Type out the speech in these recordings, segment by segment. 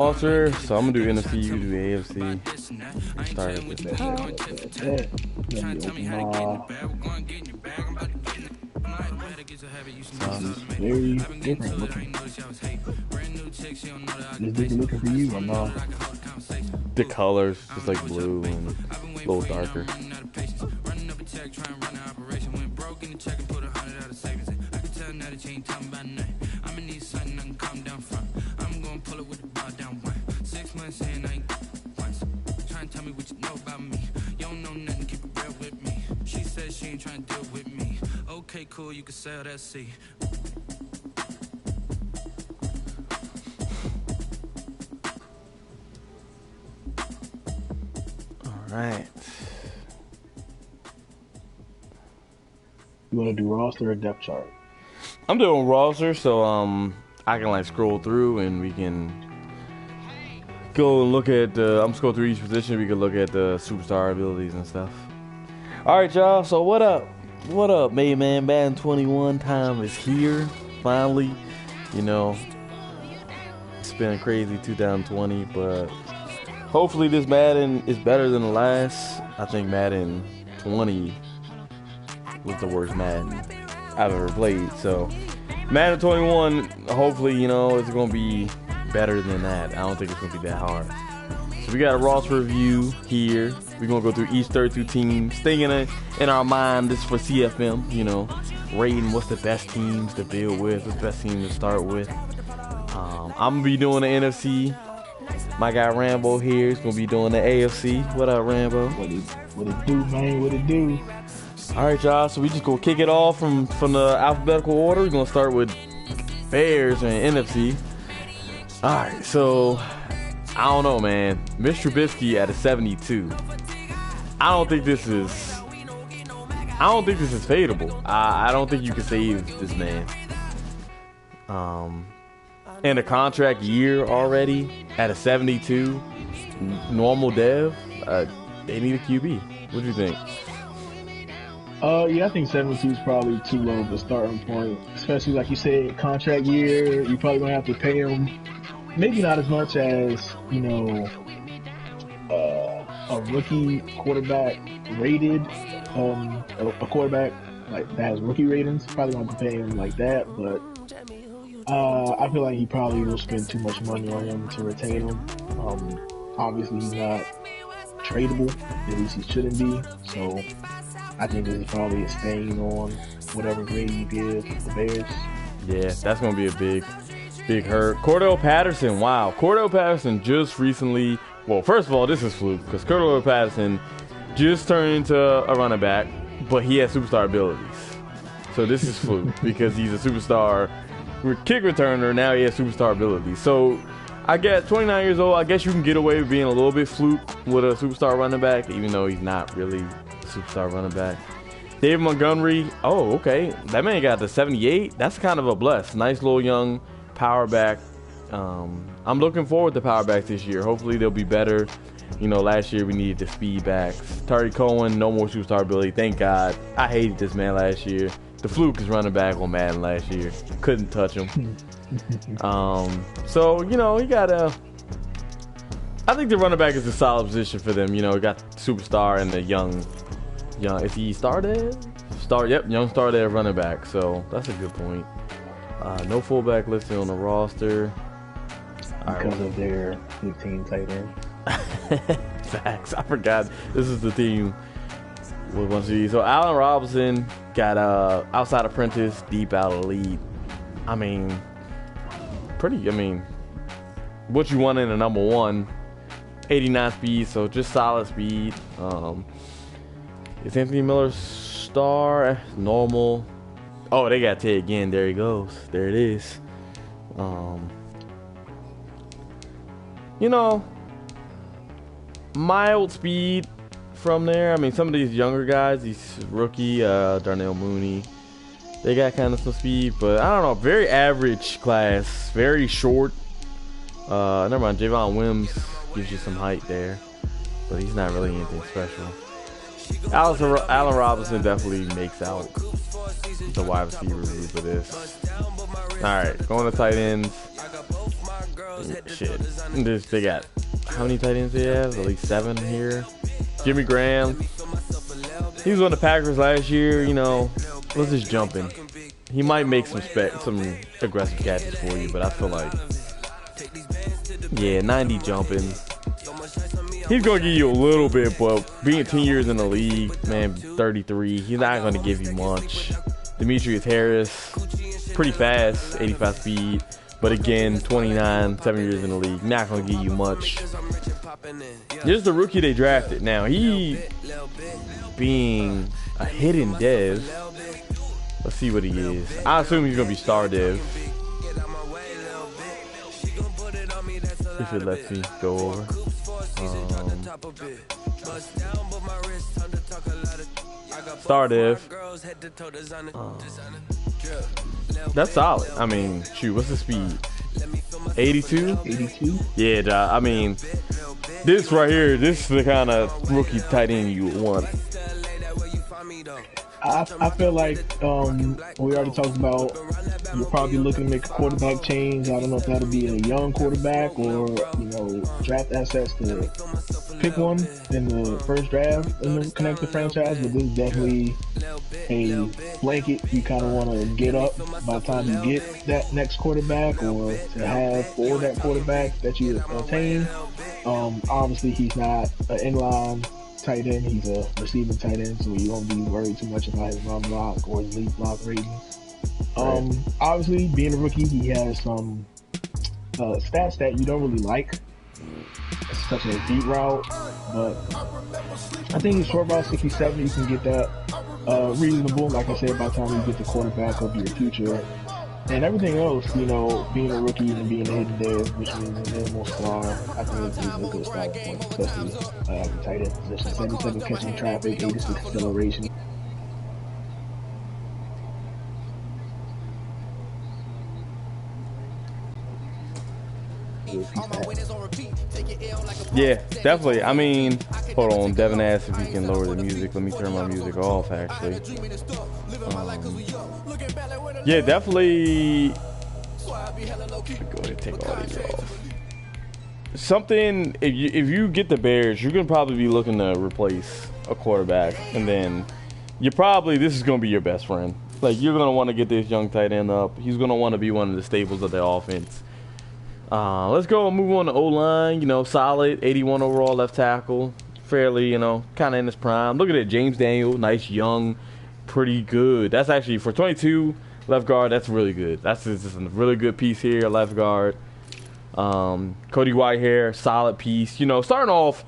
Monster, so I'm gonna do NFC, you do AFC. Start with this. Let me open my. This is very different looking. Is this looking for you or no? The colors, just like blue and a little darker. Okay, cool, you can sell that seat. All right. You want to do roster or depth chart? I'm doing roster, so I can like scroll through and we can go and look at. I'm scroll through each position. We can look at the superstar abilities and stuff. All right, y'all. So what up? What up, man? Madden 21 time is here finally. You know, it's been a crazy 2020, but hopefully this Madden is better than the last. I think Madden 20 was the worst Madden I've ever played. So Madden 21, hopefully, you know, it's gonna be better than that. I don't think it's gonna be that hard. So we got a roster review here. We're gonna go through each 32 teams, thinking in our mind, this is for CFM, you know, rating what's the best teams to build with, what's the best team to start with. I'm gonna be doing the NFC. My guy Rambo here is gonna be doing the AFC. What up, Rambo? What it do, man? What it do? All right, y'all. So we just gonna kick it off from the alphabetical order. We're gonna start with Bears and NFC. All right, so I don't know, man. Mr. Trubisky at a 72. I don't think this is fadeable. I don't think you can save this man. In a contract year already at a 72, normal dev. They need a QB. What do you think? Yeah, I think 72 is probably too low of a starting point. Especially like you said, contract year. You're probably gonna have to pay him. Maybe not as much as, you know, a rookie quarterback rated, a quarterback like that has rookie ratings. Probably gonna have to pay him like that, but I feel like he probably will spend too much money on him to retain him. Obviously he's not tradable, at least he shouldn't be. So I think this is probably a stain on whatever grade you give the Bears. Yeah, that's gonna be a big hurt. Cordell Patterson, wow. Cordell Patterson just recently, well, first of all, this is fluke because Cordell Patterson just turned into a running back, but he has superstar abilities. So this is fluke because he's a superstar kick returner. Now he has superstar abilities. So I guess 29 years old, I guess you can get away with being a little bit fluke with a superstar running back, even though he's not really a superstar running back. David Montgomery, oh, okay. That man got the 78. That's kind of a bless. Nice little young power back. I'm looking forward to power backs this year. Hopefully they'll be better. You know, last year we needed the speed backs. Tariq Cohen, no more superstar ability. Thank God. I hated this man last year. The fluke is running back on Madden last year. Couldn't touch him. So, you know, he got a... I think the running back is a solid position for them. You know, got superstar and the young... Is he started? Yep, young started running back. So that's a good point. No fullback listed on the roster. Because of their 15 tight end. Facts. I forgot this is the team with one of these. So Allen Robinson got outside apprentice, deep out elite. I mean, what you want in a number one? 89 speed, so just solid speed. Is Anthony Miller star normal? Oh, they got Ted again. There he goes. There it is. You know, mild speed from there. I mean, some of these younger guys, these rookie, Darnell Mooney, they got kind of some speed, but I don't know. Very average class. Very short. Never mind. Javon Wims gives you some height there, but he's not really anything special. Allen Robinson definitely makes out the wide receiver group for this. All right, going to tight ends. shit. They got how many tight ends they have? At least 7 here. Jimmy Graham. He was on the Packers last year. You know, let's just jump in. He might make some aggressive catches for you, but I feel like, yeah, 90 jumping. He's gonna give you a little bit, but being 10 years in the league, man, 33, he's not gonna give you much. Demetrius Harris, pretty fast, 85 speed, but again, 29, 7 years in the league, not gonna give you much. Here's the rookie they drafted. Now, he being a hidden dev. Let's see what he is. I assume he's gonna be star dev. If it lets me go over. Star dev. That's solid. I mean, shoot, what's the speed? 82? 82? Yeah, I mean, this right here, this is the kind of rookie tight end you would want. I feel like we already talked about, you're probably looking to make a quarterback change. I don't know if that'll be a young quarterback or, you know, draft assets to pick one in the first draft in the connected franchise, but this is definitely a blanket you kind of want to get up by the time you get that next quarterback, or to have for that quarterback that you attain. Obviously, he's not an inline tight end, he's a receiving tight end, so you won't be worried too much about his run block or his lead block ratings. Obviously, being a rookie, he has some stats that you don't really like, such as deep route, but I think his short route 67, you can get that reasonable, like I said, by the time you get the quarterback of your future. And everything else, you know, being a rookie and being a hidden dev, which means a minimal star, I think he's a good starting point, especially at the tight end position. 77 catching traffic, 86 acceleration. Yeah, definitely. I mean, hold on. Devin asked if he can lower the music. Let me turn my music off, actually. Yeah, definitely. Go ahead and take all these off. Something, if you get the Bears, you're going to probably be looking to replace a quarterback. And then this is going to be your best friend. Like, you're going to want to get this young tight end up. He's going to want to be one of the staples of the offense. Let's go and move on to O-line. You know, solid, 81 overall left tackle. Fairly, you know, kind of in his prime. Look at it, James Daniel, nice, young, pretty good. That's actually, for 22 left guard, that's really good. That's just a really good piece here, left guard. Cody Whitehair, solid piece. You know, starting off,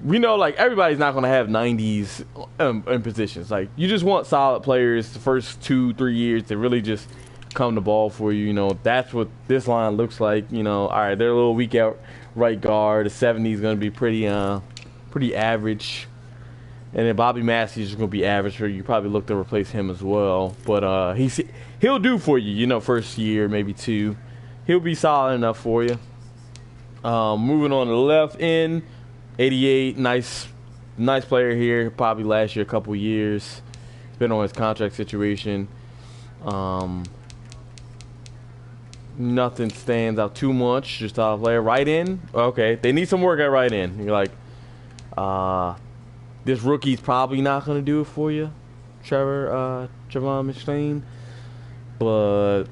we know, like, everybody's not going to have 90s in positions. Like, you just want solid players the first 2-3 years to really just come the ball for you. You know, that's what this line looks like. You know, all right, they're a little weak out right guard. The 70 is going to be pretty average, and then Bobby Massey is just going to be average. So you probably look to replace him as well. But he'll do for you. You know, first year, maybe 2, he'll be solid enough for you. Moving on to the left end, 88, nice player here. Probably last year, a couple years. Been on his contract situation. Nothing stands out too much. Just a player. Right in. Okay, they need some work at right in. You're like, this rookie's probably not gonna do it for you, Javon McShane. But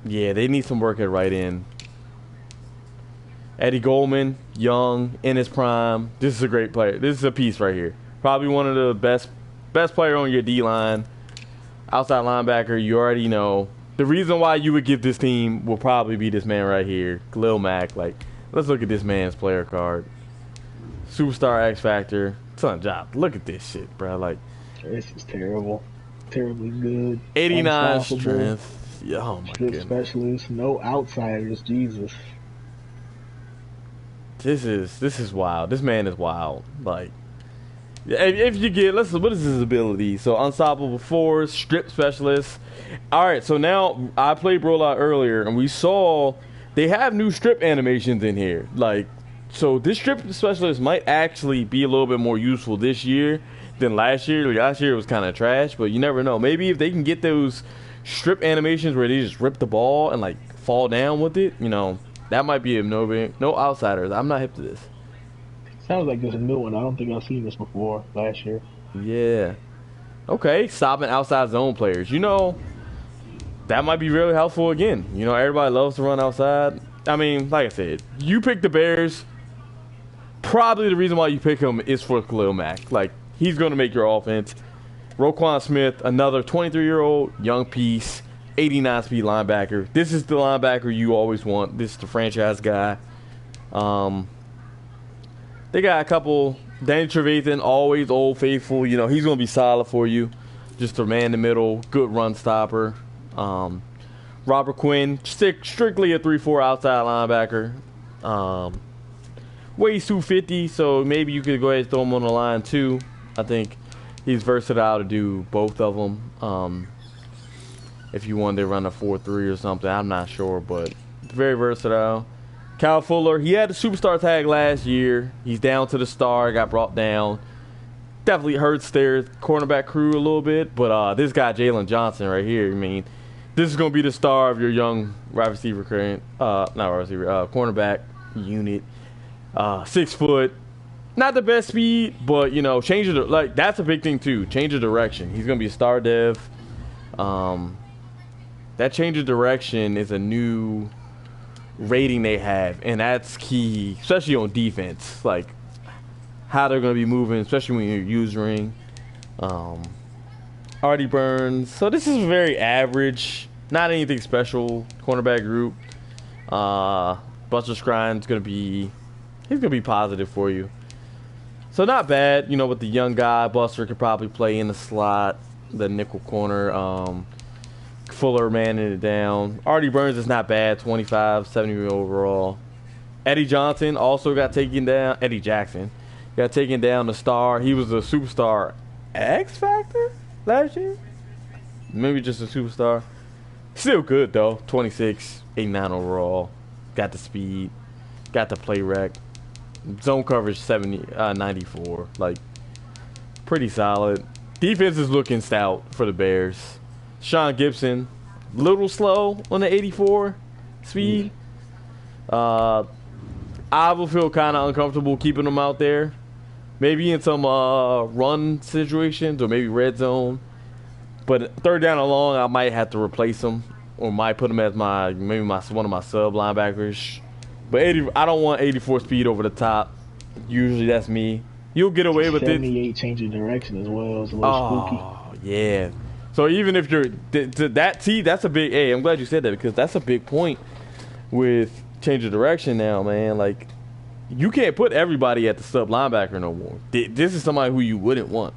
yeah, they need some work at right in. Eddie Goldman, young, in his prime. This is a great player. This is a piece right here. Probably one of the best player on your D-line. Outside linebacker, you already know. The reason why you would give this team will probably be this man right here, Khalil Mack. Like, let's look at this man's player card. Superstar X Factor. Son, job. Look at this shit, bro. Like, this is terrible. Terribly good. 89 strength. Yeah, oh my goodness. Specialist, no outsiders. Jesus. This is wild. This man is wild. Like, if you get, what is his ability? So, unstoppable force, strip specialist. All right, so now I played Brola earlier, and we saw they have new strip animations in here. Like, so this strip specialist might actually be a little bit more useful this year than last year. Like, last year it was kind of trash, but you never know. Maybe if they can get those strip animations where they just rip the ball and like fall down with it, you know, That might be a no outsiders. I'm not hip to this. Sounds like there's a new one. I don't think I've seen this before last year. Yeah. Okay, stopping outside zone players. You know, that might be really helpful again. You know, everybody loves to run outside. I mean, like I said, you pick the Bears. Probably the reason why you pick him is for Khalil Mack. Like, he's going to make your offense. Roquan Smith, another 23-year-old young piece, 89 speed linebacker. This is the linebacker you always want. This is the franchise guy. They got a couple. Danny Trevathan, always old faithful. You know, he's going to be solid for you. Just a man in the middle, good run stopper. Robert Quinn, strictly a 3-4 outside linebacker. Weighs 250, so maybe you could go ahead and throw him on the line too. I think he's versatile to do both of them. If you wanted to run a 4-3 or something, I'm not sure, but very versatile. Kyle Fuller, he had the superstar tag last year. He's down to the star, got brought down. Definitely hurts their cornerback crew a little bit, but this guy, Jalen Johnson, right here, I mean, this is going to be the star of your young cornerback unit. 6 foot, not the best speed, but you know, that's a big thing too. Change of direction. He's gonna be a star dev. That change of direction is a new rating they have, and that's key, especially on defense. Like how they're gonna be moving, especially when you're using. Artie Burns. So this is very average, not anything special. Cornerback group. Buster Skrine's gonna be. He's going to be positive for you. So not bad, you know, with the young guy. Buster could probably play in the slot, the nickel corner. Fuller manning it down. Artie Burns is not bad, 25, 70 overall. Eddie Johnson also got taken down. Eddie Jackson got taken down the star. He was a superstar X Factor last year. Maybe just a superstar. Still good, though. 26, 89 overall. Got the speed. Got the play rec. Zone coverage 94. Like, pretty solid. Defense is looking stout for the Bears. Sean Gibson, little slow on the 84 speed. I will feel kind of uncomfortable keeping him out there. Maybe in some run situations or maybe red zone. But third down and long, I might have to replace him or might put him as one of my sub linebackers. But I don't want 84 speed over the top. Usually that's me. You'll get away with it. 78 change of direction as well. It's a little spooky. Yeah. So even if you're that's a big. Hey, I'm glad you said that because that's a big point with change of direction now, man. Like you can't put everybody at the sub linebacker no more. This is somebody who you wouldn't want.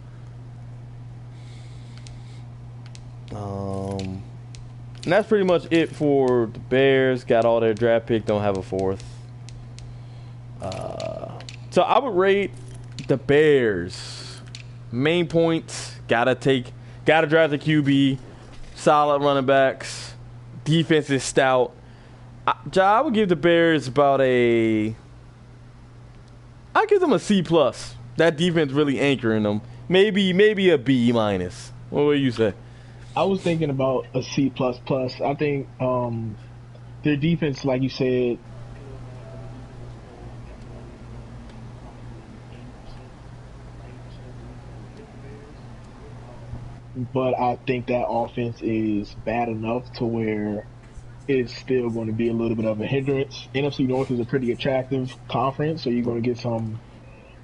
And that's pretty much it for the Bears. Got all their draft pick. Don't have a fourth. So I would rate the Bears. Main points. Gotta draft a QB. Solid running backs. Defense is stout. I would give the Bears about I'd give them a C+. That defense really anchoring them. Maybe a B-. What would you say? I was thinking about a C++. I think their defense, like you said, but I think that offense is bad enough to where it's still going to be a little bit of a hindrance. NFC North is a pretty attractive conference, so you're going to get some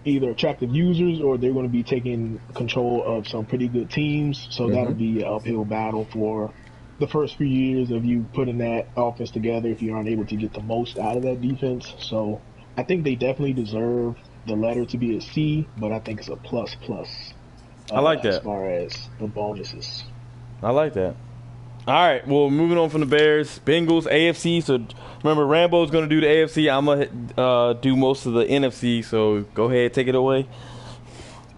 either attractive users or they're going to be taking control of some pretty good teams. So that'll be an uphill battle for the first few years of you putting that offense together if you aren't able to get the most out of that defense. So I think they definitely deserve the letter to be a C, but I think it's a plus. I like that. As far as the bonuses. I like that. All right, well, moving on from the Bears, Bengals, AFC. So remember, Rambo's going to do the AFC. I'm going to do most of the NFC. So go ahead, take it away.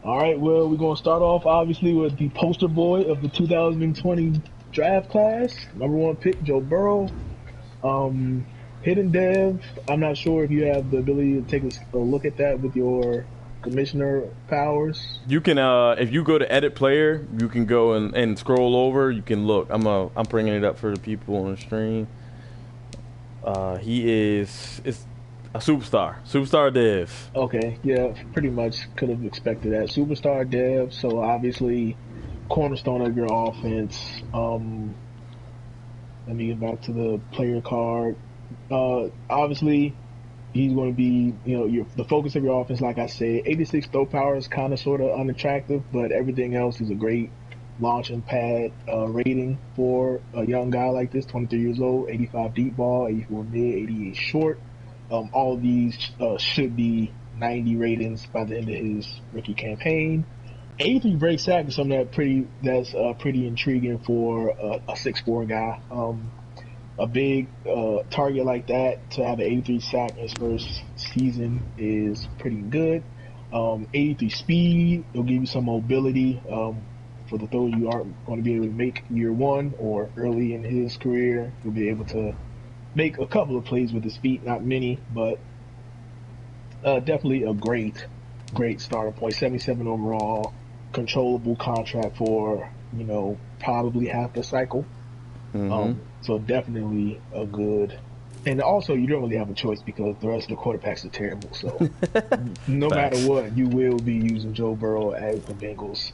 All right, well, we're going to start off, obviously, with the poster boy of the 2020 draft class. Number 1 pick, Joe Burrow. Hidden dev, I'm not sure if you have the ability to take a look at that with your commissioner powers. You can, if you go to edit player, you can go and scroll over. You can look. I'm bringing it up for the people on the stream. He is a superstar dev. Okay, yeah, pretty much could have expected that. Superstar dev, so obviously cornerstone of your offense. Let me get back to the player card. Obviously, he's going to be, the focus of your offense. Like I said, 86 throw power is kind of sort of unattractive, but everything else is a great launching pad rating for a young guy like this, 23 years old, 85 deep ball, 84 mid, 88 short. All of these should be 90 ratings by the end of his rookie campaign. 83 break sack is something that's pretty intriguing for a 6'4" guy. A big target like that to have an 83 sack in his first season is pretty good. 83 speed, it'll give you some mobility for the throws you aren't going to be able to make year one or early in his career. You'll be able to make a couple of plays with his feet, not many, but definitely a great starter point. 77 overall, controllable contract for, probably half the cycle. So definitely a good, and also you don't really have a choice because the rest of the quarterbacks are terrible. So no matter what, you will be using Joe Burrow as the Bengals.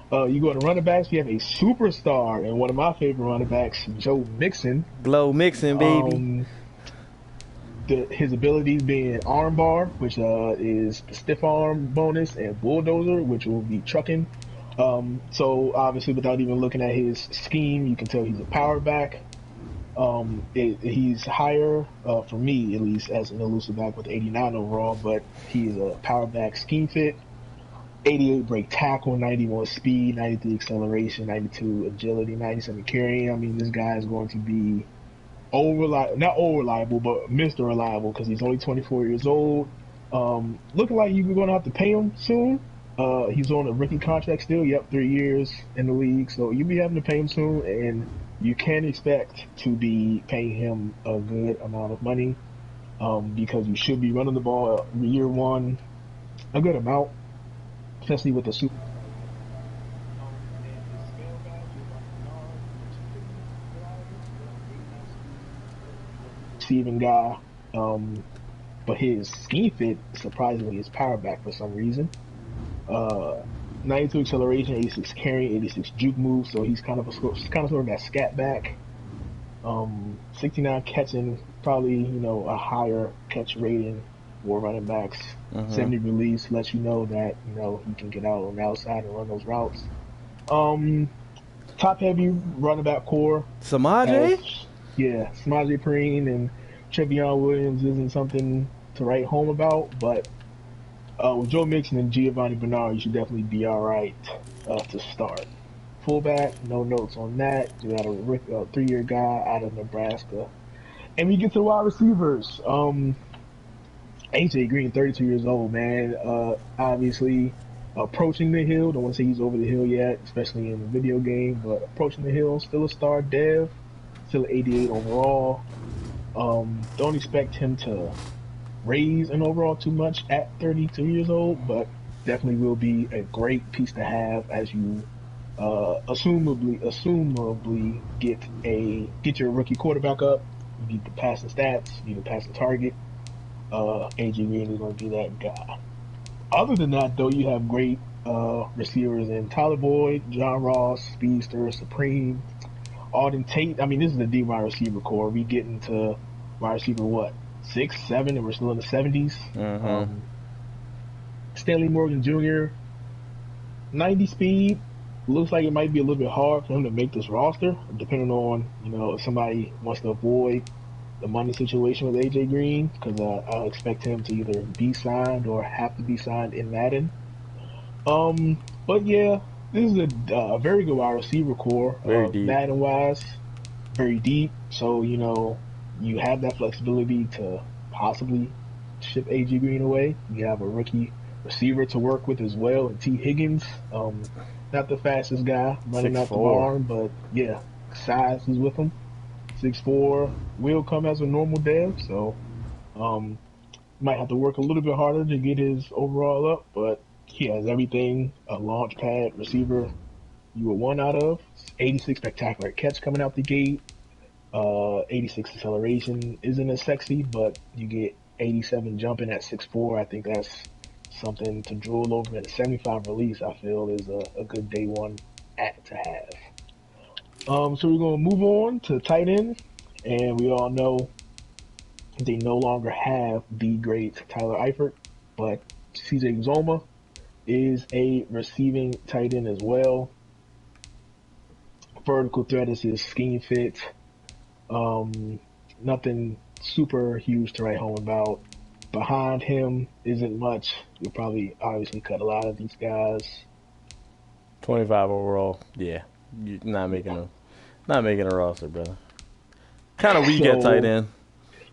You go to running backs, we have a superstar and one of my favorite running backs, Joe Mixon. Glow Mixon, baby. His abilities being armbar, which is the stiff arm bonus, and bulldozer, which will be trucking. So obviously, without even looking at his scheme, you can tell he's a power back. He's higher, for me at least, as an elusive back with 89 overall, but he's a power back scheme fit. 88 break tackle, 91 speed, 93 acceleration, 92 agility, 97 carrying. I mean, this guy is going to be not over reliable, but Mr. Reliable because he's only 24 years old. Looking like you're going to have to pay him soon. He's on a rookie contract still. Yep, 3 years in the league. So you'll be having to pay him soon, and you can expect to be paying him a good amount of money because you should be running the ball year one a good amount, especially with the super. Receiving guy, but his scheme fit surprisingly is power back for some reason. 92 acceleration, 86 carry, 86 juke move, so he's kind of sort of that scat back. 69 catching, probably a higher catch rating for running backs. 70 release lets you know that he can get out on the outside and run those routes. Top heavy running back core. Samaje? Yeah, Samaje Perine and Trevion Williams isn't something to write home about, but with Joe Mixon and Giovanni Bernard, you should definitely be all right to start. Fullback, no notes on that. You got a 3-year guy out of Nebraska. And we get to the wide receivers. AJ Green, 32 years old, man. Obviously approaching the hill. Don't want to say he's over the hill yet, especially in the video game, but approaching the hill. Still a star dev. Still 88 overall. Don't expect him to raise an overall too much at 32 years old, but definitely will be a great piece to have as you assumably get your rookie quarterback up. You need the passing stats, you need the passing target. AJ Green is going to be that guy. Other than that, though, you have great receivers in Tyler Boyd, John Ross, Speedster, Supreme, Alden Tate. I mean, this is a deep wide receiver core. We get into wide receiver, 6, 7, and we're still in the 70s. Stanley Morgan Jr., 90 speed. Looks like it might be a little bit hard for him to make this roster, depending on, if somebody wants to avoid the money situation with AJ Green, because I expect him to either be signed or have to be signed in Madden. But yeah, this is a very good wide receiver core. Very deep. Madden-wise, very deep. So, you have that flexibility to possibly ship AJ Green away. You have a rookie receiver to work with as well, and T. Higgins. Not the fastest guy running out the barn, but yeah, size is with him. 6'4", will come as a normal dev, so might have to work a little bit harder to get his overall up, but he has everything a launch pad receiver you would want out of. 86 spectacular catch coming out the gate. 86 acceleration isn't as sexy, but you get 87 jumping at 6'4". I think that's something to drool over. And a 75 release, I feel, is a good day one at to have. So we're gonna move on to tight end, and we all know they no longer have the great Tyler Eifert, but CJ Uzoma is a receiving tight end as well. Vertical threat is his scheme fit. Nothing super huge to write home about. Behind him isn't much. You'll probably obviously cut a lot of these guys. 25 overall. Yeah, you're not making a roster, brother. Kind of weak at tight end.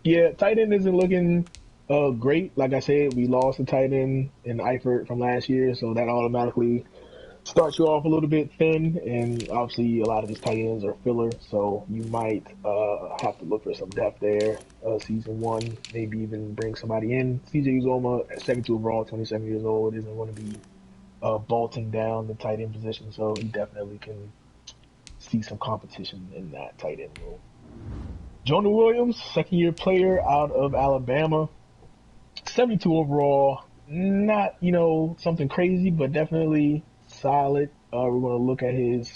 Yeah, tight end isn't looking great. Like I said, we lost a tight end in Eifert from last year, so that automatically starts you off a little bit thin. And obviously, a lot of these tight ends are filler, so you might have to look for some depth there. Season one, maybe even bring somebody in. CJ Uzoma at 72 overall, 27 years old, isn't going to be bolting down the tight end position, so he definitely can see some competition in that tight end role. Jonah Williams, second-year player out of Alabama, 72 overall. Not, something crazy, but definitely solid. We're going to look at his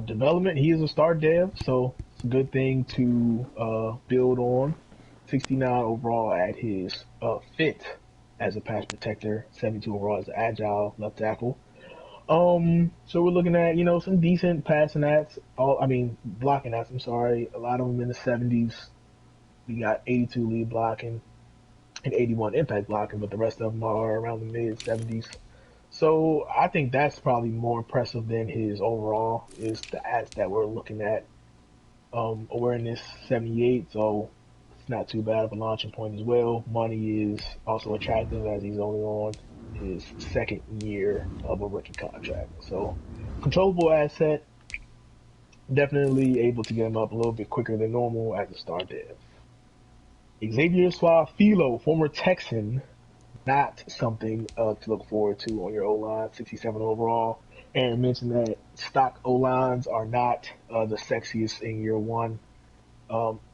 development. He is a star dev, so it's a good thing to build on. 69 overall at his fit as a pass protector, 72 overall as an agile left tackle. So we're looking at, some decent passing ats. Blocking ats, I'm sorry. A lot of them in the 70s. We got 82 lead blocking and 81 impact blocking, but the rest of them are around the mid 70s. So I think that's probably more impressive than his overall is the ats that we're looking at. Awareness 78, so it's not too bad of a launching point as well. Money is also attractive as he's only on his second year of a rookie contract. So controllable asset, definitely able to get him up a little bit quicker than normal as a star dev. Xavier Su'a-Filo, former Texan, not something to look forward to on your O-line, 67 overall. Aaron mentioned that stock O-lines are not the sexiest in year one.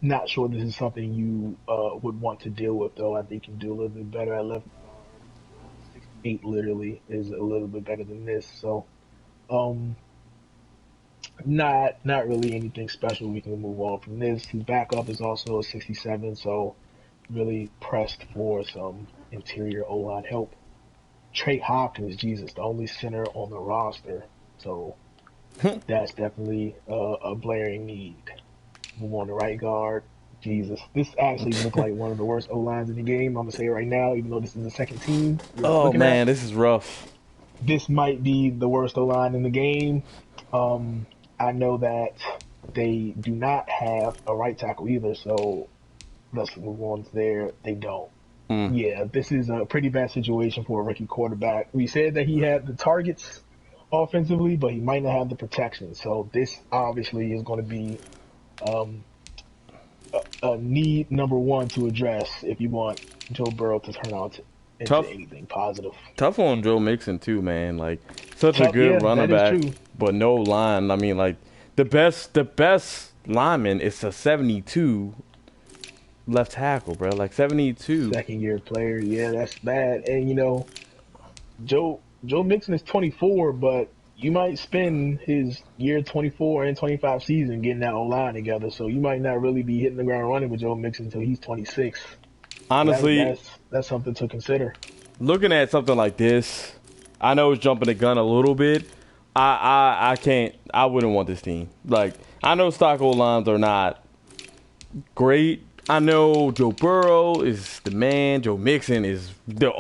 Not sure this is something you would want to deal with, though. I think you can do a little bit better at left guard. 68 literally is a little bit better than this. So, not really anything special. We can move on from this. His backup is also a 67, so really pressed for some interior O-line help. Trey Hopkins, Jesus, the only center on the roster. So that's definitely a blaring need. Move on to right guard. Jesus, this actually looked like one of the worst O-lines in the game. I'm going to say it right now, even though this is the second team. Oh, man, this is rough. This might be the worst O-line in the game. I know that they do not have a right tackle either, so let's move on to there. They don't. Yeah, this is a pretty bad situation for a rookie quarterback. We said that he had the targets offensively, but he might not have the protection. So this obviously is going to be a need number one to address if you want Joe Burrow to turn out into anything positive. Tough on Joe Mixon too, man. Like such a good running back, but no line. I mean, like the best lineman is a 72 left tackle, bro. Like 72. Second year player, yeah, that's bad. And Joe Mixon is 24, but you might spend his year 24 and 25 season getting that O-line together. So you might not really be hitting the ground running with Joe Mixon until he's 26. Honestly, that's something to consider. Looking at something like this, I know it's jumping the gun a little bit. I wouldn't want this team. Like, I know stock O-lines are not great. I know Joe Burrow is the man. Joe Mixon is the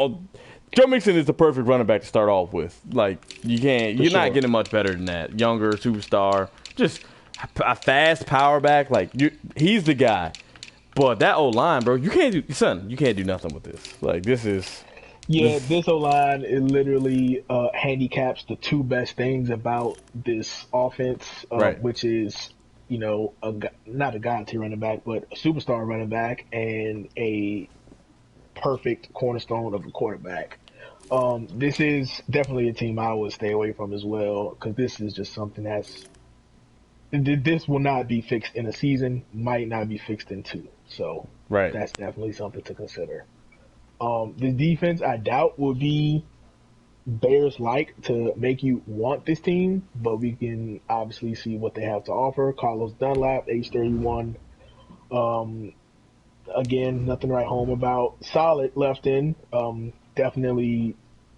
perfect running back to start off with. Like, you're not getting much better than that. Younger superstar, just a fast power back. Like, he's the guy. But that O-line, bro, you can't do nothing with this. Like, this is... Yeah, this O-line, it literally handicaps the two best things about this offense, right. Which is, not a god-tier running back, but a superstar running back and a perfect cornerstone of a quarterback. This is definitely a team I would stay away from as well, because this is just something that's this will not be fixed in a season, might not be fixed in two. So Right. that's definitely something to consider. The defense, I doubt, will be Bears like to make you want this team, but we can obviously see what they have to offer. Carlos Dunlap, age 31. Um, Again, nothing to write home about. Solid left in. Definitely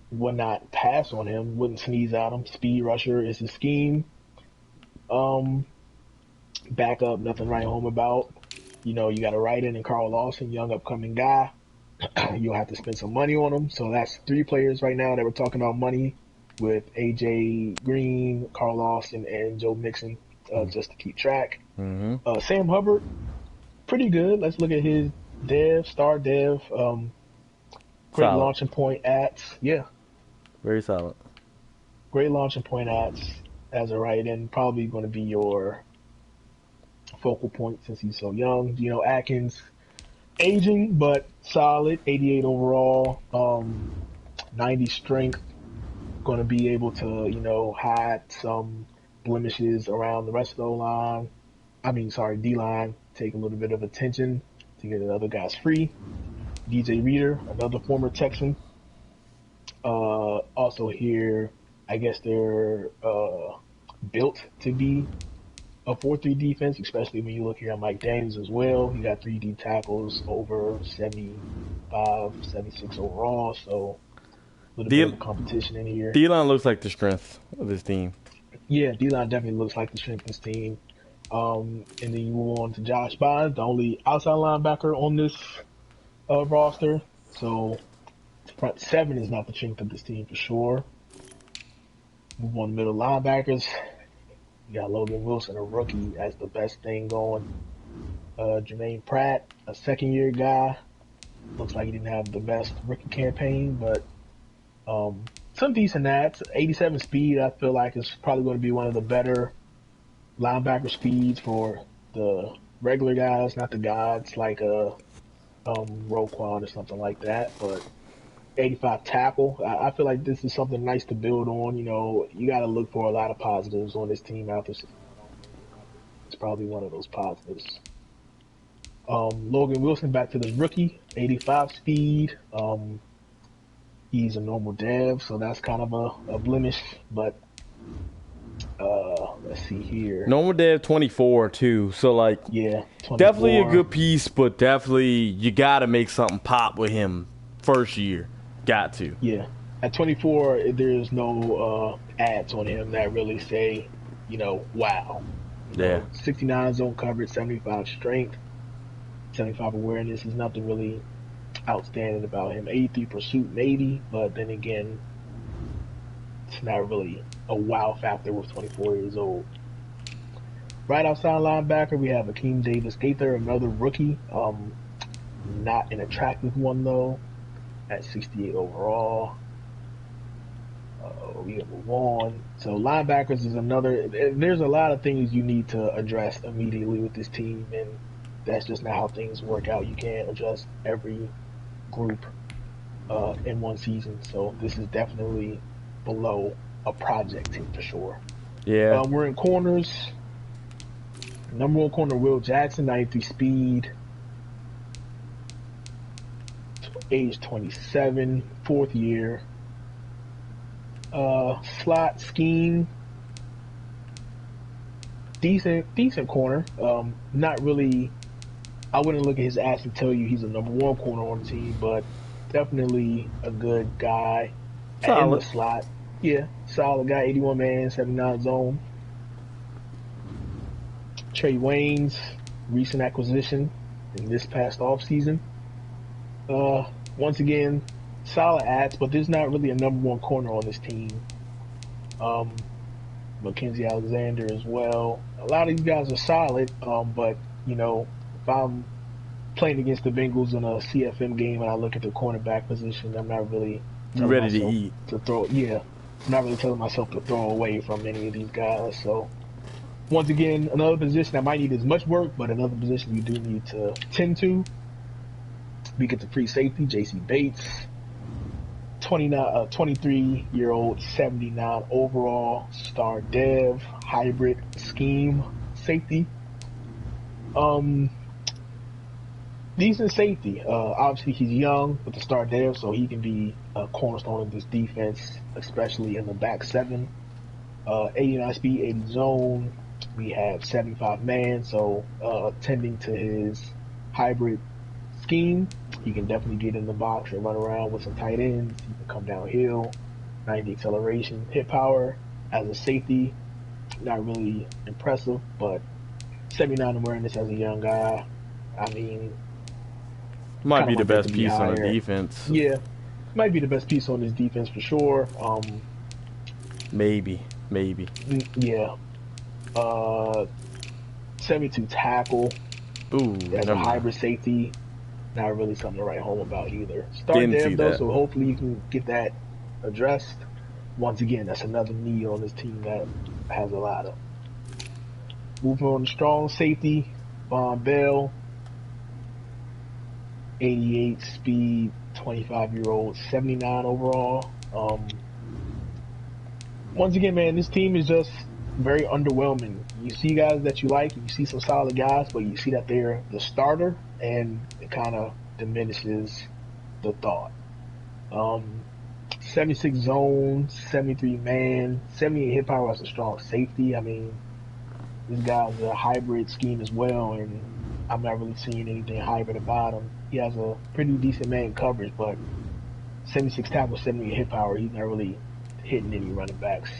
would not pass on him. Wouldn't sneeze at him. Speed rusher is his scheme. Um, Backup, nothing to write home about. You know, you got a write in and Carl Lawson, young upcoming guy. You'll have to spend some money on them. So that's three players right now that we're talking about money with AJ Green, Carl Lawson, and Joe Mixon, just to keep track. Mm-hmm. Sam Hubbard, pretty good. Let's look at his star dev. Great Solid. launching point at, Very solid. great launching point at as a right end. Probably going to be your focal point since he's so young. Atkins, aging, but solid. 88 overall, 90 strength. Going to be able to, hide some blemishes around the rest of the O-line. D-line. Take a little bit of attention to get the other guys free. DJ Reader, another former Texan. Also here, I guess they're built to be a 4-3 defense, especially when you look here at Mike Daniels as well. He got 3 D tackles, over 75, 76 overall, so a little bit of competition in here. D-line looks like the strength of this team. Yeah, D-line definitely looks like the strength of this team. And then you move on to Josh Bynes, the only outside linebacker on this roster. So front 7 is not the strength of this team for sure. Move on to middle linebackers. You got Logan Wilson, a rookie, as the best thing going. Jermaine Pratt, a second-year guy. Looks like he didn't have the best rookie campaign, but some decent ads. 87 speed, I feel like, is probably going to be one of the better linebacker speeds for the regular guys, not the gods like Roquan or something like that. But 85 tackle, I feel like this is something nice to build on. You got to look for a lot of positives on this team after 69. It's probably one of those positives. Logan Wilson, back to the rookie, 85 speed. He's a normal dev, so that's kind of a blemish, but let's see here. Normal dev 24 too, so yeah, 24. Definitely a good piece, but definitely you got to make something pop with him first year. Got to. Yeah. At 24, there's no ads on him that really say, wow. Yeah. 69 zone coverage, 75 strength, 75 awareness is nothing really outstanding about him. 83 pursuit, maybe, but then again, it's not really a wow factor with 24 years old. Right outside linebacker, we have Akeem Davis-Gaither, another rookie. Not an attractive one, though, at 68 overall. We can move on. So linebackers is another. There's a lot of things you need to address immediately with this team, and that's just not how things work out. You can't address every group in one season. So this is definitely below a project team for sure. Yeah. We're in corners. Number 1 corner, Will Jackson, 93 speed. Age 27, 4th year. Slot scheme, decent corner. Not really. I wouldn't look at his ass and tell you he's a number 1 corner on the team, but definitely a good guy in the slot. Yeah, solid guy. 81 man, 79 zone. Trey Waynes, recent acquisition in this past offseason. Once again, solid ads, but there's not really a number 1 corner on this team. Mackenzie Alexander as well. A lot of these guys are solid, but if I'm playing against the Bengals in a CFM game and I look at the cornerback position, I'm not really ready to eat. I'm not really telling myself to throw away from any of these guys. So once again, another position that might need as much work, but another position you do need to tend to. We get the free safety, J.C. Bates. 23-year-old, 79 overall, star dev, hybrid scheme. safety. Um, Decent safety. Obviously, he's young with the start there, so he can be a cornerstone of this defense, especially in the back seven. 89 speed, 80 zone. We have 75 man, so tending to his hybrid scheme, he can definitely get in the box and run around with some tight ends. He can come downhill, 90 acceleration, hit power as a safety. Not really impressive, but 79 awareness as a young guy. I mean, Might be the best to be piece on the higher. defense. Yeah, might be the best piece on this defense for sure. Maybe. Yeah. 72 tackle Ooh, as a never mind. hybrid safety. Not really something to write home about either. Start Didn't see Dev though, that. so hopefully you can get that addressed. Once again, that's another need on this team that has a lot of. Moving on to strong safety, Von Bell, 88 speed, 25-year-old, 79 overall. Once again, man, this team is just very underwhelming. You see guys that you like, you see some solid guys, but you see that they're the starter, and it kind of diminishes the thought. 76 zone, 73 man, 78 hit power as a strong safety. I mean, this guy's a hybrid scheme as well, and I'm not really seeing anything hybrid about him. He has a pretty decent man coverage, but 76 tackle, 78 hit power, he's not really hitting any running backs,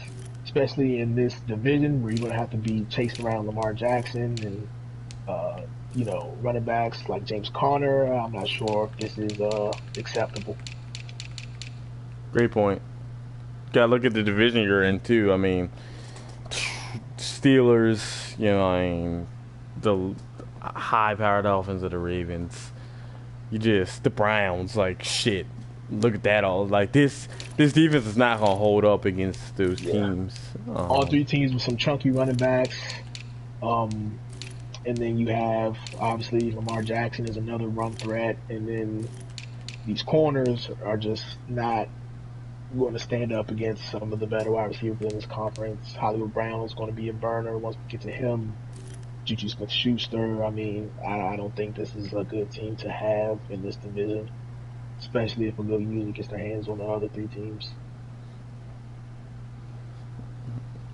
especially in this division where you're going to have to be chasing around Lamar Jackson and, running backs like James Conner. I'm not sure if this is acceptable. Great point. Gotta look at the division you're in too. I mean, Steelers, the high-powered Dolphins of the Ravens. The Browns, like, shit. Look at that all. Like, this defense is not gonna hold up against those teams. All three teams with some chunky running backs. And then you have, obviously, Lamar Jackson is another run threat. And then these corners are just not going to stand up against some of the better wide receivers in this conference. Hollywood Brown is going to be a burner once we get to him. Juju Smith-Schuster. I mean, I don't think this is a good team to have in this division, especially if a good user gets their hands on the other three teams.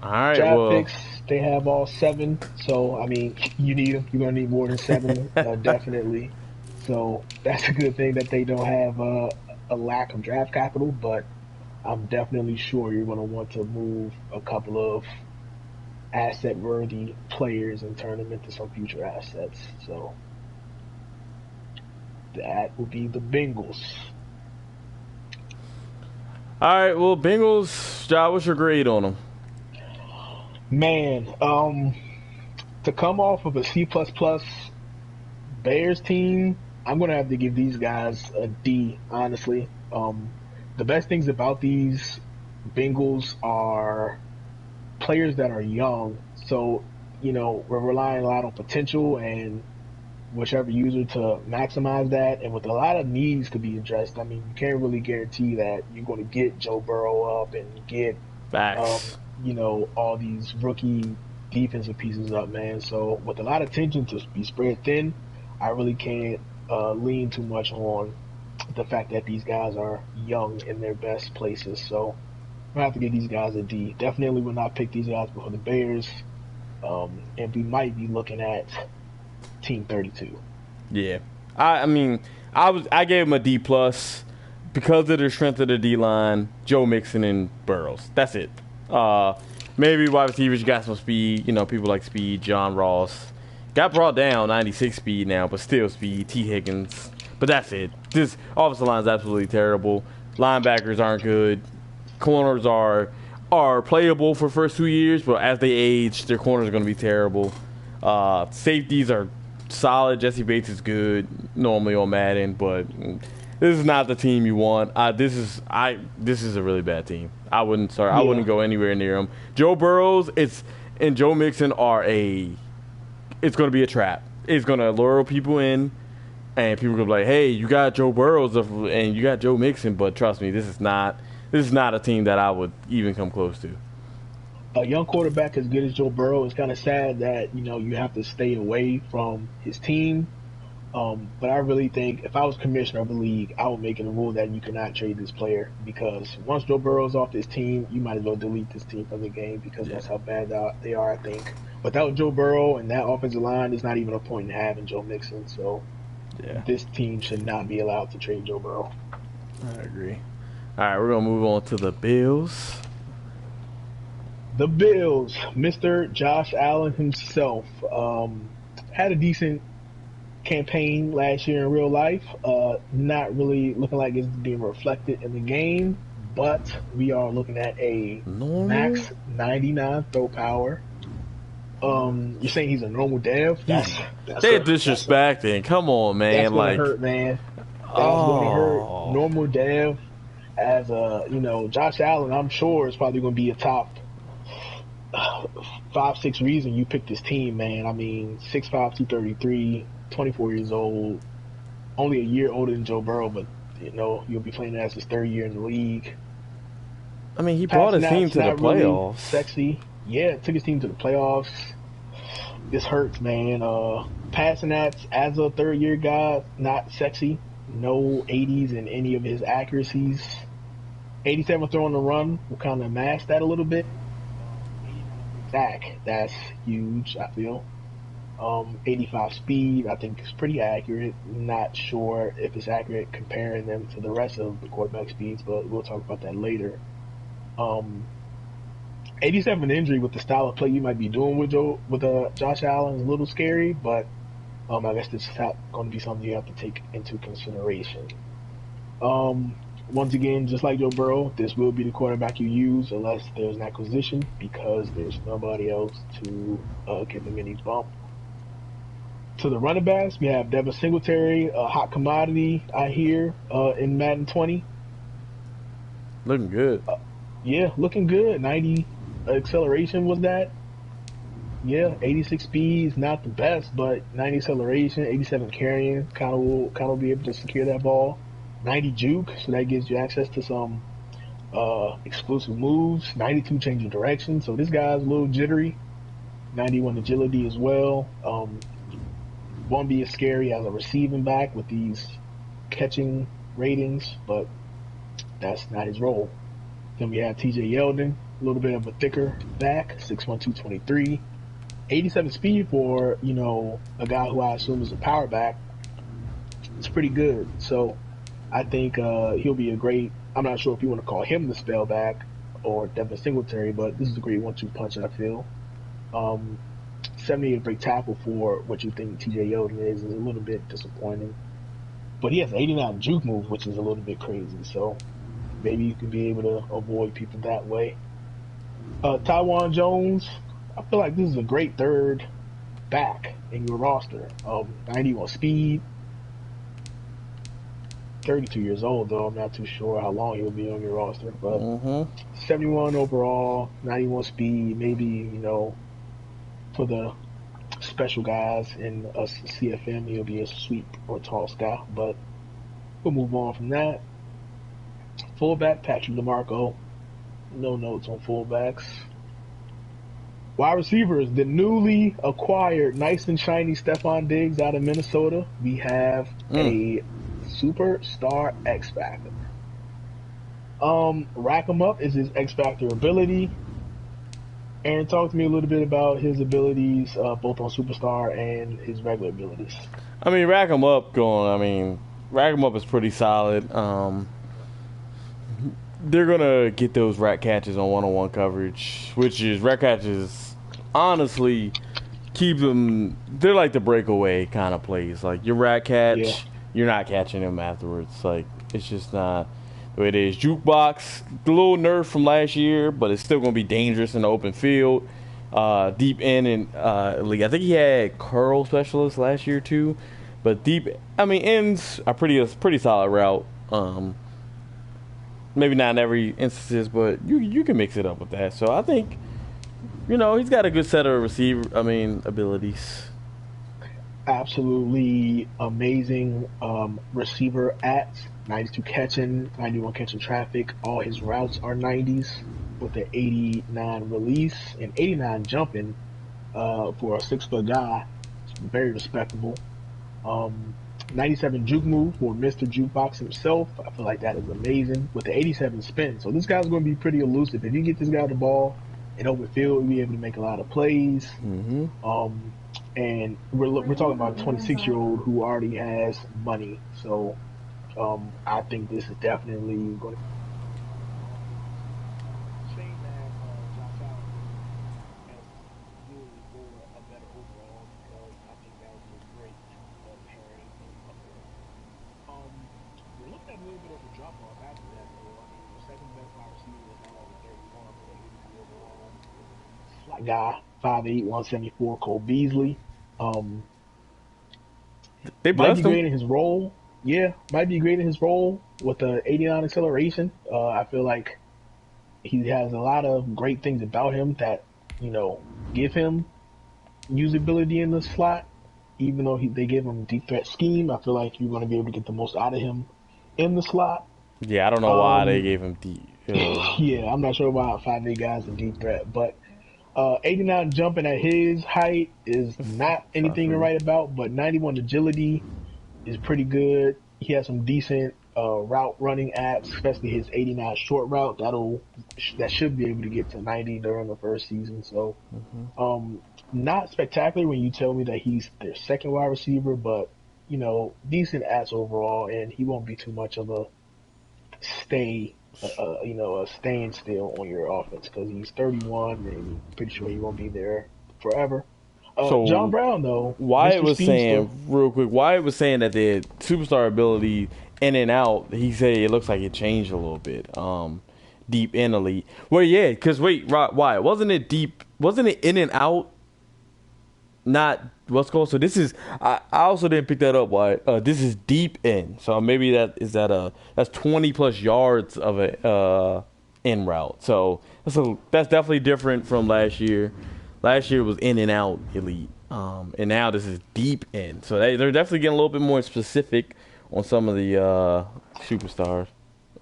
All right, Draft picks, they have all 7. So, I mean, you need them. You're going to need more than 7, definitely. So, that's a good thing that they don't have a lack of draft capital, but I'm definitely sure you're going to want to move a couple of asset-worthy players and turn them into some future assets. So, that will be the Bengals. All right, well, Bengals, John, what's your grade on them? Man, to come off of a C++ Bears team, I'm going to have to give these guys a D, honestly. The best things about these Bengals are players that are young. So, we're relying a lot on potential and whichever user to maximize that. And with a lot of needs to be addressed, I mean, you can't really guarantee that you're going to get Joe Burrow up and get all these rookie defensive pieces up, man. So with a lot of tension to be spread thin, I really can't lean too much on the fact that these guys are young in their best places. So I'm going to have to give these guys a D. Definitely will not pick these guys before the Bears. And we might be looking at Team 32. Yeah. I gave him a D+ because of the strength of the D-line, Joe Mixon and Burrows. That's it. Maybe wide receivers, you got some speed. People like speed. John Ross got brought down 96 speed now, but still speed. T. Higgins. But that's it. This offensive line is absolutely terrible. Linebackers aren't good. Corners are playable for first 2 years, but as they age, their corners are going to be terrible. Safeties are solid. Jesse Bates is good normally on Madden, but this is not the team you want. This is a really bad team. I wouldn't start. I wouldn't go anywhere near them. Joe Burrows and Joe Mixon it's going to be a trap. It's going to lure people in, and people are going to be like, "Hey, you got Joe Burrows and you got Joe Mixon," but trust me, this is not a team that I would even come close to. a young quarterback as good as Joe Burrow, it's kind of sad that you have to stay away from his team. But I really think if I was commissioner of the league, I would make it a rule that you cannot trade this player because once Joe Burrow's off this team, you might as well delete this team from the game because that's how bad they are. I think without Joe Burrow and that offensive line, there's not even a point in having Joe Mixon. So this team should not be allowed to trade Joe Burrow. I agree. All right, we're gonna move on to the Bills. The Bills, Mr. Josh Allen himself, had a decent campaign last year in real life. Not really looking like it's being reflected in the game, but we are looking at a max 99 throw power. You're saying he's a normal dev? That's they're disrespecting. Come on, man. That's gonna hurt, man. That's gonna hurt. Normal dev as Josh Allen, I'm sure is probably gonna be a top 5-6 reason you picked this team, man. I mean, 6'5", 233, 24 years old, only a year older than Joe Burrow, but you'll be playing as his third year in the league. I mean, he brought his team to the playoffs. Really sexy, yeah, took his team to the playoffs. This hurts, man. Passing that's as a third year guy, not sexy. No 80s in any of his accuracies. 87 throwing the run will kind of mask that a little bit. Sack, that's huge, I feel. 85 speed, I think is pretty accurate. Not sure if it's accurate comparing them to the rest of the quarterback speeds, but we'll talk about that later. 87 injury with the style of play you might be doing with Josh Allen is a little scary, but I guess this is going to be something you have to take into consideration. Once again, just like Joe Burrow, this will be the quarterback you use unless there's an acquisition because there's nobody else to give him any bump. To the running backs, we have Devin Singletary, a hot commodity, I hear, in Madden 20. Looking good. Yeah, looking good. 90 acceleration was that. Yeah, 86 speed is not the best, but 90 acceleration, 87 carrying, kind of be able to secure that ball. 90 juke, so that gives you access to some exclusive moves. 92 change of direction, so this guy's a little jittery. 91 agility as well. Won't be as scary as a receiving back with these catching ratings, but that's not his role. Then we have TJ Yeldon, a little bit of a thicker back, 6'1", 223. 87 speed for, a guy who I assume is a power back. It's pretty good. So I think he'll be a great, I'm not sure if you want to call him the spell back or Devin Singletary, but this is a great 1-2 punch, I feel. 78 break tackle for what you think TJ Yeldon is a little bit disappointing. But he has 89 juke move, which is a little bit crazy. So maybe you can be able to avoid people that way. Tywan Jones, I feel like this is a great third back in your roster. 91 speed. 32 years old, though. I'm not too sure how long he'll be on your roster. But 71 overall, 91 speed, maybe, for the special guys in a CFM, he'll be a sweep or tall scout, but we'll move on from that. Fullback, Patrick DeMarco. No notes on fullbacks. Wide receivers, the newly acquired, nice and shiny Stephon Diggs out of Minnesota. We have a superstar X Factor. Rack 'em up is his X Factor ability. Aaron, talk to me a little bit about his abilities, both on Superstar and his regular abilities. I mean, Rack 'em up is pretty solid. They're going to get those rack catches on one-on-one coverage, which is rack catches, honestly, keep them, they're like the breakaway kind of plays. Like, your rack catch, you're not catching them afterwards. Like, it's just not the way it is. Jukebox, the little nerf from last year, but it's still going to be dangerous in the open field. Deep end and league. I think he had curl specialists last year too, but ends are pretty solid route. Maybe not in every instances, but you can mix it up with that. So I think he's got a good set of abilities. Absolutely amazing receiver at 92 catching, 91 catching traffic. All his routes are 90s. with the 89 release and 89 jumping for a 6 foot guy. It's very respectable. 97 juke move for Mr. Jukebox himself. I feel like that is amazing with the 87 spin. So this guy's going to be pretty elusive. If you get this guy the ball in open field, he'll be able to make a lot of plays. And we're talking about a 26-year-old who already has money. So I think this is definitely going to. Guy, 5'8", 174, Cole Beasley. They Might blessed be great him. in his role. Yeah, might be great in his role with the 89 acceleration. I feel like he has a lot of great things about him that, give him usability in the slot. Even though they gave him deep threat scheme, I feel like you're going to be able to get the most out of him in the slot. Yeah, I don't know why they gave him deep. Yeah, I'm not sure why 5'8" guys in deep threat, but 89 jumping at his height is not anything to write about, but 91 agility is pretty good. He has some decent route running apps, especially his 89 short route. That should be able to get to 90 during the first season. So, not spectacular when you tell me that he's their second wide receiver, but decent apps overall, and he won't be too much of a a standstill on your offense because he's 31 and pretty sure he won't be there forever. So John Brown, though, Wyatt Mr. was saying Speedster, real quick. Wyatt was saying that the superstar ability in and out. He said it looks like it changed a little bit. Deep in elite. Well, yeah, because Wyatt, wasn't it deep? Wasn't it in and out? Not what's called. So this is. I also didn't pick that up. Wyatt. This is deep in. So maybe that's 20 plus yards of a in route. So that's definitely different from last year. Last year was in and out elite, and now this is deep in. So they're definitely getting a little bit more specific on some of the superstars'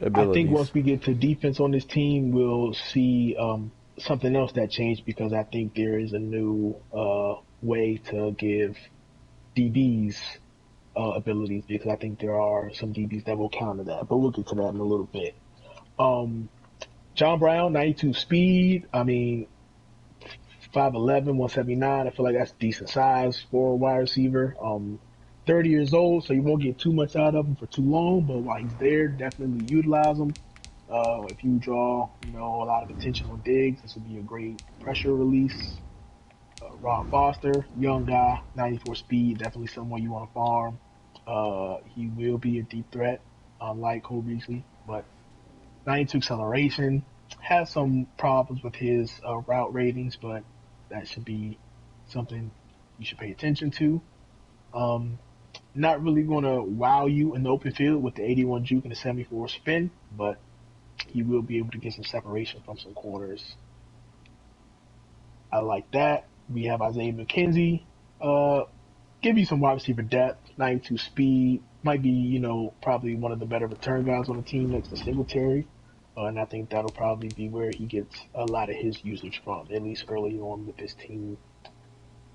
abilities. I think once we get to defense on this team, we'll see something else that changed because I think there is a new way to give DBs abilities because I think there are some DBs that will counter that. But we'll get to that in a little bit. John Brown, 92 speed. I mean, 5'11", 179. I feel like that's decent size for a wide receiver. 30 years old, so you won't get too much out of him for too long. But while he's there, definitely utilize him. If you draw, a lot of attention on Diggs, this would be a great pressure release. Rob Foster, young guy, 94 speed, definitely someone you want to farm. He will be a deep threat, unlike Cole Beasley, but 92 acceleration. Has some problems with his route ratings, but that should be something you should pay attention to. Not really going to wow you in the open field with the 81 juke and the 74 spin, but he will be able to get some separation from some corners. I like that. We have Isaiah McKenzie. Give you some wide receiver depth, 92 speed. Might be, probably one of the better return guys on the team next to Singletary. And I think that'll probably be where he gets a lot of his usage from, at least early on with this team.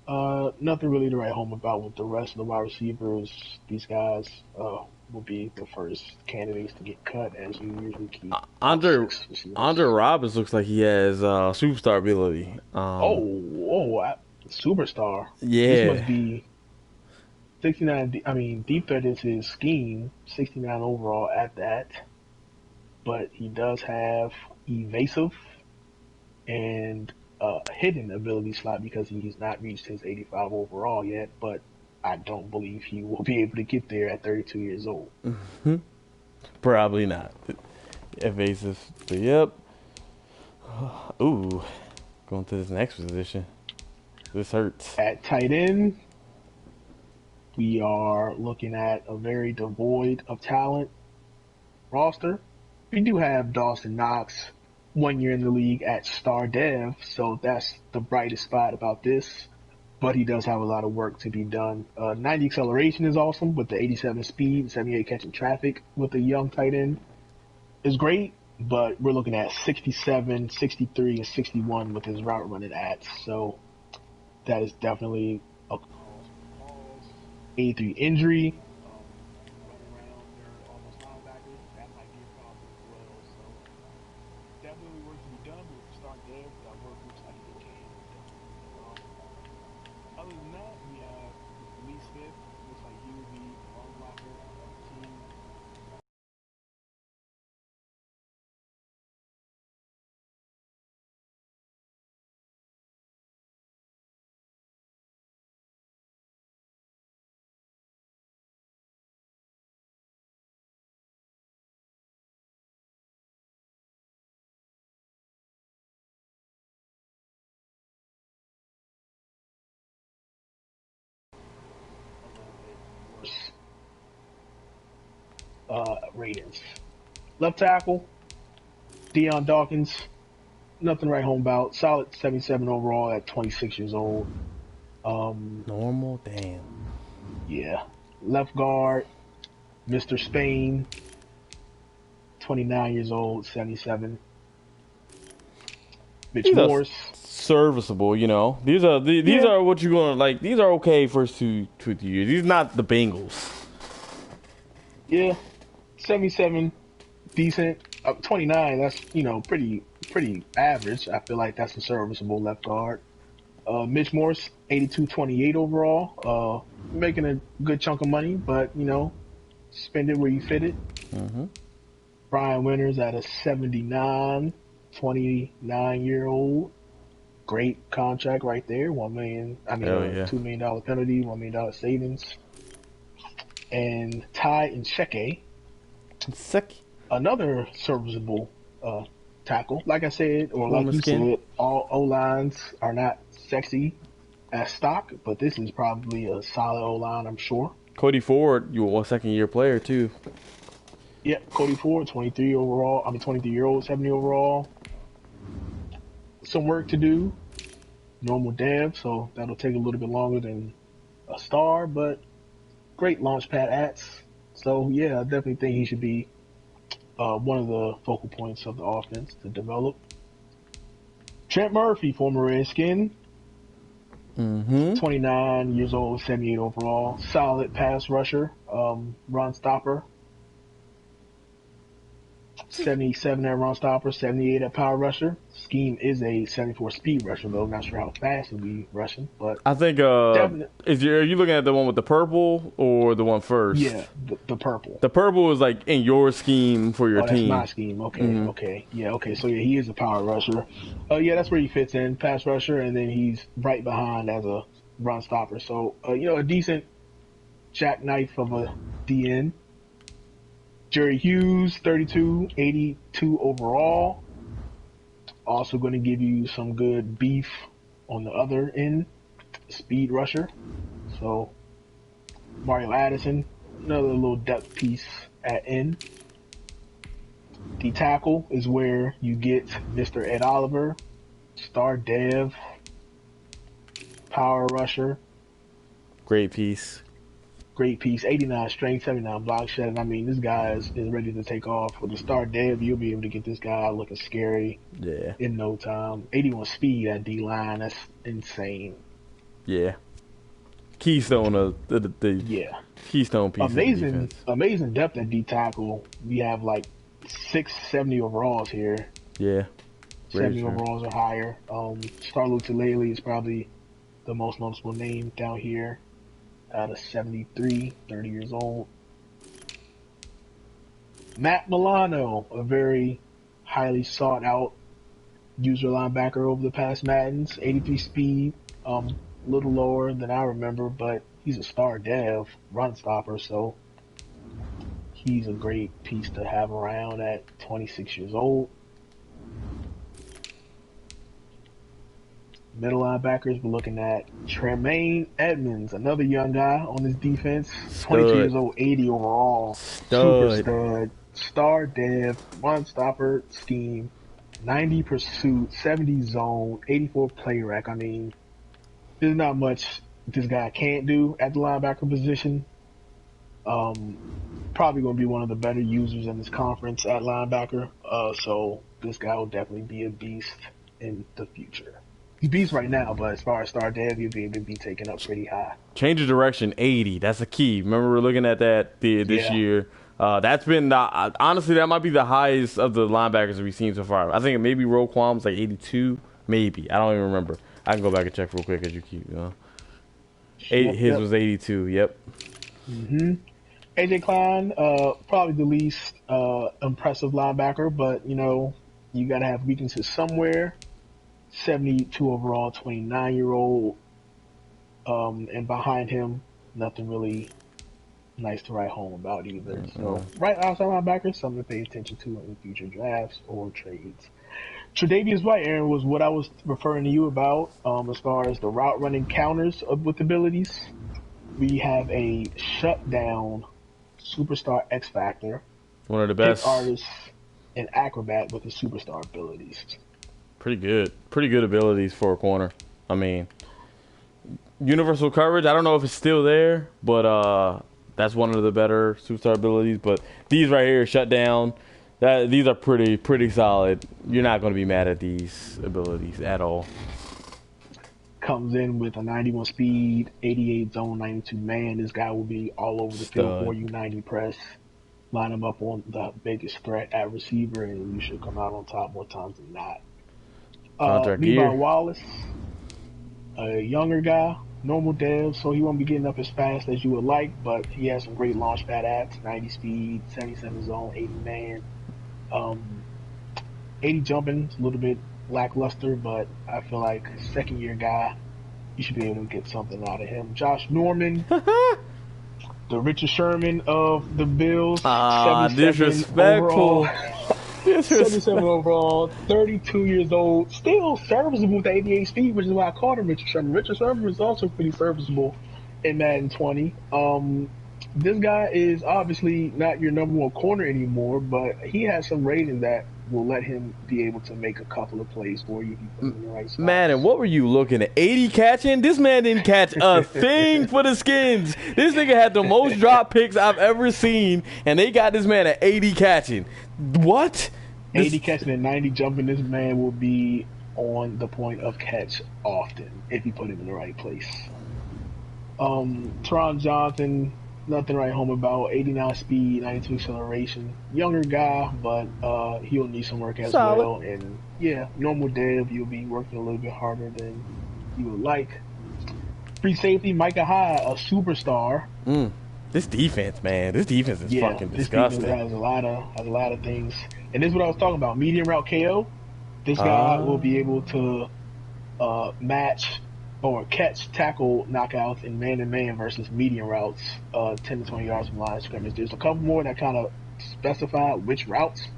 Nothing really to write home about with the rest of the wide receivers. These guys will be the first candidates to get cut, as you usually keep. Andre Robbins looks like he has superstar ability. Superstar. Yeah. This must be 69. I mean, deep threat is his scheme. 69 overall at that. But he does have evasive and hidden ability slot because he's not reached his 85 overall yet, but I don't believe he will be able to get there at 32 years old. Probably not. Evasive. So, yep. Ooh. Going to this next position. This hurts. At tight end, we are looking at a very devoid of talent roster. We do have Dawson Knox, 1 year in the league at Star Dev, so that's the brightest spot about this. But he does have a lot of work to be done. 90 acceleration is awesome with the 87 speed, 78 catching traffic with a young tight end is great. but we're looking at 67, 63, and 61 with his route running ats. So that is definitely a cause for pause. 83 injury. Running around there almost linebacker. That might be a problem as well. So definitely work to be done, but with the start there, that work looks like it can be done. Other than that, we have Lee Smith. Looks like he will be the run blocker of the team. A little bit worse ratings. Left tackle, Deion Dawkins. Nothing to write home about. Solid 77 overall at 26 years old. Normal, damn. Yeah. Left guard, Mr. Spain, 29 years old, 77. Mitch These are Morse. serviceable, you know. These are what you're gonna like. These are okay first two years. These are not the Bengals. Yeah. 77, decent. 29, that's, pretty average. I feel like that's a serviceable left guard. Mitch Morse, 82-28 overall. Making a good chunk of money, but, spend it where you fit it. Mm-hmm. Brian Winters at a 79, 29-year-old. Great contract right there. $2 million penalty, $1 million savings. And Ty Ncheke, another serviceable tackle. Like I said, or like you said, all O-lines are not sexy as stock, but this is probably a solid O-line, I'm sure. Cody Ford, you a second-year player too. Yeah, Cody Ford, 23-year-old, 70 overall. Some work to do. Normal dev, so that'll take a little bit longer than a star, but great launch pad ats. So yeah, I definitely think he should be one of the focal points of the offense to develop. Trent Murphy, former Redskin, 29 years old, 78 overall, solid pass rusher, run stopper. 77 at run stopper, 78 at power rusher. Scheme is a 74 speed rusher, though. Not sure how fast he'll be rushing, but I think are you looking at the one with the purple or the one first? Yeah, the purple. The purple is like in your scheme for your team. That's my scheme. Okay, okay. Yeah, okay. So yeah, he is a power rusher. Yeah, that's where he fits in, pass rusher, and then he's right behind as a run stopper. So a decent jackknife of a DN. Jerry Hughes, 32, 82 overall. Also going to give you some good beef on the other end, speed rusher. So Mario Addison, another little depth piece at end. The tackle is where you get Mr. Ed Oliver, star dev, power rusher. Great piece. 89 strength, 79 block shed. I mean, this guy is ready to take off. With the star dev, you'll be able to get this guy looking scary in no time. 81 speed at D-line, that's insane. Yeah. Keystone of the keystone piece. Amazing depth at D-tackle. We have like 670 overalls here. Yeah. 70 overalls or higher. Star Lutulele is probably the most noticeable name down here. Out of 73, 30 years old. Matt Milano, a very highly sought out user linebacker over the past Maddens. 83 speed, a little lower than I remember, but he's a star dev, run stopper, so he's a great piece to have around at 26 years old. Middle linebackers, we're looking at Tremaine Edmonds, another young guy on this defense. 22 years old, 80 overall. Super stud. Star dev, run stopper scheme, 90 pursuit, 70 zone, 84 play rec. I mean, there's not much this guy can't do at the linebacker position. Probably going to be one of the better users in this conference at linebacker. So this guy will definitely be a beast in the future. He's beast right now, but as far as star dev, he'll be able to be taken up pretty high. Change of direction, 80. That's a key. Remember, we're looking at that this year. That's been honestly, that might be the highest of the linebackers we've seen so far. I think maybe Roquan's like 82, maybe. I don't even remember. I can go back and check real quick as you keep. His was 82. Yep. AJ Klein, probably the least impressive linebacker, but you got to have weaknesses somewhere. 72 overall, 29-year-old, and behind him, nothing really nice to write home about either. So, right outside linebacker, something to pay attention to in future drafts or trades. Tre'Davious White, Aaron, was what I was referring to you about as far as the route running counters with abilities. We have a shutdown superstar X Factor, one of the best artists, and acrobat with his superstar abilities. Pretty good abilities for a corner. I mean, universal coverage, I don't know if it's still there, but that's one of the better superstar abilities. But these right here, shutdown, these are pretty solid. You're not going to be mad at these abilities at all. Comes in with a 91 speed, 88 zone, 92 man. This guy will be all over the field for you, 90 press. Line him up on the biggest threat at receiver, and you should come out on top more times than not. Levi Wallace, a younger guy, normal dev, so he won't be getting up as fast as you would like, but he has some great launch pad apps, 90 speed, 77 zone, 80 man. 80 jumping, a little bit lackluster, but I feel like second year guy, you should be able to get something out of him. Josh Norman, the Richard Sherman of the Bills. Disrespectful. 77 overall, 32 years old, still serviceable with 88 speed, which is why I called him Richard Sherman. Richard Sherman is also pretty serviceable in Madden 20. This guy is obviously not your number one corner anymore, but he has some rating that will let him be able to make a couple of plays for you if you put him in the right spot. Man, what were you looking at? 80 catching? This man didn't catch a thing for the Skins. This nigga had the most drop picks I've ever seen, and they got this man at 80 catching. What? 80 catching and 90 jumping. This man will be on the point of catch often if you put him in the right place. Teron Johnson, nothing to write home about. 89 speed, 92 acceleration. Younger guy, but he'll need some work as well. And yeah, normal dev, you'll be working a little bit harder than you would like. Free safety, Micah Hyde, a superstar. This defense, man, this defense is fucking disgusting. This defense has a lot of things. And this is what I was talking about. Medium route KO. This guy will be able to match or catch tackle knockouts in man-to-man versus medium routes 10 to 20 yards from line of scrimmage. There's a couple more that kind of specify which routes,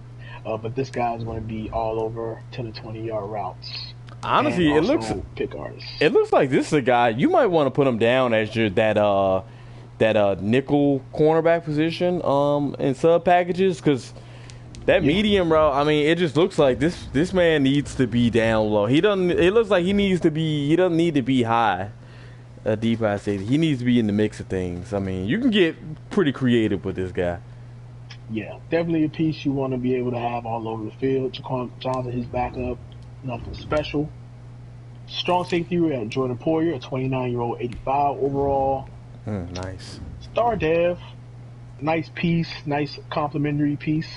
but this guy is going to be all over 10 to 20 yard routes. Honestly, it looks like this is a guy you might want to put him down as your that nickel cornerback position in sub packages, because that medium route, I mean, it just looks like this man needs to be down low. He doesn't. It looks like he doesn't need to be high. Deep high safety. He needs to be in the mix of things. I mean, you can get pretty creative with this guy. Yeah, definitely a piece you want to be able to have all over the field. Jaquan Johnson, his backup, nothing special. Strong safety, we got Jordan Poyer, a 29-year-old, 85 overall. Nice. Star Dev, nice piece, nice complimentary piece.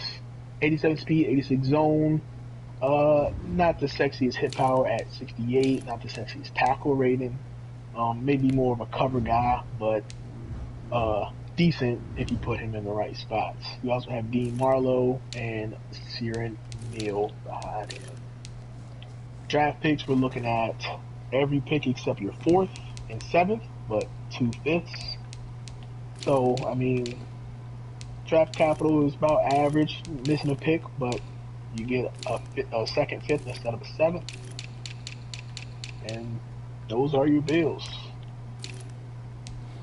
87 speed, 86 zone. Not the sexiest hit power at 68. Not the sexiest tackle rating. Maybe more of a cover guy, but decent if you put him in the right spots. You also have Dean Marlowe and Siren Neal behind him. Draft picks, we're looking at every pick except your 4th and 7th, but 2 5ths. So, I mean, draft capital is about average, missing a pick, but you get a second, 5th instead of a 7th. And those are your Bills.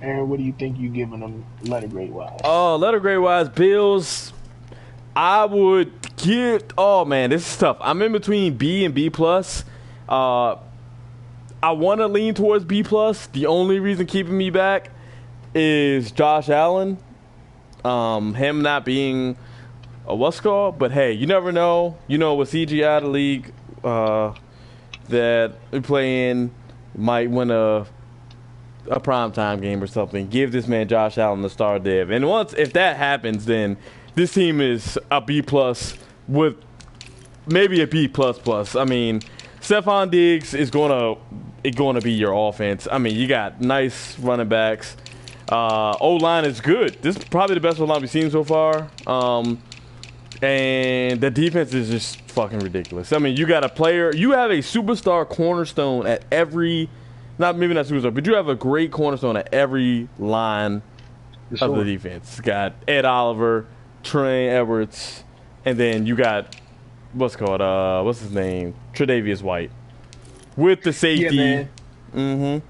Aaron, what do you think you're giving them letter grade wise? Letter grade wise, Bills, I would give. Oh man, this is tough. I'm in between B and B plus. I want to lean towards B plus. The only reason keeping me back is Josh Allen. Him not being a what's called, but hey, you never know. You know, with CGI the league that we play in might win a primetime game or something. Give this man Josh Allen the star dev, and if that happens, then this team is a B plus with maybe a B plus plus. I mean, Stephon Diggs is gonna be your offense. I mean, you got nice running backs. O-line is good. This is probably the best O-line we've seen so far. And the defense is just fucking ridiculous. I mean, you got a player, you have a superstar cornerstone at every, maybe not superstar, but you have a great cornerstone at every line of the defense. You got Ed Oliver, Trey Edwards, and then you got what's his name? Tre'Davious White with the safety. Yeah, man.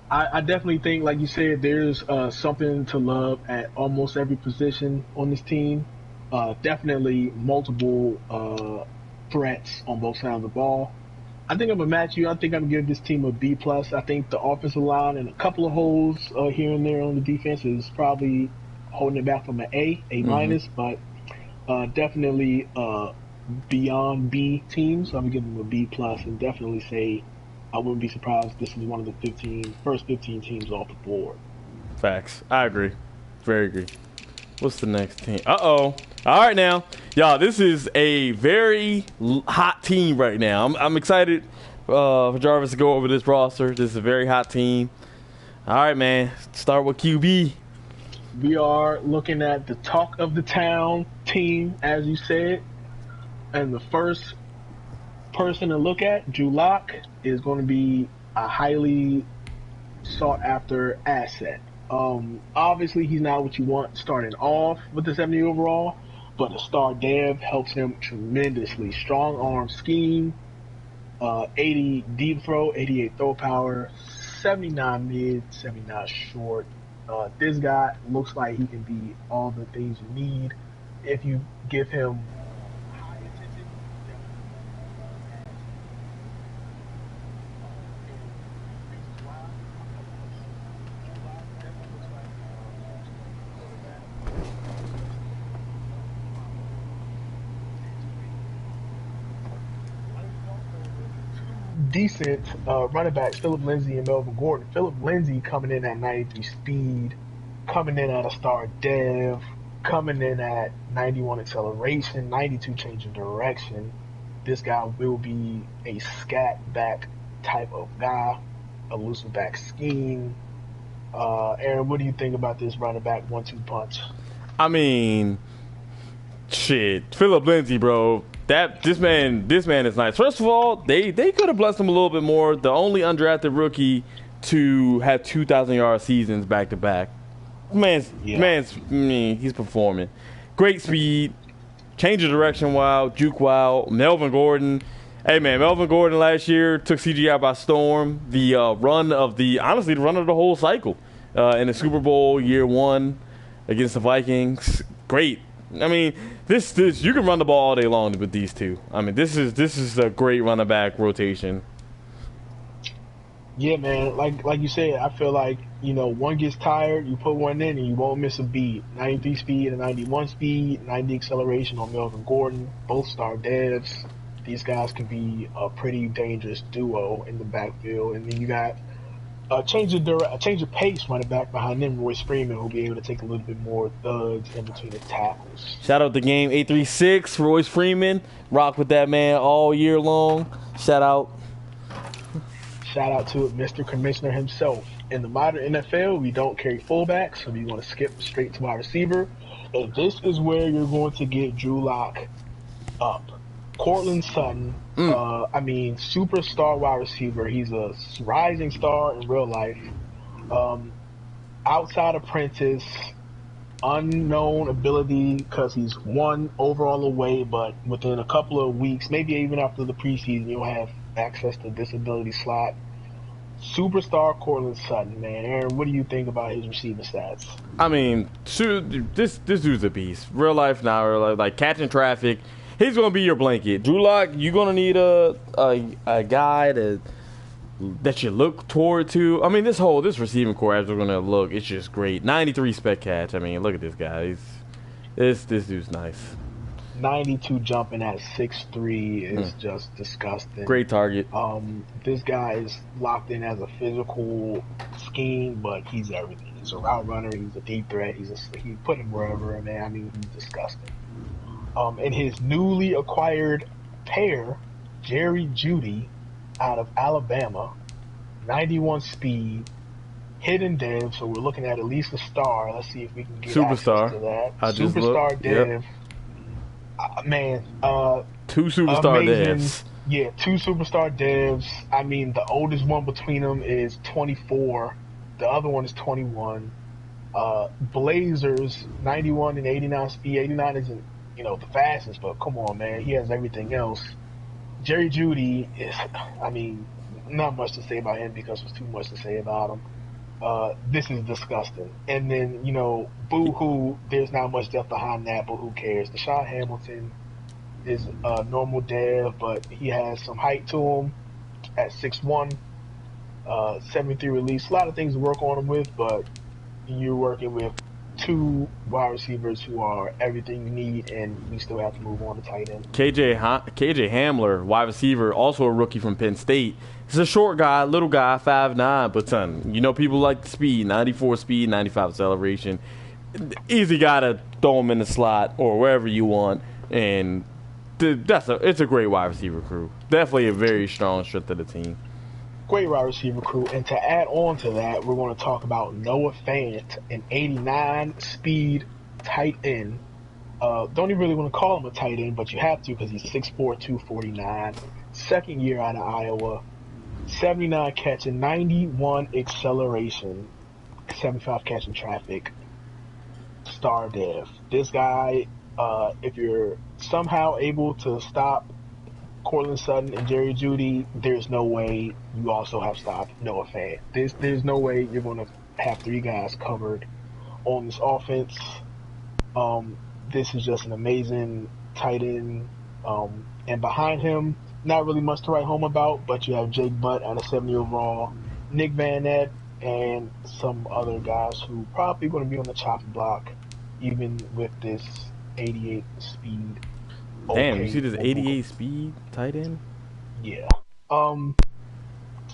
I definitely think, like you said, there's something to love at almost every position on this team. Definitely multiple threats on both sides of the ball. I think I'm gonna match you. I think I'm gonna give this team a B plus. I think the offensive line and a couple of holes here and there on the defense is probably holding it back from an A minus, but definitely beyond B team. So I'm gonna give them a B plus, and definitely say I wouldn't be surprised if this is one of the first 15 teams off the board. Facts. I agree. Very agree. What's the next team? Uh-oh. All right, now. Y'all, this is a very hot team right now. I'm excited for Jarvis to go over this roster. This is a very hot team. All right, man. Start with QB. We are looking at the talk of the town team, as you said. And the first person to look at, Drew Lock, is going to be a highly sought-after asset. Obviously, he's not what you want starting off with the 70 overall, but a star dev helps him tremendously. Strong arm scheme, 80 deep throw, 88 throw power, 79 mid, 79 short. This guy looks like he can be all the things you need if you give him high attention. Decent running backs, Philip Lindsay and Melvin Gordon. Philip Lindsay coming in at 93 speed, coming in at a star dev, coming in at 91 acceleration, 92 change of direction. This guy will be a scat back type of guy, elusive back scheme. Aaron, what do you think about this running back 1-2 punch? I mean, shit, Philip Lindsay, bro. This man is nice. First of all, they could have blessed him a little bit more. The only undrafted rookie to have 2,000-yard seasons back to back. He's performing. Great speed, change of direction wild, juke wild. Melvin Gordon. Hey man, Melvin Gordon last year took CGI by storm. The run of the whole cycle in the Super Bowl year 1 against the Vikings. Great. I mean, this you can run the ball all day long with these two. I mean, this is a great running back rotation. Yeah, man. Like you said, I feel like, one gets tired, you put one in and you won't miss a beat. 93 speed and 91 speed, 90 acceleration on Melvin Gordon, both star devs. These guys can be a pretty dangerous duo in the backfield. And then you got a change of pace running back behind them, Royce Freeman, who'll be able to take a little bit more thuds in between the tackles. Shout out to Game 836, Royce Freeman. Rock with that man all year long. Shout out to Mr. Commissioner himself. In the modern NFL, we don't carry fullbacks, so we want to skip straight to our receiver. And this is where you're going to get Drew Lock up. Cortland Sutton, superstar wide receiver. He's a rising star in real life. Outside apprentice, unknown ability because he's 1 overall away, but within a couple of weeks, maybe even after the preseason, you'll have access to this ability slot. Superstar Cortland Sutton, man. Aaron, what do you think about his receiving stats? I mean, this dude's a beast. Real life now, real life, like catching traffic. He's gonna be your blanket. Drew Lock, you're gonna need a guy to that you look toward to. I mean, this receiving core, as we're gonna look, it's just great. 93 spec catch. I mean, look at this guy. This dude's nice. 92 jumping at 6'3" is just disgusting. Great target. This guy is locked in as a physical scheme, but he's everything. He's a route runner. He's a deep threat. He put him wherever, man. I mean, he's disgusting. And his newly acquired pair, Jerry Jeudy, out of Alabama, 91 speed, hidden dev. So we're looking at least a star. Let's see if we can get superstar access to that. I just superstar looked. dev. Yep. Man, 2 superstar amazing. devs. Yeah, 2 superstar devs. I mean, the oldest one between them is 24. The other one is 21. Blazers, 91 and 89 speed. 89 isn't, the fastest, but come on, man. He has everything else. Jerry Jeudy is, I mean, not much to say about him because there's too much to say about him. This is disgusting. And then, boo-hoo, there's not much depth behind that, but who cares? Deshaun Hamilton is a normal dev, but he has some height to him at 6'1", 73 release. A lot of things to work on him with, but you're working with 2 wide receivers who are everything you need, and we still have to move on to tight end. KJ Hamler, wide receiver, also a rookie from Penn State. He's a short guy, little guy, 5'9", but people like the speed, 94 speed, 95 acceleration. Easy guy to throw him in the slot or wherever you want, and it's a great wide receiver crew. Definitely a very strong strength of the team. Great wide receiver crew. And to add on to that, we're going to talk about Noah Fant, an 89 speed tight end. Don't even really want to call him a tight end, but you have to because he's 6'4", 249. Second year out of Iowa. 79 catching, 91 acceleration, 75 catching traffic. Star dev. This guy, if you're somehow able to stop Cortland Sutton and Jerry Jeudy, there's no way you also have stopped Noah Fant. There's no way you're going to have 3 guys covered on this offense. This is just an amazing tight end. And behind him, not really much to write home about, but you have Jake Butt at a 70 overall, Nick Van Nett, and some other guys who probably going to be on the chopping block, even with this 88 speed. Damn, you see this 88 speed tight end? Yeah.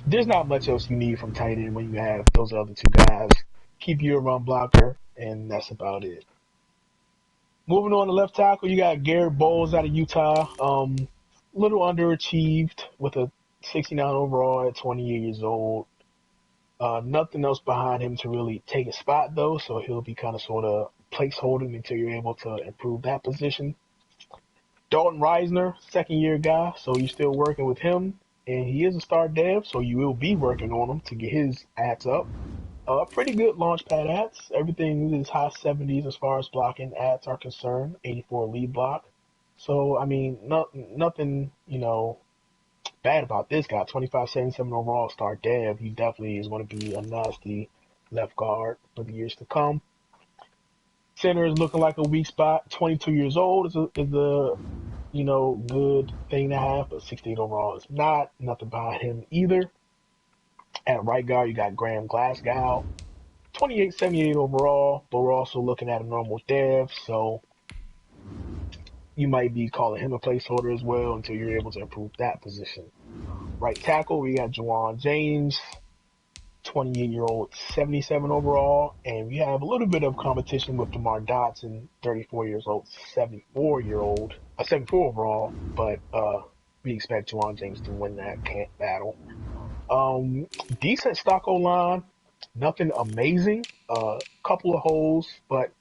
There's not much else you need from tight end when you have those other 2 guys. Keep you a run blocker, and that's about it. Moving on to left tackle, you got Garrett Bowles out of Utah. Little underachieved with a 69 overall at 28 years old. Nothing else behind him to really take a spot, though, so he'll be kind of sort of placeholding until you're able to improve that position. Dalton Reisner, second-year guy, so you're still working with him, and he is a star dev, so you will be working on him to get his ads up. Pretty good launch pad ads. Everything is high 70s as far as blocking ads are concerned, 84 lead block. So, I mean, nothing, bad about this guy. 25-77 overall star dev. He definitely is going to be a nasty left guard for the years to come. Center is looking like a weak spot. 22 years old is a good thing to have, but 68 overall is not. Nothing behind him either. At right guard, you got Graham Glasgow. 28, 78 overall, but we're also looking at a normal dev, so you might be calling him a placeholder as well until you're able to improve that position. Right tackle, we got Juwan James, 28-year-old, 77 overall, and we have a little bit of competition with DeMar Dotson, 34 years old, 74 overall, but we expect Juwan James to win that battle. Decent stock O-line, nothing amazing, couple of holes, but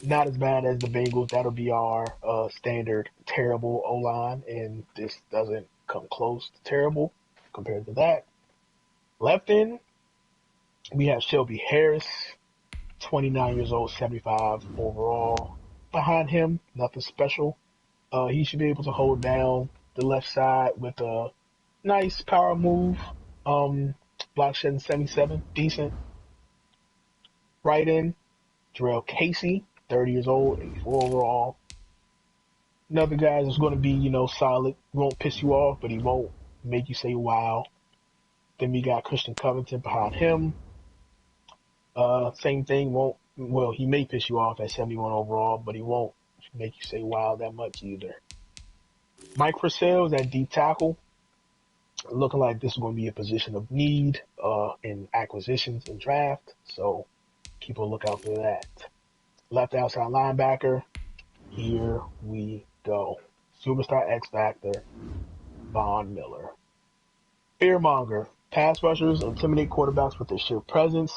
not as bad as the Bengals. That'll be our standard terrible O-line, and this doesn't come close to terrible compared to that. Left end, we have Shelby Harris, 29 years old, 75 overall. Behind him, nothing special. He should be able to hold down the left side with a nice power move. Block shedding 77, decent. Right end, Jarrell Casey, 30 years old, 84 overall. Another guy that's going to be, solid. He won't piss you off, but he won't make you say wow. Then we got Christian Covington behind him. Same thing. He may piss you off at 71 overall, but he won't make you say wow that much either. Mike Purcell is at deep tackle. Looking like this is going to be a position of need in acquisitions and draft, so keep a lookout for that. Left outside linebacker, here we go. Superstar X Factor, Von Miller. Fearmonger. Pass rushers intimidate quarterbacks with their sheer presence,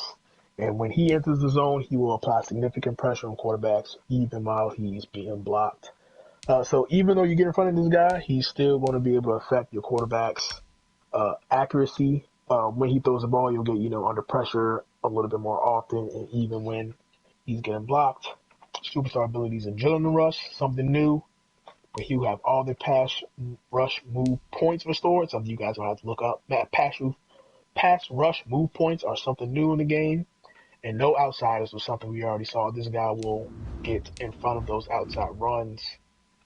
and when he enters the zone, he will apply significant pressure on quarterbacks even while he's being blocked. So even though you get in front of this guy, he's still going to be able to affect your quarterback's accuracy. When he throws the ball, you'll get, under pressure a little bit more often, and even when he's getting blocked. Superstar abilities adrenaline rush, something new. But he'll have all the pass rush move points restored, something you guys will have to look up. Pass rush move points are something new in the game. And no outsiders was something we already saw. This guy will get in front of those outside runs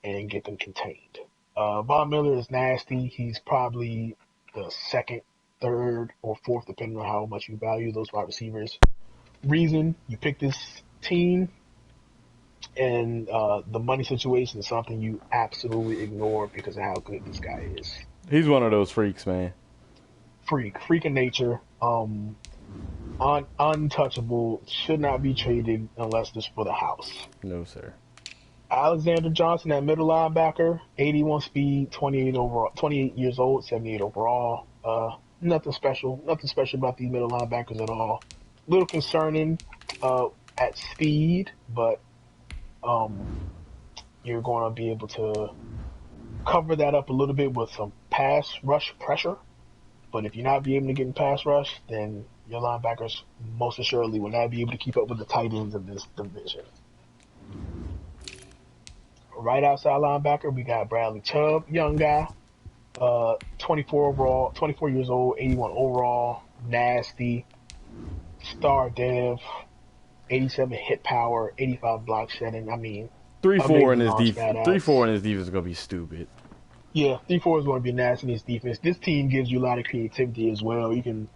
and get them contained. Von Miller is nasty. He's probably the second, third, or fourth, depending on how much you value those wide receivers. Reason you pick this team and the money situation is something you absolutely ignore because of how good this guy is. He's one of those freaks, man. Freak in nature. Untouchable, should not be traded unless it's for the house. No, sir. Alexander Johnson at middle linebacker, 81 speed, 28 years old, 78 overall. Nothing special about these middle linebackers at all. Little concerning at speed, but you're going to be able to cover that up a little bit with some pass rush pressure. But if you're not be able to get in pass rush, then your linebackers most assuredly will not be able to keep up with the tight ends of this division. Right outside linebacker, we got Bradley Chubb, young guy, 24 years old, 81 overall, nasty, star dev, 87 hit power, 85 block shedding. I mean, 3-4 in his defense. 3-4 in his defense is gonna be stupid. Yeah, 3-4 is going to be nasty in his defense. This team gives you a lot of creativity as well. You can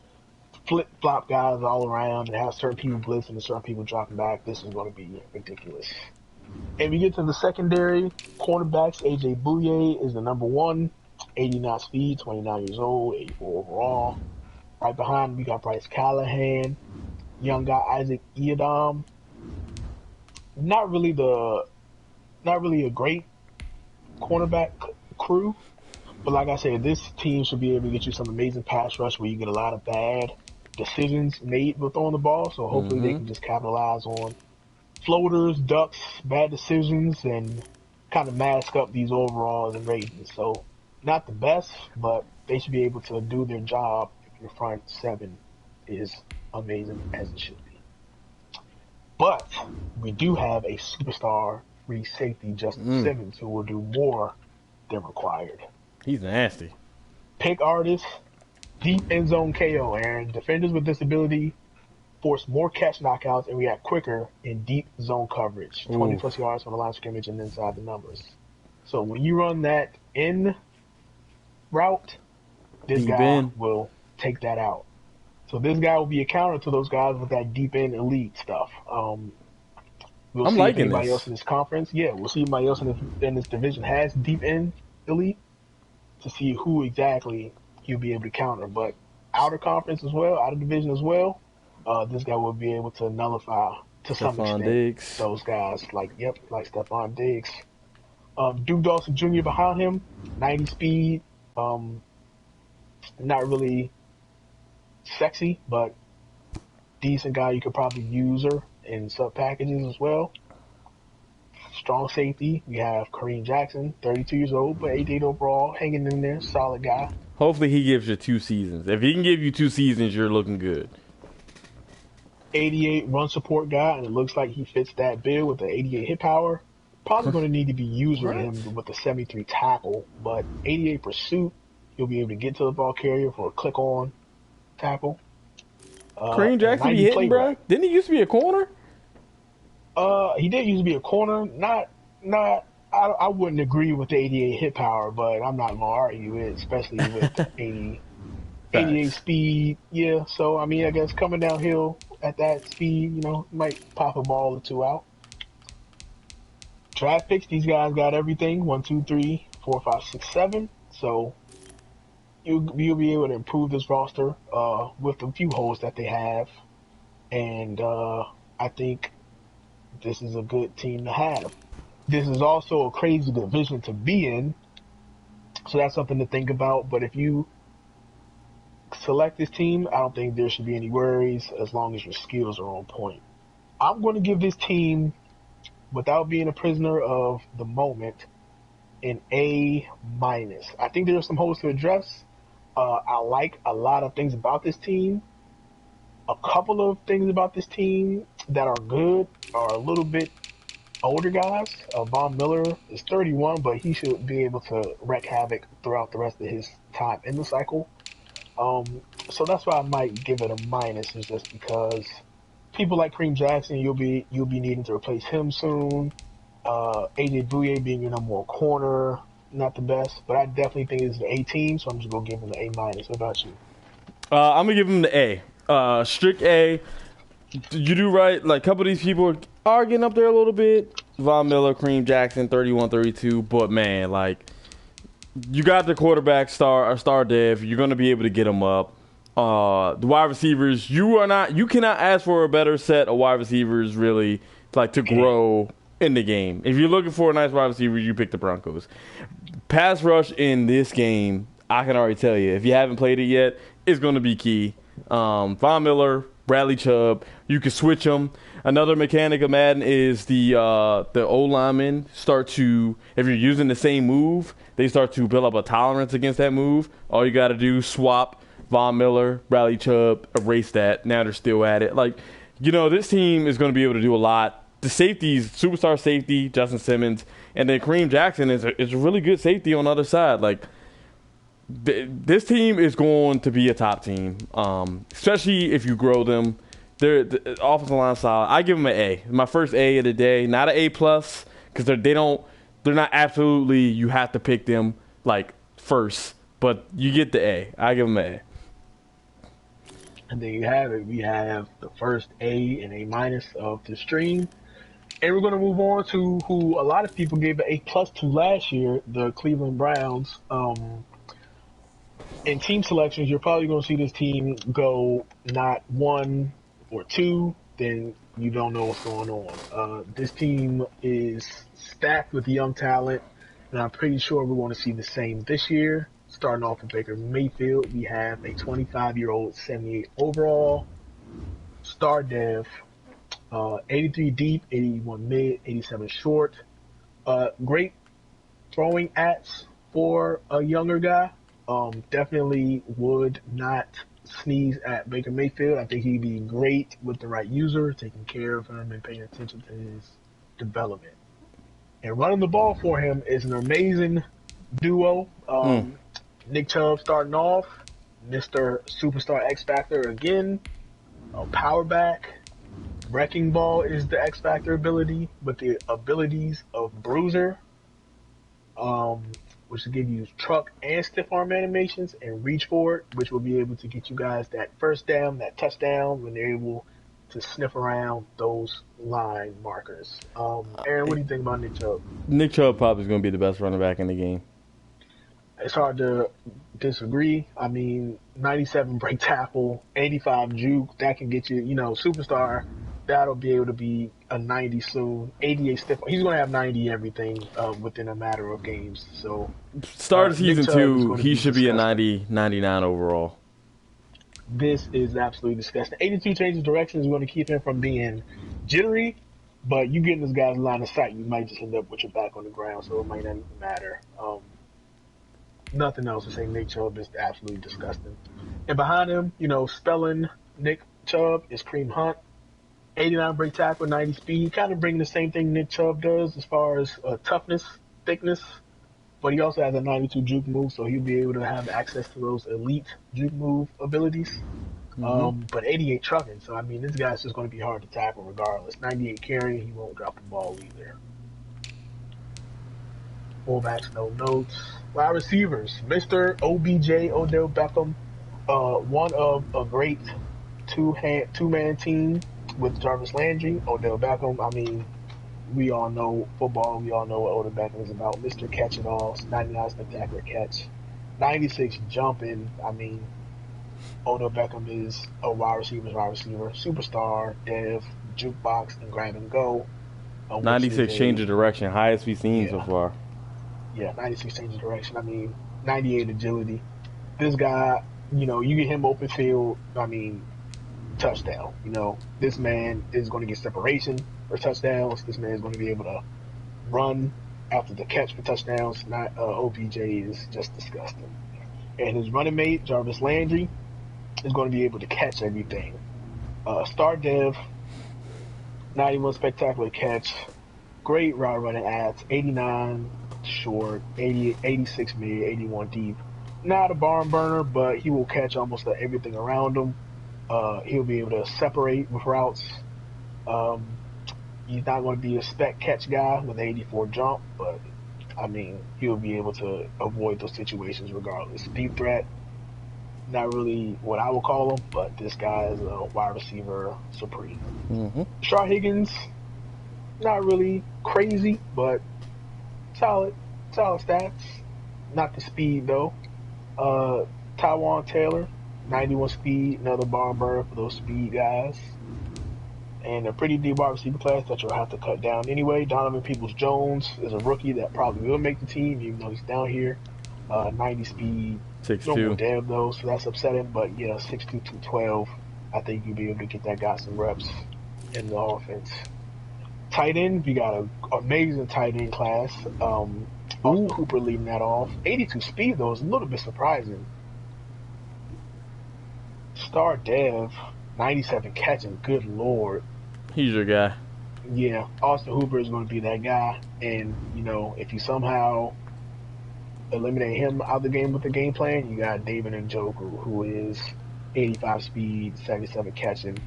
flip-flop guys all around and have certain people blitzing and certain people dropping back. This is going to be ridiculous. And we get to the secondary, cornerbacks, A.J. Bouye is the number one, 89 speed, 29 years old, 84 overall. Right behind, we got Bryce Callahan, young guy Isaac Iadom. Not really a great cornerback crew, but like I said, this team should be able to get you some amazing pass rush where you get a lot of bad decisions made with throwing the ball, so hopefully they can just capitalize on floaters, ducks, bad decisions, and kind of mask up these overalls and ratings. So not the best, but they should be able to do their job if your front seven is amazing as it should be. But we do have a superstar free safety, Justin Simmons, who will do more than required. He's nasty. Pick artist, deep end zone KO, Aaron. Defenders with this ability force more catch knockouts and react quicker in deep zone coverage. 20 plus yards from the line of scrimmage and inside the numbers. So when you run that in route, this deep guy in will take that out. So this guy will be a counter to those guys with that deep end elite stuff. We'll I'm see liking if anybody this. else in this conference. Yeah, we'll see if anybody else in this division has deep end elite to see who exactly he'll be able to counter. But outer conference as well, outer division as well, this guy will be able to nullify to some extent Diggs. those guys like Stephon Diggs. Duke Dawson Jr. behind him, 90 speed, not really sexy, but decent guy you could probably use her in sub packages as well. Strong safety, we have Kareem Jackson, 32 years old, but 88 overall, hanging in there, solid guy. Hopefully he gives you 2 seasons. If he can give you 2 seasons, you're looking good. 88 run support guy, and it looks like he fits that bill with the 88 hit power. Probably going to need to be using him with the 73 tackle, but 88 pursuit, he'll be able to get to the ball carrier for a click-on tackle. Kareem Jackson be hitting, bro? Didn't he used to be a corner? He did used to be a corner. I wouldn't agree with the 88 hit power, but I'm not going to argue it, especially with 80 88 Facts. speed, yeah. So I mean, I guess coming downhill at that speed, might pop a ball or two out. Draft picks, these guys got everything. One, two, three, four, five, six, seven. So you'll be able to improve this roster with a few holes that they have, and I think this is a good team to have. This is also a crazy division to be in, so that's something to think about. But if you select this team, I don't think there should be any worries as long as your skills are on point. I'm going to give this team, without being a prisoner of the moment, an A minus. I think there are some holes to address. I like a lot of things about this team. A couple of things about this team that are good are a little bit older guys. Von Miller is 31, but he should be able to wreak havoc throughout the rest of his time in the cycle. So that's why I might give it a minus, is just because people like Kareem Jackson, you'll be needing to replace him soon. AJ Bouye being your number one corner, not the best, but I definitely think it's an A team, so I'm just gonna give him the A minus. What about you? I'm gonna give him the A. Strict A. You do right. Like, a couple of these people are getting up there a little bit. Von Miller, Kareem Jackson, 31, 32. But man, like, you got the quarterback star dev. You're gonna be able to get them up. The wide receivers, you cannot ask for a better set of wide receivers, really, like, to grow in the game. If you're looking for a nice wide receiver, you pick the Broncos. Pass rush in this game, I can already tell you, if you haven't played it yet, it's going to be key. Von Miller, Bradley Chubb, you can switch them. Another mechanic of Madden is the O-linemen start to, if you're using the same move, they start to build up a tolerance against that move. All you got to do, swap Von Miller, Bradley Chubb, erase that. Now they're still at it. Like, this team is going to be able to do a lot. The safeties, superstar safety, Justin Simmons, and then Kareem Jackson is a really good safety on the other side. Like, this team is going to be a top team, especially if you grow them. The offensive line solid. I give them an A. My first A of the day, not an A plus, because they're not absolutely, you have to pick them like first, but you get the A. I give them an A. And there you have it. We have the first A and A minus of the stream. And we're going to move on to who a lot of people gave an A plus to last year, the Cleveland Browns. In team selections, you're probably going to see this team go not 1 or 2, then you don't know what's going on. This team is stacked with young talent, and I'm pretty sure we're going to see the same this year. Starting off with Baker Mayfield, we have a 25-year-old, 78 overall, star dev, 83 deep, 81 mid, 87 short. Great throwing ats for a younger guy. Definitely would not sneeze at Baker Mayfield. I think he'd be great with the right user, taking care of him and paying attention to his development. And running the ball for him is an amazing duo. Nick Chubb starting off, Mr. Superstar X Factor again, a power back. Wrecking Ball is the X Factor ability, with the abilities of Bruiser, which will give you truck and stiff arm animations, and Reach Forward, which will be able to get you guys that first down, that touchdown, when they're able to sniff around those line markers. Aaron, what do you think about Nick Chubb? Nick Chubb probably is going to be the best running back in the game. It's hard to disagree. I mean, 97 break tackle, 85 juke, that can get you, superstar. That'll be able to be a 90 soon. 88 stiff. He's going to have 90 everything within a matter of games. So start of season 2, he should be a 90, 99 overall. This is absolutely disgusting. 82 changes direction is going to keep him from being jittery, but you get in this guy's line of sight, you might just end up with your back on the ground, so it might not matter. Nothing else to say. Nick Chubb is absolutely disgusting. And behind him, spelling Nick Chubb is Kareem Hunt. 89 break tackle, 90 speed, kind of bringing the same thing Nick Chubb does as far as toughness, thickness, but he also has a 92 juke move, so he'll be able to have access to those elite juke move abilities. But 88 trucking, so I mean, this guy's just going to be hard to tackle regardless. 98 carrying, he won't drop the ball either. Fullbacks, no notes. Wide receivers, Mr. OBJ, Odell Beckham, one of a great two-man team with Jarvis Landry, Odell Beckham. I mean, we all know football. We all know what Odell Beckham is about. Mr. Catch It All, 99 spectacular catch, 96 jumping. I mean, Odell Beckham is a wide receiver, superstar, dev, jukebox, and grab and go. 96 change of direction, highest we've seen so Yeah. far. Yeah, 96 change of direction. I mean, 98 agility. This guy, you get him open field. I mean, touchdown. This man is going to get separation for touchdowns. This man is going to be able to run after the catch for touchdowns. Not OBJ is just disgusting. And his running mate, Jarvis Landry, is going to be able to catch everything. Star Dev, 91 spectacular catch, great route running ads, 89 short, 86 mid, 81 deep. Not a barn burner, but he will catch almost everything around him. He'll be able to separate with routes. He's not going to be a spec catch guy with an 84 jump, but I mean, he'll be able to avoid those situations regardless. Deep threat, not really what I would call him, but this guy is a wide receiver supreme. Mm-hmm. Shaw Higgins, not really crazy, but solid stats. Not the speed though. Tywan Taylor, 91 speed, another barn burner for those speed guys. And a pretty deep wide receiver class that you'll have to cut down anyway. Donovan Peoples-Jones is a rookie that probably will make the team, even though he's down here. 90 speed. 6'2". No damn though, so that's upsetting. But yeah, 6'2", 212. I think you'll be able to get that guy some reps in the offense. Tight end, we got an amazing tight end class. Austin Hooper leading that off. 82 speed though is a little bit surprising. Star Dev, 97 catching. Good lord. He's your guy. Yeah, Austin Hooper is going to be that guy. And, if you somehow eliminate him out of the game with the game plan, you got David Njoku, who is 85 speed, 77 catching.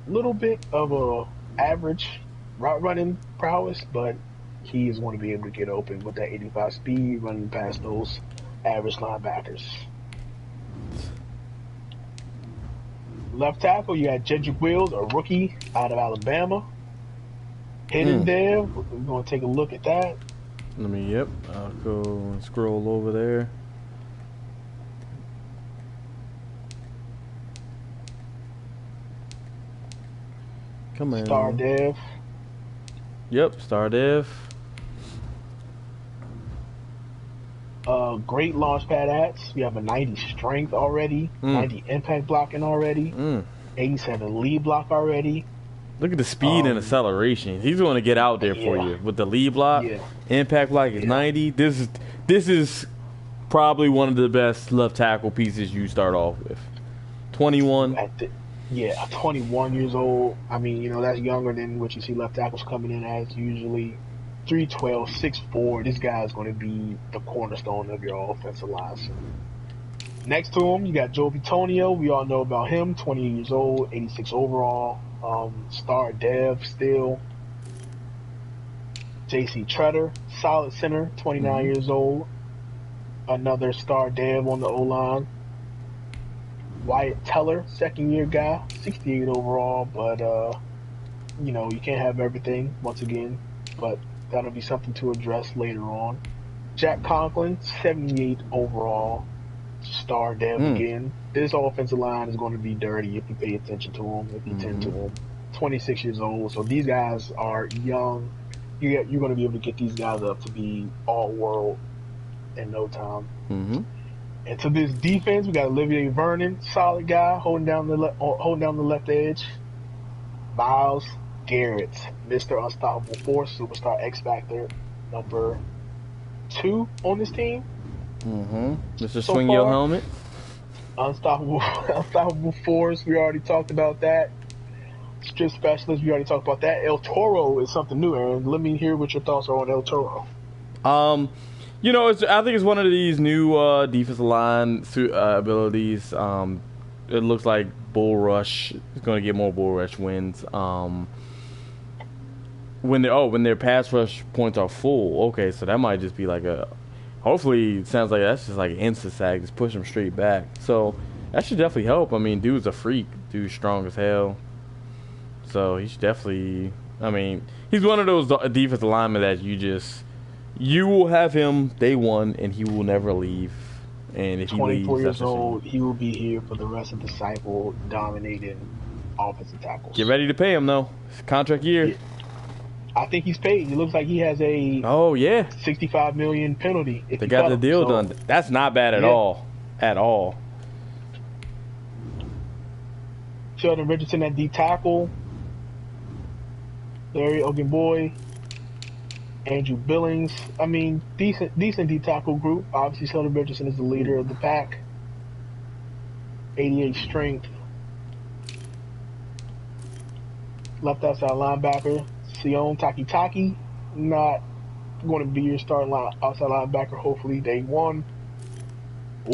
Little bit of a average route running prowess, but he is going to be able to get open with that 85 speed running past those average linebackers. Left tackle, you got Jedrick Wills, a rookie out of Alabama. Hidden there. We're going to take a look at that. I'll go and scroll over there. Come on. Star Dev. Yep, Star Dev. Great launch pad ats. We have a 90 strength already, 90 impact blocking already, 87 lead block already. Look at the speed and acceleration. He's going to get out there for you with the lead block. Impact block is 90. This is probably one of the best left tackle pieces you start off with. 21. 21 years old. I mean, that's younger than what you see left tackles coming in as usually. 312, 6'4". This guy is going to be the cornerstone of your offensive line. So next to him, you got Joe Bitonio. We all know about him. 20 years old, 86 overall. Star Dev still. J.C. Treader, solid center, 29 years old. Another Star Dev on the O-line. Wyatt Teller, second-year guy, 68 overall. But, you can't have everything, once again. But that'll be something to address later on. Jack Conklin, 78 overall. Star Dev again. This offensive line is going to be dirty if you pay attention to them, if you tend to them. 26 years old. So these guys are young. You're going to be able to get these guys up to be all-world in no time. And to this defense, we got Olivier Vernon, solid guy, holding down the left edge. Myles Garrett, Mr. Unstoppable Force, Superstar X Factor, number 2 on this team. Mr. Swing Your Helmet. Unstoppable Force, we already talked about that. Strip Specialist, we already talked about that. El Toro is something new, Aaron. Let me hear what your thoughts are on El Toro. I think it's one of these new defensive line abilities. It looks like Bull Rush is going to get more Bull Rush wins. When their pass rush points are full, okay, so that might just be like hopefully, it sounds like that's just like an instant sack, just push him straight back. So that should definitely help. I mean, dude's a freak. Dude's strong as hell. So he should definitely. I mean, he's one of those defensive linemen that you will have him day one, and he will never leave. And if he 24 leaves, years old, he will be here for the rest of the cycle, dominating offensive tackles. Get ready to pay him though. It's contract year. Yeah. I think he's paid. He looks like he has a $65 million penalty. They got the deal done. That's not bad at all. At all. Sheldon Richardson at D tackle. Larry Ogunboy. Andrew Billings. I mean, decent D tackle group. Obviously, Sheldon Richardson is the leader of the pack. 88 strength. Left outside linebacker. Sion Takitaki, not going to be your starting outside linebacker, hopefully, day one.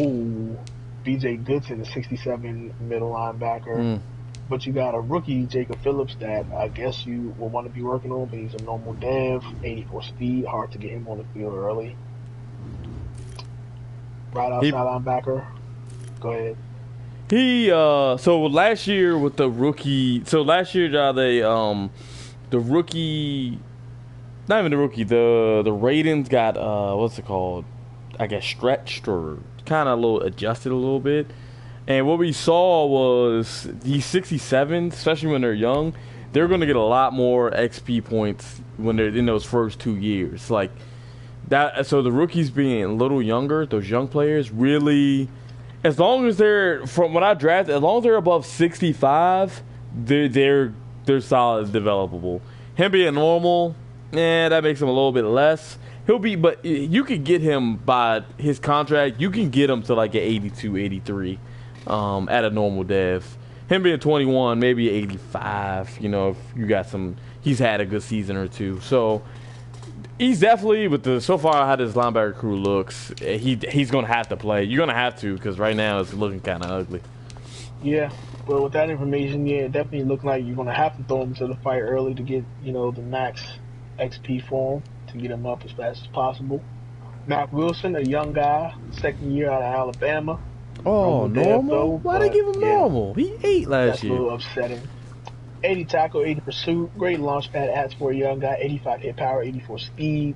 Ooh, BJ Goodson, a 67 middle linebacker. But you got a rookie, Jacob Phillips, that I guess you will want to be working on, but he's a normal dev, 84 speed, hard to get him on the field early. Right outside linebacker. Go ahead. So last year with the rookie, the rookie, not even the rookie, the Raidens got, what's it called? I guess stretched or kind of adjusted a little bit. And what we saw was these 67s, especially when they're young, they're going to get a lot more XP points when they're in those first 2 years. Like that. So the rookies being a little younger, those young players really, as long as they're, from what I drafted, as long as they're above 65, they're solid, developable. Him being normal, that makes him a little bit less. But you could get him by his contract. You can get him to like an 82, 83 at a normal dev. Him being 21, maybe 85. You know, if you got he's had a good season or two. So he's definitely so far how this linebacker crew looks. He's gonna have to play. You're gonna have to because right now it's looking kind of ugly. Yeah. Well, with that information, it definitely looks like you're going to have to throw him to the fight early to get, the max XP for him, to get him up as fast as possible. Mac Wilson, a young guy, second year out of Alabama. Oh, normal? Why they give him normal? He ate last year. That's a little upsetting. 80 tackle, 80 pursuit, great launch pad ats for a young guy, 85 hit power, 84 speed,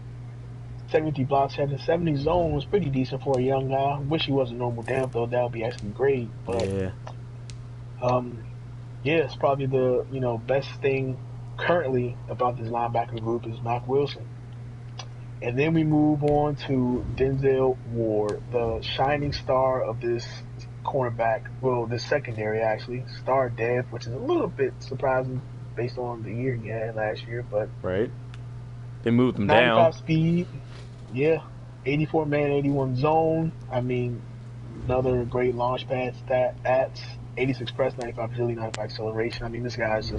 70 blocks, 70 zone was pretty decent for a young guy. Wish he was a normal dev, though. That would be actually great. But it's probably the best thing currently about this linebacker group is Mac Wilson. And then we move on to Denzel Ward, the shining star of this cornerback, this secondary actually, star dev, which is a little bit surprising based on the year he had last year, but right. They moved him 95 down. Speed, 84 man, 81 zone. I mean, another great launch pad stats. 86 press, 95 agility, 95 acceleration. I mean, this guy's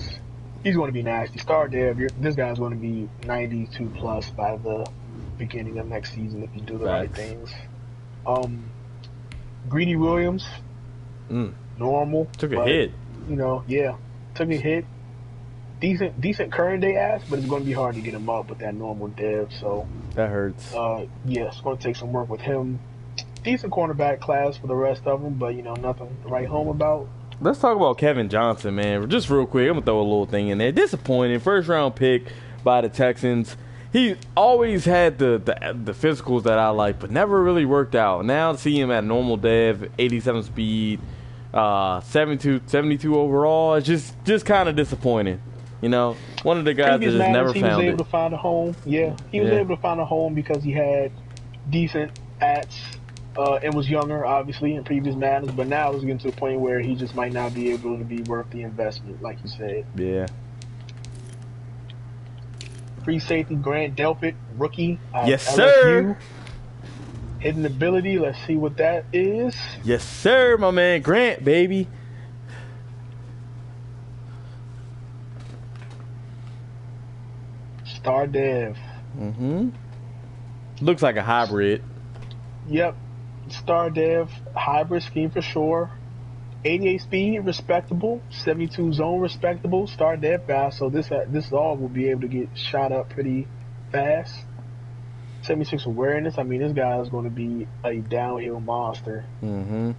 he's going to be nasty. Star dev, this guy's going to be 92 plus by the beginning of next season if you do the right things. Greedy Williams, normal. Took a hit. Took a hit. Decent current day ass, but it's going to be hard to get him up with that normal dev. So that hurts. It's going to take some work with him. Decent cornerback class for the rest of them, but nothing to write home about. Let's talk about Kevin Johnson, man. Just real quick, I'm gonna throw a little thing in there. Disappointing, first round pick by the Texans. He always had the physicals that I like, but never really worked out. Now to see him at normal dev, 87 speed, 72 overall, it's just kind of disappointing. One of the guys that just never found it. He was able to find a home. Yeah, he was able to find a home because he had decent ats. And was younger, obviously, in previous Maddens, but now it's getting to a point where he just might not be able to be worth the investment, like you said. Yeah. Free safety, Grant Delpit, rookie. Yes, sir. Hidden ability, let's see what that is. Yes, sir, my man. Grant, baby. Star Dev. Looks like a hybrid. Yep. Star Dev, hybrid scheme for sure. 88 speed, respectable. 72 zone, respectable. Star Dev fast, so this all will be able to get shot up pretty fast. 76 awareness. I mean, this guy is going to be a downhill monster. Mm-hmm.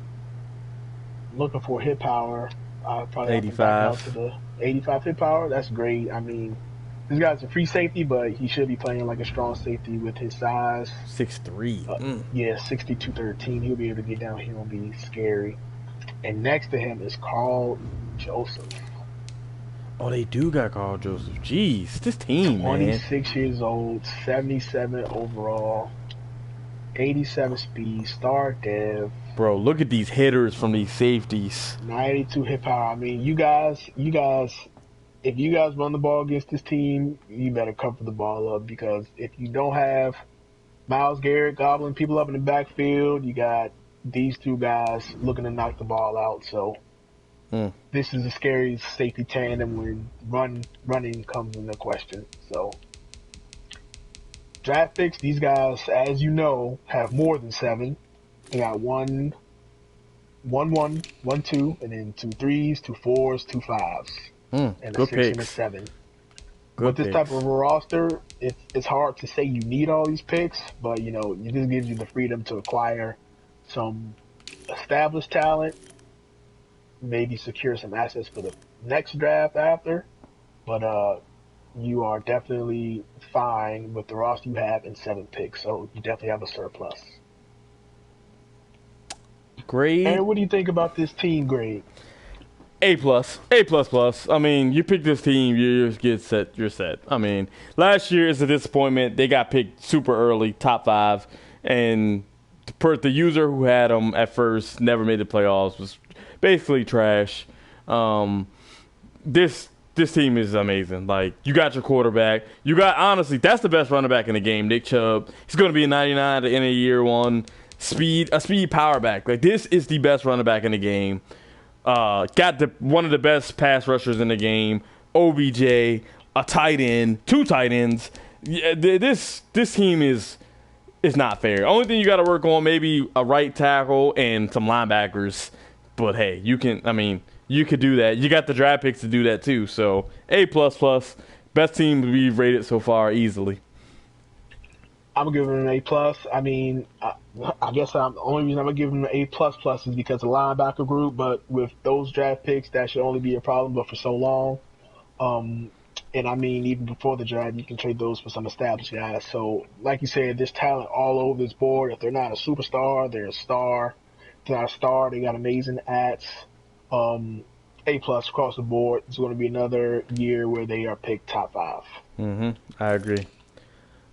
Looking for hit power. I probably have to back out to 85. the 85 hit power. That's great. I mean, this guy's a free safety, but he should be playing like a strong safety with his size. 6'3". Yeah, 62-13. He'll be able to get downhill and be scary. And next to him is Carl Joseph. Oh, they do got Carl Joseph. Jeez, this team, 26 years old, 77 overall, 87 speed, star dev. Bro, look at these hitters from these safeties. 92 hit power. I mean, you guys, if you guys run the ball against this team, you better cover the ball up, because if you don't have Myles Garrett gobbling people up in the backfield, you got these two guys looking to knock the ball out. So this is a scary safety tandem when running comes into question. So draft picks, these guys, as you know, have more than 7. They got 1, 1, 2, and then 2 3s, 2 4s, 2 5s, and a 6 and a 7. With this type of a roster, it's hard to say you need all these picks, but it just gives you the freedom to acquire some established talent, maybe secure some assets for the next draft after. But you are definitely fine with the roster you have in 7 picks, so you definitely have a surplus. Grade. And what do you think about this team grade? A+, A++. I mean, you pick this team, you're set. I mean, last year is a disappointment. They got picked super early, top 5, and the user who had them at first never made the playoffs, was basically trash. This team is amazing. Like, you got your quarterback. You got, honestly, that's the best running back in the game, Nick Chubb. He's going to be a 99 at the end of year 1. A speed power back. Like, this is the best running back in the game. Got one of the best pass rushers in the game. OBJ, a tight end, 2 tight ends. Yeah, this team is not fair. Only thing you got to work on, maybe a right tackle and some linebackers. But hey, you could do that. You got the draft picks to do that too. So A++, best team we've rated so far easily. I'm giving him an A+. I mean, I guess the only reason I'm gonna give him an A++ is because of the linebacker group. But with those draft picks, that should only be a problem. But for so long, and I mean, even before the draft, you can trade those for some established guys. So, like you said, there's talent all over this board. If they're not a superstar, they're a star. If they're not a star, they got amazing ats. A+ across the board. It's going to be another year where they are picked top 5. I agree.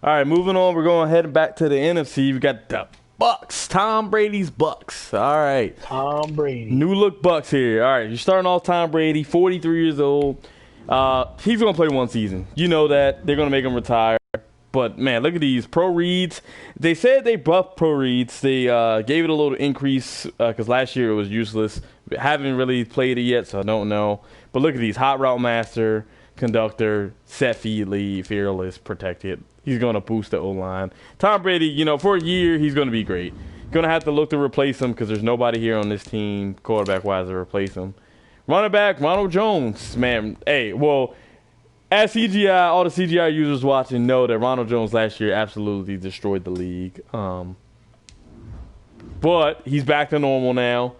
All right, moving on. We're going heading back to the NFC. We got the Bucks. Tom Brady's Bucks. All right. Tom Brady. New look Bucks here. All right, you're starting off Tom Brady, 43 years old. He's going to play 1 season. You know that. They're going to make him retire. But, man, look at these pro reads. They said they buffed pro reads. They gave it a little increase because last year it was useless. Haven't really played it yet, so I don't know. But look at these. Hot route master, conductor, set feed lead, fearless, protected. He's going to boost the O-line. Tom Brady, for a year, he's going to be great. Going to have to look to replace him because there's nobody here on this team, quarterback-wise, to replace him. Running back, Ronald Jones. Man, hey, well, as CGI, all the CGI users watching know that Ronald Jones last year absolutely destroyed the league. But he's back to normal now.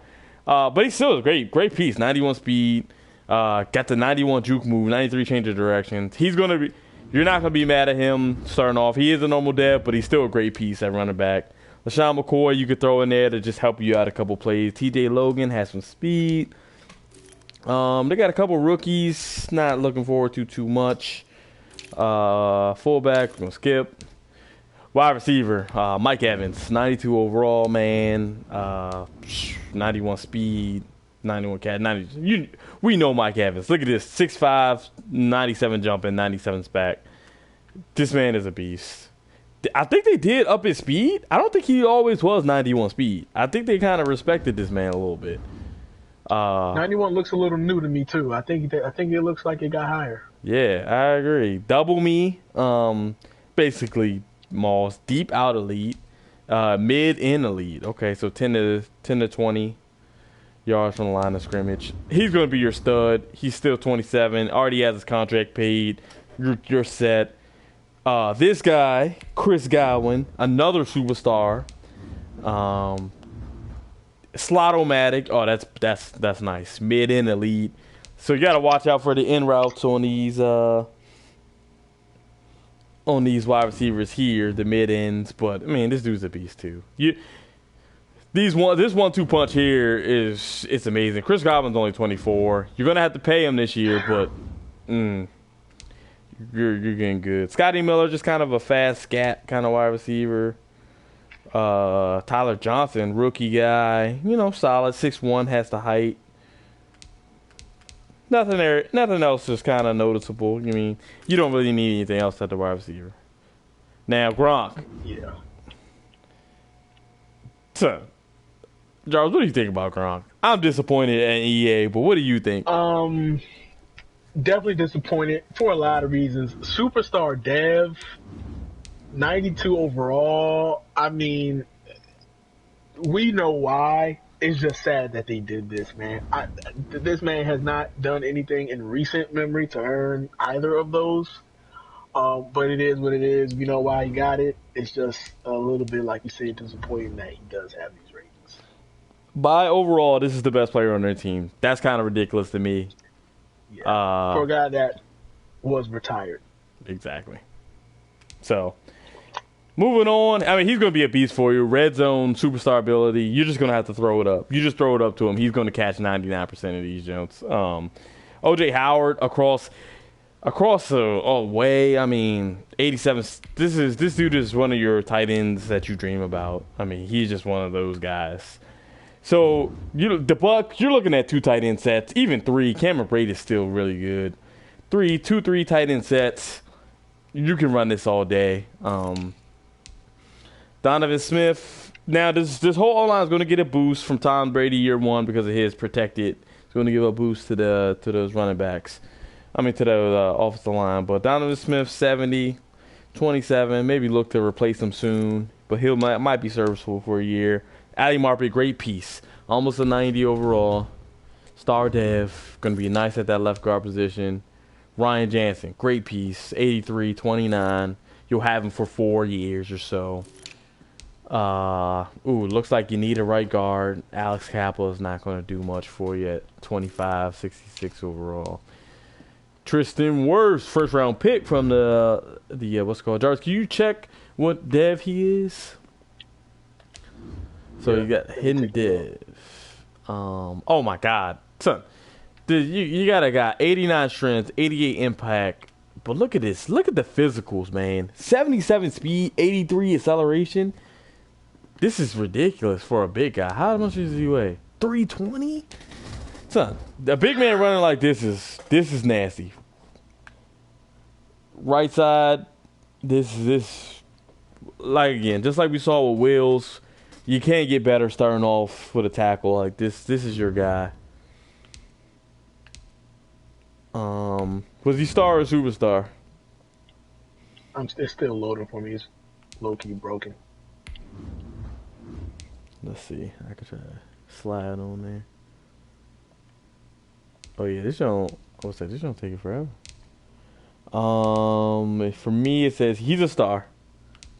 But he's still a great piece. 91 speed. Got the 91 juke move, 93 change of direction. He's going to be... You're not going to be mad at him starting off. He is a normal dev, but he's still a great piece at running back. LaShawn McCoy, you could throw in there to just help you out a couple plays. TJ Logan has some speed. They got a couple rookies. Not looking forward to too much. Fullback, we're going to skip. Wide receiver, Mike Evans, 92 overall, man. 91 speed. 91 cat, 90. We know Mike Evans. Look at this, 6'5", 97 jumping, 97 back. This man is a beast. I think they did up his speed. I don't think he always was 91 speed. I think they kind of respected this man a little bit. 91 looks a little new to me too. I think it looks like it got higher. Yeah, I agree. Double me. Basically, Moss deep out elite, mid in elite. Okay, so 10 to 20. Yards from the line of scrimmage. He's going to be your stud. He's still 27. Already has his contract paid. You're set. This guy, Chris Godwin, another superstar. Slot-o-matic. Oh, that's nice. Mid and elite. So you got to watch out for the in routes on these wide receivers here, the mid ends. But I mean, this dude's a beast too. This 1-2 punch here it's amazing. Chris Godwin's only 24. You're gonna have to pay him this year, but you're getting good. Scotty Miller, just kind of a fast scat kind of wide receiver. Tyler Johnson, rookie guy, solid, 6'1", has the height. Nothing there. Nothing else is kind of noticeable. I mean, you don't really need anything else at the wide receiver. Now Gronk. Yeah. So, Charles, what do you think about Gronk? I'm disappointed at EA, but what do you think? Definitely disappointed for a lot of reasons. Superstar dev, 92 overall. I mean, we know why. It's just sad that they did this, man. This man has not done anything in recent memory to earn either of those. But it is what it is. You know why he got it. It's just a little bit, like you said, disappointing that he does have these ratings. By overall, this is the best player on their team. That's kind of ridiculous to me. Yeah. For a guy that was retired. Exactly. So, moving on. I mean, he's going to be a beast for you. Red zone, superstar ability. You're just going to have to throw it up. You just throw it up to him. He's going to catch 99% of these jumps. O.J. Howard across a way. I mean, 87. This dude is one of your tight ends that you dream about. I mean, he's just one of those guys. So, the Buck, you're looking at 2 tight end sets, even 3. Cameron Brate is still really good. 3 tight end sets. You can run this all day. Donovan Smith. Now, this whole O-line is going to get a boost from Tom Brady year 1 because of his protected. It's going to give a boost to those running backs. I mean, to the offensive line. But Donovan Smith, 70, 27. Maybe look to replace him soon. But he might be serviceable for a year. Ali Marpet, great piece. Almost a 90 overall. Star dev. Going to be nice at that left guard position. Ryan Jansen, great piece. 83, 29. You'll have him for 4 years or so. Looks like you need a right guard. Alex Cappa is not going to do much for you at 25, 66 overall. Tristan Wirfs, first round pick from the what's it called? Jarvis, can you check what dev he is? So you got hidden dev. Oh my God, son, dude, you got a guy 89 strength, 88 impact. But look at this. Look at the physicals, man. 77 speed, 83 acceleration. This is ridiculous for a big guy. How much does he weigh? 320? Son, a big man running like this is nasty. Right side, this like again, just like we saw with Wills, you can't get better starting off with a tackle like this. This is your guy. Was he star or superstar? It's still loading for me. It's low key broken. Let's see. I could try to slide on there. Oh yeah, this don't take it forever. For me it says he's a star.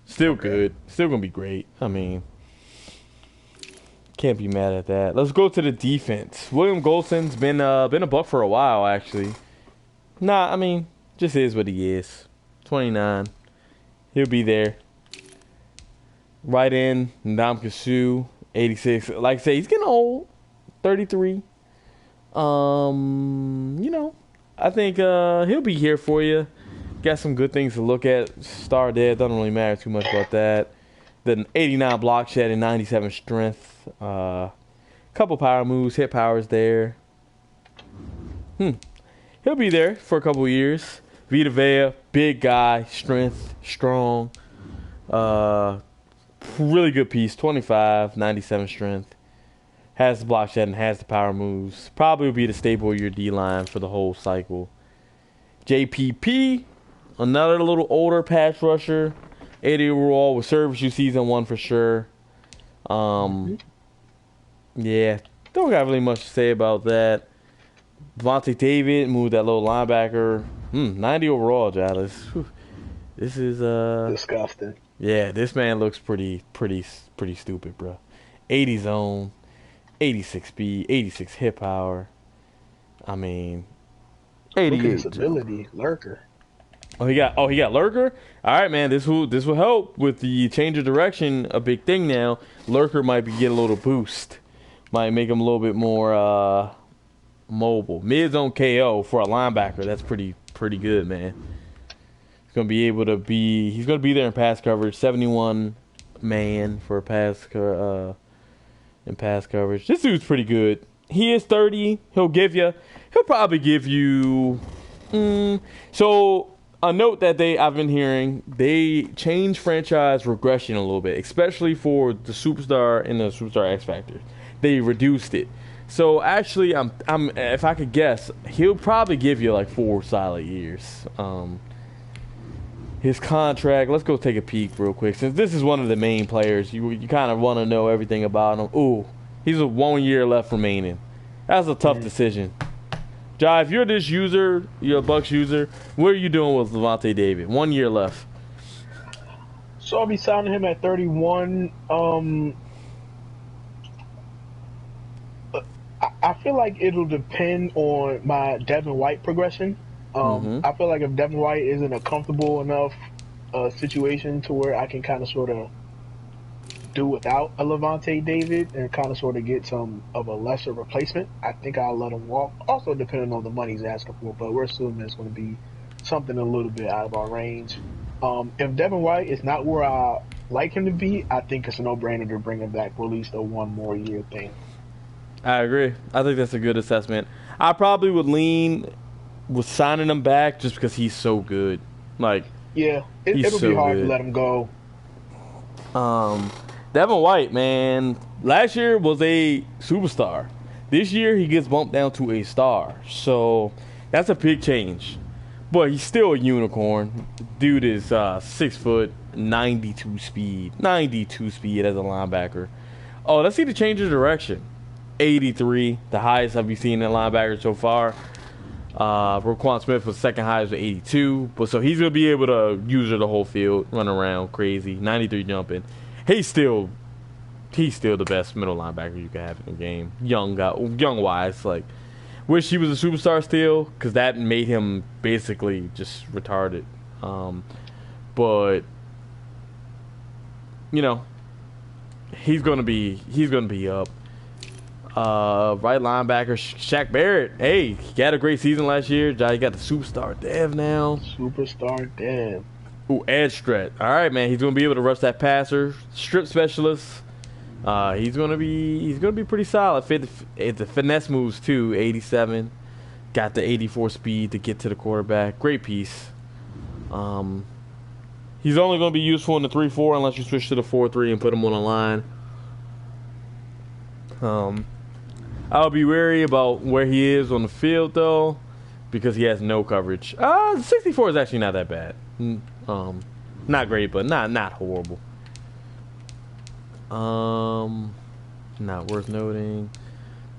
Still good. Still gonna be great. I mean, can't be mad at that. Let's go to the defense. William Golson's been a Buck for a while actually. Nah, I mean, just is what he is. 29. He'll be there. Right in, Ndamukong Suh, 86. Like I say, he's getting old. 33. I think he'll be here for you. Got some good things to look at. Star dead, doesn't really matter too much about that. The 89 block shed and 97 strength. Couple power moves, hit powers there. He'll be there for a couple years. Vita Vea, big guy, strength, strong. Really good piece, 25, 97 strength. Has the block shed and has the power moves. Probably will be the staple of your D-line for the whole cycle. JPP, another little older pass rusher. 80 overall with service you season 1 for sure. Yeah, don't got really much to say about that. Devontae David moved that little linebacker. 90 overall, Dallas. This is disgusting. yeah, this man looks pretty stupid, bro. 80 zone, 86 speed, 86 hit power. I mean, Look at his 88 jump. ability, lurker. He got lurker. All right, man. This will help with the change of direction. A big thing now. Lurker might be getting a little boost. Might make him a little bit more mobile. Mid zone KO for a linebacker. That's pretty good, man. He's gonna be able to be. He's gonna be there in pass coverage. 71 man for in pass coverage. This dude's pretty good. He is 30. He'll probably give you. So a note that I've been hearing, they changed franchise regression a little bit, especially for the superstar and the superstar X Factor. They reduced it. So actually, I'm if I could guess, he'll probably give you like 4 solid years. His contract. Let's go take a peek real quick. Since this is one of the main players, you kind of want to know everything about him. Ooh, he's a 1 year left remaining. That's a tough decision. Jai, if you're this user, you're a Bucks user, what are you doing with Levante David? 1 year left. So I'll be signing him at 31. I feel like it'll depend on my Devin White progression. I feel like if Devin White is in a comfortable enough situation to where I can kind of sort of do without a Levante David and kind of sort of get some of a lesser replacement, I think I'll let him walk. Also depending on the money he's asking for, but we're assuming it's going to be something a little bit out of our range. If Devin White is not where I like him to be, I think it's a no-brainer to bring him back for at least a 1 more year thing. I agree. I think that's a good assessment. I probably would lean with signing him back just because he's so good. Like, yeah, it'll be hard to let him go. Devin White, man, last year was a superstar. This year he gets bumped down to a star. So that's a big change. But he's still a unicorn. Dude is 6 foot, 92 speed. 92 speed as a linebacker. Oh, let's see the change of direction. 83, the highest I've seen in linebacker so far. Roquan Smith was second highest with 82. But so he's going to be able to use the whole field, run around crazy. 93 jumping. He's still the best middle linebacker you can have in the game. Young wise, like, wish he was a superstar still, because that made him basically just retarded. But you know, he's gonna be up. Right linebacker Shaq Barrett. Hey, he had a great season last year. He got the superstar dev now. Superstar dev. Ooh, edge stretch. All right, man. He's gonna be able to rush that passer. Strip specialist. He's gonna be pretty solid. The finesse moves too. 87. Got the 84 speed to get to the quarterback. Great piece. He's only gonna be useful in the 3-4 unless you switch to the 4-3 and put him on a line. I'll be wary about where he is on the field though, because he has no coverage. 64 is actually not that bad. Not great, but not horrible. Not worth noting.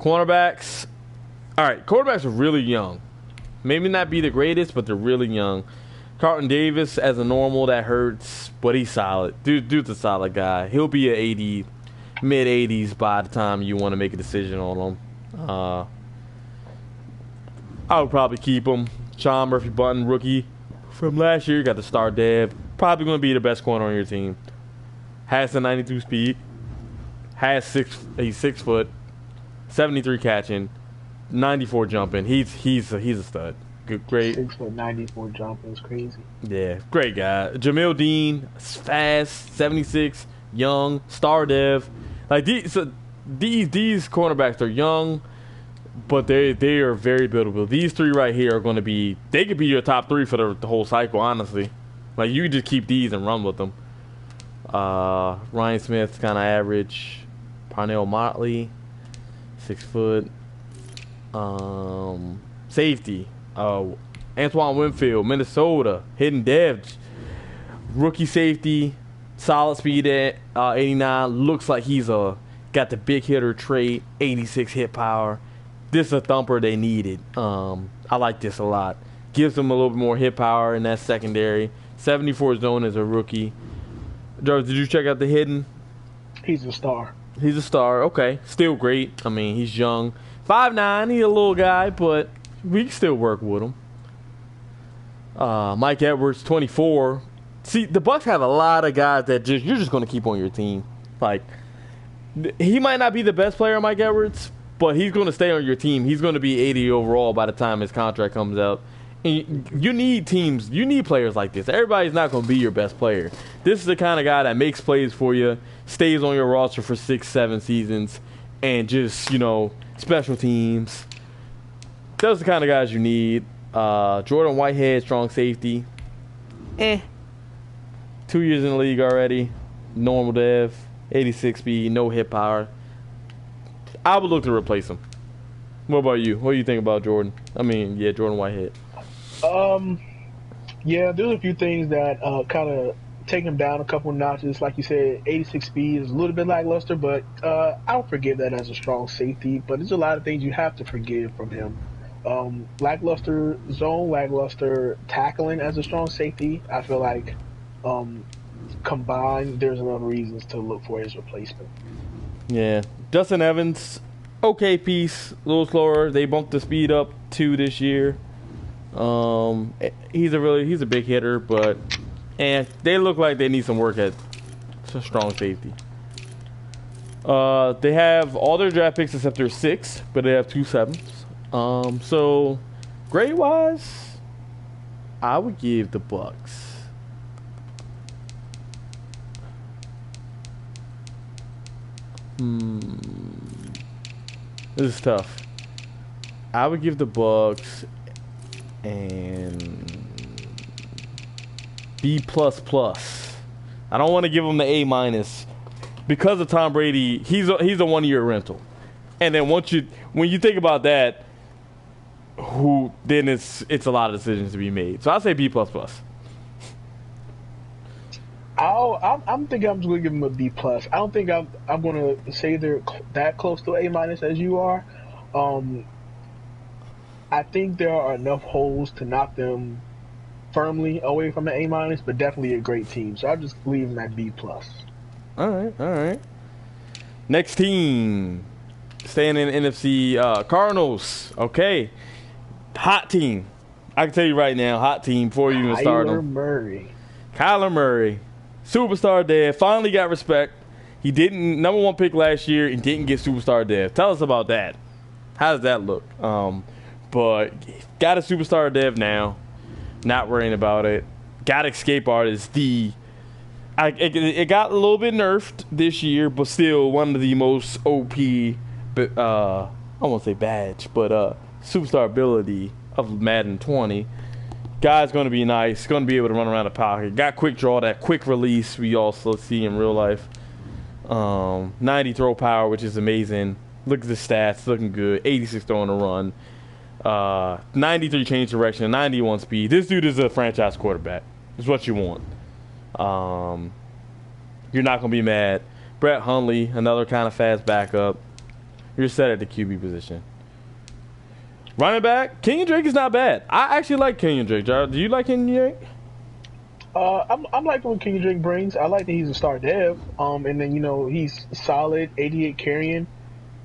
Cornerbacks. All right, cornerbacks are really young. Maybe not be the greatest, but they're really young. Carlton Davis as a normal, that hurts, but he's solid. Dude's a solid guy. He'll be an 80, mid 80s by the time you want to make a decision on him. I would probably keep him. Sean Murphy-Bunting, rookie from last year, got the star dev. Probably going to be the best corner on your team. Has the 92 speed. He's 6 foot, 73 catching, 94 jumping. He's a stud. Great. 6 foot 94 jumping is crazy. Yeah, great guy. Jamil Dean, fast, 76, young, star dev. Like these cornerbacks are young, but they are very buildable. These three right here are going to be. They could be your top 3 for the whole cycle. Honestly, like you just keep these and run with them. Ryan Smith's kind of average. Parnell Motley, 6 foot. Safety. Antoine Winfield, Minnesota, hidden dev, rookie safety, solid speed at 89. Looks like he's got the big hitter trait, 86 hit power. This is a thumper they needed. I like this a lot. Gives them a little bit more hit power in that secondary. 74 zone as a rookie. Jarvis, did you check out the hidden? He's a star. He's a star. Okay. Still great. I mean, he's young. 5'9", he's a little guy, but we can still work with him. Mike Edwards, 24. See, the Bucks have a lot of guys that you're just going to keep on your team. Like, he might not be the best player, Mike Edwards, but he's going to stay on your team. He's going to be 80 overall by the time his contract comes out. And you need teams. You need players like this. Everybody's not going to be your best player. This is the kind of guy that makes plays for you, stays on your roster for 6-7 seasons, and just, special teams. Those are the kind of guys you need. Jordan Whitehead, strong safety. 2 years in the league already. Normal dev. 86 speed. No hit power. I would look to replace him. What about you? What do you think about Jordan? Jordan Whitehead. Yeah, there's a few things that kind of take him down a couple notches. Like you said, 86 speed is a little bit lackluster, but I don't forgive that as a strong safety. But there's a lot of things you have to forgive from him. Lackluster zone, lackluster tackling as a strong safety. I feel like combined, there's enough reasons to look for his replacement. Yeah. Justin Evans, okay piece, a little slower. They bumped the speed up 2 this year. He's a big hitter, but they look like they need some work at strong safety. They have all their draft picks except their 6, but they have 2 7s. So grade wise, I would give the Bucks. This is tough. I would give the Bucks and B++. I don't want to give them the A- because of Tom Brady. He's a 1-year rental, and then when you think about that, then it's a lot of decisions to be made. So I'll say B++. I'm thinking I'm just gonna give him a B+. I don't think I'm gonna say they're that close to A- as you are. I think there are enough holes to knock them firmly away from an A-, but definitely a great team. So I'll just leave them at B+. All right. Next team, staying in NFC, Cardinals. Okay, hot team. I can tell you right now, hot team before you even start them. Kyler Murray, superstar dev, finally got respect. He didn't #1 pick last year and didn't get superstar dev. Tell us about that. How does that look? But got a superstar dev now. Not worrying about it. Got escape artist. It got a little bit nerfed this year, but still one of the most OP. I won't say badge, but superstar ability of Madden 20. Guy's going to be nice. Going to be able to run around the pocket. Got quick draw, that quick release we also see in real life. 90 throw power, which is amazing. Look at the stats, looking good. 86 throwing a run. 93 change direction, 91 speed. This dude is a franchise quarterback. It's what you want. You're not going to be mad. Brett Hundley, another kind of fast backup. You're set at the QB position. Running back, Kenyon Drake is not bad. I actually like Kenyon Drake. Do you like Kenyon Drake? I'm liking what Kenyon Drake brings. I like that he's a star dev. And then, he's solid, 88 carrying,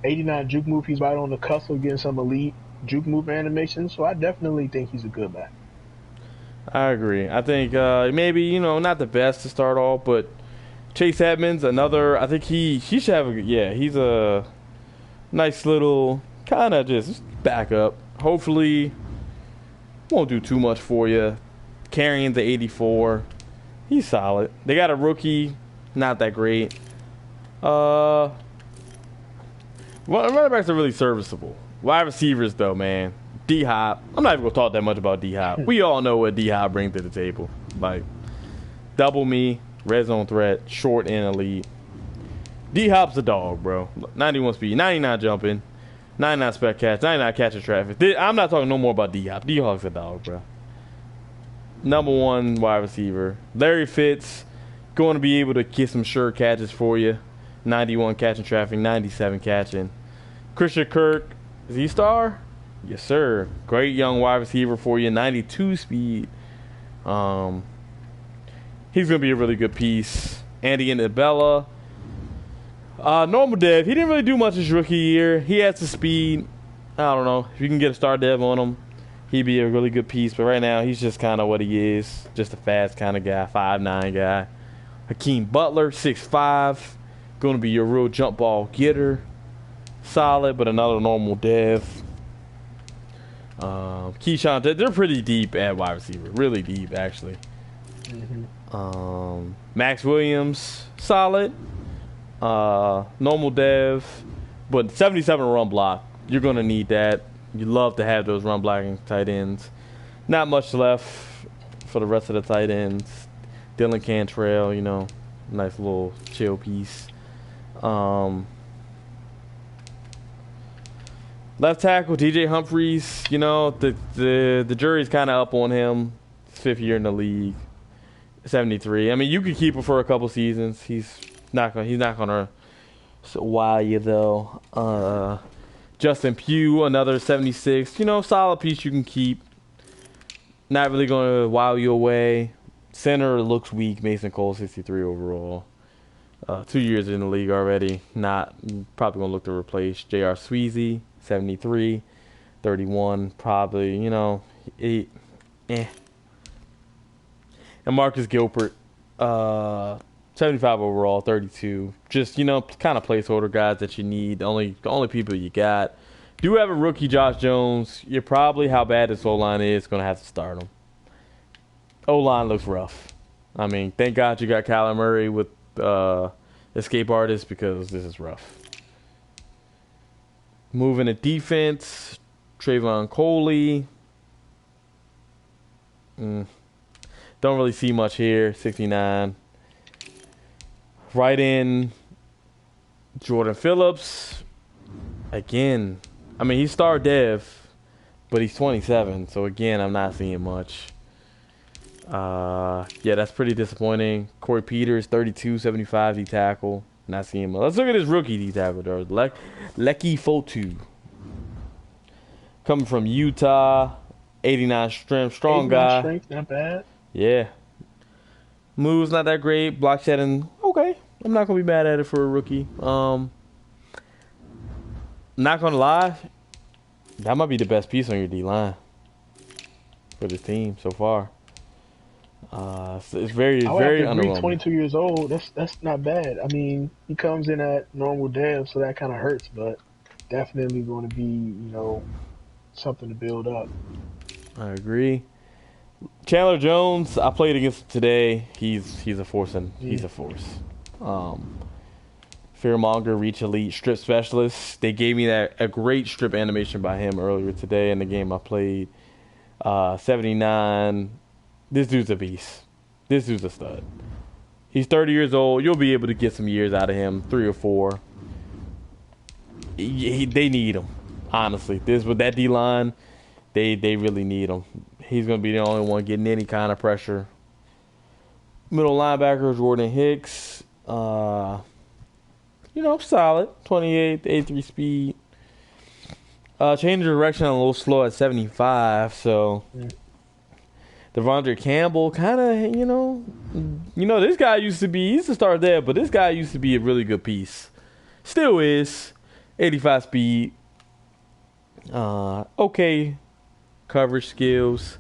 89 juke move. He's right on the cusp of getting some elite juke move animation. So I definitely think he's a good back. I agree. I think maybe, not the best to start off, but Chase Edmonds, another, I think he should have he's a nice little kind of just backup. Hopefully won't do too much for you. Carrying the 84. He's solid. They got a rookie, not that great. Running backs are really serviceable. Wide receivers, though, man. D-Hop. I'm not even going to talk that much about D-Hop. We all know what D-Hop brings to the table. Like, double me, red zone threat, short and elite. D-Hop's a dog, bro. 91 speed, 99 jumping, 99 spec catch, 99 catching traffic. I'm not talking no more about D-Hop. D-Hop's a dog, bro. #1 wide receiver. Larry Fitz, going to be able to get some sure catches for you. 91 catching traffic, 97 catching. Christian Kirk, is he a star? Yes, sir. Great young wide receiver for you. 92 speed. He's going to be a really good piece. Andy Isabella. Normal dev. He didn't really do much his rookie year. He has the speed. I don't know. If you can get a star dev on him, he'd be a really good piece. But right now, he's just kind of what he is. Just a fast kind of guy. 5'9" guy. Hakeem Butler, 6'5". Going to be your real jump ball getter. Solid, but another normal dev. Keyshawn, they're pretty deep at wide receiver. Really deep, actually. Max Williams, solid. Normal dev. But 77 run block. You're going to need that. You love to have those run blocking tight ends. Not much left for the rest of the tight ends. Dylan Cantrell, you know, nice little chill piece. Left tackle DJ Humphries, you know, the jury's kind of up on him. 5th year in the league, 73. I mean, you could keep him for a couple seasons. He's not gonna wow you though. Justin Pugh, another 76. You know, solid piece you can keep. Not really gonna wow you away. Center looks weak. Mason Cole, 63 overall. 2 years in the league already. Not probably gonna look to replace J.R. Sweezy, 73, 31. Probably, you know, And Marcus Gilbert, 75 overall, 32. Just, you know, kind of placeholder guys that you need. The only people you got. Do have a rookie, Josh Jones. You're probably, how bad this O-line is, gonna have to start him. O-line looks rough. I mean, thank God you got Kyler Murray with escape artist, because this is rough. Moving to defense, Trayvon Coley. Don't really see much here. 69. Right in, Jordan Phillips. Again, I mean, he's star dev, but he's 27. So again, I'm not seeing much. Yeah, that's pretty disappointing. Corey Peters, 32, 75 D tackle. Not seeing much. Let's look at his rookie D tackle though. Lecky Fotu. Coming from Utah, 89 strength, strong guy. Strength, not bad. Yeah. Moves not that great. Block shedding, okay. I'm not gonna be mad at it for a rookie. Not gonna lie, that might be the best piece on your D line for this team so far. It's very underwhelming. 22 years old. That's not bad. I mean, he comes in at normal dev, so that kind of hurts, but definitely going to be, you know, something to build up. I agree. Chandler Jones, I played against him today. He's a force, and he's a force. Fearmonger, Reach Elite, Strip Specialist. They gave me a great strip animation by him earlier today in the game I played. 79. This dude's a beast. This dude's a stud. He's 30 years old. You'll be able to get some years out of him, 3 or 4. They need him, honestly. With that D line, they really need him. He's going to be the only one getting any kind of pressure. Middle linebacker, Jordan Hicks. You know, solid. 28, 83 speed. Change of direction a little slow at 75, so... Devondre Campbell, kind of, you know, this guy he's a star there, but this guy used to be a really good piece. Still is. 85 speed. Okay coverage skills.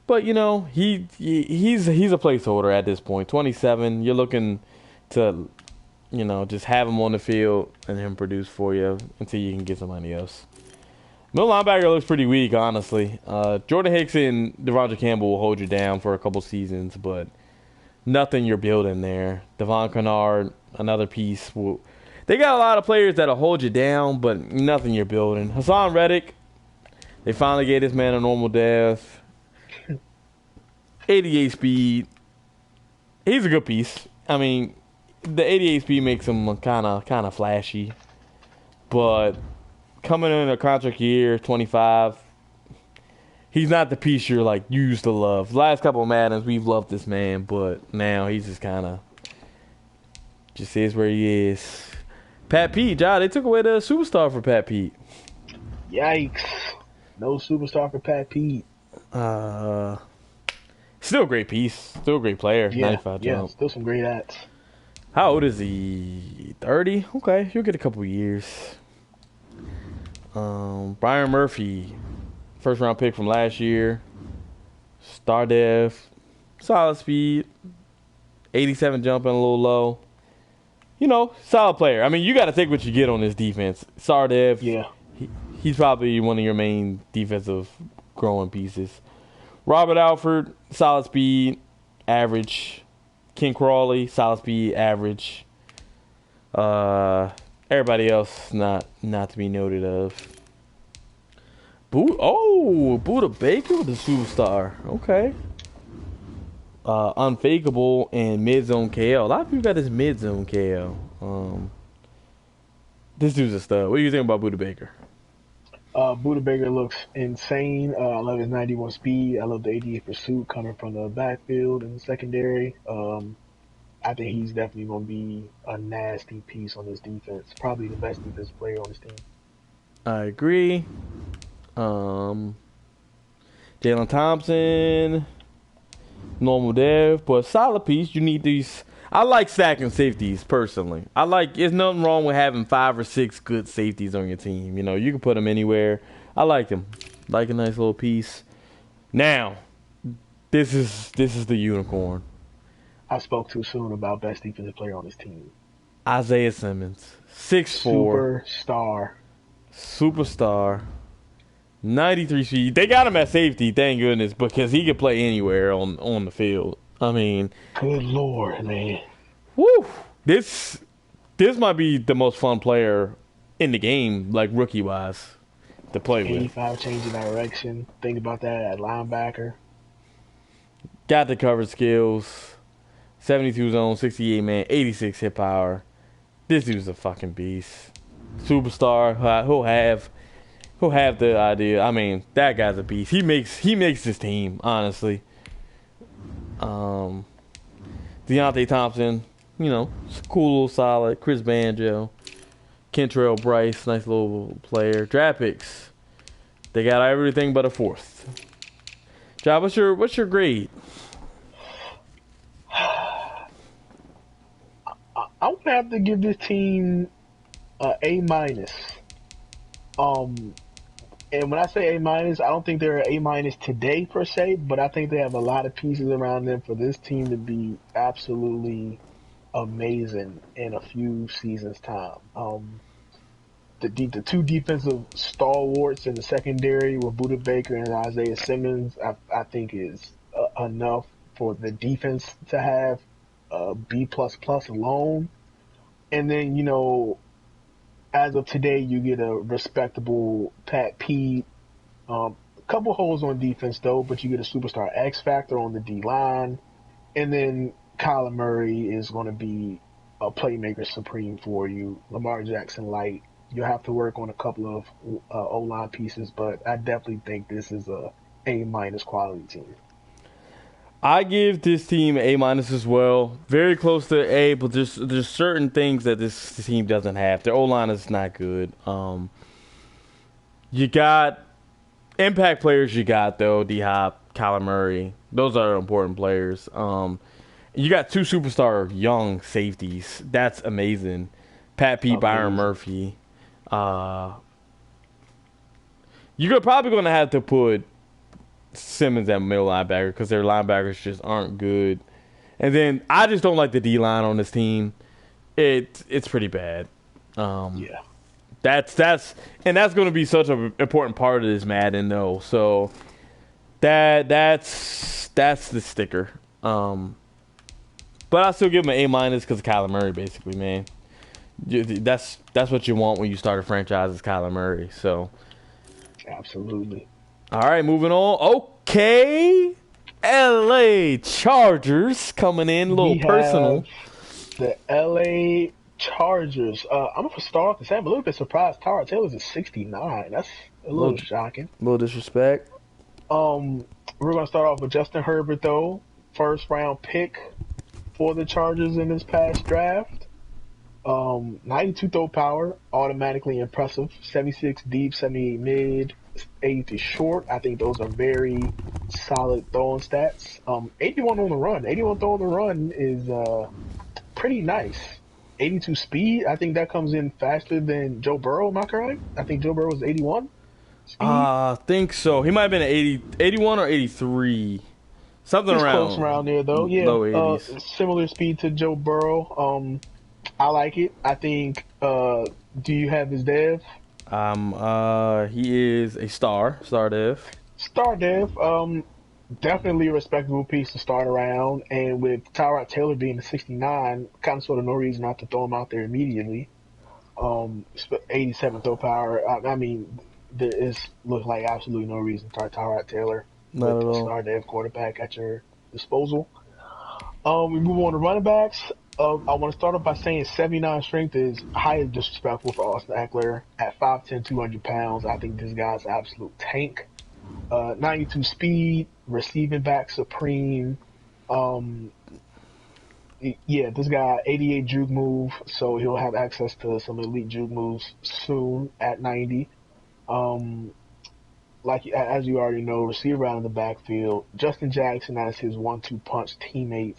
But, you know, he's a placeholder at this point. 27, you're looking to, you know, just have him on the field and him produce for you until you can get somebody else. Middle linebacker looks pretty weak, honestly. Jordan Hicks and Devondre Campbell will hold you down for a couple seasons, but nothing you're building there. Devon Kennard, another piece. They got a lot of players that'll hold you down, but nothing you're building. Hassan Reddick, they finally gave this man a normal dev. 88 speed. He's a good piece. I mean, the 88 speed makes him kind of flashy, but coming in a contract year, 25, he's not the piece you're like you used to love. Last couple of Maddens, we've loved this man, but now he's just kind of just is where he is. Pat Pete, John, they took away the superstar for Pat Pete. Yikes! No superstar for Pat Pete. Still a great piece. Still a great player. Yeah, 95 yeah, jump. still some great ats. How old is he? 30? Okay, he'll get a couple years. Brian Murphy, first round pick from last year. Star Dev, solid speed, 87 jumping a little low. You know, solid player. I mean, you got to take what you get on this defense. Star Dev, Yeah. he's probably one of your main defensive growing pieces. Robert Alford, solid speed, average. Ken Crawley, solid speed, average. Everybody else not to be noted of. Buda Baker with the superstar. Okay. Unfakeable and mid-zone KO. A lot of people got this mid-zone KO. This dude's a stud. What do you think about Buda Baker? Buda Baker looks insane. I love his 91 speed. I love the 88 pursuit coming from the backfield and the secondary. I think he's definitely going to be a nasty piece on this defense. Probably the best defense player on this team. I agree. Jalen Thompson, normal dev, but solid piece. You need these. I like stacking safeties personally. There's nothing wrong with having 5 or 6 good safeties on your team. You know, you can put them anywhere. I like them. Like a nice little piece. Now, this is the unicorn. I spoke too soon about best defensive player on this team. Isaiah Simmons, 6'4", superstar, 93 speed. They got him at safety, thank goodness, because he could play anywhere on the field. I mean, good lord, man. Woo! This might be the most fun player in the game, like rookie wise, to play with. 85 change of direction. Think about that at linebacker. Got the cover skills. 72 zone, 68 man, 86 hit power. This dude's a fucking beast. Superstar. He'll have the idea. I mean, that guy's a beast. He makes this team, honestly. Deontay Thompson, you know, cool little solid. Chris Banjo, Kentrell Bryce, nice little player. Draft picks. They got everything but a 4th. Job, what's your grade? I would have to give this team A minus. And when I say A minus, I don't think they're A minus today per se, but I think they have a lot of pieces around them for this team to be absolutely amazing in a few seasons' time. The 2 defensive stalwarts in the secondary with Buda Baker and Isaiah Simmons, I think is enough for the defense to have B++ alone. And then, you know, as of today, you get a respectable Pat Pete. A couple holes on defense, though, but you get a superstar X factor on the D-line. And then Kyler Murray is going to be a playmaker supreme for you. Lamar Jackson light. You'll have to work on a couple of O-line pieces, but I definitely think this is a A- quality team. I give this team A- as well. Very close to A, but there's certain things that this team doesn't have. Their O-line is not good. You got impact players. You got though D-Hop, Kyler Murray. Those are important players. You got 2 superstar young safeties. That's amazing. Pat Pete, Byron Murphy. You're probably going to have to put Simmons at middle linebacker because their linebackers just aren't good. And then I just don't like the D-line on this team. It's pretty bad. Yeah. That's going to be such an important part of this Madden though. So that's the sticker. But I still give him an A- because of Kyler Murray, basically, man. That's what you want when you start a franchise is Kyler Murray. So absolutely. All right, moving on. Okay, LA Chargers coming in a little personal. The LA Chargers. I'm gonna start off to say I'm a little bit surprised. Tyrod Taylor's at 69. That's a little shocking. A little disrespect. We're gonna start off with Justin Herbert though, 1st round pick for the Chargers in this past draft. 92 throw power, automatically impressive. 76 deep, 78 mid, 83 short. I think those are very solid throwing stats. 81 on the run. 81 throwing the run is pretty nice. 82 speed. I think that comes in faster than Joe Burrow. Am I correct? I think Joe Burrow was 81 speed. I think so. He might have been 81 or 83. Something He's around close around there though. Yeah. low 80s. Similar speed to Joe Burrow. I like it. I think. Do you have his dev? He is a star dev. Star dev. Definitely a respectable piece to start around, and with Tyrod Taylor being a 69, kind of sort of no reason not to throw him out there immediately. 87 throw power. I mean, there is looks like absolutely no reason to start Tyrod Taylor Not with at a all. star dev quarterback at your disposal. We move on to running backs. I want to start off by saying 79 strength is highly disrespectful for Austin Eckler. At 5'10", 200 pounds, I think this guy's an absolute tank. 92 speed, receiving back supreme. Yeah, this guy 88 juke move, so he'll have access to some elite juke moves soon at 90. Like as you already know, receiver out in the backfield. Justin Jackson as his 1-2 punch teammate,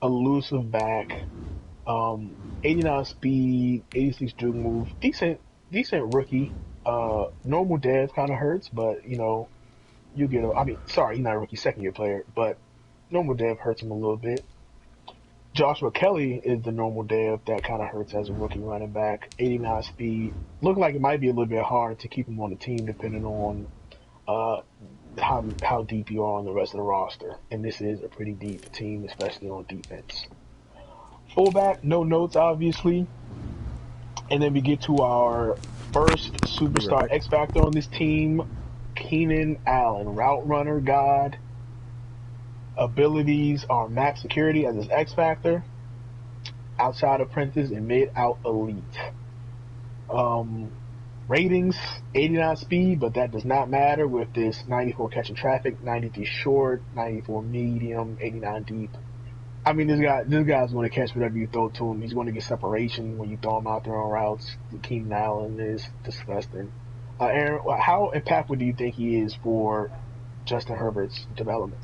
elusive back. 89 speed, 86 juke move, decent rookie. Normal dev kind of hurts, but you get sorry, he's not a rookie, second year player, but normal dev hurts him a little bit. Joshua Kelly is the normal dev that kind of hurts as a rookie running back. 89 speed. Look like it might be a little bit hard to keep him on the team depending on how deep you are on the rest of the roster. And this is a pretty deep team, especially on defense. Fullback, no notes, obviously. And then we get to our first superstar X Factor on this team, Keenan Allen, route runner god. Abilities are max security as his X Factor, outside apprentice, and mid out elite. Ratings 89 speed, but that does not matter with this 94 catching traffic, 93 short, 94 medium, 89 deep. I mean, this guy's going to catch whatever you throw to him. He's going to get separation when you throw him out there on routes. Keenan Allen is disgusting. Aaron, how impactful do you think he is for Justin Herbert's development?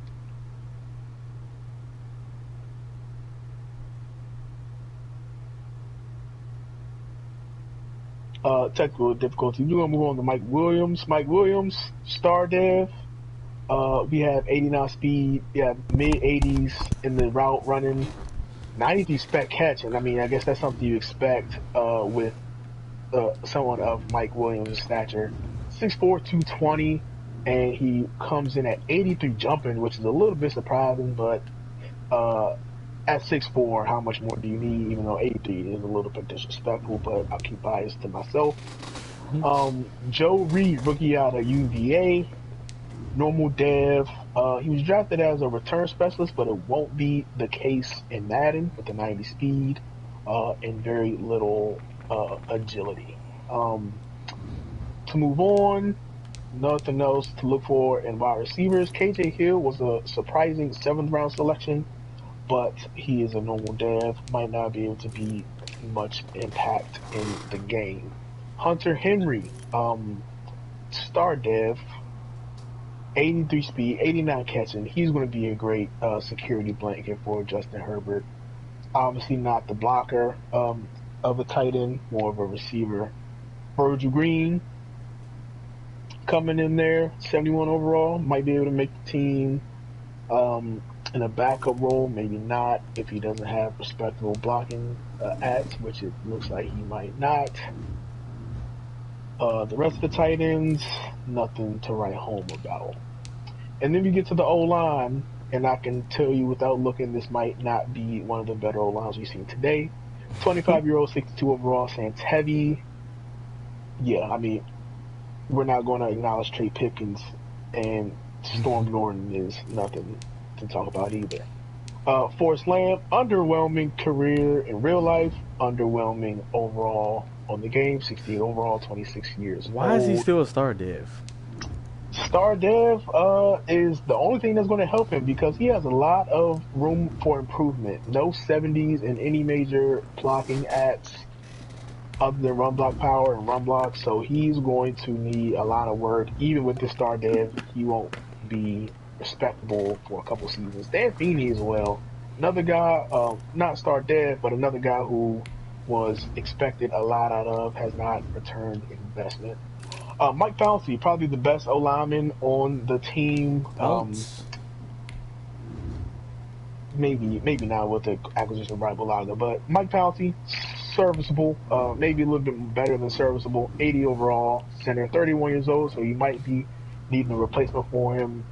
Technical difficulty. We're going to move on to Mike Williams. Mike Williams, star dev. We have 89 speed, mid 80s in the route running, 93 spec catching. I mean, I guess that's something you expect with someone of Mike Williams' stature. 6'4", 220, and he comes in at 83 jumping, which is a little bit surprising, but at 6'4", how much more do you need? Even though 83 is a little bit disrespectful, but I'll keep bias to myself. Joe Reed, rookie out of UVA. Normal dev. He was drafted as a return specialist, but it won't be the case in Madden with the 90 speed and very little agility. To move on, nothing else to look for in wide receivers. KJ Hill was a surprising 7th round selection, but he is a normal dev. Might not be able to be much impact in the game. Hunter Henry, star dev. 83 speed, 89 catching. He's going to be a great security blanket for Justin Herbert. Obviously not the blocker of a tight end, more of a receiver. Virgil Green coming in there, 71 overall. Might be able to make the team in a backup role, maybe not if he doesn't have respectable blocking acts, which it looks like he might not. The rest of the tight ends, nothing to write home about. And then we get to the O-line, and I can tell you without looking, this might not be one of the better O-lines we've seen today. 25-year-old, 62 overall, Sans heavy. Yeah, I mean, we're not going to acknowledge Trey Pipkins, and Storm Norton is nothing to talk about either. Forrest Lamb, underwhelming career in real life, underwhelming overall on the game, 68 overall, 26 years Why old. is he still a star dev? Star dev is the only thing that's going to help him because he has a lot of room for improvement. No 70s in any major blocking acts. other than run block power and run block. So he's going to need a lot of work. Even with the star dev, he won't be respectable for a couple seasons. Dan Feeney as well. Another guy, not star dev, but another guy who was expected a lot out of, has not returned investment. Mike Pouncey, probably the best O lineman on the team. Maybe not with the acquisition of Brian Bulaga, but Mike Pouncey, serviceable, maybe a little bit better than serviceable. 80 overall, center, 31 years old, so you might be needing a replacement for him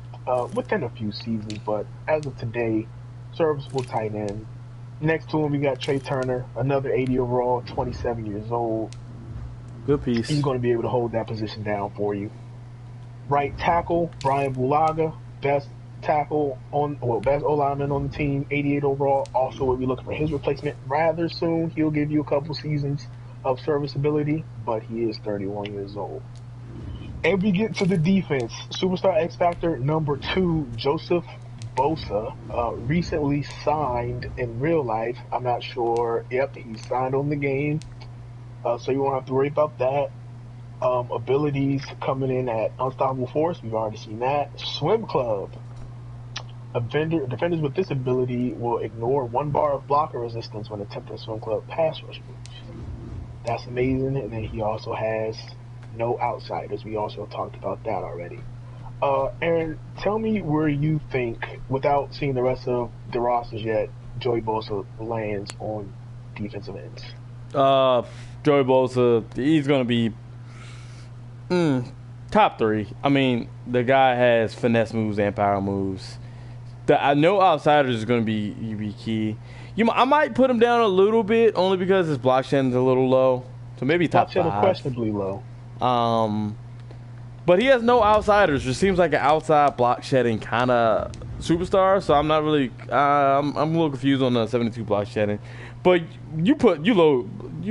within a few seasons. But as of today, serviceable tight end. Next to him, we got Trey Turner, another 80 overall, 27 years old. Good piece. He's going to be able to hold that position down for you. Right tackle, Brian Bulaga, best best O lineman on the team, 88 overall. Also, we'll be looking for his replacement rather soon. He'll give you a couple seasons of serviceability, but he is 31 years old. And we get to the defense. Superstar X Factor number 2, Joseph Bosa, recently signed in real life. I'm not sure. Yep, he signed on the game. So you won't have to worry about that. Abilities coming in at Unstoppable Force. We've already seen that. Swim Club. Defenders with this ability will ignore 1 bar of blocker resistance when attempting Swim Club pass rush moves. That's amazing. And then he also has no outsiders. We also talked about that already. Aaron, tell me where you think, without seeing the rest of the rosters yet, Joey Bosa lands on defensive ends. Joey Bosa, he's going to be top 3. I mean, the guy has finesse moves and power moves. I know outsiders is going to be key. I might put him down a little bit, only because his block shedding's a little low. So maybe top 5. Questionably low. But he has no outsiders. It seems like an outside block shedding kind of superstar. So I'm not really. I'm a little confused on the 72 block shedding. But you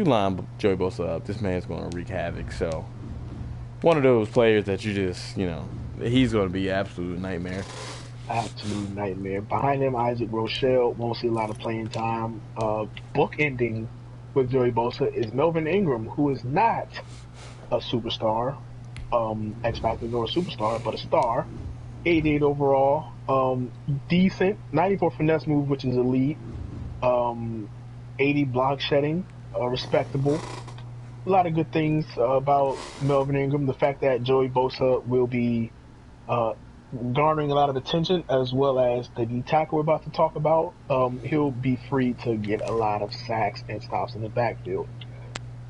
line Joey Bosa up. This man's going to wreak havoc. So one of those players that you just he's going to be absolute nightmare. Absolute nightmare. Behind him, Isaac Rochelle won't see a lot of playing time. Bookending with Joey Bosa is Melvin Ingram, who is not a superstar, X Factor nor a superstar, but a star. 88 overall, decent. 94 finesse move, which is elite. 80 block shedding, respectable. A lot of good things about Melvin Ingram. The fact that Joey Bosa will be garnering a lot of attention, as well as the D tackle we're about to talk about. He'll be free to get a lot of sacks and stops in the backfield.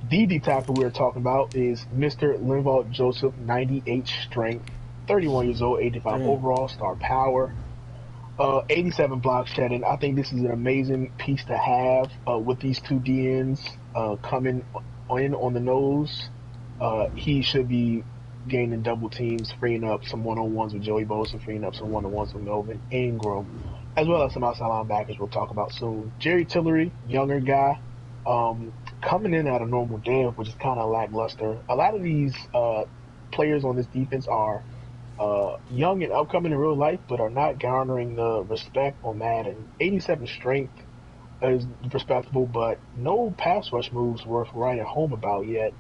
The D tackle we're talking about is Mr. Linval Joseph, 98 strength, 31 years old, 85 overall, star power, 87 block shedding. I think this is an amazing piece to have with these 2 DNs coming in on the nose. He should be gaining double teams, freeing up some one-on-ones with Joey Bosa, freeing up some one-on-ones with Melvin Ingram, as well as some outside linebackers we'll talk about soon. Jerry Tillery, younger guy, coming in at a normal dev, which is kind of lackluster. A lot of these players on this defense are young and upcoming in real life, but are not garnering the respect on Madden. 87 strength is respectable, but no pass rush moves worth writing home about yet.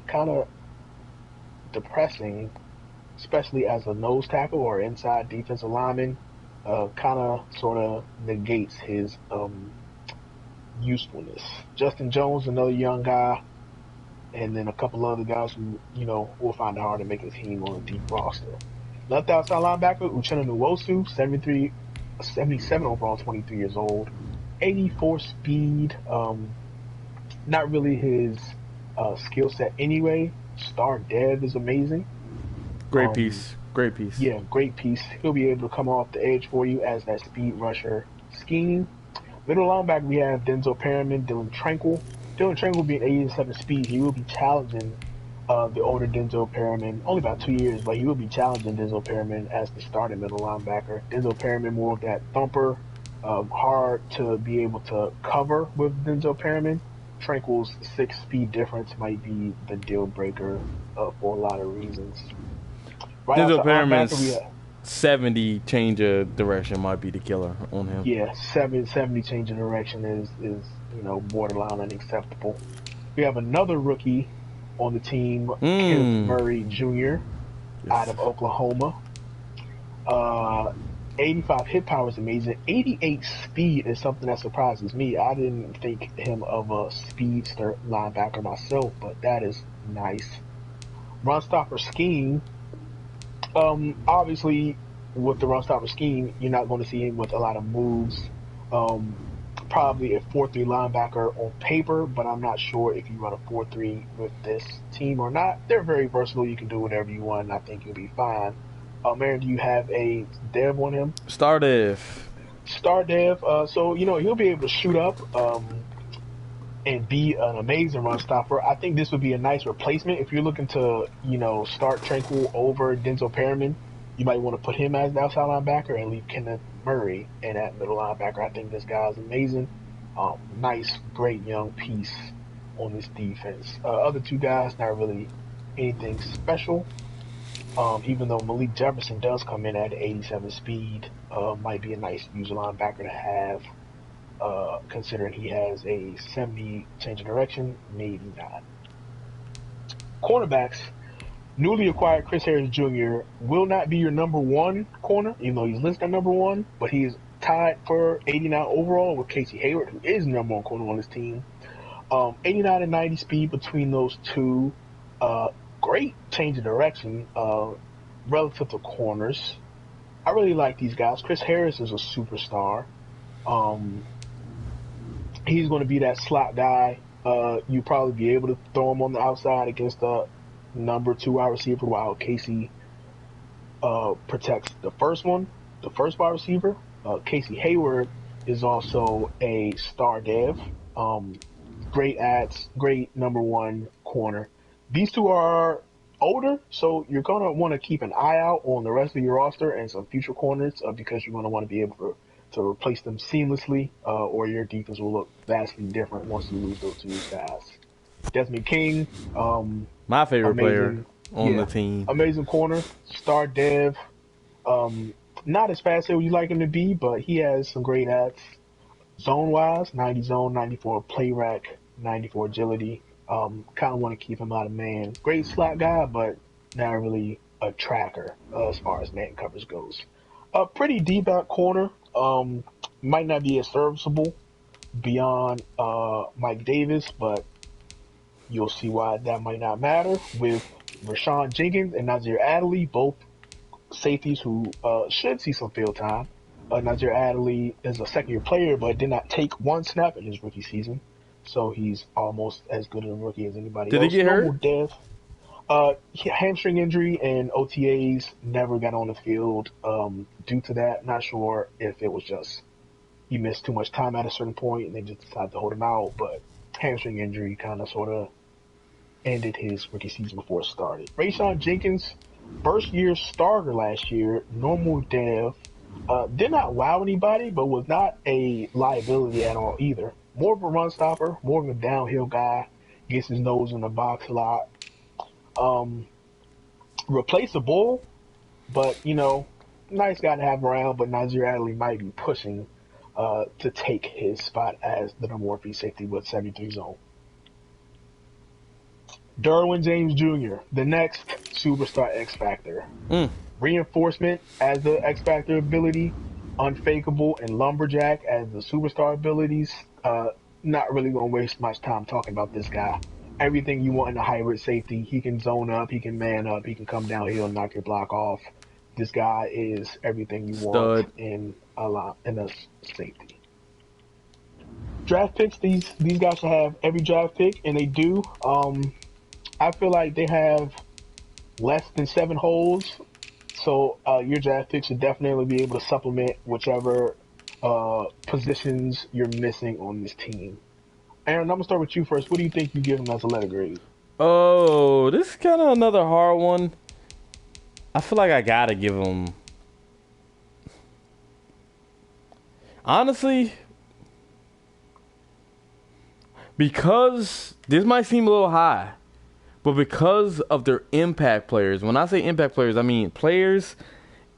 Kind of depressing, especially as a nose tackle or inside defensive lineman. Kind of sort of negates his usefulness. Justin Jones, another young guy, and then a couple other guys who, will find it hard to make a team on a deep roster. Left outside linebacker, Uchenna Nwosu, 77 overall, 23 years old, 84 speed. Not really his skill set anyway. Star dev is amazing. Great piece. Yeah, great piece. He'll be able to come off the edge for you as that speed rusher scheme. Middle linebacker, we have Denzel Perryman, Dylan Tranquil. Dylan Tranquil being 87 speed, he will be challenging the older Denzel Perryman, only about 2 years, but he will be challenging Denzel Perryman as the starting middle linebacker. Denzel Perryman more of that thumper, hard to be able to cover with Denzel Perryman. Tranquil's 6 speed difference might be the deal breaker for a lot of reasons. Right Denzel Perryman's 70 change of direction might be the killer on him. Yeah, 70 change of direction is borderline unacceptable. We have another rookie on the team, Kenneth Mm. Murray Jr. out Yes. of Oklahoma. Uh, 85 hit power is amazing. 88 speed is something that surprises me. I didn't think him of a speedster linebacker myself, but that is nice. Run stopper scheme. Obviously, with the run stopper scheme, you're not going to see him with a lot of moves. Um, Probably a 4-3 linebacker on paper, but I'm not sure if you run a 4-3 with this team or not. They're very versatile. You can do whatever you want, and I think you'll be fine. Aaron, do you have a dev on him? Started. Star dev. So he'll be able to shoot up and be an amazing run stopper. I think this would be a nice replacement if you're looking to start Tranquil over Denzel Perryman. You might want to put him as the outside linebacker and leave Kenneth Murray in that middle linebacker. I think this guy is amazing. Nice, great young piece on this defense. Other two guys, not really anything special. Even though Malik Jefferson does come in at 87 speed, might be a nice user linebacker to have, considering he has a 70 change of direction, maybe not. Cornerbacks, newly acquired Chris Harris Jr. will not be your number one corner, even though he's listed at number one, but he is tied for 89 overall with Casey Hayward, who is number one corner on this team. 89 and 90 speed between those two. Great change of direction relative to corners. I really like these guys. Chris Harris is a superstar. Um, he's going to be that slot guy. You probably be able to throw him on the outside against the number 2 wide receiver while Casey protects the first wide receiver. Casey Hayward is also a star dev. Great ads, great number 1 corner. These two are older, so you're going to want to keep an eye out on the rest of your roster and some future corners because you're going to want to be able to replace them seamlessly, or your defense will look vastly different once you lose those two guys. Desmond King, My favorite player amazing, on the team. amazing corner, star dev. Not as fast as you like him to be, but he has some great ads. Zone-wise, 90 zone, 94 play rack, 94 agility. Kind of want to keep him out of man. Great slot guy, but not really a tracker as far as man coverage goes. Pretty deep out corner. Might not be as serviceable beyond Mike Davis, but you'll see why that might not matter with Rashawn Jenkins and Nazir Adderley, both safeties who should see some field time. Nazir Adderley is a second-year player, but did not take one snap in his rookie season, so he's almost as good a rookie as anybody Did else. he get hurt? Dev. Hamstring injury and OTAs, never got on the field due to that. Not sure if it was just he missed too much time at a certain point and they just decided to hold him out, but hamstring injury kind of sort of ended his rookie season before it started. Rashawn Jenkins, first year starter last year, normal dev. Did not wow anybody, but was not a liability at all either. More of a run stopper, more of a downhill guy, gets his nose in the box a lot. Replaceable, but nice guy to have around, but Nazir Adderley might be pushing to take his spot as the number 1 free safety with 73 zone. Derwin James Jr., the next superstar X Factor. Reinforcement as the X Factor ability, Unfakeable and Lumberjack as the superstar abilities. Not really going to waste much time talking about this guy. Everything you want in a hybrid safety. He can zone up, he can man up, he can come downhill and knock your block off. This guy is everything you want in a safety. Draft picks, these guys should have every draft pick, and they do. I feel like they have less than 7 holes, so your draft pick should definitely be able to supplement whichever positions you're missing on this team. Aaron, I'm going to start with you first. What do you think you give him as a letter grade? Oh, this is kind of another hard one. I feel like I gotta give him... Honestly, because this might seem a little high, but because of their impact players. When I say impact players, I mean players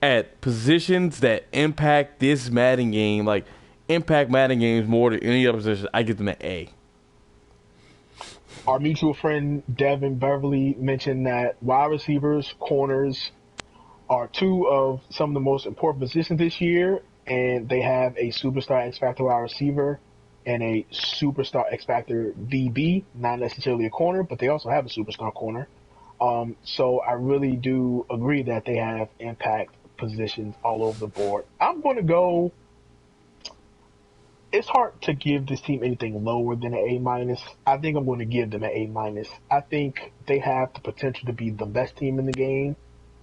at positions that impact this Madden game, like impact Madden games more than any other position. I give them an A. Our mutual friend Devin Beverly mentioned that wide receivers, corners are two of some of the most important positions this year, and they have a superstar X Factor wide receiver and a superstar X Factor DB, not necessarily a corner, but they also have a superstar corner. So I really do agree that they have impact positions all over the board. I'm going to go. It's hard to give this team anything lower than an A minus. I think I'm going to give them an A minus. I think they have the potential to be the best team in the game,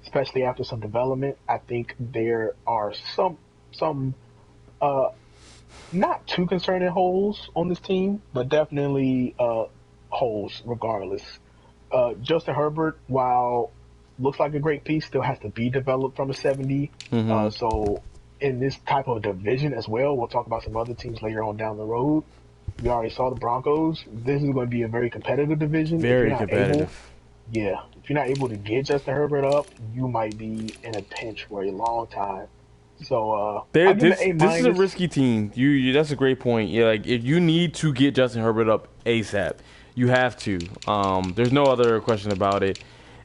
especially after some development. I think there are some uh, not too concerning holes on this team, but definitely holes regardless. Justin Herbert, while looks like a great piece, still has to be developed from a 70. Mm-hmm. So in this type of division as well, we'll talk about some other teams later on down the road. We already saw the Broncos. This is going to be a very competitive division. If you're Very not able, competitive. yeah, if you're not able to get Justin Herbert up, you might be in a pinch for a long time. So I'll give him an A This is a minus. risky team. That's a great point. Yeah, like if you need to get Justin Herbert up ASAP, you have to. There's no other question about it.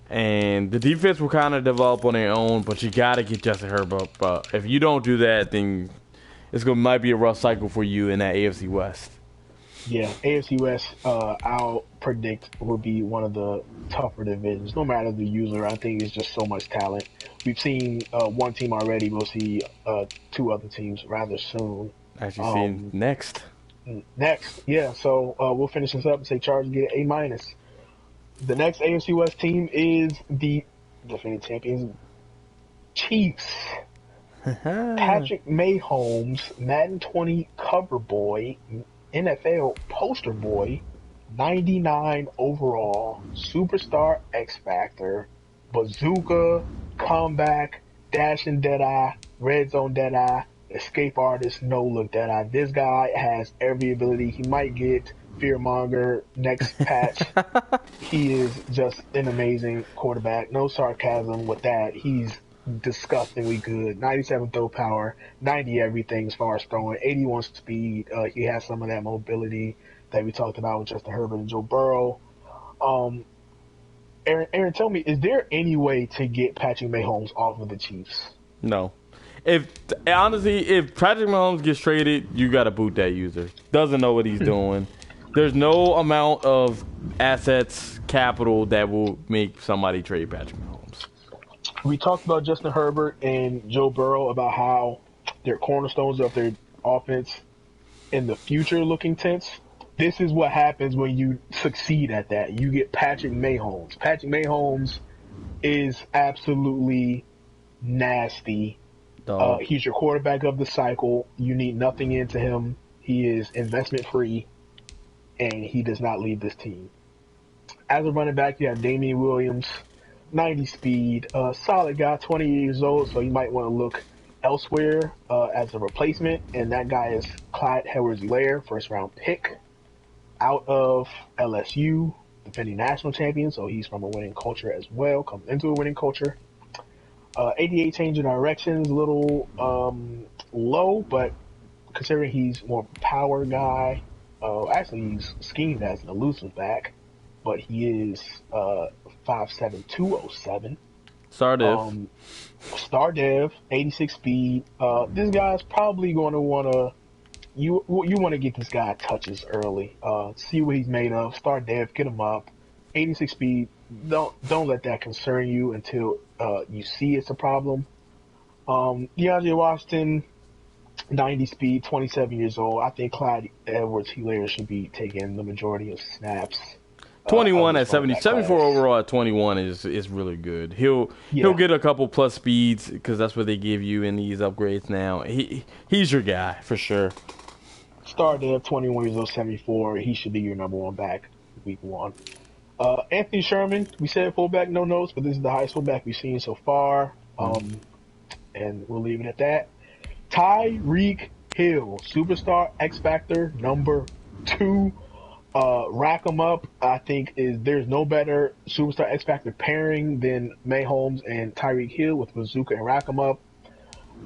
And the defense will kind of develop on their own, but you got to get Justin Herbert up. But if you don't do that, then might be a rough cycle for you in that AFC West. Yeah, AFC West, I'll predict will be one of the tougher divisions. No matter the user, I think it's just so much talent. We've seen one team already. We'll see two other teams rather soon. Actually, seeing Um, next. Next, yeah. So we'll finish this up and say Chargers get an A minus. The next AFC West team is the defending champions, Chiefs. Patrick Mahomes, Madden 20 cover boy, NFL poster boy, 99 overall, superstar X Factor, bazooka, comeback, dashing deadeye, red zone deadeye, escape artist, no look deadeye. This guy has every ability. He might get fearmonger next patch. He is just an amazing quarterback. No sarcasm with that. He's disgustingly good. 97 throw power, 90 everything as far as throwing, 81 speed. He has some of that mobility that we talked about with Justin Herbert and Joe Burrow. Um, Aaron, tell me, is there any way to get Patrick Mahomes off of the Chiefs? No. If Patrick Mahomes gets traded, you got to boot that user. Doesn't know what he's doing. There's no amount of assets, capital that will make somebody trade Patrick Mahomes. We talked about Justin Herbert and Joe Burrow about how they're cornerstones of their offense in the future looking tense. This is what happens when you succeed at that. You get Patrick Mahomes. Patrick Mahomes is absolutely nasty. He's your quarterback of the cycle. You need nothing into him. He is investment free, and he does not leave this team. As a running back, you have Damian Williams, 90 speed, solid guy, 20 years old, so you might want to look elsewhere as a replacement, and that guy is Clyde Edwards-Helaire, first round pick out of LSU, defending national champion, so he's from a winning culture as well, comes into a winning culture. 88 change in directions, a little low, but considering he's more power guy, actually he's schemed as an elusive back, but he is 5'7", 207. Star Dev, 86 speed. This guy's probably going to want to. You want to get this guy touches early. See what he's made of. Star Dev, get him up. 86 speed. Don't let that concern you until you see it's a problem. DeAndre Washington, 90 speed, 27 years old. I think Clyde Edwards-Helaire should be taking the majority of snaps. 21 at 70, 74 overall at 21 is really good. He'll get a couple plus speeds because that's what they give you in these upgrades now. He's your guy for sure. Star Dev, 21 years old, 74. He should be your number one back week one. Anthony Sherman, we said fullback, no notes, but this is the highest fullback we've seen so far. And we'll leave it at that. Tyreek Hill, superstar X Factor number 2. Rack 'em up, I think there's no better superstar X Factor pairing than Mahomes and Tyreek Hill with Bazooka and Rack 'em up.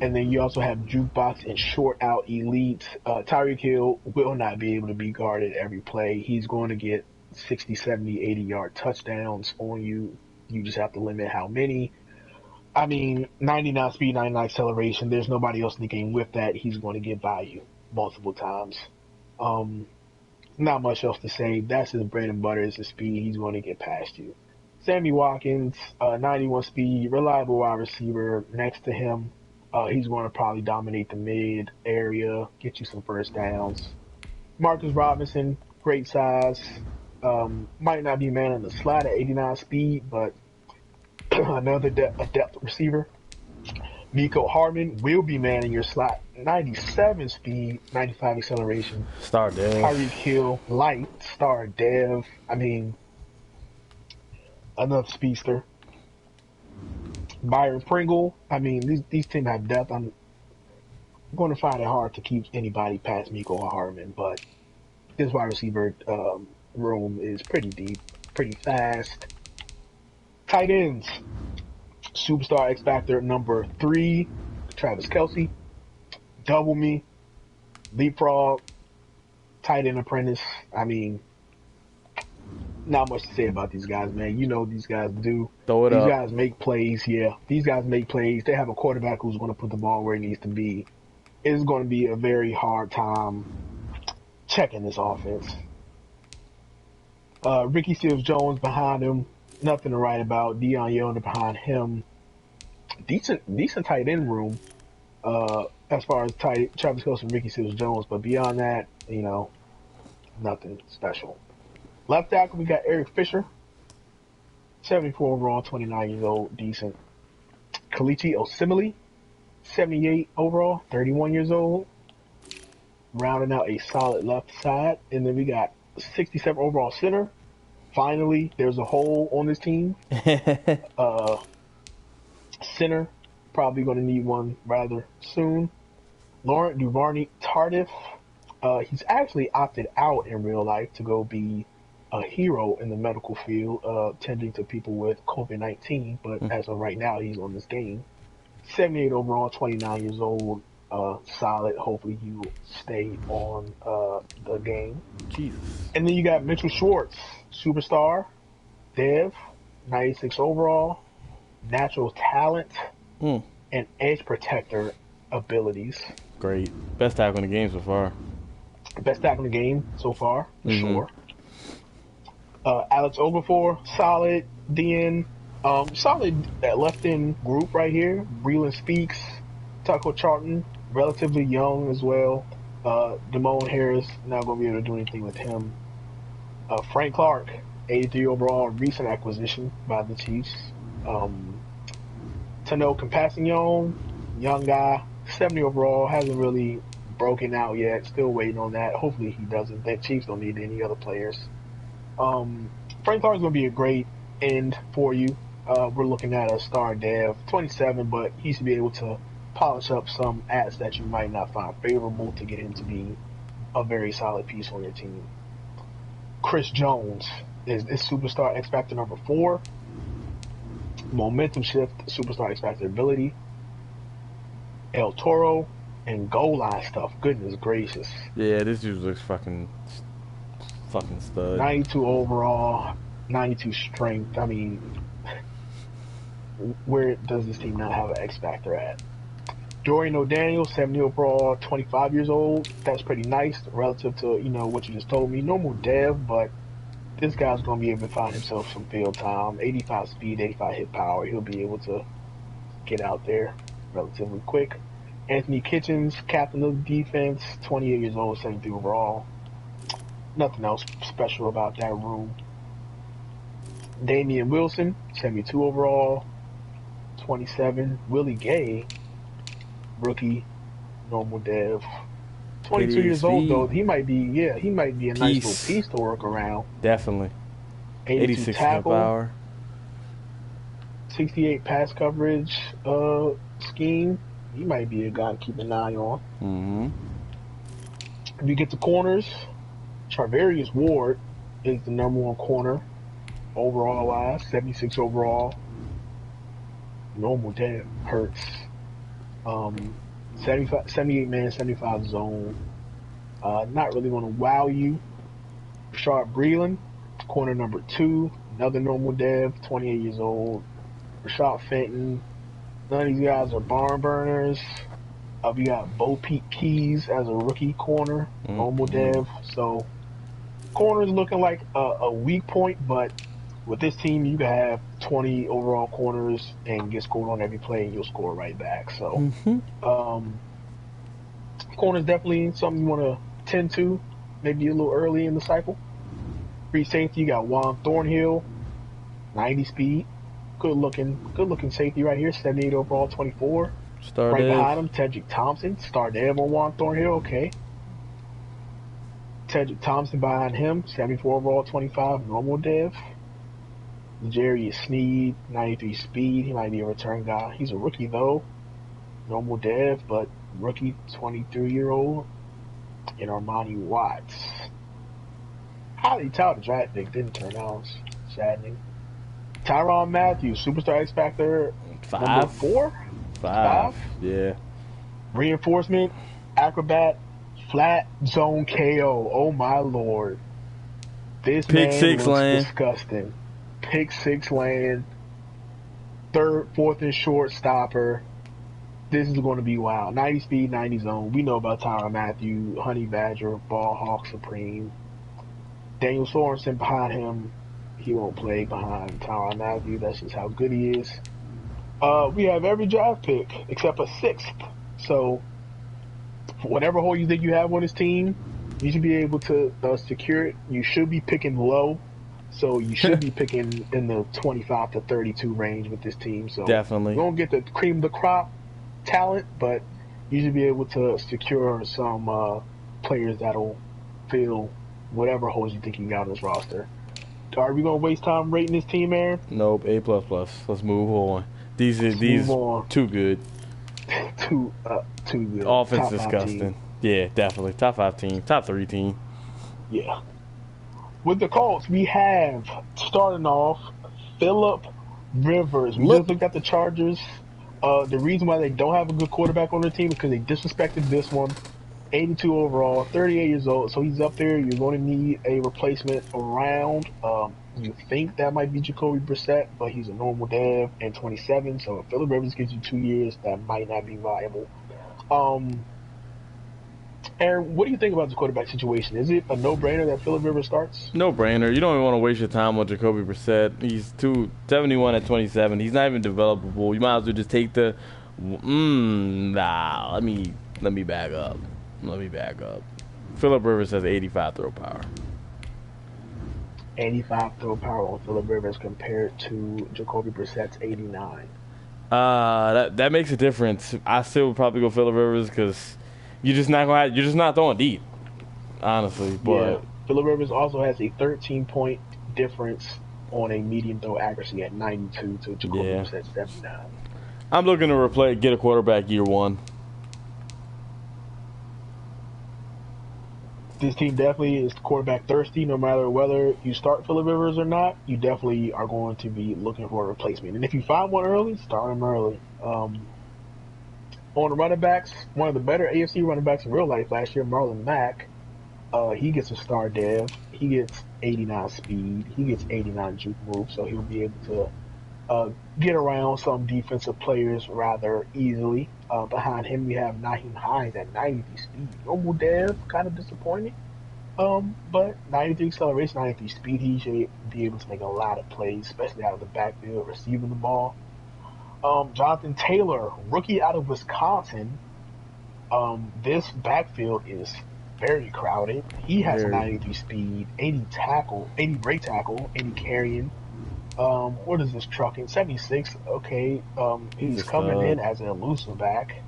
And then you also have Jukebox and Short Out Elite. Tyreek Hill will not be able to be guarded every play. He's going to get 60, 70, 80-yard touchdowns on you. You just have to limit how many. I mean, 99 speed, 99 acceleration. There's nobody else in the game with that. He's going to get by you multiple times. Not much else to say. That's his bread and butter is his speed. He's going to get past you. Sammy Watkins, 91 speed, reliable wide receiver. Next to him, he's going to probably dominate the mid area, get you some first downs. Marcus Robinson, great size. Might not be man on the slot at 89 speed, but another depth receiver. Miko Hardman will be manning your slot. 97 speed, 95 acceleration. Star Dev. Tyreek Hill, light, star Dev. I mean, another speedster. Byron Pringle. I mean, these teams have depth. I'm going to find it hard to keep anybody past Miko Hardman, but this wide receiver room is pretty deep, pretty fast. Tight ends. Superstar X Factor number 3, Travis Kelce. Double Me, Leapfrog, Tight End Apprentice. I mean, not much to say about these guys, man. You know what these guys do. Throw it these up. guys make plays, yeah. These guys make plays. They have a quarterback who's going to put the ball where it needs to be. It's going to be a very hard time checking this offense. Ricky Seals-Jones behind him. Nothing to write about. Deion Yoder behind him. Decent tight end room as far as Travis Kelce and Ricky Seals-Jones, but beyond that, you know, nothing special. Left tackle, we got Eric Fisher, 74 overall, 29 years old, decent. Kalichi Osemele, 78 overall, 31 years old, rounding out a solid left side. And then we got 67 overall center. Finally, there's a hole on this team. Center, probably going to need one rather soon. Laurent Duvernay-Tardif, he's actually opted out in real life to go be a hero in the medical field, tending to people with COVID-19, but as of right now, he's on this game. 78 overall, 29 years old, solid. Hopefully he will stay on the game. Jesus. And then you got Mitchell Schwartz, superstar, Dev, 96 overall, natural talent, and edge protector abilities. Great. Best tackle in the game so far. Best tackle in the game so far, for sure. Alex Okafor, solid DN. Solid left end group right here. Breland Speaks, Tucker Charlton, relatively young as well. Damone Harris, not going to be able to do anything with him. Frank Clark, 83 overall, recent acquisition by the Chiefs. Tano Compassion, young guy, 70 overall, hasn't really broken out yet. Still waiting on that. Hopefully he doesn't. The Chiefs don't need any other players. Frank Clark's going to be a great end for you. We're looking at a star dev, 27, but he should be able to polish up some ads that you might not find favorable to get him to be a very solid piece on your team. Chris Jones is superstar X Factor number 4. Momentum shift, superstar X Factor ability. El Toro and goal line stuff. Goodness gracious. Yeah, this dude looks fucking stud. 92 overall, 92 strength. I mean, where does this team not have an X Factor at? Dorian O'Daniel, 70 overall, 25 years old. That's pretty nice relative to, what you just told me. Normal dev, but this guy's going to be able to find himself some field time. 85 speed, 85 hit power. He'll be able to get out there relatively quick. Anthony Kitchens, captain of the defense, 28 years old, 73 overall. Nothing else special about that room. Damian Wilson, 72 overall, 27. Willie Gay, rookie, normal dev. 22 years old though. He might be a nice little piece to work around. Definitely. 86 tackle, power. 68 pass coverage scheme. He might be a guy to keep an eye on. If you get to corners, Charvarius Ward is the number 1 corner overall wise, 76 overall. Normal dev hurts. 78 man, 75 zone. Not really going to wow you. Sharp Breland, Corner number 2, another normal dev, 28 years old. Rashad Fenton. None of these guys are barn burners. We got Bo Peep Keys as a rookie corner, normal dev. So corners looking like a weak point, but with this team, you can have 20 overall corners and get scored on every play, and you'll score right back. So, corners definitely something you want to tend to, maybe a little early in the cycle. Free safety, you got Juan Thornhill, 90 speed, good looking safety right here, 78 overall, 24. Star Right Dev. behind him, Tedrick Thompson, star dev on Juan Thornhill, okay. Tedrick Thompson behind him, 74 overall, 25, normal dev. Jerry Sneed, 93 speed. He might be a return guy. He's a rookie, though. Normal dev, but rookie, 23-year-old. And Armani Watts. Highly touted draft pick. Didn't turn out. Saddening. Tyrann Matthew, superstar X Factor. 5? Number 4? 5? Yeah. Reinforcement, acrobat, flat zone KO. Oh, my Lord. This Pick man 6 looks lane. disgusting. Pick 6 land, 3rd, 4th and short stopper. This is going to be wild. 90 speed, 90 zone. We know about Tyrann Matthew, Honey Badger, Ball Hawk Supreme. Daniel Sorensen behind him. He won't play behind Tyrann Matthew. That's just how good he is. We have every draft pick except a 6th. So, whatever hole you think you have on this team, you should be able to secure it. You should be picking low. So you should be picking in the 25 to 32 range with this team. So Definitely. You won't get the cream of the crop talent, but you should be able to secure some players that'll fill whatever holes you think you got on this roster. Are we gonna waste time rating this team, Aaron? Nope. A++. Let's move on. These move on. too good. too good. Offense Top 5 disgusting. team. Yeah, definitely. Top 5 team. Top 3 team. Yeah. With the Colts, we have, starting off, Phillip Rivers. We just looked at the Chargers. The reason why they don't have a good quarterback on their team is because they disrespected this one. 82 overall, 38 years old. So he's up there. You're going to need a replacement around. You think that might be Jacoby Brissett, but he's a normal dev and 27. So if Phillip Rivers gives you 2 years, that might not be viable. Aaron, what do you think about the quarterback situation? Is it a no-brainer that Phillip Rivers starts? No brainer. You don't even want to waste your time on Jacoby Brissett. He's 271 at 27. He's not even developable. You might as well just take the. Nah. Let me back up. Phillip Rivers has 85 throw power. 85 throw power on Phillip Rivers compared to Jacoby Brissett's 89. That makes a difference. I still would probably go Phillip Rivers because you're just not throwing deep, honestly. But yeah, Phillip Rivers also has a 13-point difference on a medium throw accuracy at 92 to Jacoby Brissett's 79. I'm looking to get a quarterback year 1. This team definitely is quarterback thirsty. No matter whether you start Phillip Rivers or not, you definitely are going to be looking for a replacement. And if you find one early, start him early. On the running backs, one of the better AFC running backs in real life last year, Marlon Mack, he gets a star dev. He gets 89 speed. He gets 89 juke move, so he'll be able to get around some defensive players rather easily. Behind him, we have Naheem Hines at 93 speed. Normal dev, kind of disappointing. But 93 acceleration, 93 speed, he should be able to make a lot of plays, especially out of the backfield, receiving the ball. Jonathan Taylor, rookie out of Wisconsin. This backfield is very crowded. He has 93 speed, 80 break tackle, 80 carrying. What is this trucking? 76. Okay. He's coming in as an elusive back.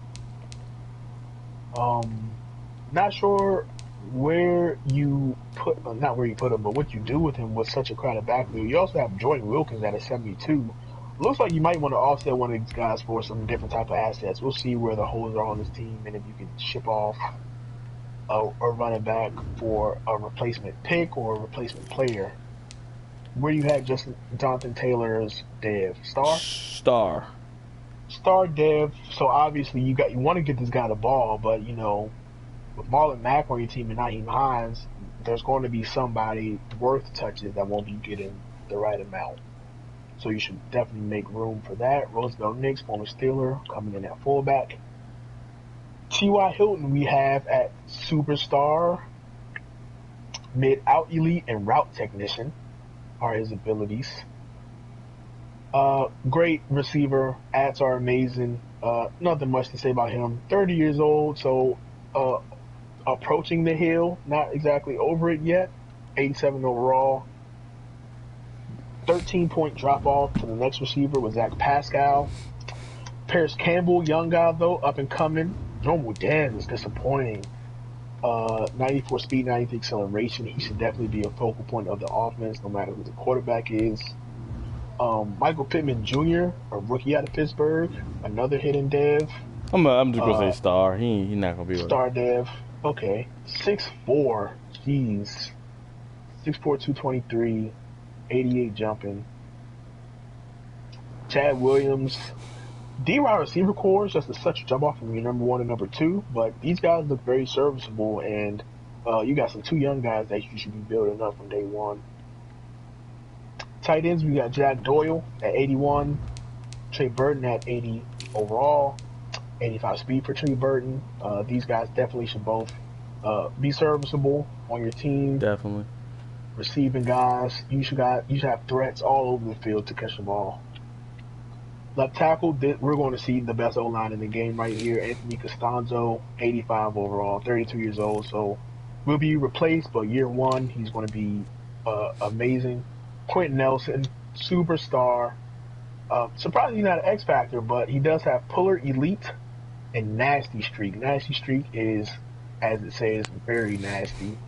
Not sure where you put, not where you put him, but what you do with him with such a crowded backfield. You also have Jordan Wilkins at a 72. Looks like you might want to offset one of these guys for some different type of assets. We'll see where the holes are on this team and if you can ship off a running back for a replacement pick or a replacement player. Where you had Jonathan Taylor's dev? Star dev. So obviously you want to get this guy the ball, but with Marlon Mack on your team and Naheem Hines, there's going to be somebody worth touches that won't be getting the right amount. So you should definitely make room for that. Roosevelt Nix, former Steeler, coming in at fullback. T.Y. Hilton we have at superstar. Mid-out elite and route technician are his abilities. Great receiver. Ads are amazing. Nothing much to say about him. 30 years old, so approaching the hill. Not exactly over it yet. 87 overall. 13-point drop-off to the next receiver was Zach Pascal. Paris Campbell, young guy, though, up and coming. Normal Dan is disappointing. 94 speed, 93 acceleration. He should definitely be a focal point of the offense, no matter who the quarterback is. Michael Pittman Jr., a rookie out of Pittsburgh, another hidden dev. I'm just gonna say star. He not gonna be star dev. Okay, 6'4". Jeez, 6'4", 223, 88 jumping. Chad Williams. D-Rod receiver core is just such a jump off from your number 1 and number 2, but these guys look very serviceable, and you got some 2 young guys that you should be building up from day 1. Tight ends, we got Jack Doyle at 81, Trey Burton at 80 overall, 85 speed for Trey Burton. These guys definitely should both be serviceable on your team. Definitely. Receiving guys, you should have threats all over the field to catch the ball. Left tackle, we're going to see the best O-line in the game right here. Anthony Costanzo, 85 overall, 32 years old. So will be replaced, but year 1, he's going to be amazing. Quentin Nelson, superstar. Surprisingly not an X Factor, but he does have Puller Elite and Nasty Streak. Nasty Streak is, as it says, very nasty.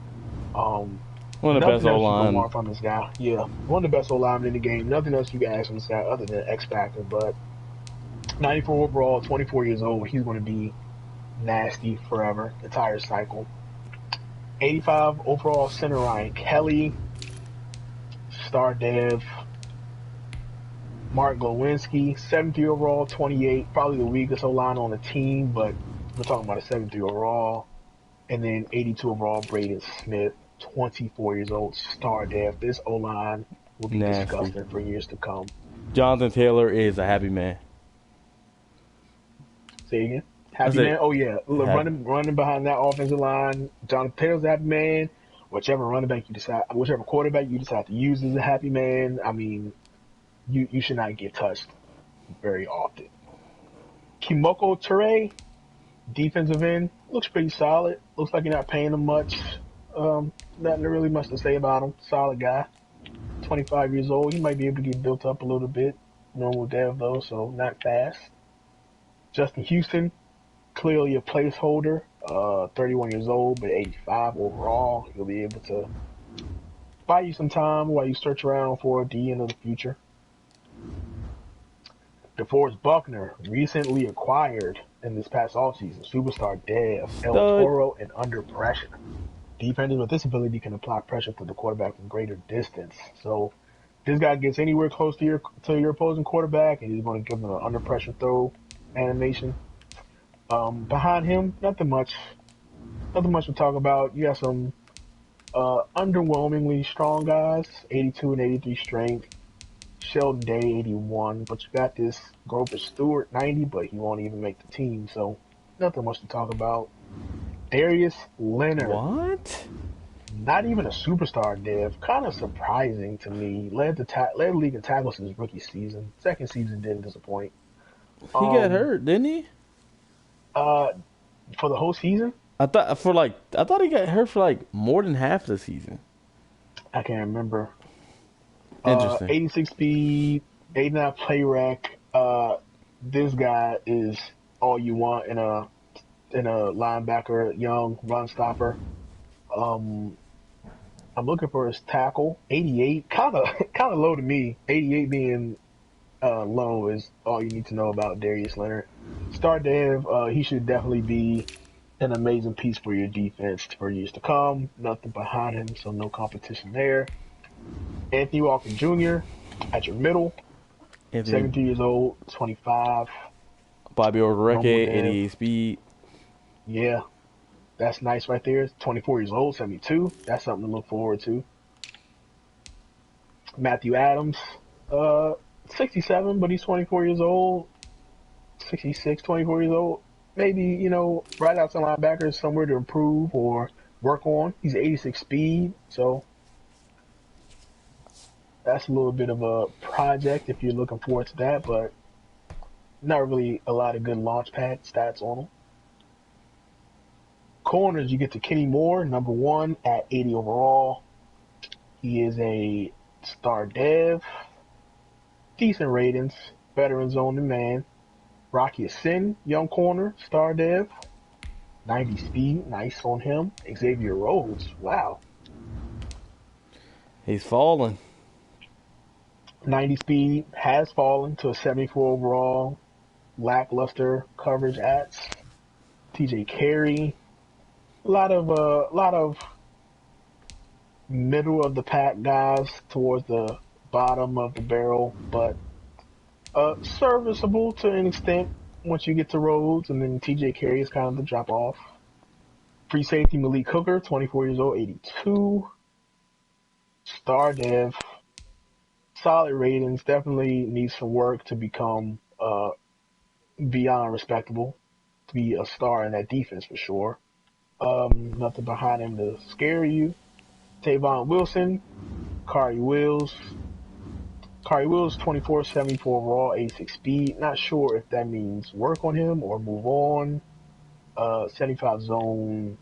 One of the best O-line from this guy. Yeah, one of the best O-linemen in the game. Nothing else you can ask from this guy other than X Factor. But 94 overall, 24 years old. He's going to be nasty forever, the entire cycle. 85 overall center Ryan Kelly, star dev. Mark Glowinski, 73 overall, 28. Probably the weakest O-line on the team, but we're talking about a 73 overall. And then 82 overall, Braden Smith. 24 years old, star dev. This O-line will be disgusting for years to come. Jonathan Taylor is a happy man. Say again? Happy man? Oh, yeah. Running behind that offensive line. Jonathan Taylor's a happy man. Whichever quarterback you decide to use is a happy man. I mean, you should not get touched very often. Kimoko Ture, defensive end, looks pretty solid. Looks like you're not paying him much. Nothing really much to say about him. Solid guy. 25 years old. He might be able to get built up a little bit. Normal dev, though, so not fast. Justin Houston, clearly a placeholder. 31 years old, but 85 overall. He'll be able to buy you some time while you search around for a DN of the future. DeForest Buckner, recently acquired in this past offseason. Superstar dev. El Toro and under pressure. Defenders with this ability can apply pressure to the quarterback from greater distance. So this guy gets anywhere close to your opposing quarterback, and he's going to give him an under pressure throw animation. Behind him, nothing much to talk about. You got some underwhelmingly strong guys, 82 and 83 strength. Sheldon Day, 81. But you got this Grover Stewart, 90, but he won't even make the team. So nothing much to talk about. Darius Leonard. What? Not even a superstar dev. Kind of surprising to me. Led the league in tackles his rookie season. Second season didn't disappoint. He got hurt, didn't he? For the whole season? I thought he got hurt for like more than half the season. I can't remember. Interesting. 86 speed, 89 play rec. This guy is all you want in a linebacker, young run stopper. I'm looking for his tackle. 88, kind of low to me. 88 being low is all you need to know about Darius Leonard. Star dev, he should definitely be an amazing piece for your defense for years to come. Nothing behind him, so no competition there. Anthony Walker Jr. at your middle. 17 years old, 25. Bobby Okereke, 88 speed. Yeah. That's nice right there. 24 years old, 72. That's something to look forward to. Matthew Adams, 67, but he's 24 years old. 66, 24 years old. Maybe, right outside linebacker is somewhere to improve or work on. He's 86 speed, so that's a little bit of a project if you're looking forward to that, but not really a lot of good launch pad stats on him. Corners, you get to Kenny Moore, number 1 at 80 overall. He is a star dev, decent ratings, veterans only man. Rocky Sin, young corner, star dev, 90 speed, nice on him. Xavier Rhodes, wow. He's falling. 90 speed, has fallen to a 74 overall. Lackluster coverage ats. TJ Carey, a lot of middle of the pack guys towards the bottom of the barrel, but serviceable to an extent once you get to Rhodes, and then TJ Carey is kind of the drop off. Free safety Malik Hooker, 24 years old, 82. Star dev, solid ratings, definitely needs some work to become beyond respectable, to be a star in that defense for sure. Nothing behind him to scare you. Tavon Wilson, Kari Wills, 24, 74 overall, 86 speed. Not sure if that means work on him or move on. 75 zone,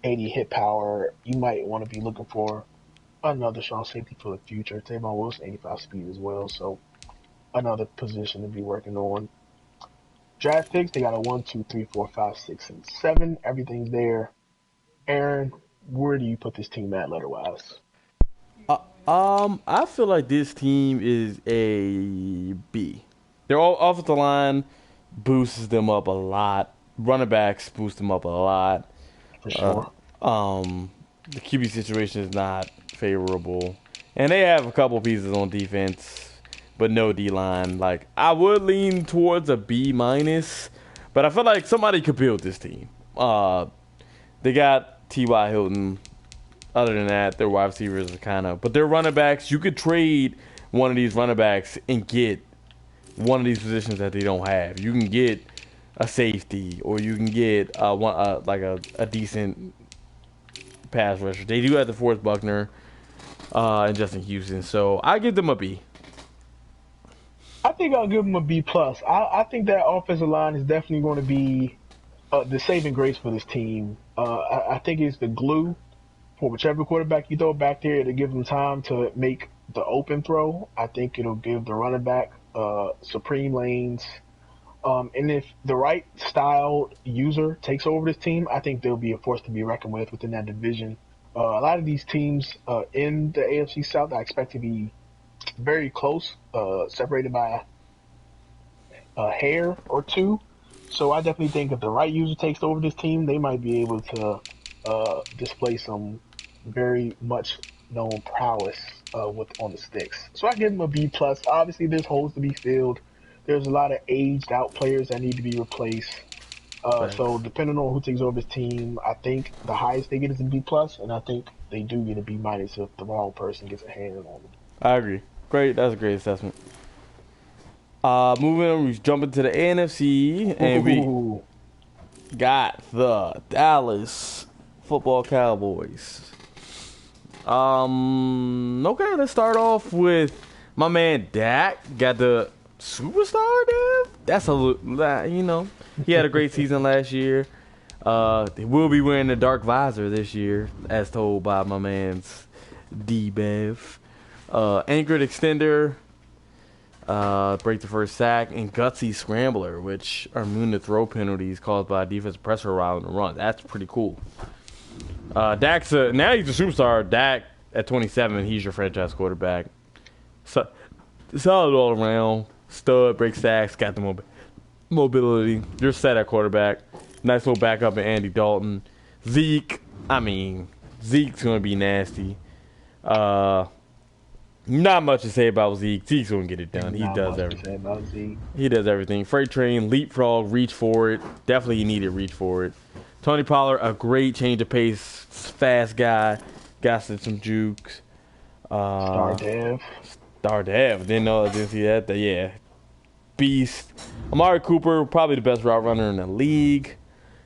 80 hit power. You might want to be looking for another strong safety for the future. Tavon Wilson, 85 speed as well, so another position to be working on. Draft picks, they got a 1, 2, 3, 4, 5, 6, and 7. Everything's there. Aaron, where do you put this team at letter-wise? I feel like this team is a B. Their offensive line boosts them up a lot. Running backs boost them up a lot. For sure. The QB situation is not favorable, and they have a couple pieces on defense, but no D-line. Like, I would lean towards a B minus, but I feel like somebody could build this team. They got T.Y. Hilton. Other than that, their wide receivers are kind of... But their running backs, you could trade one of these running backs and get one of these positions that they don't have. You can get a safety, or you can get a decent pass rusher. They do have the DeForest Buckner and Justin Houston, so I give them a B. I think I'll give them a B+. I think that offensive line is definitely going to be the saving grace for this team. I think it's the glue for whichever quarterback you throw back there to give them time to make the open throw. I think it'll give the running back supreme lanes. And if the right styled user takes over this team, I think they'll be a force to be reckoned with within that division. A lot of these teams in the AFC South I expect to be very close, separated by a hair or two. So I definitely think if the right user takes over this team, they might be able to display some very much known prowess on the sticks. So I give them a B+. Obviously, there's holes to be filled. There's a lot of aged out players that need to be replaced. So depending on who takes over his team, I think the highest they get is a B+, and I think they do get a B- if the wrong person gets a hand on them. I agree. Great. That's a great assessment. Moving on, we jump into the NFC, and we got the Dallas Football Cowboys. Okay, let's start off with my man Dak. Got the superstar, dude. That's he had a great season last year. He will be wearing the dark visor this year, as told by my man's D-Bev. Anchored extender, break the first sack, and gutsy scrambler, which are immune to throw penalties caused by defensive pressure around the run. That's pretty cool. Now he's a superstar. Dak at 27, he's your franchise quarterback. So, solid all around. Stud, break sacks, got the mobility. You're set at quarterback. Nice little backup in Andy Dalton. Zeke's going to be nasty. Not much to say about Zeke. Zeke's going to get it done. He does everything. He does everything. Freight train, leapfrog, reach for it. Definitely he needed reach for it. Tony Pollard, a great change of pace, fast guy, got some jukes. Star Dev. Didn't see that. Yeah, beast. Amari Cooper, probably the best route runner in the league.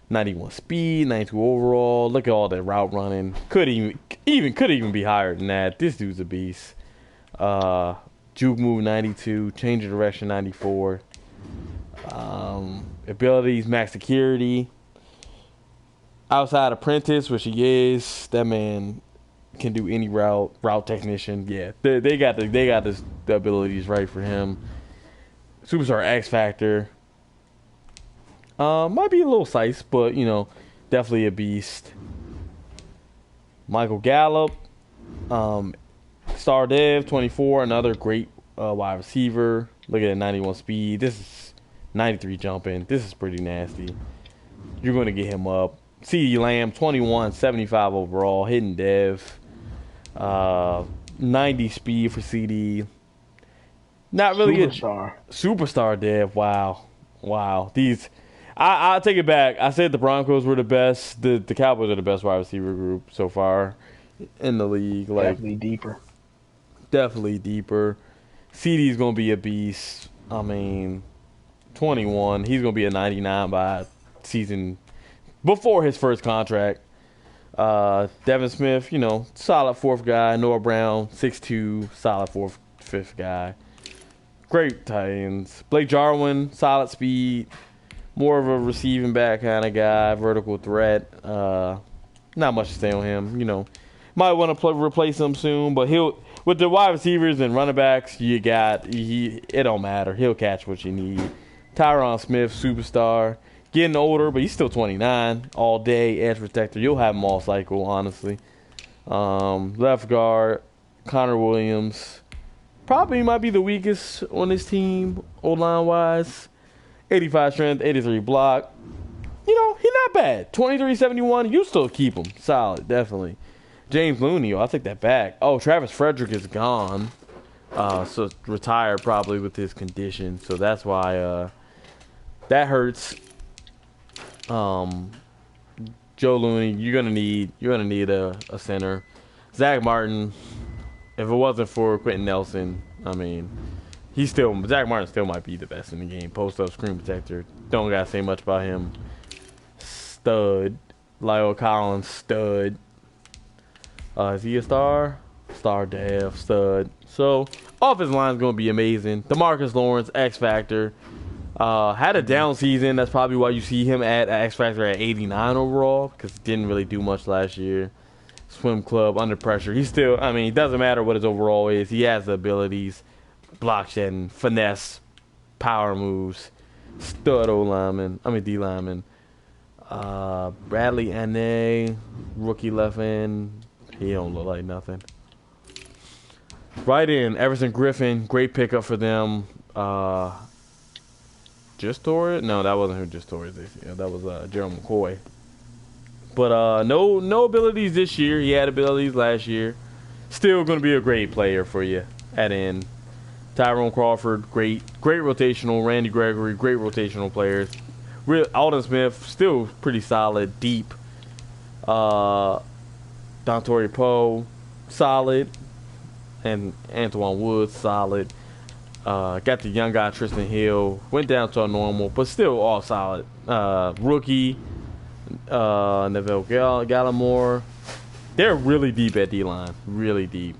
91 speed, 92 overall. Look at all that route running. Could even be higher than that. This dude's a beast. Juke move 92, change of direction 94. Abilities, max security. Outside apprentice, which he is, that man can do any route technician. Yeah, they got the abilities right for him. Superstar X Factor. Might be a little size, but definitely a beast. Michael Gallup, Star Dev 24, another great wide receiver. Look at that 91 speed. This is 93 jumping. This is pretty nasty. You're going to get him up. CeeDee Lamb 21, 75 overall, hidden dev. 90 speed for CD. Not really superstar dev. Wow. These, I'll take it back. I said the Broncos were the best. The Cowboys are the best wide receiver group so far in the league. Definitely deeper. CD's gonna be a beast. I mean, 21. He's gonna be a 99 by season before his first contract. Devin Smith, solid fourth guy. Noah Brown, 6'2", solid fifth guy. Great tight ends. Blake Jarwin, solid speed. More of a receiving back kind of guy. Vertical threat. Not much to say on him. Might want to replace him soon, but with the wide receivers and running backs it don't matter. He'll catch what you need. Tyron Smith, superstar. Getting older, but he's still 29. All day, edge protector. You'll have him all cycle, honestly. Left guard, Connor Williams. Probably might be the weakest on this team, O-line wise. 85 strength, 83 block. He's not bad. 23-71, you still keep him. Solid, definitely. James Looney, I'll take that back. Oh, Travis Frederick is gone. So retired probably with his condition. So that's why that hurts. Joe Looney, you're gonna need a center. Zach Martin, if it wasn't for Quentin Nelson, Zach Martin still might be the best in the game. Post up screen protector. Don't gotta say much about him. Stud. Lyle Collins, stud. Is he a star? Star Dev, stud. So offensive line's gonna be amazing. DeMarcus Lawrence, X Factor. Had a down season. That's probably why you see him at X Factor at 89 overall, because he didn't really do much last year. Swim club, under pressure. He's still, it doesn't matter what his overall is. He has the abilities. Block shedding, finesse, power moves. Stud D lineman. Bradley N.A., rookie left end. He don't look like nothing. Right in, Everson Griffin. Great pickup for them. Just tore it? No, that wasn't who just tore it this year. That was Gerald McCoy. But no abilities this year. He had abilities last year. Still going to be a great player for you at end. Tyrone Crawford, great rotational. Randy Gregory, great rotational players. Alden Smith, still pretty solid, deep. Dontori Poe, solid. And Antoine Woods, solid. Got the young guy Tristan Hill, went down to a normal, but still all solid. Rookie, Neville Gallimore. They're really deep at D-line, really deep.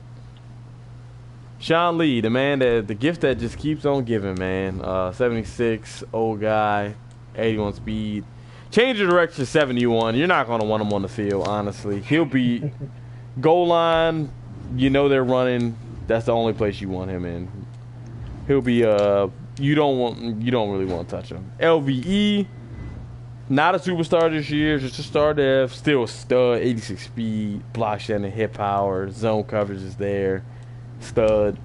Sean Lee, the man the gift that just keeps on giving, man. 76, old guy, 81 speed. Change of direction, 71. You're not going to want him on the field, honestly. He'll be goal line. They're running. That's the only place you want him in. He'll be you don't really want to touch him. LVE, not a superstar this year, just a star dev, still a stud, 86 speed, block shedding, hip power, zone coverage is there, stud.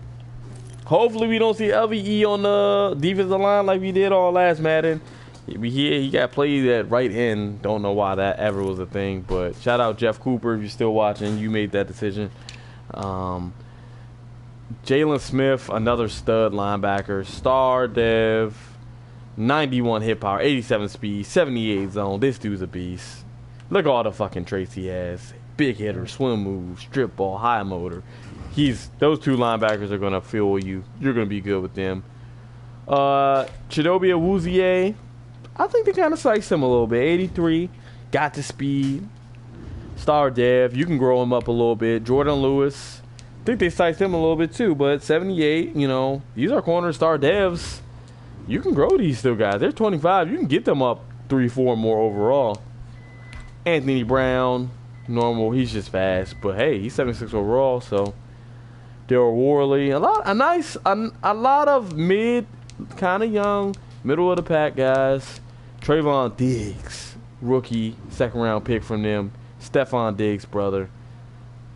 Hopefully we don't see LVE on the defensive line like we did on last Madden. He got played at right end. Don't know why that ever was a thing, but shout out Jeff Cooper if you're still watching. You made that decision. Jalen Smith, another stud linebacker, star dev, 91 hit power, 87 speed, 78 zone. This dude's a beast. Look at all the fucking traits he has. Big hitter, swim move, strip ball, high motor. Those two linebackers are going to fuel you. You're going to be good with them. Chidobe Awuzie, I think they kind of sliced him a little bit. 83, got the speed. Star Dev, you can grow him up a little bit. Jordan Lewis, I think they sized him a little bit too, but 78, these are corner star devs. You can grow these still guys. They're 25. You can get them up 3-4 more overall. Anthony Brown, normal. He's just fast, but hey, he's 76 overall. So Daryl Worley, a lot of mid, kind of young, middle of the pack guys. Trayvon Diggs, rookie, second round pick from them. Stephon Diggs, brother.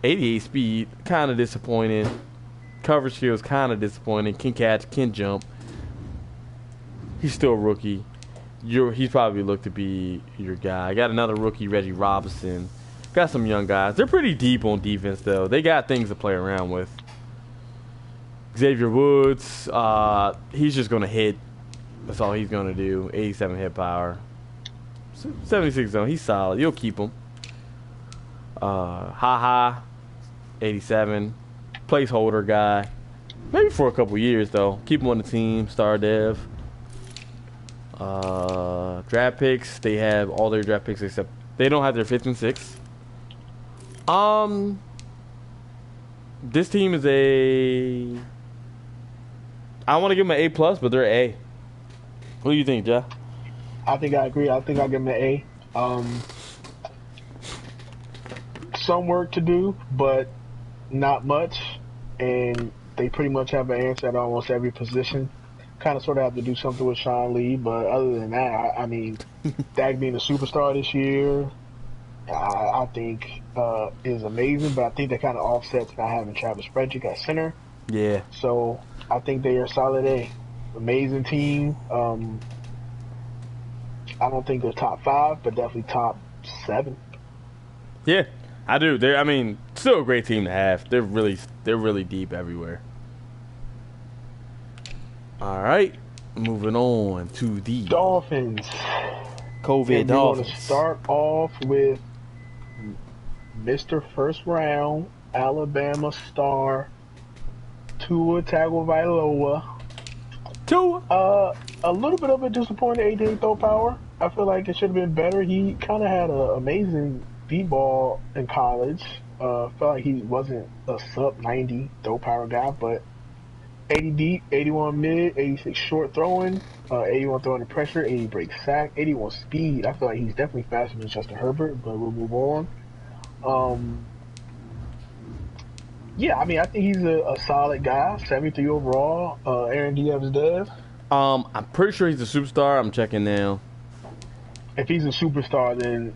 88 speed, kind of disappointing. Coverage skills, kind of disappointing. Can catch, can jump. He's still a rookie. He's probably looked to be your guy. I got another rookie, Reggie Robinson. Got some young guys. They're pretty deep on defense, though. They got things to play around with. Xavier Woods, he's just going to hit. That's all he's going to do. 87 hit power. 76 zone. He's solid. You'll keep him. Ha 87. Placeholder guy. Maybe for a couple years, though. Keep him on the team. Star Dev. Draft picks. They have all their draft picks except they don't have their 5th and 6th. This team is I want to give them an A+, but they're A. What do you think, Jeff? I think I agree. I think I'll give them an A. Some work to do, but not much. And they pretty much have an answer at almost every position. Kind of sort of have to do something with Sean Lee, but other than that, I mean, Dak being a superstar this year, I think is amazing, but I think that kind of offsets not having Travis Frederick at center. Yeah. So I think they are solid A. Amazing team. I don't think they're top 5, but definitely top 7. Yeah, I do. Still a great team to have. They're really deep everywhere. All right, moving on to the Dolphins. COVID Dolphins. We want to start off with Mr. First Round, Alabama star, Tua Tagovailoa. Tua. A little bit of a disappointing 88 throw power. I feel like it should have been better. He kind of had an amazing deep ball in college. Felt like he wasn't a sub 90 throw power guy, but 80 deep, 81 mid, 86 short throwing, 81 throwing the pressure, 80 break sack, 81 speed. I feel like he's definitely faster than Justin Herbert, but we'll move on. Yeah, I think he's a solid guy, 73 overall. Aaron, do you have his dev? I'm pretty sure he's a superstar. I'm checking now. If he's a superstar, then,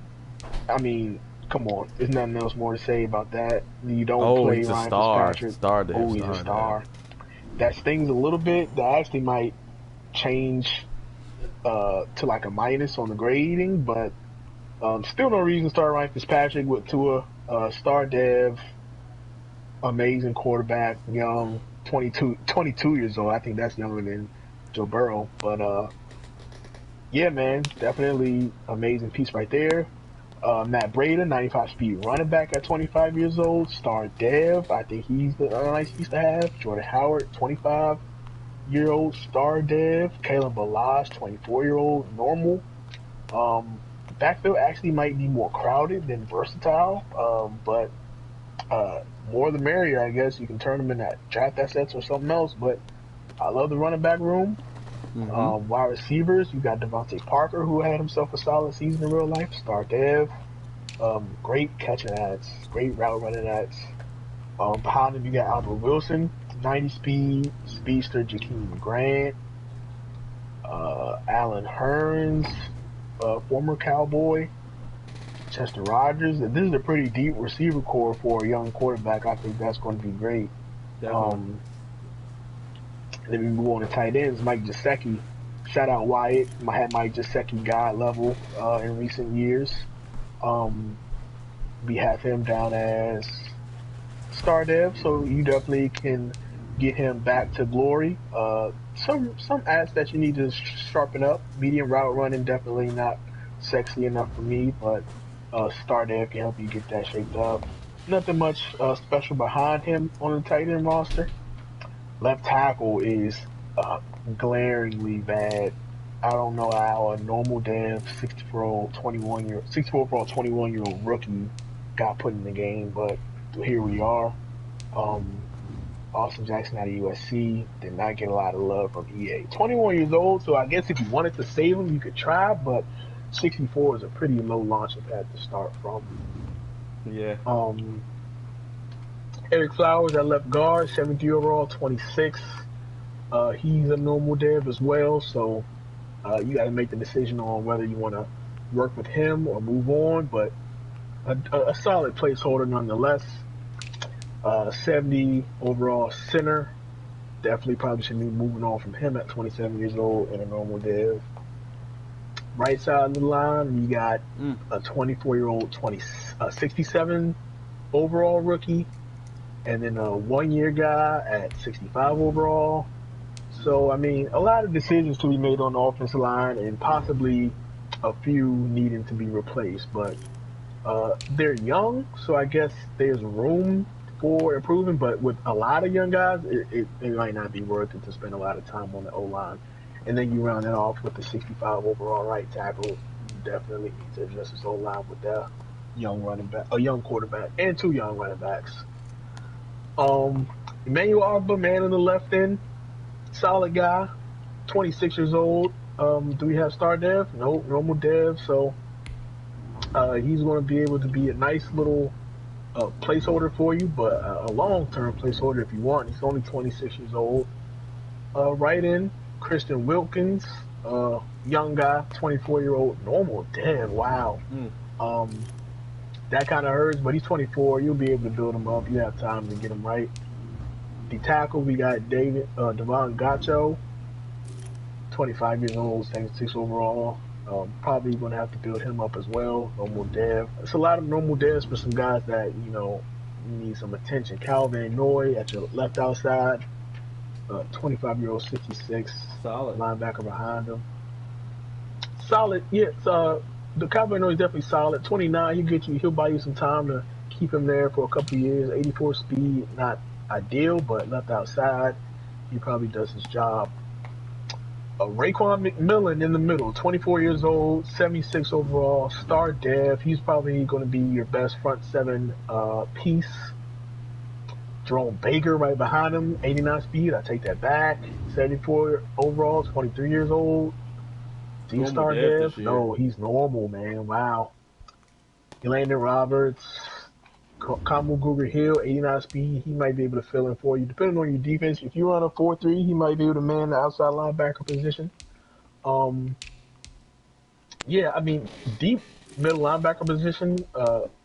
come on. There's nothing else more to say about that. You don't play he's a Ryan star. Fitzpatrick. He's a star. That stings a little bit. That actually might change to like a minus on the grading, but still no reason to start Ryan Fitzpatrick with Tua. Star Dev, amazing quarterback, young, 22 years old. I think that's younger than Joe Burrow. But, yeah, man, definitely amazing piece right there. Matt Breida, 95 speed running back at 25 years old. Star Dev, I think he's the nice piece to have. Jordan Howard, 25-year-old Star Dev. Kalen Balazs, 24-year-old normal. Backfield actually might be more crowded than versatile, but more the merrier, I guess. You can turn them in that draft assets or something else, but I love the running back room. Mm-hmm. Wide receivers, you got Devontae Parker, who had himself a solid season in real life. Star Dev, great catching ads, great route running ads. Behind him, you got Albert Wilson, 90 speed, speedster Jakeem Grant, Alan Hearns, former Cowboy, Chester Rogers. This is a pretty deep receiver core for a young quarterback. I think that's going to be great. Then we move on to tight ends. Mike Gesicki. Shout out Wyatt. I had Mike Gesicki guy level in recent years. We have him down as Star Dev, so you definitely can get him back to glory. Some ads that you need to sharpen up. Medium route running, definitely not sexy enough for me, but Star Dev can help you get that shaped up. Nothing much special behind him on the tight end roster. Left tackle is glaringly bad. I don't know how a normal dev 64 overall 21-year-old rookie got put in the game, but here we are. Um, Austin Jackson out of USC did not get a lot of love from EA. 21 years old, so I guess if you wanted to save him, you could try, but 64 is a pretty low launching pad to start from. Yeah. Eric Flowers at left guard, 73 overall, 26. He's a normal dev as well, so you got to make the decision on whether you want to work with him or move on, but a solid placeholder nonetheless. 70 overall center. Definitely probably should be moving on from him at 27 years old in a normal dev. Right side of the line, you got a 24-year-old 67 overall rookie, and then a 1-year guy at 65 overall. So, I mean, a lot of decisions to be made on the offensive line and possibly a few needing to be replaced. But they're young, so I guess there's room for improving. But with a lot of young guys, it might not be worth it to spend a lot of time on the O-line. And then you round it off with the 65 overall right tackle. You definitely need to address this O-line with that a young quarterback, and 2 young running backs. Emmanuel Ogba, man in the left end. Solid guy, 26 years old. Do we have star dev? No, normal dev. So he's going to be able to be a nice little placeholder for you, but a long-term placeholder if you want. He's only 26 years old. Right in, Christian Wilkins, young guy, 24-year-old, normal dev. Wow. That kind of hurts, but he's 24. You'll be able to build him up. You have time to get him right. The tackle, we got Devon Gacho, 25 years old, 76 overall. Probably going to have to build him up as well. Normal dev. It's a lot of normal devs for some guys that, need some attention. Calvin Noy at your left outside, 25-year-old, 66. Solid. Linebacker behind him. Solid, yeah. The Calvin Noy is definitely solid. 29, he'll buy you some time to keep him there for a couple of years. 84 speed, not ideal, but left outside, he probably does his job. Raekwon McMillan in the middle, 24 years old, 76 overall, star dev. He's probably going to be your best front seven piece. Jerome Baker right behind him, 89 speed. I take that back. 74 overall, 23 years old. D star dev? No, he's normal, man. Wow. Landon Roberts. Kamu Guger Hill, 89 speed, he might be able to fill in for you. Depending on your defense, if you run a 4-3, he might be able to man the outside linebacker position. Deep middle linebacker position,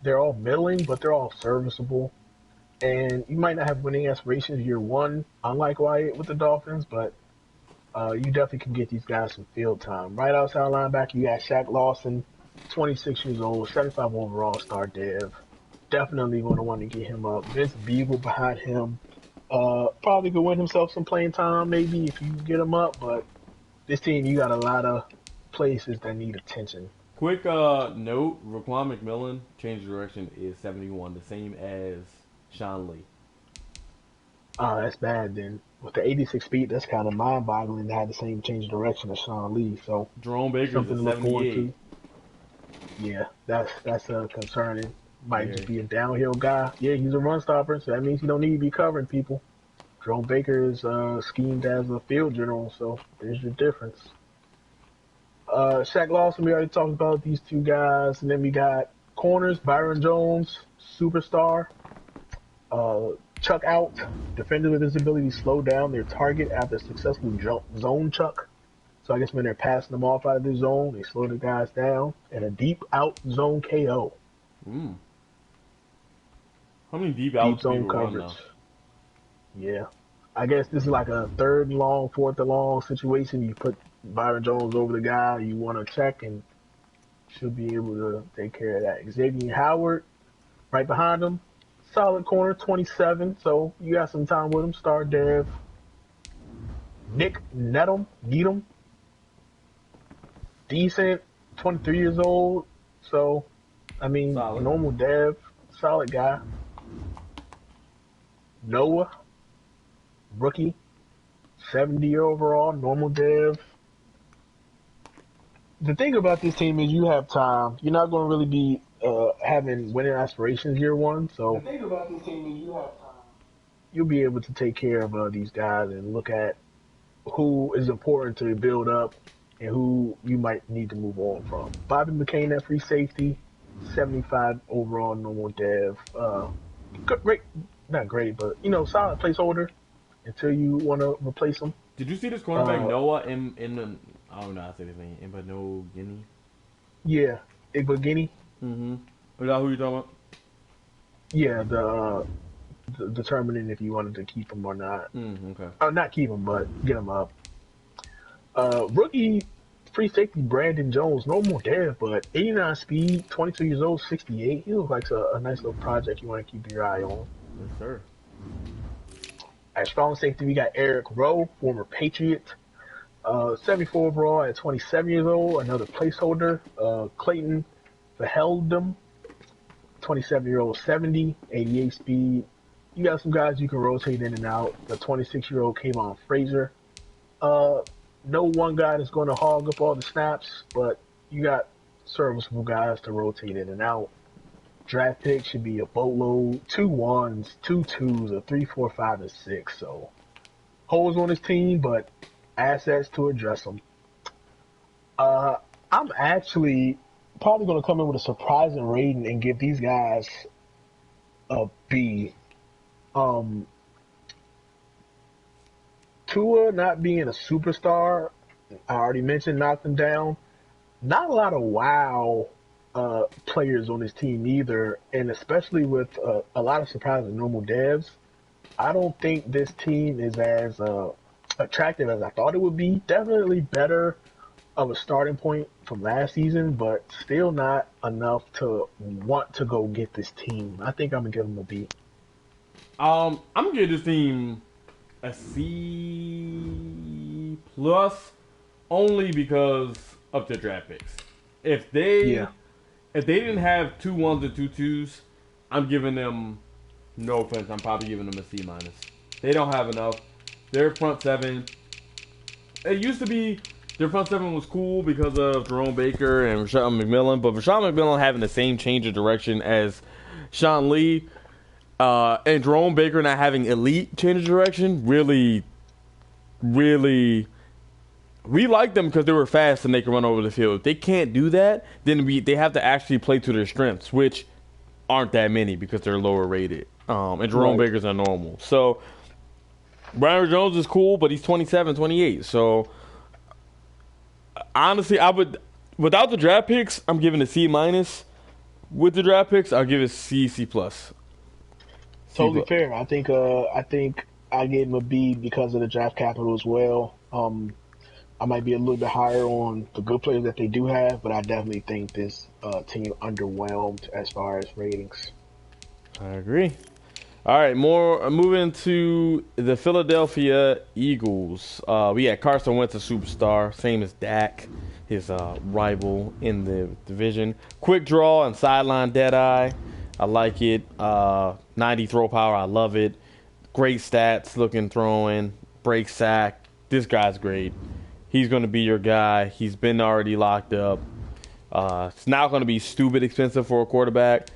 they're all middling, but they're all serviceable. And you might not have winning aspirations year one, unlike Wyatt with the Dolphins, but you definitely can get these guys some field time. Right outside linebacker, you got Shaq Lawson, 26 years old, 75 overall, star dev. Definitely going to want to get him up. Vince Beagle behind him. Probably could win himself some playing time maybe if you get him up, but this team, you got a lot of places that need attention. Quick note, Raquan McMillan, change of direction is 71, the same as Sean Lee. Oh, that's bad then. With the 86 speed, that's kind of mind-boggling to have the same change of direction as Sean Lee. So Jerome Baker's a 78. Yeah, that's concerning. Might just be a downhill guy. Yeah, he's a run stopper, so that means he don't need to be covering people. Jerome Baker is schemed as a field general, so there's your difference. Shaq Lawson, we already talked about these two guys, and then we got corners, Byron Jones, superstar. Chuck out, defender with his ability to slow down their target after successful zone chuck. So I guess when they're passing them off out of the zone, they slow the guys down. And a deep out zone KO. How many deep outs zone coverage? Yeah. I guess this is like a third and long, fourth and long situation. You put Byron Jones over the guy you want to check and should be able to take care of that. Xavier Howard right behind him. Solid corner, 27. So you got some time with him. Star dev. Nick Needham. Decent, 23 years old. So I mean, Solid. normal dev, solid guy. Noah, rookie, 70 overall, normal dev. The thing about this team is you have time. You're not going to really be having winning aspirations year one. So the thing about this team is you have time. You'll be able to take care of these guys and look at who is important to build up and who you might need to move on from. Bobby McCain at free safety, 75 overall normal dev. Great, not great, but solid placeholder until you want to replace him. Did you see this cornerback Noah in the? I don't know how to say his name. But no Guinea. Yeah, Igbagini. Mm-hmm. Is that who you talking about? Yeah, the determining if you wanted to keep him or not. Okay. Not keep him, but get him up. Rookie free safety Brandon Jones, no more dev, but 89 speed, 22 years old, 68. He looks like a nice little project you want to keep your eye on. Yes, sir. At strong safety, we got Eric Rowe, former Patriot, 74 overall at 27 years old, another placeholder. Clayton Verheldem, 27-year-old, 70, 88 speed. You got some guys you can rotate in and out. The 26-year-old Kayvon Frazier. No one guy that's going to hog up all the snaps, but you got serviceable guys to rotate in and out. Draft pick should be a boatload, 2 1s, 2 2s, a 3, 4, 5, and 6. So holes on his team, but assets to address them. I'm actually probably going to come in with a surprising rating and give these guys a B. Tua not being a superstar, I already mentioned, knocked him down. Not a lot of wow players on this team either, and especially with a lot of surprising normal devs. I don't think this team is as attractive as I thought it would be. Definitely better of a starting point from last season, but still not enough to want to go get this team. I think I'm gonna give them a B. I'm gonna give this team a C plus, only because of the draft picks. If they didn't have 2 1s and 2 2s, I'm giving them, no offense, I'm probably giving them a C minus. They don't have enough. Their front seven, it used to be their front seven was cool because of Jerome Baker and Rashawn McMillan, but Rashawn McMillan having the same change of direction as Sean Lee, and Jerome Baker not having elite change of direction, really, we like them because they were fast and they can run over the field. If they can't do that, then they have to actually play to their strengths, which aren't that many because they're lower rated. And Jerome Baker's are normal. So Brian Jones is cool, but he's 27, 28. So honestly, I would, without the draft picks, I'm giving a C minus. With the draft picks, I'll give it C plus. Totally fair. I think I gave him a B because of the draft capital as well. I might be a little bit higher on the good players that they do have, but I definitely think this team underwhelmed as far as ratings. I agree. All right, moving to the Philadelphia Eagles. We had Carson Wentz, a superstar, same as Dak, his rival in the division. Quick draw and sideline deadeye. I like it. 90 throw power. I love it. Great stats, looking, throwing, break sack. This guy's great. He's going to be your guy. He's been already locked up. It's not going to be stupid expensive for a quarterback.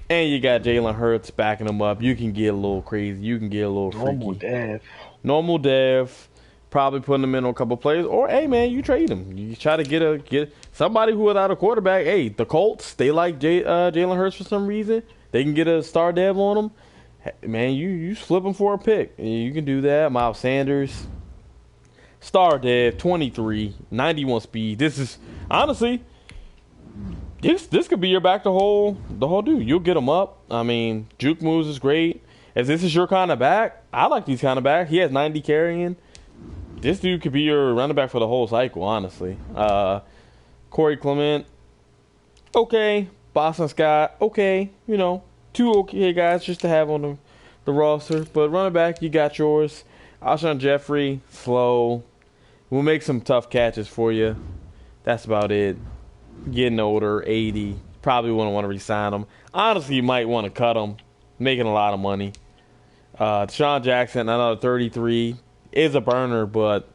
And you got Jalen Hurts backing him up. You can get a little crazy. You can get a little freaky. Normal dev. Probably putting him in on a couple plays. Or, hey, man, you trade him. You try to get somebody who without a quarterback. Hey, the Colts, they like Jalen Hurts for some reason. They can get a star dev on him. Man, you flip him for a pick. You can do that. Miles Sanders. Star dev, 23, 91 speed. This is, honestly, this could be your back the whole dude. You'll get him up. I mean, juke moves is great. If this is your kind of back, I like these kind of back. He has 90 carrying. This dude could be your running back for the whole cycle, honestly. Corey Clement, okay. Boston Scott, okay. 2 okay guys just to have on the roster. But running back, you got yours. Alshon Jeffrey, slow. We'll make some tough catches for you. That's about it. Getting older, 80. probably wouldn't want to re-sign him. Honestly, you might want to cut him, making a lot of money. Deshaun Jackson, another 33, is a burner, but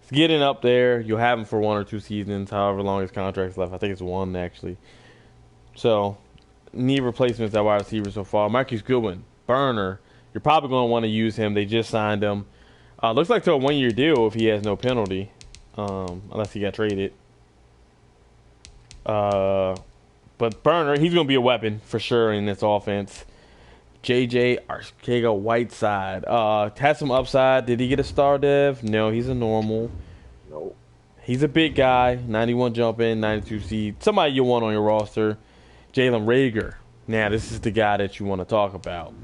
it's getting up there. You'll have him for 1 or 2 seasons, however long his contract's left. I think it's 1, actually. So, need replacements at wide receiver so far. Marquise Goodwin, burner. You're probably going to want to use him. They just signed him. Looks like to a 1-year deal if he has no penalty, unless he got traded. But burner, he's going to be a weapon for sure in this offense. JJ Arcega-Whiteside has some upside. Did he get a star dev? No, he's a normal. Nope. He's a big guy. 91 jumping, 92 seed. Somebody you want on your roster. Jalen Reagor. Now, this is the guy that you want to talk about.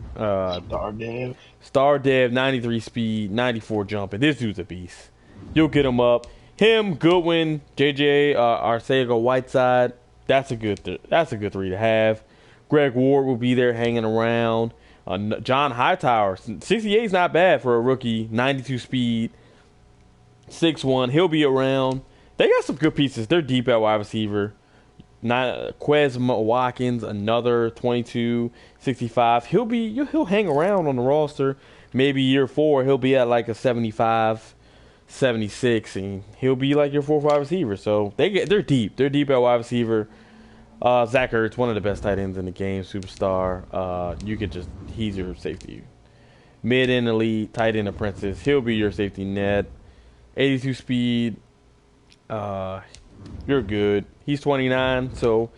Star dev, 93 speed, 94 jumping. This dude's a beast. You'll get him up. Him, Goodwin, JJ Arcega-Whiteside. That's a good 3 to have. Greg Ward will be there hanging around. John Hightower, 68 is not bad for a rookie. 92 speed, 6'1". He'll be around. They got some good pieces. They're deep at wide receiver. Quez Watkins, another 22, 65. He'll hang around on the roster. Maybe year 4, he'll be at like a 75, 76, and he'll be like your 4th wide receiver. So they're deep. They're deep at wide receiver. Zach Ertz, one of the best tight ends in the game, superstar. He's your safety. Mid-end elite, tight end apprentice. He'll be your safety net. 82 speed. You're good. He's 29, so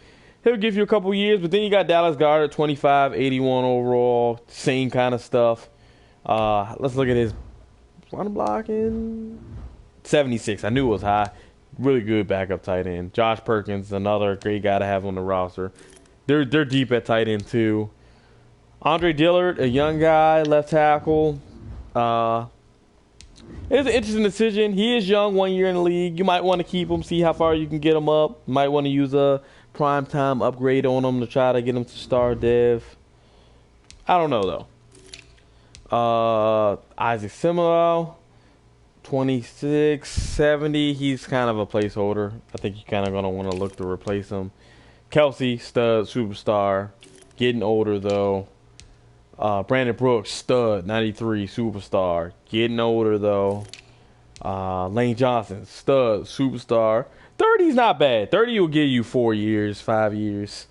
he'll give you a couple years. But then you got Dallas Goedert, 25, 81 overall. Same kind of stuff. Let's look at his run blocking. 76. I knew it was high. Really good backup tight end. Josh Perkins, another great guy to have on the roster. They're deep at tight end too. Andre Dillard, a young guy, left tackle. It's an interesting decision. He is young, 1 year in the league. You might want to keep him, see how far you can get him up. Might want to use a prime time upgrade on him to try to get him to star dev. I don't know though. Isaac Seumalo. 26, 70. He's kind of a placeholder. I think you're kind of going to want to look to replace him. Kelsey, stud, superstar. Getting older, though. Brandon Brooks, stud, 93, superstar. Getting older, though. Lane Johnson, stud, superstar. 30's not bad. 30 will give you 4 years, 5 years.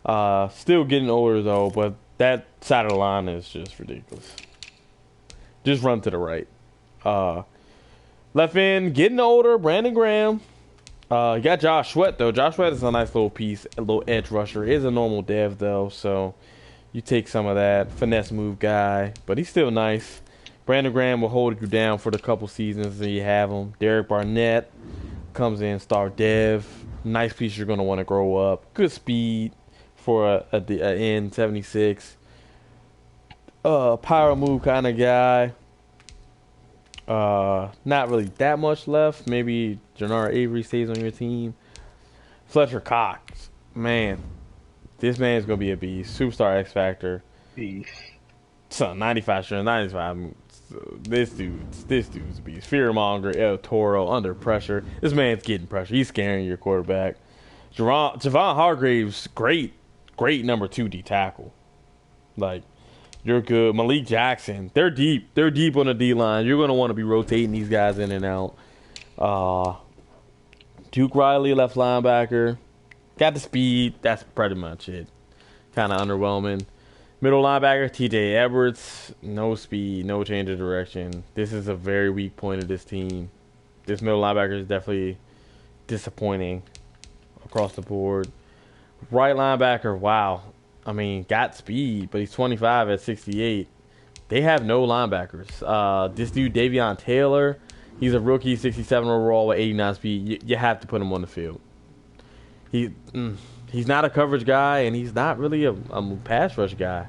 Still getting older, though, but that side of the line is just ridiculous. Just run to the right. Left end, getting older, Brandon Graham. You got Josh Sweat, though. Josh Sweat is a nice little piece, a little edge rusher. Is a normal dev, though, so you take some of that. Finesse move guy, but he's still nice. Brandon Graham will hold you down for the couple seasons that you have him. Derek Barnett comes in, star dev. Nice piece you're going to want to grow up. Good speed for a end, 76. Power move kind of guy. Not really that much left. Maybe Jannard Avery stays on your team. Fletcher Cox, man, this man's gonna be a beast. Superstar X Factor. Beast. So 95 strength, 95. This dude's a beast. Fearmonger, El Toro, under pressure. This man's getting pressure. He's scaring your quarterback. Javon Hargraves, great number 2 D tackle. Like, you're good. Malik Jackson, they're deep. They're deep on the D line. You're gonna want to be rotating these guys in and out. Duke Riley, left linebacker, got the speed. That's pretty much it. Kind of underwhelming. Middle linebacker, TJ Edwards, no speed, no change of direction. This is a very weak point of this team. This middle linebacker is definitely disappointing across the board. Right linebacker, wow. I mean, got speed, but he's 25 at 68. They have no linebackers. This dude, Davion Taylor, he's a rookie, 67 overall with 89 speed. You have to put him on the field. He's not a coverage guy, and he's not really a pass rush guy.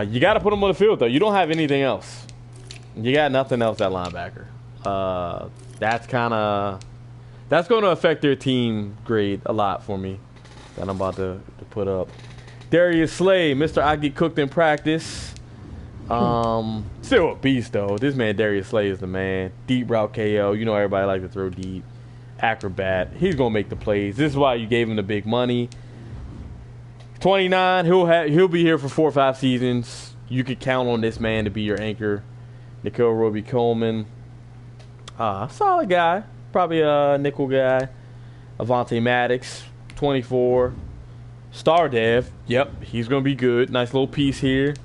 You got to put him on the field, though. You don't have anything else. You got nothing else at linebacker. That's going to affect their team grade a lot for me that I'm about to put up. Darius Slay, Mr. I get cooked in practice. Still a beast, though. This man, Darius Slay, is the man. Deep route KO. You know everybody like to throw deep. acrobat. He's gonna make the plays. This is why you gave him the big money. 29. He'll be here for 4 or 5 seasons. You could count on this man to be your anchor. Nicole Roby Coleman, solid guy, probably a nickel guy. Avonte Maddox, 24. Star Dev, yep, he's gonna be good. Nice little piece here.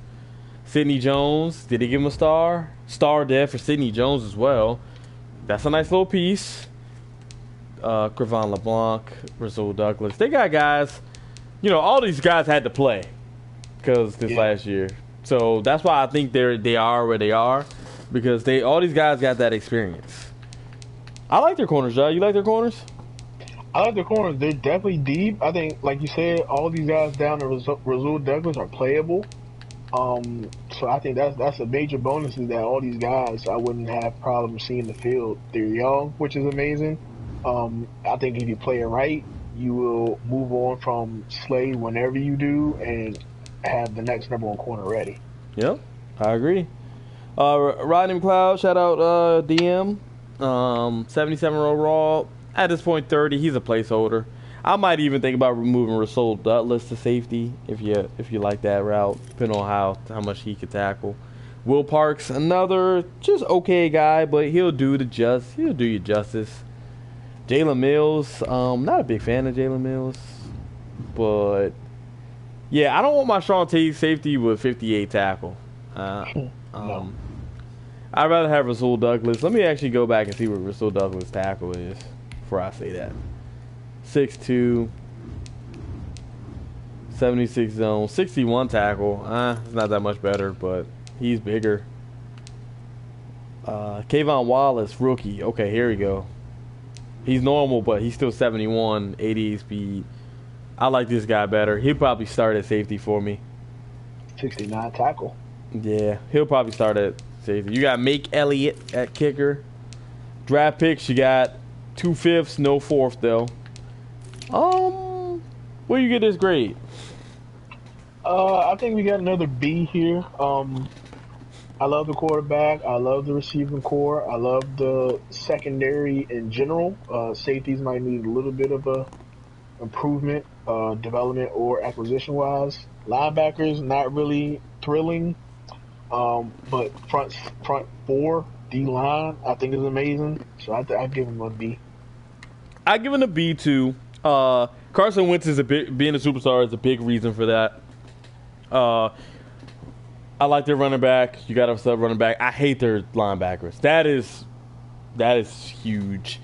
Sidney Jones, did he give him a star? Star Dev for Sidney Jones as well. That's a nice little piece. Crevon LeBlanc, Rasul Douglas. They got guys. You know, all these guys had to play because this last year. So that's why I think they are where they are, because all these guys got that experience. I like their corners, Joe. You like their corners? I like their corners. They're definitely deep. I think, like you said, all these guys down to Rasul Douglas are playable. So I think that's a major bonus, is that all these guys, I wouldn't have problems seeing the field. They're young, which is amazing. I think if you play it right, you will move on from Slade whenever you do and have the next number 1 corner ready. Yep, I agree. Rodney McLeod, shout out DM. 77 overall. At this point, 30. He's a placeholder. I might even think about removing Rasul Douglas to safety if you like that route, depending on how much he could tackle. Will Parks, another just okay guy, but he'll do you justice. Jalen Mills, not a big fan of Jalen Mills, but yeah, I don't want my Sean Tate safety with 58 tackle. No. I'd rather have Rasul Douglas. Let me actually go back and see what Rasul Douglas tackle is before I say that. 6'2", 76 zone, 61 tackle. It's not that much better, but he's bigger. Kayvon Wallace, rookie. Okay, here we go. He's normal, but he's still 71, 88 speed. I like this guy better. He'll probably start at safety for me. 69 tackle. Yeah, he'll probably start at safety. You got Make Elliott at kicker. Draft picks, you got 2 5ths, no 4th though. Where you get this grade? I think we got another B here. I love the quarterback. I love the receiving core. I love the secondary in general. Safeties might need a little bit of a improvement, development or acquisition wise. Linebackers not really thrilling, but front 4 D line I think is amazing. So I give him a B. I give him a B too. Carson Wentz being a superstar is a big reason for that. I like their running back. You got a sub running back. I hate their linebackers. That is huge.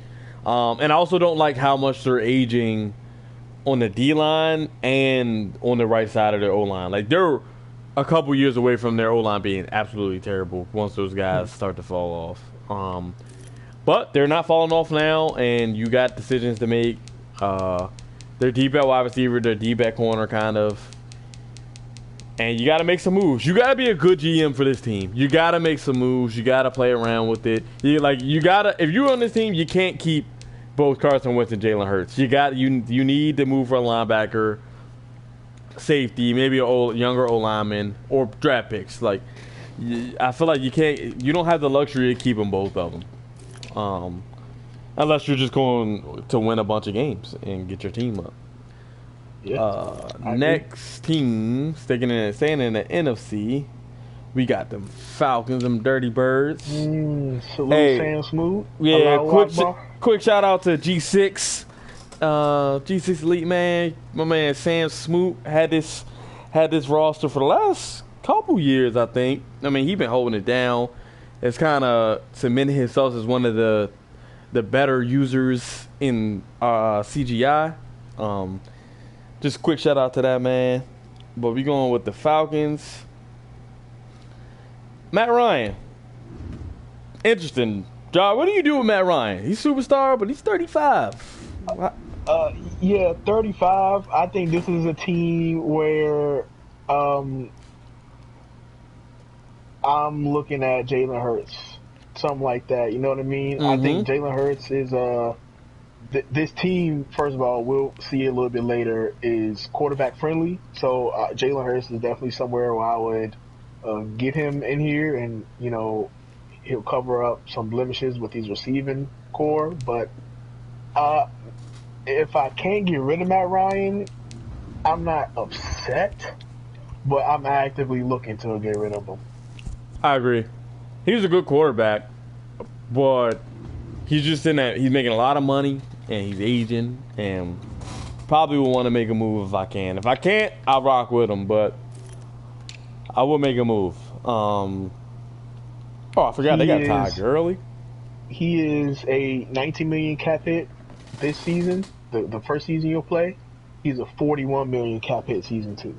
And I also don't like how much they're aging on the D line and on the right side of their O line. Like, they're a couple years away from their O line being absolutely terrible once those guys start to fall off. But they're not falling off now, and you got decisions to make. They're deep at wide receiver, they're deep at corner, kind of. And you got to make some moves. You got to be a good GM for this team. You got to make some moves. You got to play around with it. If you're on this team, you can't keep both Carson Wentz and Jalen Hurts. You need to move for a linebacker, safety, maybe a younger O-lineman, or draft picks. Like, I feel like you don't have the luxury of keeping both of them. Unless you're just going to win a bunch of games and get your team up. Yeah, next team, staying in the NFC, we got them Falcons, them Dirty Birds. Salute Sam Smoot. Yeah, quick shout out to G6, G6 Elite man. My man Sam Smoot had this roster for the last couple years, I think. I mean, he been holding it down. It's kind of cemented himself as one of the better users in CGI. Just quick shout out to that man. But we going with the Falcons. Matt Ryan. Interesting. John, what do you do with Matt Ryan? He's a superstar, but he's 35. Yeah, 35. I think this is a team where I'm looking at Jalen Hurts. Something like that. You know what I mean? I think Jalen Hurts is this team, first of all, we'll see it a little bit later, is quarterback friendly. So Jalen Hurts is definitely somewhere where I would get him in here, and he'll cover up some blemishes with his receiving core. But Uh, if I can't get rid of Matt Ryan, I'm not upset, but I'm actively looking to get rid of him. I agree. He's a good quarterback, but he's just in that. He's making a lot of money, and he's aging, and probably will want to make a move if I can. If I can't, I'll rock with him, but I will make a move. Oh, I forgot they got Todd Gurley. He is a 19 million cap hit this season. The first season you'll play, he's a 41 million cap hit season 2.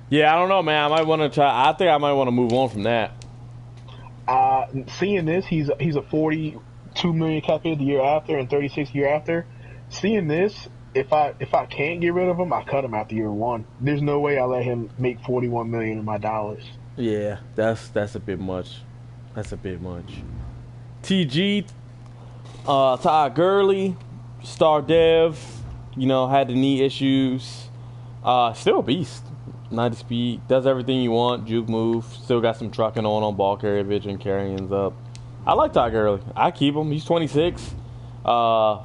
Yeah, I don't know, man. I might want to try. I think I might want to move on from that. Seeing this, he's a 42 million cap hit the year after and 36 year after. Seeing this, if I can't get rid of him, I cut him after year 1. There's no way I let him make 41 million of my dollars. Yeah, that's a bit much. That's a bit much. TG, Todd Gurley, star dev, had the knee issues. Still a beast. 90 speed, does everything you want, juke move, still got some trucking on ball carrier vision, carrying's up. I like Todd Gurley. I keep him. He's 26. Yeah,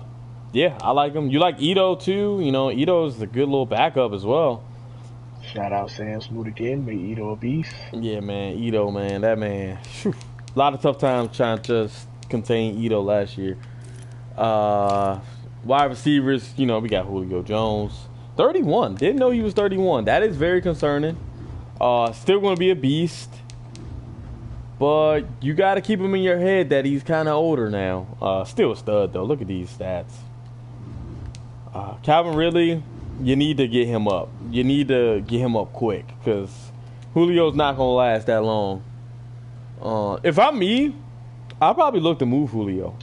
I like him. You like Ito too? Ito's a good little backup as well. Shout out Sam Smoot again, made Ito a beast. Yeah, man, Ito, man, that man. Whew. A lot of tough times trying to just contain Ito last year. Wide receivers, we got Julio Jones. 31. Didn't know he was 31. That is very concerning. Still going to be a beast. But you got to keep him in your head that he's kind of older now. Still a stud, though. Look at these stats. Calvin Ridley, you need to get him up. You need to get him up quick because Julio's not going to last that long. If I'm me, I'll probably look to move Julio.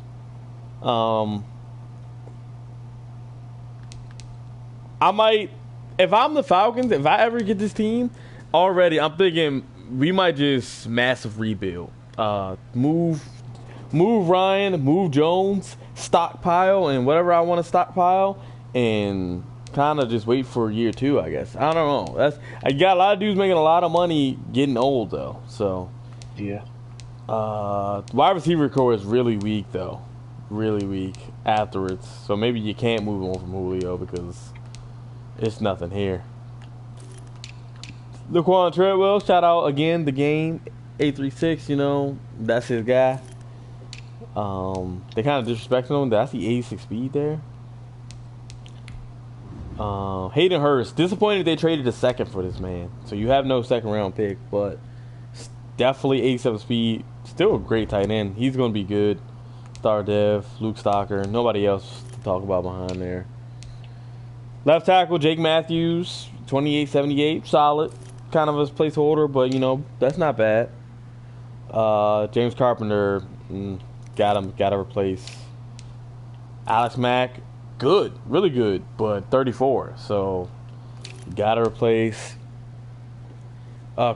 I might, if I'm the Falcons, if I ever get this team, already I'm thinking we might just massive rebuild. Move Ryan, move Jones, stockpile, and whatever I want to stockpile, and kind of just wait for year 2, I guess. I don't know. I got a lot of dudes making a lot of money getting old though. So yeah. Wide receiver core is really weak though, really weak afterwards. So maybe you can't move on from Julio because it's nothing here. Laquan Treadwell, shout out again, the game. 836, that's his guy. They kind of disrespecting him. That's the 86 speed there. Hayden Hurst, disappointed they traded a second for this man. So you have no second round pick, but definitely 87 speed. Still a great tight end. He's going to be good. Star Dev, Luke Stocker, nobody else to talk about behind there. Left tackle, Jake Matthews, 28-78, solid. Kind of a placeholder, but, that's not bad. James Carpenter, got to replace. Alex Mack, good, really good, but 34, so got to replace.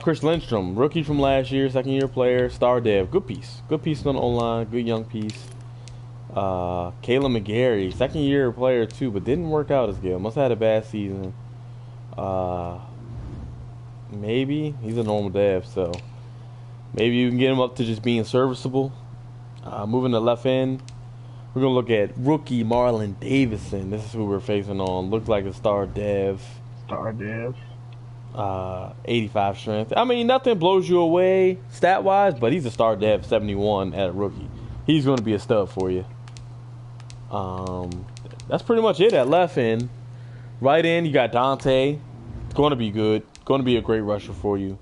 Chris Lindstrom, rookie from last year, second-year player, star dev, good piece on the O-line, good young piece. Caleb McGarry, second-year player too, but didn't work out as good. Must have had a bad season. Maybe he's a normal dev, so maybe you can get him up to just being serviceable. Moving to left end, we're gonna look at rookie Marlon Davidson. This is who we're facing on. Looked like a star dev. 85 strength. I mean, nothing blows you away stat-wise, but he's a star dev, 71 at a rookie. He's going to be a stud for you. That's pretty much it at left end. Right end, you got Dante. Going to be good. Going to be a great rusher for you.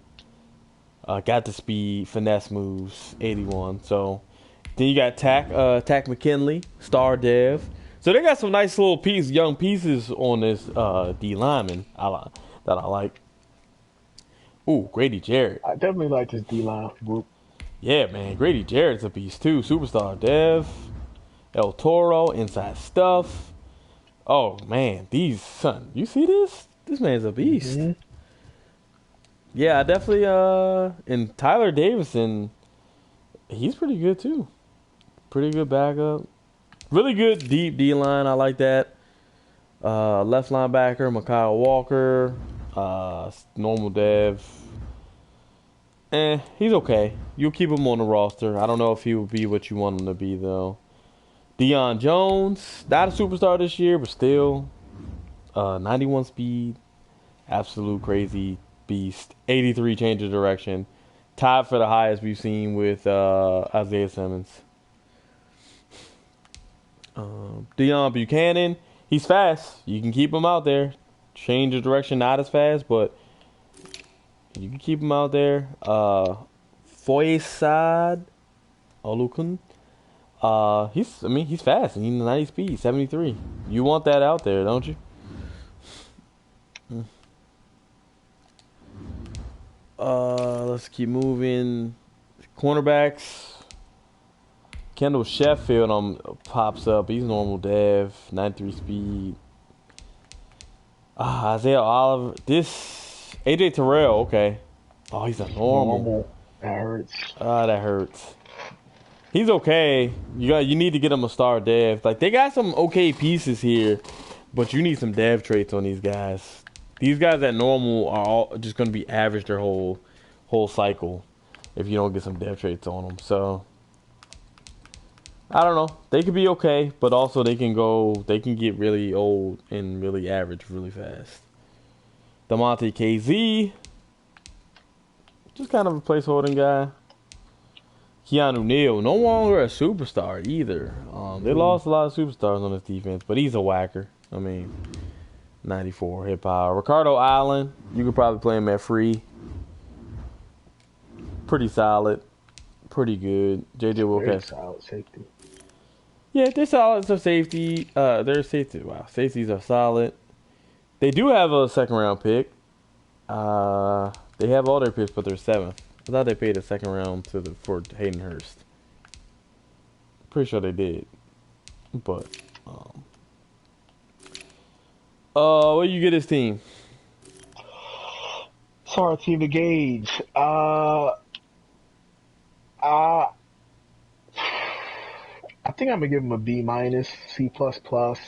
Got the speed, finesse moves, 81. So then you got Tack McKinley, star dev. So they got some nice little young pieces on this D lineman that I like. Ooh, Grady Jarrett. I definitely like this D-line group. Yeah, man. Grady Jarrett's a beast, too. Superstar Dev. El Toro, inside stuff. Oh, man. You see this? This man's a beast. Mm-hmm. Yeah, I definitely, and Tyler Davison, he's pretty good, too. Pretty good backup. Really good deep D-line. I like that. Left linebacker, Mykal Walker. Normal dev. He's okay. You'll keep him on the roster. I don't know if he will be what you want him to be though. Deion Jones, not a superstar this year, but still, 91 speed, absolute crazy beast. 83 change of direction, tied for the highest we've seen with Isaiah Simmons. Deion Buchanan, he's fast. You can keep him out there. Change of direction, not as fast, but you can keep him out there. Foyesad Olukun. He's fast. He's 90 speed, 73. You want that out there, don't you? Let's keep moving. Cornerbacks. Kendall Sheffield pops up. He's normal dev, 93 speed. Isaiah Oliver. This AJ Terrell. Okay. Oh, he's a normal. That hurts. That hurts. He's okay. You need to get him a star dev. Like they got some okay pieces here, but you need some dev traits on these guys. These guys at normal are all just going to be average their whole cycle if you don't get some dev traits on them. So I don't know. They could be okay, but also they can get really old and really average really fast. DeMonte KZ, just kind of a placeholding guy. Keanu Neal, no longer a superstar either. They lost a lot of superstars on this defense, but he's a whacker. 94 hit power. Ricardo Allen, you could probably play him at free. Pretty solid. Pretty good. JJ Wilcox. Solid safety. Yeah, they're solid for safety. Their safety. Wow, safeties are solid. They do have a second round pick. They have all their picks, but they're seventh. I thought they paid a second round for Hayden Hurst. Pretty sure they did. But what do you get his team? It's hard team to gauge. I think I'm gonna give him a B minus, C plus plus.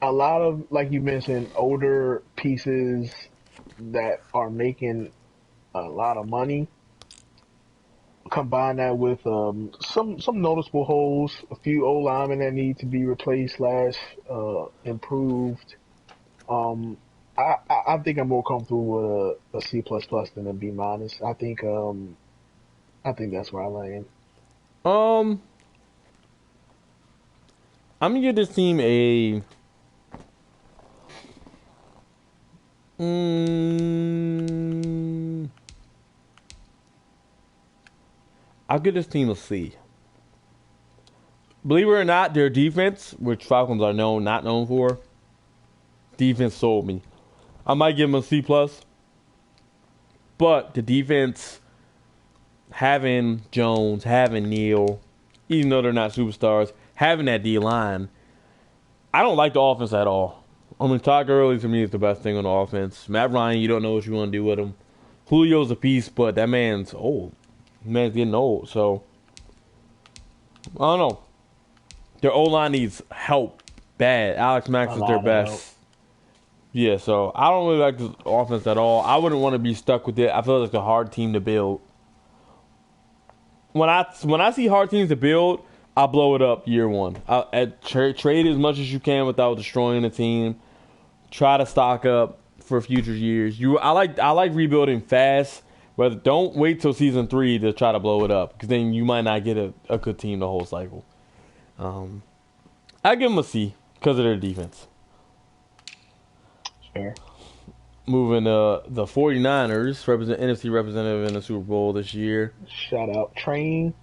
A lot of, like you mentioned, older pieces that are making a lot of money. Combine that with some noticeable holes, a few old linemen that need to be replaced / improved. I think I'm more comfortable with a C plus plus than a B minus. I think that's where I land. I'm gonna give this team a I'll give this team a C. Believe it or not, their defense, which Falcons are not known for, defense sold me. I might give them a C plus, but the defense, having Jones, having Neal, even though they're not superstars, having that D line, I don't like the offense at all. Todd Gurley to me is the best thing on the offense. Matt Ryan, you don't know what you want to do with him. Julio's a piece, but that man's old. Man's getting old, so I don't know. Their O-line needs help bad. Alex Max is their best. Yeah, so I don't really like this offense at all. I wouldn't want to be stuck with it. I feel like it's a hard team to build. When I see hard teams to build, I'll blow it up year one. Trade as much as you can without destroying the team. Try to stock up for future years. I like rebuilding fast. But don't wait till season 3 to try to blow it up, because then you might not get a good team the whole cycle. I give them a C because of their defense. Fair. Moving the 49ers, NFC representative in the Super Bowl this year. Shout out Train.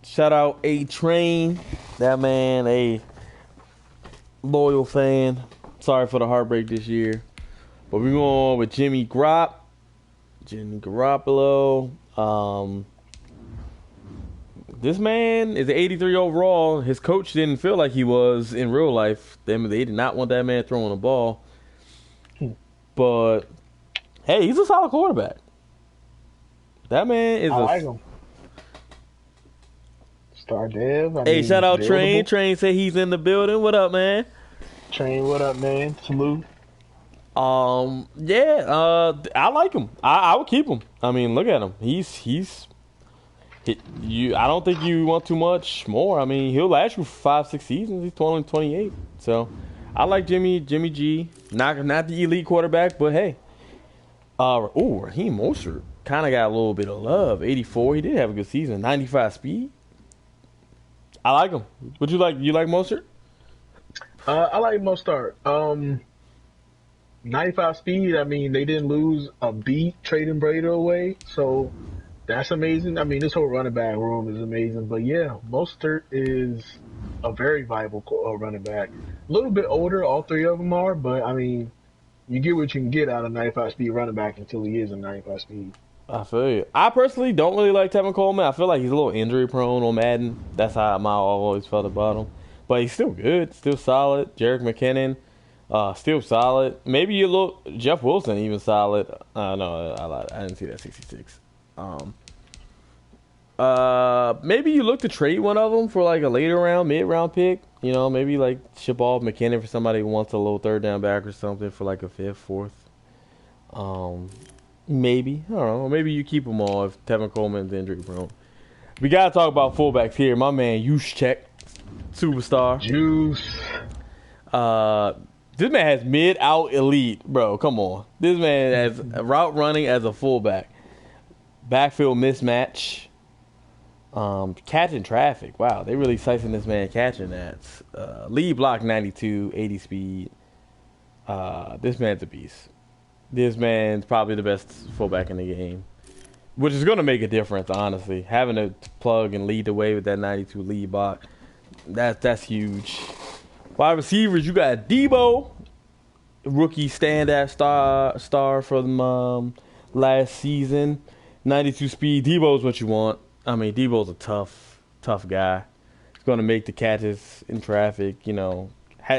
Shout out A-Train. That man, a loyal fan. Sorry for the heartbreak this year. But we're going with Jimmy Garoppolo. This man is 83 overall. His coach didn't feel like he was in real life. They did not want that man throwing the ball. But, hey, he's a solid quarterback. That man is I like him. Star Dev. Hey, shout out Train. Train say he's in the building. What up, man? Train, what up, man? Salute. Yeah, I like him. I would keep him. I mean, look at him. I don't think you want too much more. I mean, he'll last you 5-6 seasons. He's 28. So, I like Jimmy G. Not the elite quarterback, but hey. Raheem Mostert kind of got a little bit of love. 84. He did have a good season. 95 speed. I like him. Would you like? You like Mostert? I like Mostert. 95 speed. I mean, they didn't lose a beat trading Brady away, so that's amazing. I mean, this whole running back room is amazing. But yeah, Mostert is a very viable running back. A little bit older, all three of them are, but I mean, you get what you can get out of 95 speed running back until he is a 95 speed. I feel you. I personally don't really like Tevin Coleman. I feel like he's a little injury prone on Madden. That's how I always felt about him. But he's still good, still solid. Jerick McKinnon, still solid. Maybe you look Jeff Wilson even solid. No, I lied. I didn't see that 66. Maybe you look to trade one of them for like a later round, mid round pick. You know, maybe like ship off McKinnon for somebody who wants a little third down back or something for like a fifth, fourth. Maybe. I don't know. Maybe you keep them all if Tevin Coleman's injury prone. We got to talk about fullbacks here. My man, Juszczyk, superstar. Juice. This man has mid-out elite, bro. Come on. This man has route running as a fullback. Backfield mismatch. Catching traffic. Wow, they really slicing this man catching that. Lead block 92, 80 speed. This man's a beast. This man's probably the best fullback in the game, which is going to make a difference, honestly. Having to plug and lead the way with that 92 lead block, that's huge. Wide receivers, you got Debo, rookie standout star from last season. 92 speed. Debo's what you want. I mean, Debo's a tough guy. He's going to make the catches in traffic. You know,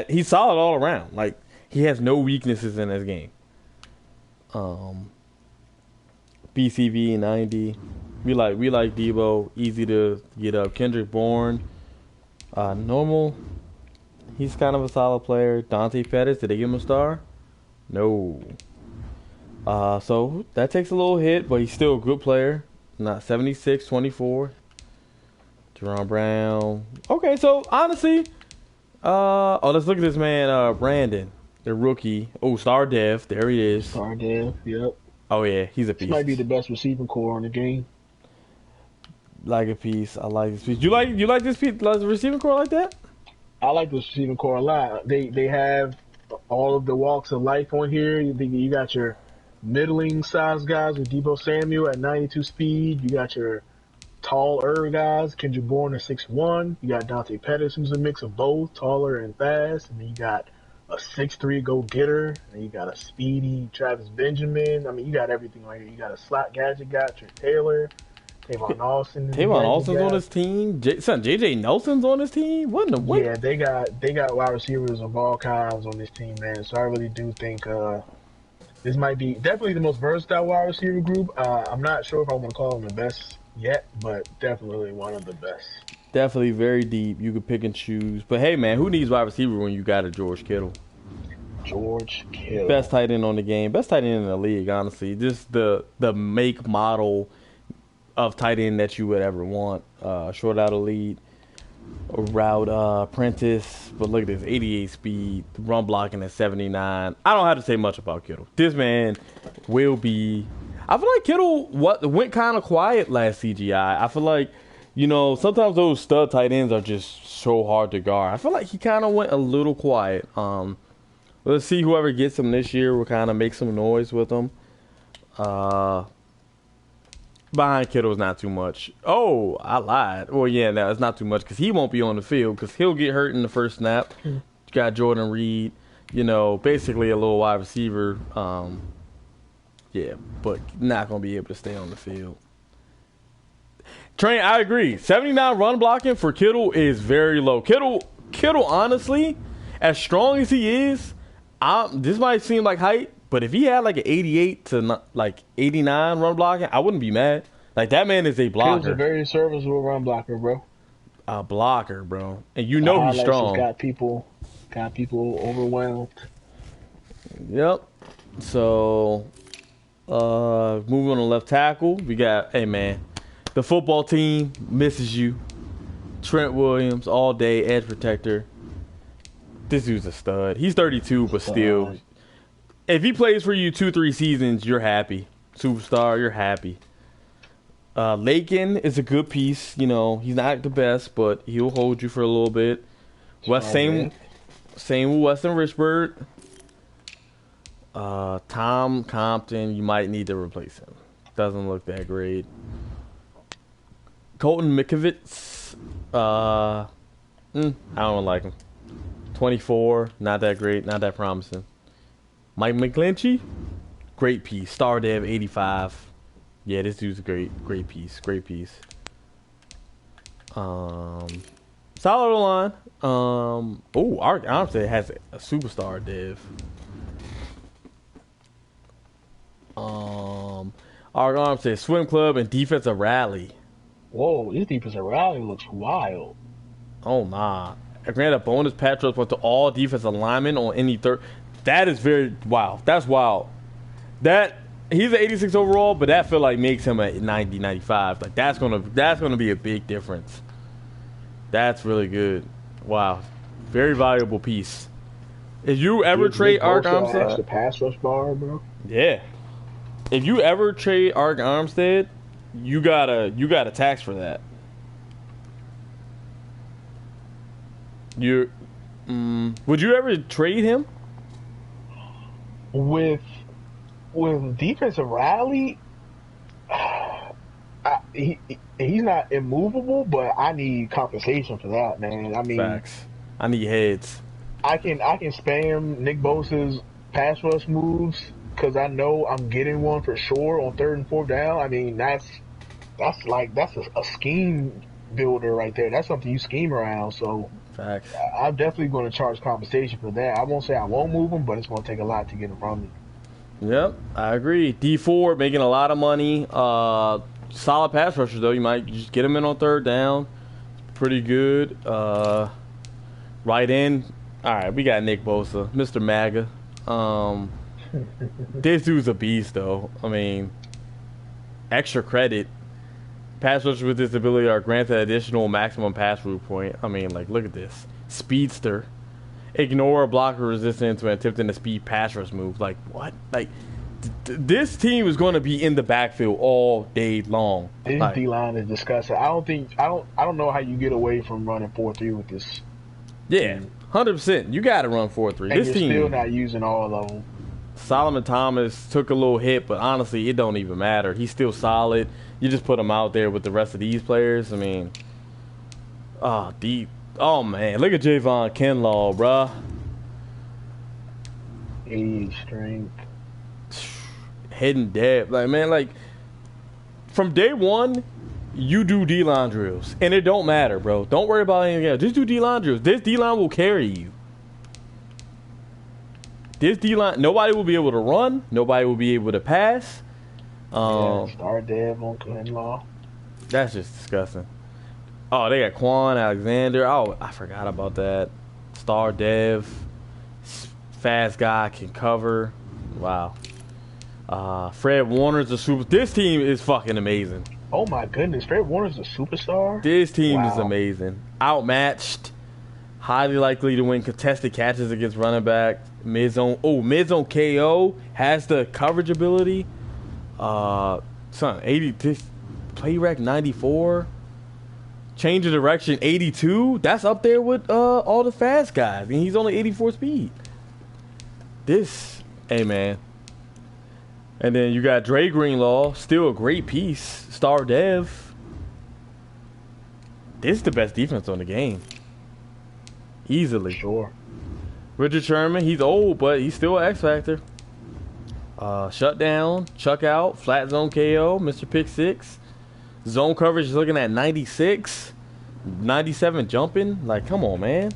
he's solid all around. Like, he has no weaknesses in his game. BCV 90. We like Debo. Easy to get up. Kendrick Bourne. Normal. He's kind of a solid player. Dante Pettis. Did they give him a star? No. So that takes a little hit, but he's still a good player. Not 76, 24. Jerron Brown. Okay, so honestly, let's look at this man, Brandon, the rookie. Oh, Star Dev. There he is. Star Dev, yep. Oh, yeah, he's a piece. This might be the best receiving core in the game. Like a piece. I like this piece. You like this piece, like the receiving core like that? I like the receiving core a lot. They have all of the walks of life on here. You got your middling size guys with Debo Samuel at 92 speed. You got your taller guys, Kendrick Bourne at 6'1". You got Dante Pettis, who's a mix of both, taller and fast. And then you got a 6'3" go-getter. And you got a speedy Travis Benjamin. I mean, you got everything right here. You got a slot gadget guy, Trent Taylor. Tavon Austin's on his team. JJ Nelson's on his team. What in the what? Yeah, they got wide receivers of all kinds on this team, man. So I really do think this might be definitely the most versatile wide receiver group. I'm not sure if I want to call them the best yet, but definitely one of the best. Definitely very deep. You could pick and choose. But hey, man, who needs wide receiver when you got a George Kittle? George Kittle. Best tight end on the game. Best tight end in the league, honestly. Just the make model of tight end that you would ever want. Short out elite, route apprentice. But look at this, 88 speed, run blocking at 79. I don't have to say much about Kittle. This man will be. I feel like Kittle went kind of quiet last CGI. I feel like, you know, sometimes those stud tight ends are just so hard to guard. I feel like he kind of went a little quiet. Let's see whoever gets him this year will kind of make some noise with him. Behind Kittle's not too much. Oh, I lied. Well, yeah, no, it's not too much because he won't be on the field because he'll get hurt in the first snap. You got Jordan Reed, you know, basically a little wide receiver. Yeah, but not going to be able to stay on the field. Train, I agree. 79 run blocking for Kittle is very low. Kittle, honestly, as strong as he is, this might seem like height, but if he had like an 88 to like 89 run blocking, I wouldn't be mad. Like, that man is a blocker. He's a very serviceable run blocker, bro. A blocker, bro. And you know he's strong. Got people overwhelmed. Yep. So, moving on to left tackle, we got, hey man, the football team misses you. Trent Williams, all day, edge protector. This dude's a stud. He's 32, but still, if he plays for you 2-3 seasons, you're happy. Superstar, you're happy. Lakin is a good piece. You know, he's not the best, but he'll hold you for a little bit. Same with Weston Richburg. Tom Compton, you might need to replace him. Doesn't look that great. Colton Mikovits, I don't like him. 24, not that great, not that promising. Mike McGlinchey, great piece. Star Dev, 85. Yeah, this dude's a great piece. Solid line. Ark Armstead has a superstar dev. Ark Armstead, swim club and defensive rally. Whoa, this defensive rally looks wild. Oh nah. Granted, a bonus patch rush to all defensive linemen on any third. That is very wow. That's wild. That he's an 86 overall, but that feel like makes him a 90, 95. Like that's gonna be a big difference. That's really good. Wow, very valuable piece. If you ever trade Ark Armstead, extra pass rush bar, bro. Yeah. If you ever trade Ark Armstead, you gotta tax for that. Would you ever trade him? With defensive rally, he's not immovable, but I need compensation for that, man. I mean, facts. I need heads. I can spam Nick Bosa's pass rush moves because I know I'm getting one for sure on 3rd and 4th down. I mean, that's a scheme builder right there. That's something you scheme around. So facts. I'm definitely going to charge compensation for that. I won't say I won't move him, but it's going to take a lot to get him from me. Yep, I agree. D4 making a lot of money. Solid pass rusher though. You might just get him in on 3rd down. Pretty good. Right in. All right, we got Nick Bosa, Mr. MAGA. This dude's a beast though. I mean, extra credit. Pass rushers with this ability are granted additional maximum pass route point. I mean, like, look at this. Speedster. Ignore blocker resistance when attempting a speed pass rush move. Like, what? Like, this team is going to be in the backfield all day long. This like, D-line is disgusting. I don't know how you get away from running 4-3 with this. Yeah, 100%. You got to run 4-3. And this you're team still not using all of them. Solomon Thomas took a little hit, but honestly, it don't even matter. He's still solid. You just put him out there with the rest of these players. I mean, deep. Oh man, look at Javon Kinlaw, bruh. 80 strength. Hidden depth. Like, man, like, from day one, you do D-line drills. And it don't matter, bro. Don't worry about anything else. Just do D-line drills. This D-line will carry you. This D-line, nobody will be able to run. Nobody will be able to pass. Star Dev on Kinlaw. That's just disgusting. Oh, they got Quan Alexander. Oh, I forgot about that. Star Dev. Fast guy, can cover. Wow. Fred Warner's a super. This team is fucking amazing. Oh my goodness, Fred Warner's a superstar? This team is amazing. Outmatched. Highly likely to win contested catches against running back. Mid-zone KO. Has the coverage ability. 80. Play rec 94. Change of direction 82. That's up there with all the fast guys. And he's only 84 speed. Hey man. And then you got Dre Greenlaw, still a great piece. Star Dev. This is the best defense on the game. Easily. Sure. Richard Sherman, he's old, but he's still an X Factor. Shut down, chuck out, flat zone KO, Mr. Pick 6. Zone coverage is looking at 96. 97 jumping. Like, come on, man.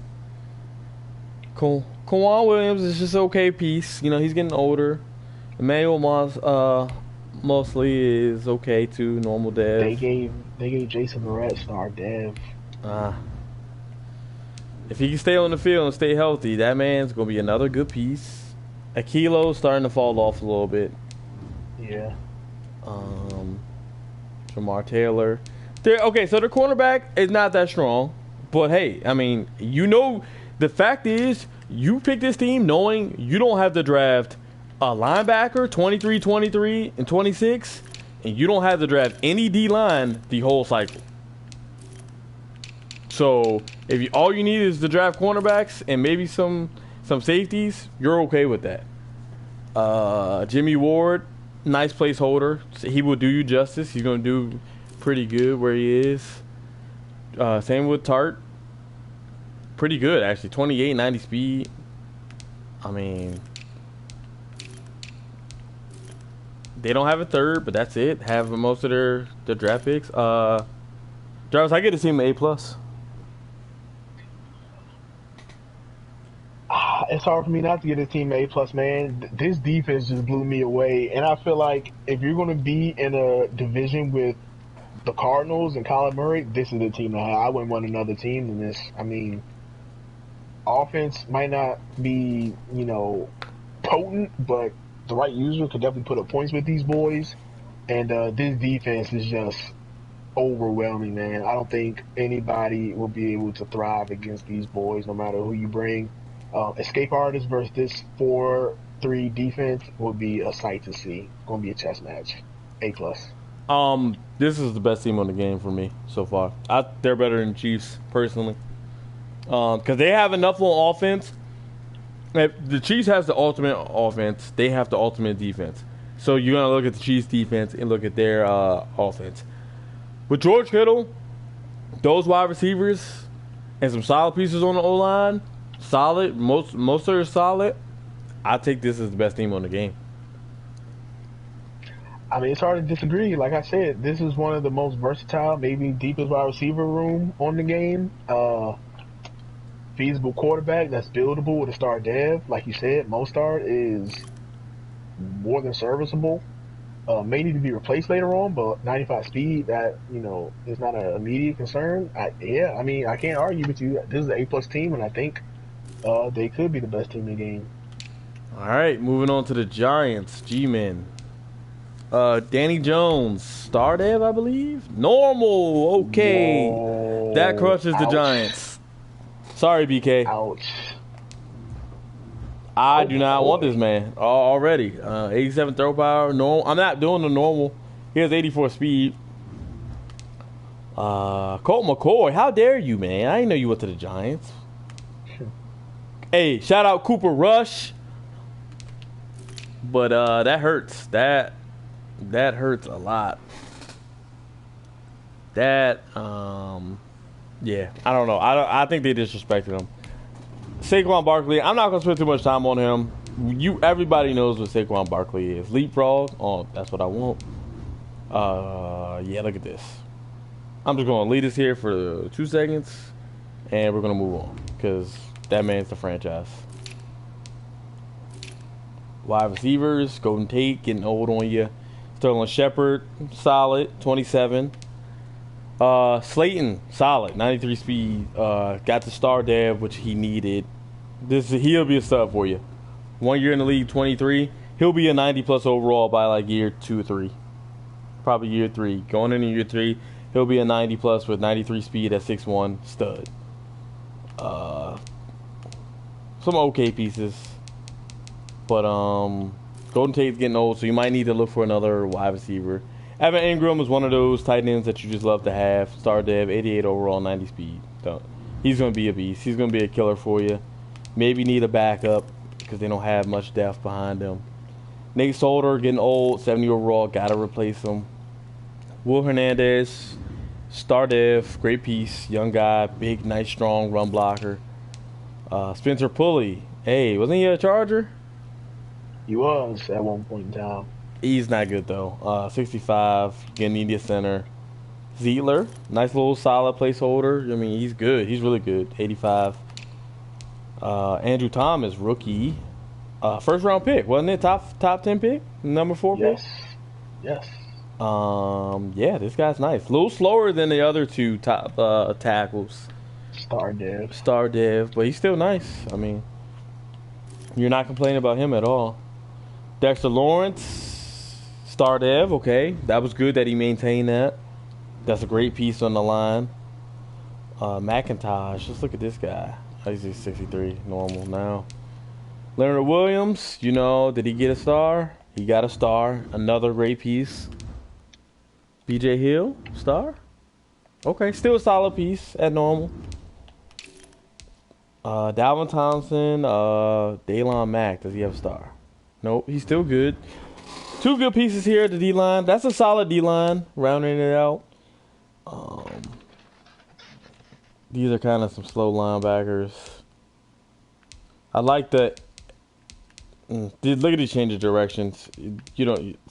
Cool. Kawhi Williams is just okay piece. You know, he's getting older. Emmanuel Mosley is okay too. Normal dev. They gave Jason Verrett Star Dev. If he can stay on the field and stay healthy, that man's gonna be another good piece. Akilo's starting to fall off a little bit. Yeah. Jamar Taylor. Okay, so the cornerback is not that strong. But hey, I mean, the fact is, you pick this team knowing you don't have to draft a linebacker, 23, 23, and 26, and you don't have to draft any D-line the whole cycle. So, if all you need is to draft cornerbacks and maybe some safeties, you're okay with that. Jimmy Ward, nice placeholder. He will do you justice. He's going to do pretty good where he is. Same with Tart. Pretty good, actually. 28, 90 speed. I mean, they don't have a third, but that's it. Have most of their draft picks. Jarvis, I get to see him A+. It's hard for me not to get a team A+, man. This defense just blew me away. And I feel like if you're going to be in a division with the Cardinals and Kyler Murray, this is the team to have. I wouldn't want another team than this. I mean, offense might not be, potent, but the right user could definitely put up points with these boys. And this defense is just overwhelming, man. I don't think anybody will be able to thrive against these boys, no matter who you bring. Escape artists versus this 4-3 defense will be a sight to see. Going to be a chess match. A+. This is the best team on the game for me so far. They're better than Chiefs, personally. Because they have enough on offense. If the Chiefs has the ultimate offense, they have the ultimate defense. So you're going to look at the Chiefs defense and look at their offense. With George Kittle, those wide receivers, and some solid pieces on the O-line, solid, most are solid, I take this as the best team on the game. I mean, it's hard to disagree. Like I said, this is one of the most versatile, maybe deepest wide receiver room on the game. Feasible quarterback that's buildable with a star dev. Like you said, Mostard is more than serviceable. May need to be replaced later on, but 95 speed, that, is not an immediate concern. I can't argue with you. This is an A+ team, and I think they could be the best team in the game. All right, moving on to the Giants. G-Men. Danny Jones, star dev, I believe. Normal, okay. Whoa. That crushes the Ouch. Giants. Sorry, BK. Ouch. I do not want this man already. 87 throw power. No, I'm not doing the normal. He has 84 speed. Colt McCoy, how dare you, man? I didn't know you went to the Giants. Hey, shout out Cooper Rush. But that hurts. That hurts a lot. Yeah, I don't know. I think they disrespected him. Saquon Barkley, I'm not gonna spend too much time on him. Everybody knows what Saquon Barkley is. Leapfrog. Oh, that's what I want. Yeah, look at this. I'm just gonna lead us here for 2 seconds, and we're gonna move on because that man's the franchise. Wide receivers, Golden Tate getting old on you. Sterling Shepard, solid, 27. Slayton, solid, 93 speed. Got the star dev, which he needed. He'll be a sub for you. 1 year in the league, 23. He'll be a 90+ overall by like year 2 or 3. Probably year 3. Going into year 3, he'll be a 90+ with 93 speed at 6'1", stud. Some okay pieces. But Golden Tate's getting old, so you might need to look for another wide receiver. Evan Ingram is one of those tight ends that you just love to have. Star dev, 88 overall, 90 speed. So he's going to be a beast. He's going to be a killer for you. Maybe need a backup because they don't have much depth behind him. Nate Solder getting old, 70 overall. Got to replace him. Will Hernandez, star dev, great piece. Young guy, big, nice, strong run blocker. Spencer Pulley. Hey, wasn't he a Charger? He was at one point in time. He's not good, though. 65, getting India center. Zietler, nice little solid placeholder. I mean, he's good. He's really good. 85. Andrew Thomas, rookie. First round pick, wasn't it? Top 10 pick? Number 4 pick? Yes. Yeah, this guy's nice. A little slower than the other 2 top tackles. Star dev, but he's still nice. I mean, You're not complaining about him at all. Dexter Lawrence, star dev, okay. That was good that he maintained that. That's a great piece on the line. McIntosh, let's look at this guy. He's 63, normal now. Leonard Williams, did he get a star? He got a star. Another great piece. BJ Hill, star? Okay, still a solid piece at normal. Dalvin Thompson, Daylon Mack, does he have a star? Nope, he's still good. Two good pieces here at the D-line. That's a solid D-line, rounding it out. These are kind of some slow linebackers. I like the... look at these change of directions.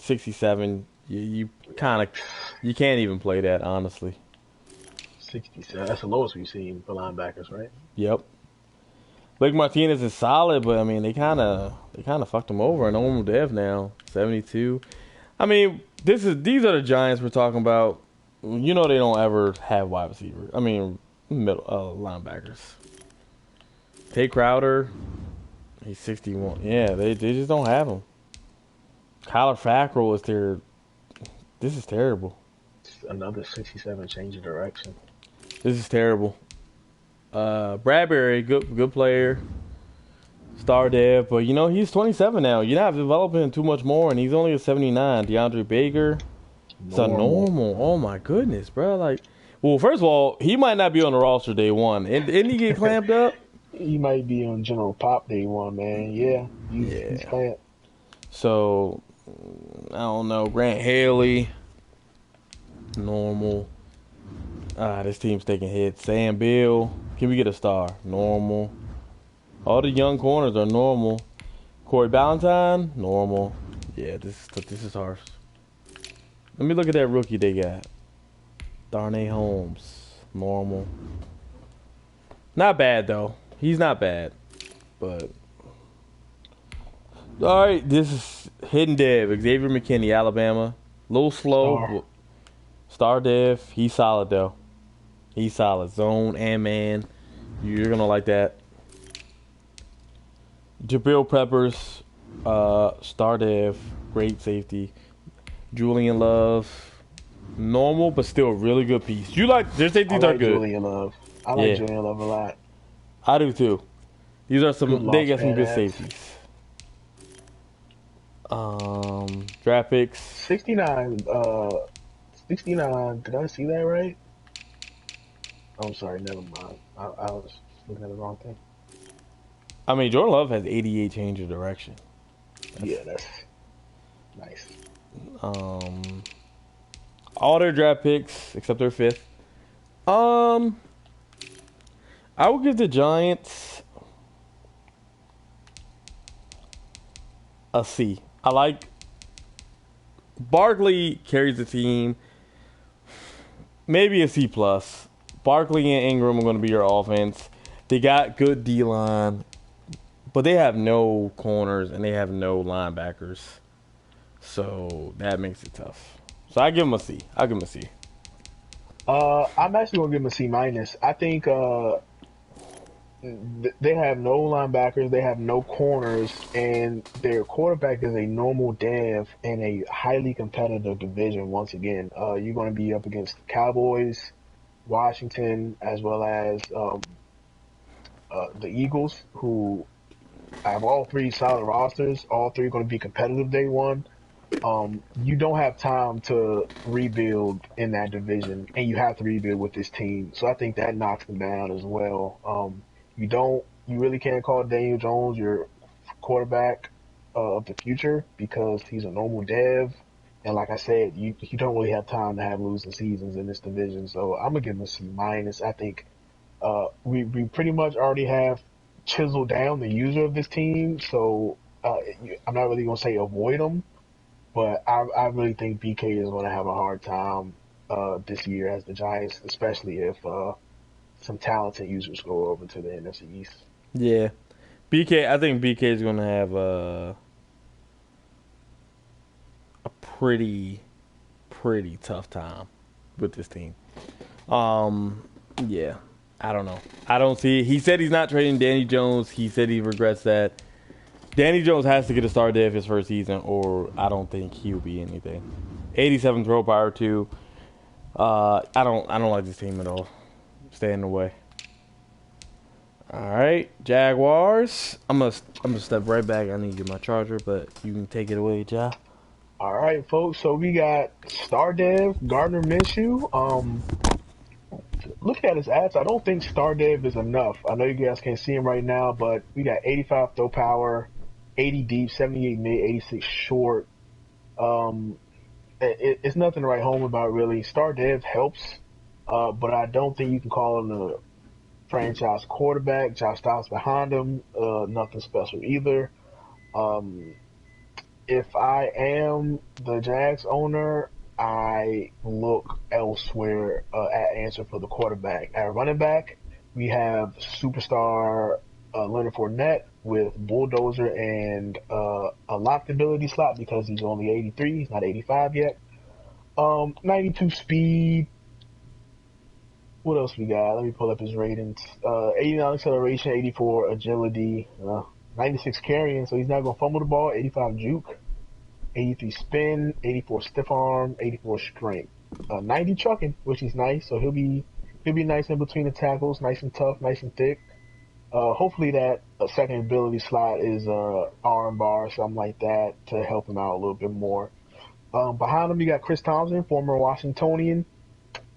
67, you can't even play that, honestly. 67, that's the lowest we've seen for linebackers, right? Yep. Blake Martinez is solid, but I mean they kind of fucked him over. Normal dev now, 72. I mean these are the Giants we're talking about. They don't ever have wide receivers. I mean middle linebackers. Tay Crowder, he's 61. Yeah, they just don't have him. Kyler Fackrell is their. This is terrible. Another 67 change of direction. This is terrible. Bradbury, good player, star dev, but he's 27 now. You're not developing too much more, and he's only a 79. DeAndre Baker, it's a normal. Oh my goodness, bro! Well, first of all, he might not be on the roster day one. And didn't he get clamped up? He might be on General Pop day one, man. Yeah, he's clamped. So I don't know. Grant Haley, normal. This team's taking hits. Sam Bill, can we get a star? Normal. All the young corners are normal. Corey Ballantyne, normal. Yeah, this is harsh. Let me look at that rookie they got. Darnay Holmes, normal. Not bad though. He's not bad, but all right. This is hidden dev. Xavier McKinney, Alabama. A little slow. Star dev. He's solid though. He's solid. Zone and man. You're going to like that. Jabril Peppers. Star dev. Great safety. Julian Love. Normal, but still a really good piece. Their safeties are good. Julian Love. I like Julian Love a lot. I do too. These are they got some good safeties. Draft picks. 69. 69. Did I see that right? I'm sorry, never mind. I was looking at the wrong thing. I mean, Jordan Love has 88 change of direction. That's nice. All their draft picks, except their fifth. I would give the Giants a C. I like Barkley carries the team. Maybe a C plus. Barkley and Ingram are going to be your offense. They got good D-line, but they have no corners and they have no linebackers. So that makes it tough. So I give them a C. I'll give them a C. I'm actually going to give them a C minus. I think they have no linebackers, they have no corners, and their quarterback is a normal dev in a highly competitive division once again. You're going to be up against the Cowboys, Washington, as well as the Eagles, who have all three solid rosters. All three are going to be competitive day one. You don't have time to rebuild in that division, and you have to rebuild with this team. So I think that knocks them down as well. You really can't call Daniel Jones your quarterback of the future because he's a normal dev. And like I said, you don't really have time to have losing seasons in this division. So I'm going to give him a C minus. I think we pretty much already have chiseled down the user of this team. So I'm not really going to say avoid him, but I really think BK is going to have a hard time this year as the Giants, especially if some talented users go over to the NFC East. Yeah. I think BK is going to have a pretty tough time with this team. Yeah. I don't know. I don't see it. He said he's not trading Danny Jones. He said he regrets that. Danny Jones has to get a star dev his first season, or I don't think he'll be anything. 87 throw power too. I don't like this team at all. Stay in the way. All right, Jaguars. I'm gonna step right back. I need to get my charger, but you can take it away, Ja. All right, folks. So we got Star Dev, Gardner Minshew. Looking at his ads, I don't think Star Dev is enough. I know you guys can't see him right now, but we got 85 throw power, 80 deep, 78 mid, 86 short. It's nothing to write home about really. Star Dev helps, but I don't think you can call him the franchise quarterback. Josh Dobbs behind him, nothing special either. If I am the Jags owner, I look elsewhere at answer for the quarterback. At running back, we have superstar Leonard Fournette with bulldozer and a locked ability slot because he's only 83. He's not 85 yet. 92 speed. What else we got? Let me pull up his ratings. 89 acceleration, 84 agility, 96 carrying, so he's not going to fumble the ball. 85 juke, 83 spin, 84 stiff arm, 84 strength. 90 trucking, which is nice. So he'll be nice in between the tackles, nice and tough, nice and thick. Hopefully that second ability slot is arm bar, something like that, to help him out a little bit more. Behind him, you got Chris Thompson, former Washingtonian.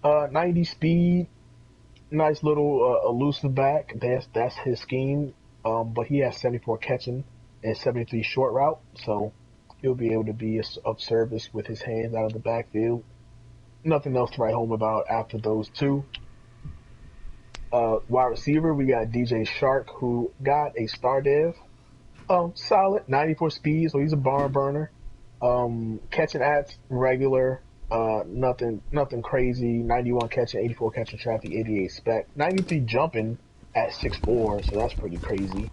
90 speed, nice little elusive back. That's his scheme. But he has 74 catching and 73 short route, so he'll be able to be of service with his hands out of the backfield. Nothing else to write home about after those two. Wide receiver, we got DJ Shark, who got a star dev. Solid, 94 speed, so he's a barn burner. Catching ats, regular. Nothing crazy. 91 catching, 84 catching traffic, 88 spec. 93 jumping at 6'4", so that's pretty crazy.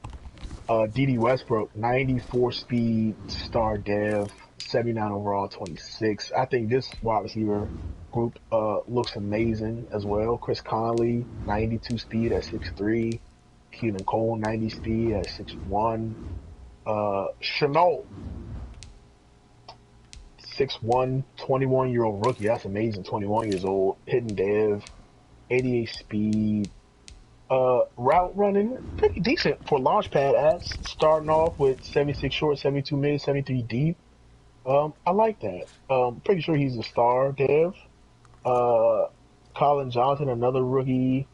D.D. Westbrook, 94 speed, star dev, 79 overall, 26. I think this wide receiver group looks amazing as well. Chris Conley, 92 speed at 6'3". Keelan Cole, 90 speed at 6'1". Chenault, 6'1", 21-year-old rookie. That's amazing. 21 years old. Hidden dev, 88 speed. Route running, pretty decent for launch pad ads. Starting off with 76 short, 72 mid, 73 deep. I like that. Pretty sure he's a star dev. Colin Johnson, another rookie,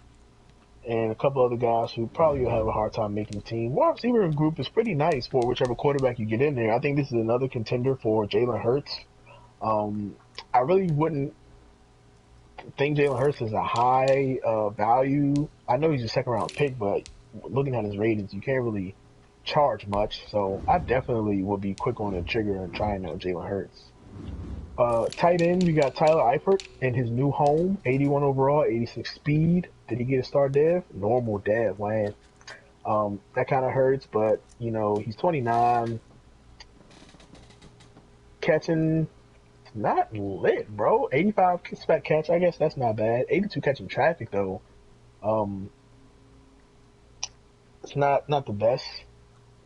and a couple other guys who probably will have a hard time making the team. Wide receiver group is pretty nice for whichever quarterback you get in there. I think this is another contender for Jalen Hurts. I really wouldn't think Jalen Hurts is a high value. I know he's a second round pick, but looking at his ratings, you can't really charge much. So I definitely would be quick on the trigger and trying out Jalen Hurts. Tight end, we got Tyler Eifert in his new home, 81 overall, 86 speed. Did he get a star dev? Normal dev, man. That kind of hurts, but he's 29. Catching, not lit, bro. 85 spec catch, I guess that's not bad. 82 catching traffic though. It's not the best.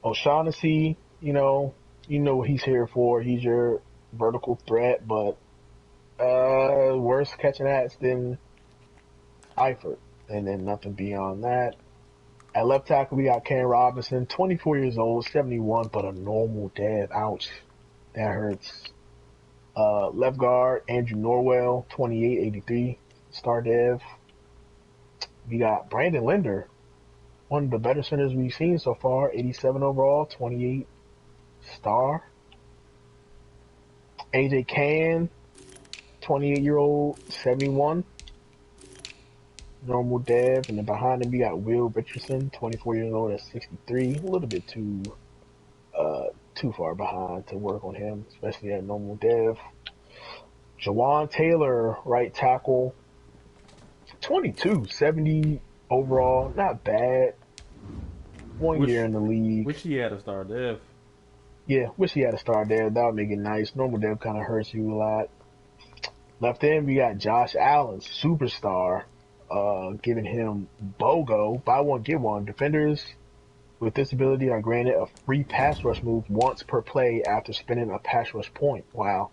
O'Shaughnessy, you know what he's here for. He's your vertical threat, but worse catching ats than Eifert, and then nothing beyond that. At left tackle, we got Ken Robinson, 24 years old, 71, but a normal dev. Ouch, that hurts. Left guard, Andrew Norwell, 28, 83, star dev. We got Brandon Linder, one of the better centers we've seen so far, 87 overall, 28 star. AJ Cann, 28-year-old, 71, normal dev. And then behind him, we got Will Richardson, 24 years old at 63, a little bit too far behind to work on him, especially at normal dev. Jawan Taylor, right tackle, 22, 70 overall, not bad. One year in the league. Wish he had a star dev. Yeah, wish he had a star dev. That would make it nice. Normal dev kind of hurts you a lot. Left end, we got Josh Allen, superstar, giving him BOGO, buy one, get one. Defenders with this ability are granted a free pass rush move once per play after spending a pass rush point. Wow.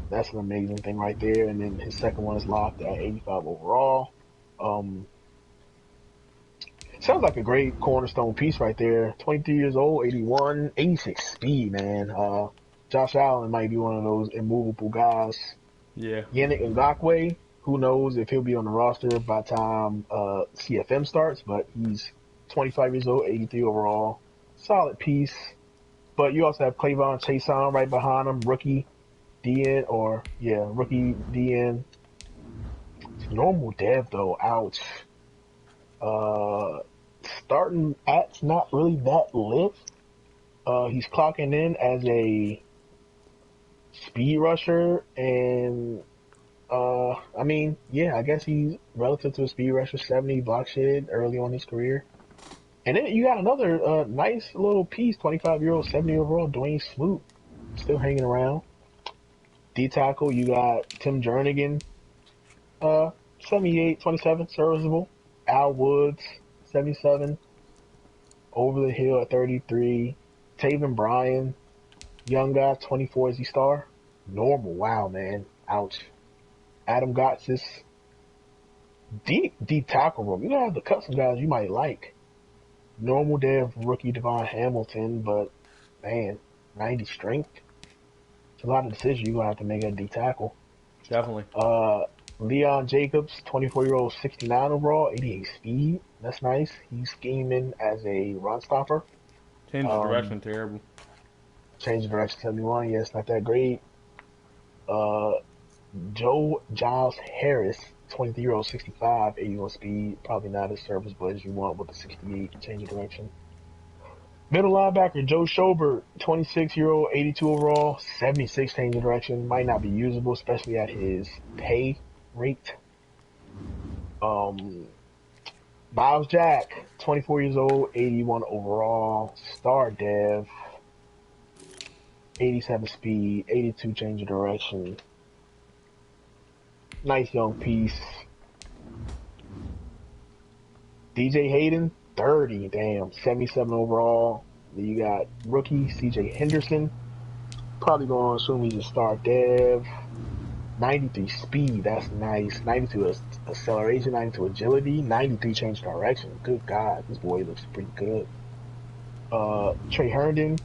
That's an amazing thing right there. And then his second one is locked at 85 overall. Sounds like a great cornerstone piece right there. 23 years old, 81, 86 speed, man. Josh Allen might be one of those immovable guys. Yeah. Yannick Ngakoue, who knows if he'll be on the roster by the time CFM starts, but he's 25 years old, 83 overall. Solid piece. But you also have Clavon Chason right behind him, rookie DN, rookie DN. Normal dev, though, ouch. Starting at's not really that lit. He's clocking in as a speed rusher, and I guess he's relative to a speed rusher, 70 block shed early on in his career. And then you got another nice little piece, 25-year-old, 70 overall, Dwayne Smoot, still hanging around. D tackle, you got Tim Jernigan, 78, 27, serviceable. Al Woods, 77. Over the hill at 33. Taven Bryan, young guy, 24. Is he star? Normal. Wow, man. Ouch. Adam Gotsis. Deep tackle room. You gotta have to cut some guys you might like. Normal dev rookie Devon Hamilton, but man, 90 strength. It's a lot of decisions you're gonna have to make at D tackle. Definitely. Leon Jacobs, 24-year-old, 69 overall, 88 speed. That's nice. He's scheming as a run stopper. Change of direction, terrible. Change of direction, 71. Yeah, it's not that great. Joe Giles Harris, 23-year-old, 65, 81 speed. Probably not as serviceable as you want with the 68 change of direction. Middle linebacker Joe Schobert, 26-year-old, 82 overall, 76 change of direction. Might not be usable, especially at his pay rate. Miles Jack, 24 years old, 81 overall, star dev, 87 speed, 82 change of direction. Nice young piece. DJ Hayden, 30, 77 overall. Then you got rookie CJ Henderson. Probably going to assume he's a star dev. 93 speed, that's nice. 92 acceleration, 92 agility, 93 change direction. Good God, this boy looks pretty good. Trey Herndon,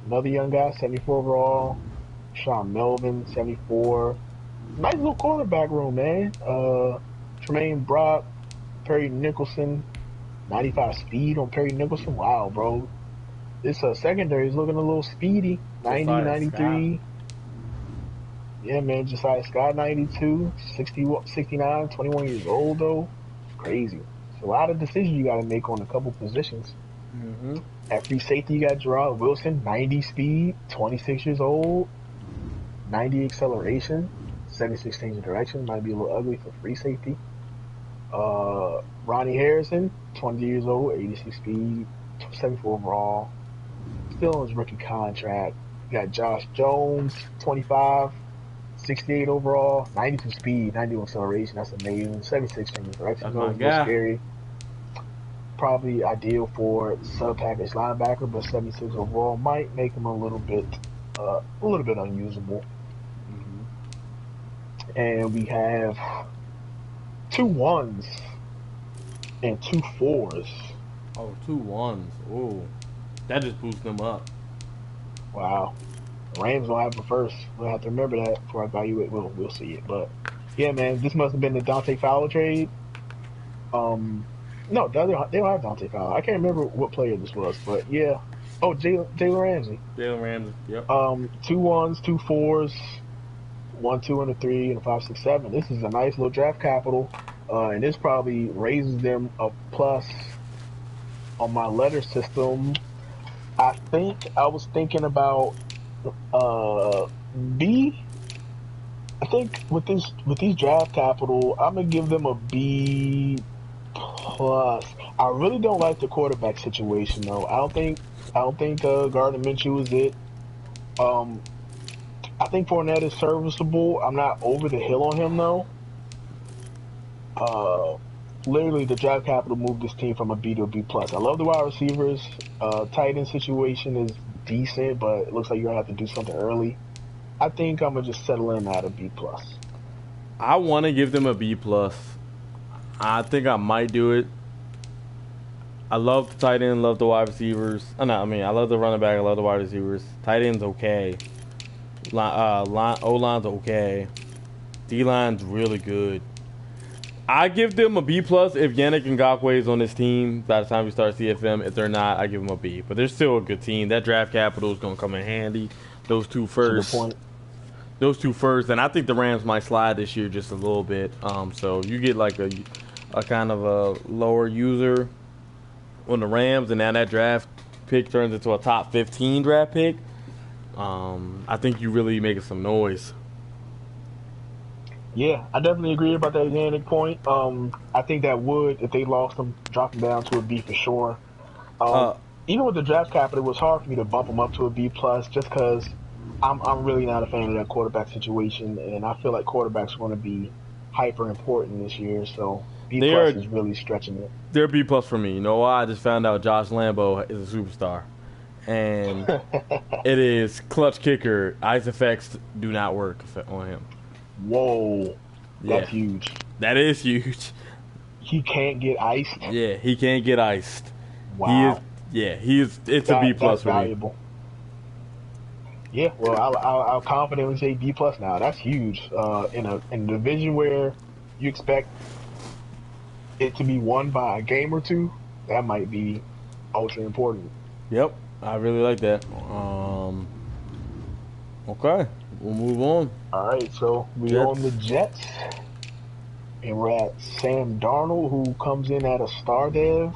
another young guy, 74 overall. Sean Melvin, 74. Nice little cornerback room, man. Tremaine Brock, Perry Nicholson, 95 speed on Perry Nicholson. Wow, bro. This secondary is looking a little speedy. 90, 93. Yeah, man, Josiah Scott, 92, 69, 21 years old, though. Crazy. It's a lot of decisions you got to make on a couple positions. Mm-hmm. At free safety, you got Gerard Wilson, 90 speed, 26 years old, 90 acceleration, 76 change of direction. Might be a little ugly for free safety. Ronnie Harrison, 20 years old, 86 speed, 74 overall. Still on his rookie contract. You got Josh Jones, 25. 68 overall, 92 speed, 91 acceleration. That's amazing. 76 change of direction. That's my guy. guy. Scary. Probably ideal for sub-package linebacker, but 76 overall might make him a little bit unusable. Mm-hmm. And we have 2 1s and 2 4s. Oh, 2 1s. Oh, that just boosts them up. Wow. Rams don't have it first. We'll have to remember that before I evaluate. We'll see it. But yeah, man, this must have been the Dante Fowler trade. No, they don't have Dante Fowler. I can't remember what player this was, but yeah. Oh, Jalen Ramsey. Jalen Ramsey. Yep. 2 1s, 2 4s, 1, 2, and a 3, and a 5, 6, 7. This is a nice little draft capital, and this probably raises them a plus on my letter system. I think I was thinking about B. I think with these draft capital, I'm gonna give them a B plus. I really don't like the quarterback situation though. I don't think Gardner Minshew is it. I think Fournette is serviceable. I'm not over the hill on him though. literally the draft capital moved this team from a B to a B plus. I love the wide receivers. Tight end situation is decent, but it looks like you're gonna have to do something early. I think I'm gonna just settle in at a B plus. I want to give them a B plus. I think I might do it. I love the tight end, love the wide receivers. I love the running back, I love the wide receivers. Tight end's okay. O-line's okay. D-line's really good. I give them a B plus if Yannick Ngakoue is on this team by the time we start CFM. If they're not, I give them a B. But they're still a good team. That draft capital is going to come in handy. Those two first. And I think the Rams might slide this year just a little bit. So you get like a kind of a lower user on the Rams, and now that draft pick turns into a top 15 draft pick. I think you really making some noise. Yeah, I definitely agree about that Yannick point. I think that would, if they lost him, drop him down to a B for sure. Even with the draft capital, it was hard for me to bump him up to a B plus just because I'm really not a fan of that quarterback situation, and I feel like quarterbacks are going to be hyper important this year. So B plus is really stretching it. They're B plus for me. You know why? I just found out Josh Lambo is a superstar, and it is clutch kicker. Ice effects do not work on him. Whoa, that's huge. That is huge. He can't get iced. Yeah, he can't get iced. Wow. It's a B plus for valuable. Me. Yeah, well, I'll confidently say B plus now. That's huge. In a division where you expect it to be won by a game or two, that might be ultra important. Yep, I really like that. Okay, we'll move on. All right, so we're on the Jets, and we're at Sam Darnold, who comes in at a star dev.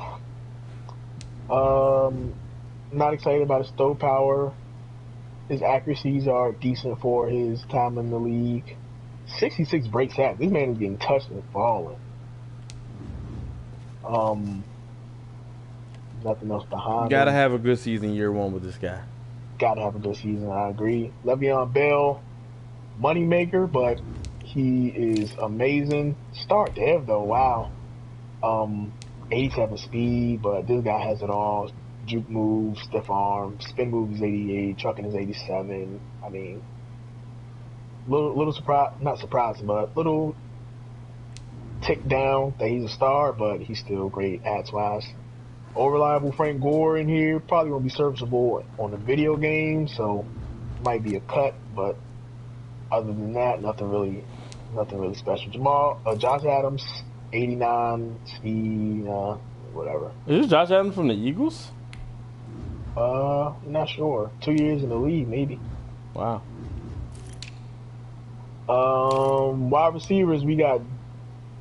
Not excited about his throw power. His accuracies are decent for his time in the league. 66 break sacks. This man is getting touched and falling. Nothing else behind him. Gotta have a good season year one with this guy. Gotta have a good season, I agree. Le'Veon Bell, moneymaker, but he is amazing. Start dev though, wow. 87 speed, but this guy has it all. Juke move, stiff arm, spin move is 88, trucking is 87. I mean, little surprise, not surprising, but little tick down that he's a star, but he's still great ads wise. Reliable Frank Gore in here, probably won't be serviceable on the video game, so might be a cut, but other than that, nothing really special. Josh Adams, 89 speed, whatever. Is this Josh Adams from the Eagles? Not sure. 2 years in the league, maybe. Wow. Wide receivers, we got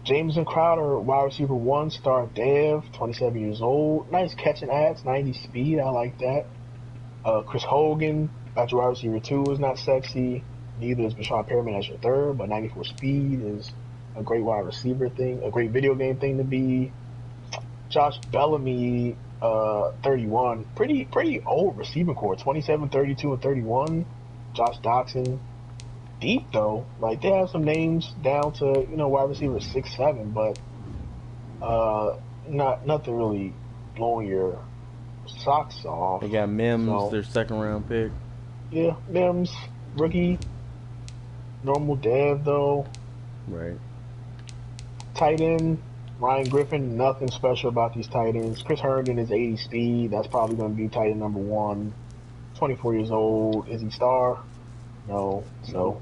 Jameson Crowder, wide receiver 1, star dev, 27 years old. Nice catching ads, 90 speed. I like that. Chris Hogan, that's your wide receiver 2, is not sexy. Neither is Bashawn Perriman as your 3rd, but 94 speed is a great wide receiver thing, a great video game thing to be. Josh Bellamy, 31, pretty old receiving core, 27, 32, and 31. Josh Doxson, deep though. Like they have some names down to wide receiver 6, 7, but nothing really blowing your socks off. They got Mims, their 2nd round pick. Yeah, Mims, rookie, normal dev though. Right. Tight end, Ryan Griffin, nothing special about these tight ends. Chris Herndon is 80 speed. That's probably going to be tight end number 1. 24 years old. Is he star? No. So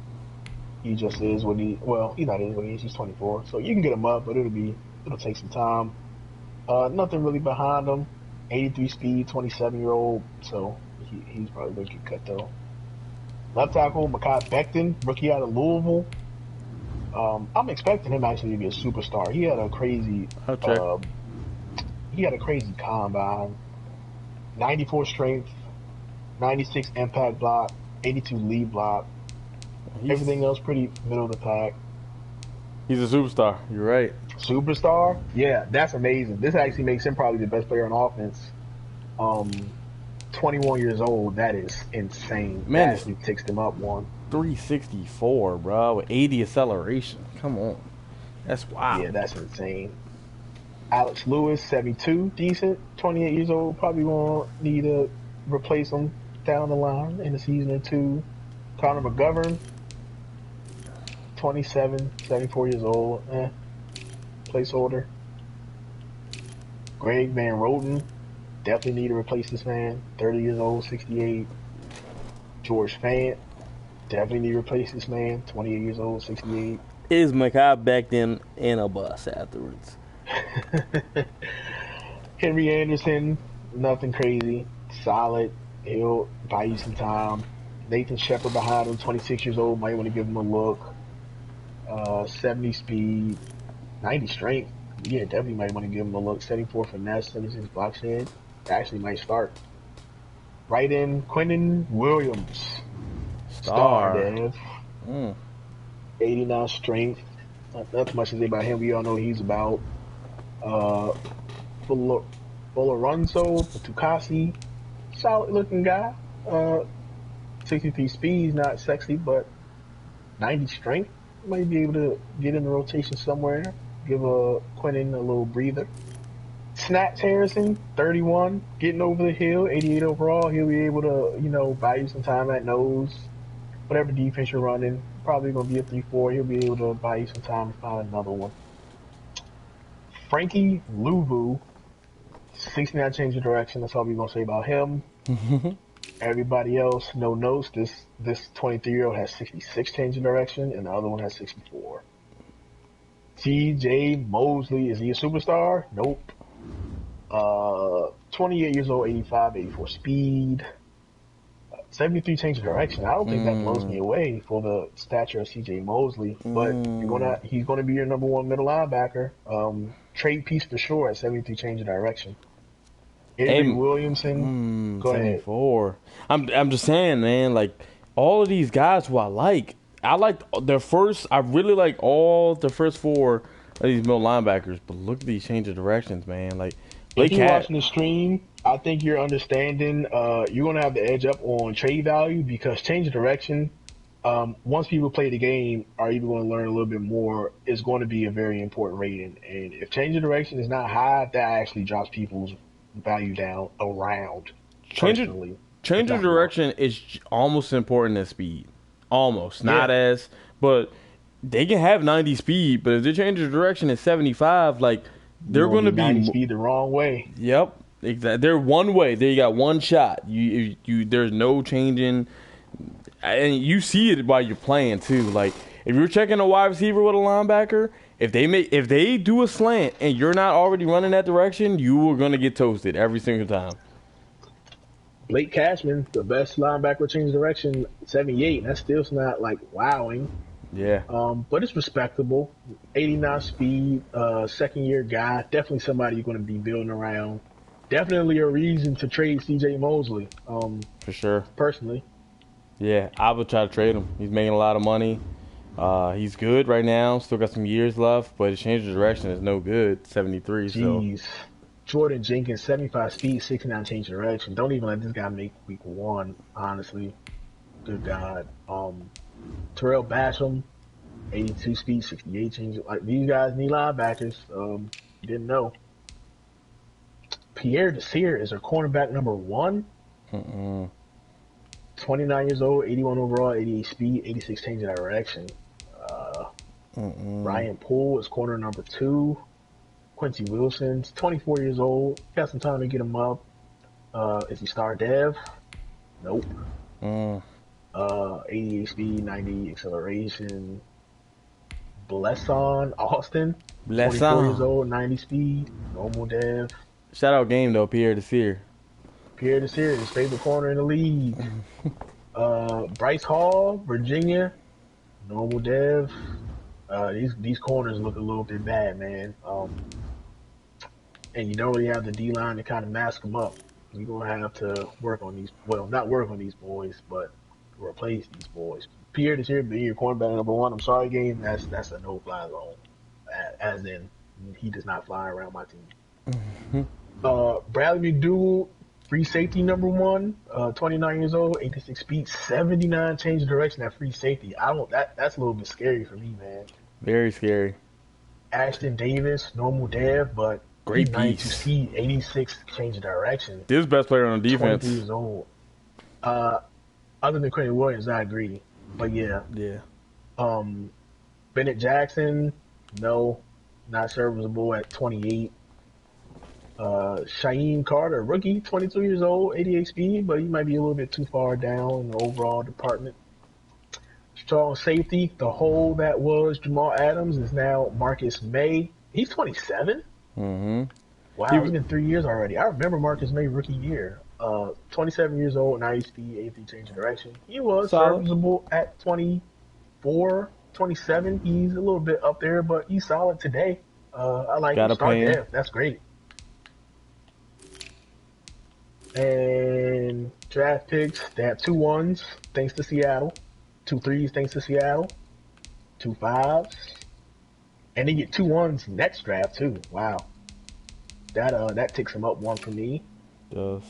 he just is what he. Well, he's not is what he is. He's 24. So you can get him up, but it'll take some time. Nothing really behind him. 83 speed, 27-year-old. So he's probably going to get cut though. Left tackle, Mekhi Becton, rookie out of Louisville. I'm expecting him actually to be a superstar. He had a crazy, combine. 94 strength, 96 impact block, 82 lead block. Everything else pretty middle of the pack. He's a superstar. You're right. Superstar? Yeah, that's amazing. This actually makes him probably the best player on offense. 21 years old. That is insane. Man, that actually ticks him up one. 364, bro, with 80 acceleration. Come on. That's wild. Yeah, that's insane. Alex Lewis, 72, decent. 28 years old, probably won't need to replace him down the line in a season or two. Connor McGovern, 27, 74 years old, placeholder. Greg Van Roten, definitely need to replace this man. 30 years old, 68. George Fant, definitely need to replace this man. 28 years old, 68. Is Makai back then in a bus afterwards? Henry Anderson, nothing crazy. Solid. He'll buy you some time. Nathan Shepard behind him, 26 years old. Might want to give him a look. 70 speed, 90 strength. Yeah, definitely might want to give him a look. 74 finesse, 76 block shed. Actually might start. Right in, Quentin Williams. Star Dev. 89 strength. Not too much to say about him. We all know what he's about. Folorenzo Tukasi. Solid looking guy. 63 speed, not sexy, but 90 strength. Might be able to get in the rotation somewhere. Give Quentin a little breather. Snacks Harrison, 31, getting over the hill, 88 overall. He'll be able to, buy you some time at nose. Whatever defense you're running, probably going to be a 3-4. He'll be able to buy you some time to find another one. Frankie Louvu, 69 change of direction. That's all we're going to say about him. Everybody else, no notes. This 23-year-old has 66 change of direction, and the other one has 64. T.J. Mosley, is he a superstar? Nope. 28 years old, 85, 84 speed. 73 change of direction. I don't think that blows me away for the stature of C.J. Mosley, but he's gonna be your number one middle linebacker. Trade piece for sure at 73 change of direction. Avery Williamson, go 74. Ahead. I'm just saying, man. Like all of these guys who I like their first. I really like all the first four of these middle linebackers. But look at these change of directions, man. Like if you're watching the stream, I think you're understanding. You're gonna have the edge up on trade value because change of direction. Once people play the game, are even going to learn a little bit more. Is going to be a very important rating. And if change of direction is not high, that actually drops people's value down around. Change of direction is almost important as speed. Almost. Not as, but they can have 90 speed, but if they change of direction at 75, like they're going to be 90 speed the wrong way. Yep. Exactly. They're one way. They got one shot. You there's no changing, and you see it while you're playing too. Like if you're checking a wide receiver with a linebacker, if they do a slant and you're not already running that direction, you are gonna get toasted every single time. Blake Cashman, the best linebacker, change direction, 78. That's still not like wowing. Yeah. But it's respectable. 89 speed, second year guy. Definitely somebody you're going to be building around. Definitely a reason to trade C.J. Mosley. For sure. Personally. Yeah, I would try to trade him. He's making a lot of money. He's good right now. Still got some years left, but his change of direction is no good. 73. Jeez. So. Jordan Jenkins, 75 speed, 69 change of direction. Don't even let this guy make week one, honestly. Good God. Terrell Basham, 82 speed, 68 change. Like these guys need linebackers. You didn't know. Pierre Desir is our cornerback number one. 29 years old, 81 overall, 88 speed, 86 change of direction. Ryan Poole is corner number two. Quincy Wilson's 24 years old. Got some time to get him up. Is he star dev? Nope. 88 speed, 90 acceleration. Blesson Austin. 24 years old, 90 speed, normal dev. Shout out game though, Pierre Desir. Pierre Desir, his favorite corner in the league. Bryce Hall, Virginia, normal dev. These corners look a little bit bad, man. And you don't really have the D-line to kind of mask them up. You're going to have to work on these, well, not work on these boys, but replace these boys. Pierre Desir being your cornerback number one, I'm sorry, game, that's a no-fly zone. As in, he does not fly around my team. Bradley McDougall, free safety number one, 29 years old, 86 speed, 79 change of direction at free safety. That's a little bit scary for me, man. Very scary. Ashton Davis, normal dev, but Great 92 piece. speed, 86 change of direction. This is best player on the 23 defense. years old. Other than Quentin Williams, I agree. But yeah. Yeah. Bennett Jackson, no, not serviceable at 28. Shaheem Carter, rookie, 22 years old, 88 speed, but he might be a little bit too far down in the overall department. Strong safety, the hole that was Jamal Adams is now Marcus May. He's 27? Mm-hmm. Wow, it's been 3 years already. I remember Marcus May rookie year. 27 years old, 90 speed, 83 change of direction. He was Solid. serviceable at 24, 27. He's a little bit up there, but he's solid today. I like him. Start there. That's great. And draft picks, they have 2 1s, thanks to Seattle. 2 3s, thanks to Seattle. 2 5s. And they get 2 1s next draft, too. Wow. That ticks them up 1 for me. Does.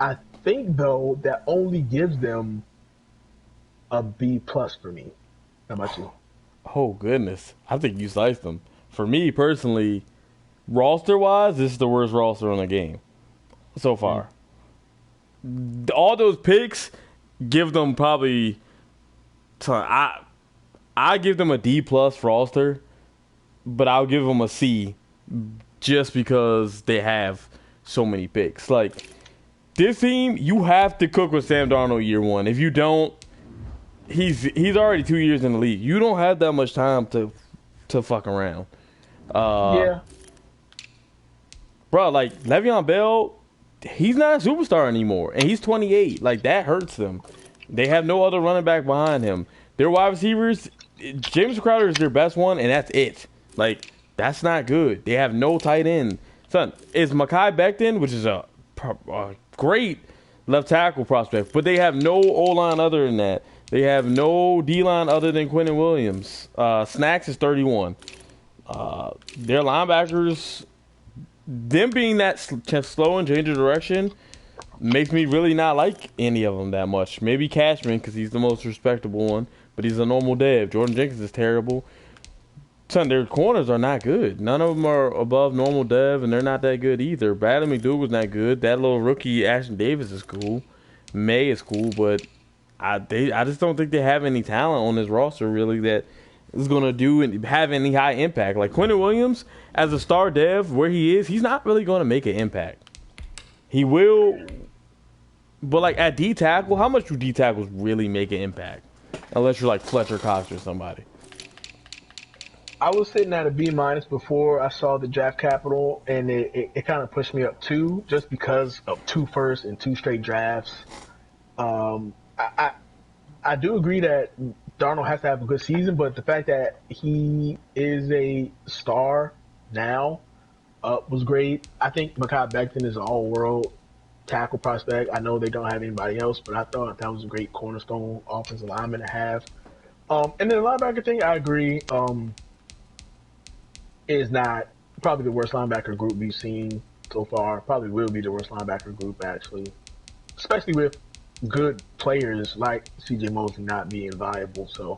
I think, though, that only gives them a B plus for me. How about you? Oh, goodness. I think you sliced them. For me, personally, roster-wise, this is the worst roster in the game so far. All those picks give them probably... I give them a D plus roster, but I'll give them a C just because they have so many picks. Like, this team, you have to cook with Sam Darnold year 1. If you don't, he's already 2 years in the league. You don't have that much time to fuck around. Yeah. Bro, like, Le'Veon Bell, he's not a superstar anymore, and he's 28. Like, that hurts them. They have no other running back behind him. Their wide receivers, James Crowder is their best one, and that's it. Like, that's not good. They have no tight end. Son, it's Mekhi Becton, which is a great left tackle prospect, but they have no O-line other than that. They have no D-line other than Quentin Williams. Snacks is 31. Their linebackers, them being that slow and change of direction, makes me really not like any of them that much. Maybe Cashman, because he's the most respectable one, but he's a normal dev. Jordan Jenkins is terrible. Son, their corners are not good. None of them are above normal dev, and they're not that good either. Bradley McDougall's not good. That little rookie Ashton Davis is cool. May is cool, but I just don't think they have any talent on this roster really that is going to do and have any high impact. Like Quentin Williams, as a star dev, where he is, he's not really going to make an impact. He will, but like at D tackle, how much do D tackles really make an impact? Unless you're like Fletcher Cox or somebody. I was sitting at a B minus before I saw the draft capital, and it kind of pushed me up 2 just because of 2 firsts and 2 straight drafts. I do agree that Darnold has to have a good season, but the fact that he is a star now was great. I think Mekhi Becton is an all-world tackle prospect. I know they don't have anybody else, but I thought that was a great cornerstone offensive lineman to have. And then the linebacker thing, I agree. Is not probably the worst linebacker group we've seen so far. Probably will be the worst linebacker group, actually. Especially with good players like CJ Mosley not being viable. So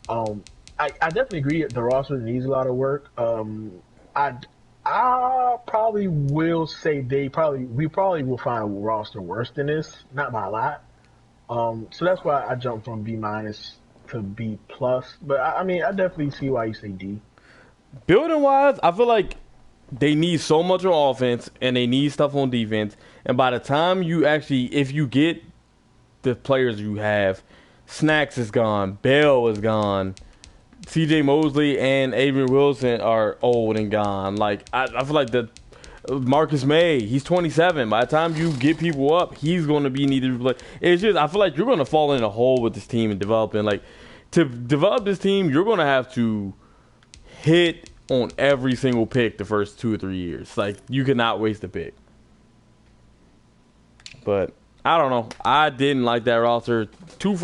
I definitely agree the roster needs a lot of work. I probably will say we probably will find a roster worse than this, not by a lot. So that's why I jumped from B minus to B plus. But I mean, I definitely see why you say D. Building wise, I feel like they need so much on offense and they need stuff on defense. And by the time you actually, if you get the players you have, Snacks is gone, Bell is gone, CJ Mosley and Avery Wilson are old and gone. Like I feel like the Marcus May, he's 27. By the time you get people up, he's going to be needed to play. It's just I feel like you're going to fall in a hole with this team and developing. Like to develop this team, you're going to have to hit on every single pick the first 2 or 3 years. Like, you cannot waste a pick. But, I don't know. I didn't like that roster. 2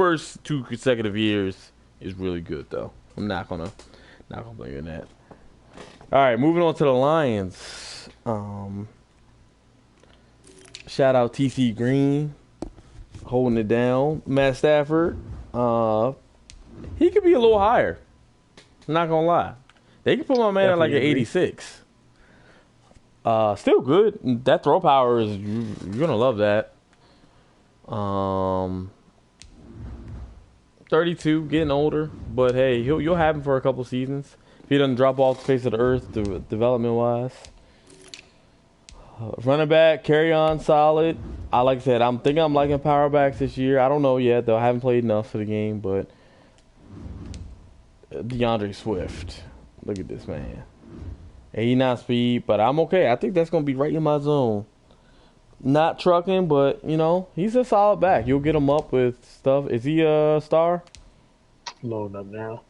consecutive years is really good, though. I'm not gonna blame that. Alright, moving on to the Lions. Shout out TC Green. Holding it down. Matt Stafford. He could be a little higher. I'm not gonna lie. They can put my man at like an Definitely agree. 86. Still good. That throw power is you're gonna love that. 32, getting older, but hey, you'll have him for a couple seasons if he doesn't drop off the face of the earth, development wise. Running back, carry on solid. Like I said, I'm thinking I'm liking power backs this year. I don't know yet though. I haven't played enough for the game, but DeAndre Swift, look at this man. 89 speed, but I'm okay. I think that's gonna be right in my zone. Not trucking, but you know, he's a solid back. You'll get him up with stuff. Is he a star? Loading up now.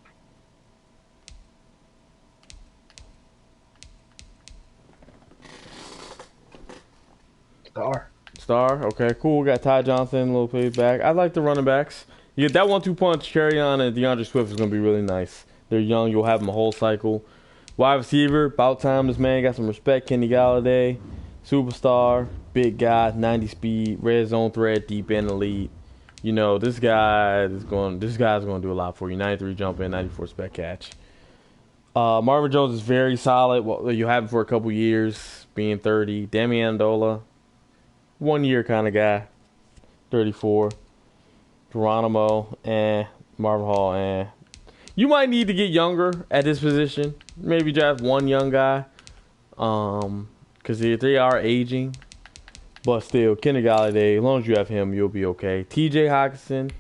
Star. Star. Okay, cool. Got Ty Johnson, little plays back. I like the running backs. You get that 1-2 punch, carry on, and DeAndre Swift is gonna be really nice. They're young. You'll have them a whole cycle. Wide receiver, about time this man got some respect. Kenny Galladay, superstar, big guy, 90 speed, red zone threat, deep end elite. You know, this guy's going to do a lot for you. 93 jump in, 94 spec catch. Marvin Jones is very solid. Well, you have him for a couple years, being 30. Damian Amendola, 1 year kind of guy, 34. Geronimo, Marvin Hall, You might need to get younger at this position. Maybe draft one young guy, because they are aging. But still, Kenny Galladay, as long as you have him, you'll be okay. T.J. Hockenson,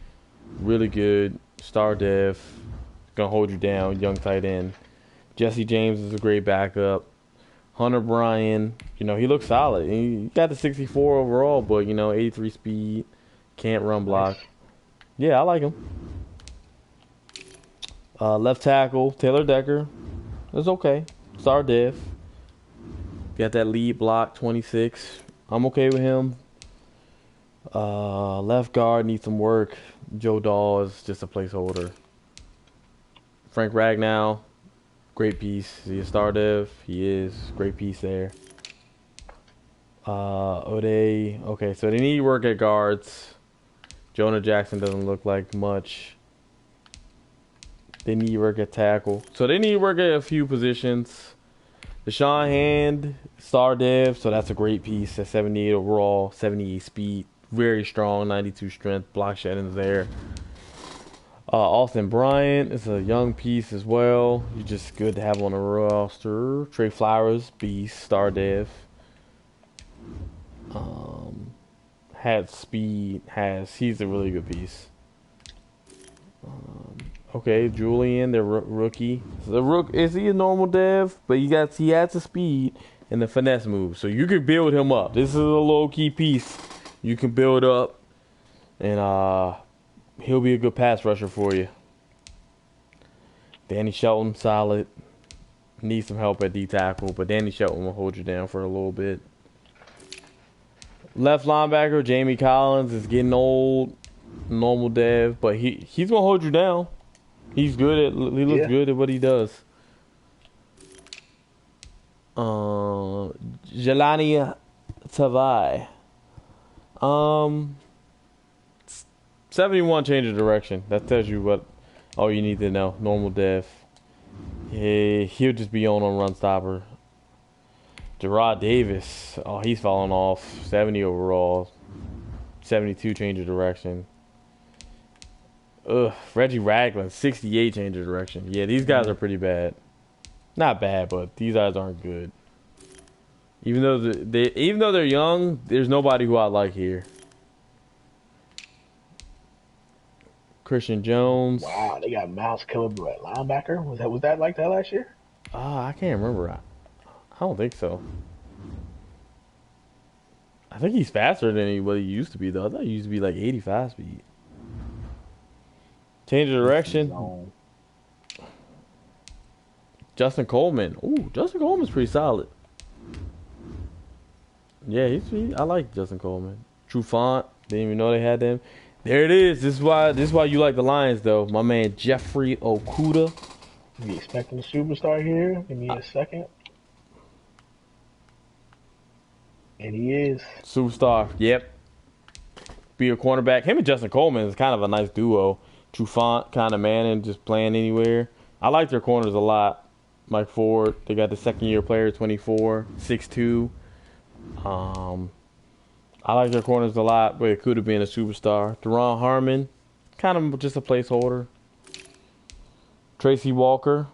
really good. Star dev, gonna hold you down. Young tight end. Jesse James is a great backup. Hunter Bryan, you know, he looks solid. He got the 64 overall, but you know, 83 speed, can't run block. Yeah, I like him. Left tackle, Taylor Decker. It's okay. Star dev. Got that lead block, 26. I'm okay with him. Left guard needs some work. Joe Dahl is just a placeholder. Frank Ragnow, great piece. Is he a star dev? He is. Great piece there. O'Day. Okay, so they need work at guards. Jonah Jackson doesn't look like much. They need work at tackle. So they need work at a few positions. Deshaun Hand, star dev, so that's a great piece at 78 overall, 78 speed, very strong, 92 strength, block shedding's there. Austin Bryant is a young piece as well. He's just good to have on the roster. Trey Flowers, beast, star dev. Has speed, he's a really good piece. Okay, Julian, the rookie. Is he a normal dev? But he has the speed and the finesse move, so you can build him up. This is a low key piece you can build up, and he'll be a good pass rusher for you. Danny Shelton, solid. Needs some help at D tackle, but Danny Shelton will hold you down for a little bit. Left linebacker Jamie Collins is getting old, normal dev, but he's gonna hold you down. He looks good at what he does. Jelani Tavai. 71 change of direction. That tells you what all you need to know. Normal dev. He'll just be on run stopper. Gerard Davis. Oh, he's falling off. 70 overall. 72 change of direction. Reggie Ragland, 68 change of direction. Yeah, these guys are pretty bad. Not bad, but these guys aren't good. Even though they're young, there's nobody who I like here. Christian Jones. Wow, they got Miles Killebrew at linebacker. Was that like that last year? I can't remember. I don't think so. I think he's faster than what he used to be, though. I thought he used to be like 85 speed. Change of direction. Justin Coleman. Ooh, Justin Coleman's pretty solid. Yeah, I like Justin Coleman. Trufant. Didn't even know they had them. There it is. This is why you like the Lions, though. My man Jeffrey Okuda. You expecting a superstar here? Give me a second. And he is. Superstar. Yep. Be a cornerback. Him and Justin Coleman is kind of a nice duo. Trufant kind of man and just playing anywhere. I like their corners a lot. Mike Ford. They got the second-year player, 24, 6'2". I like their corners a lot, but it could have been a superstar. Deron Harmon, kind of just a placeholder. Tracy Walker,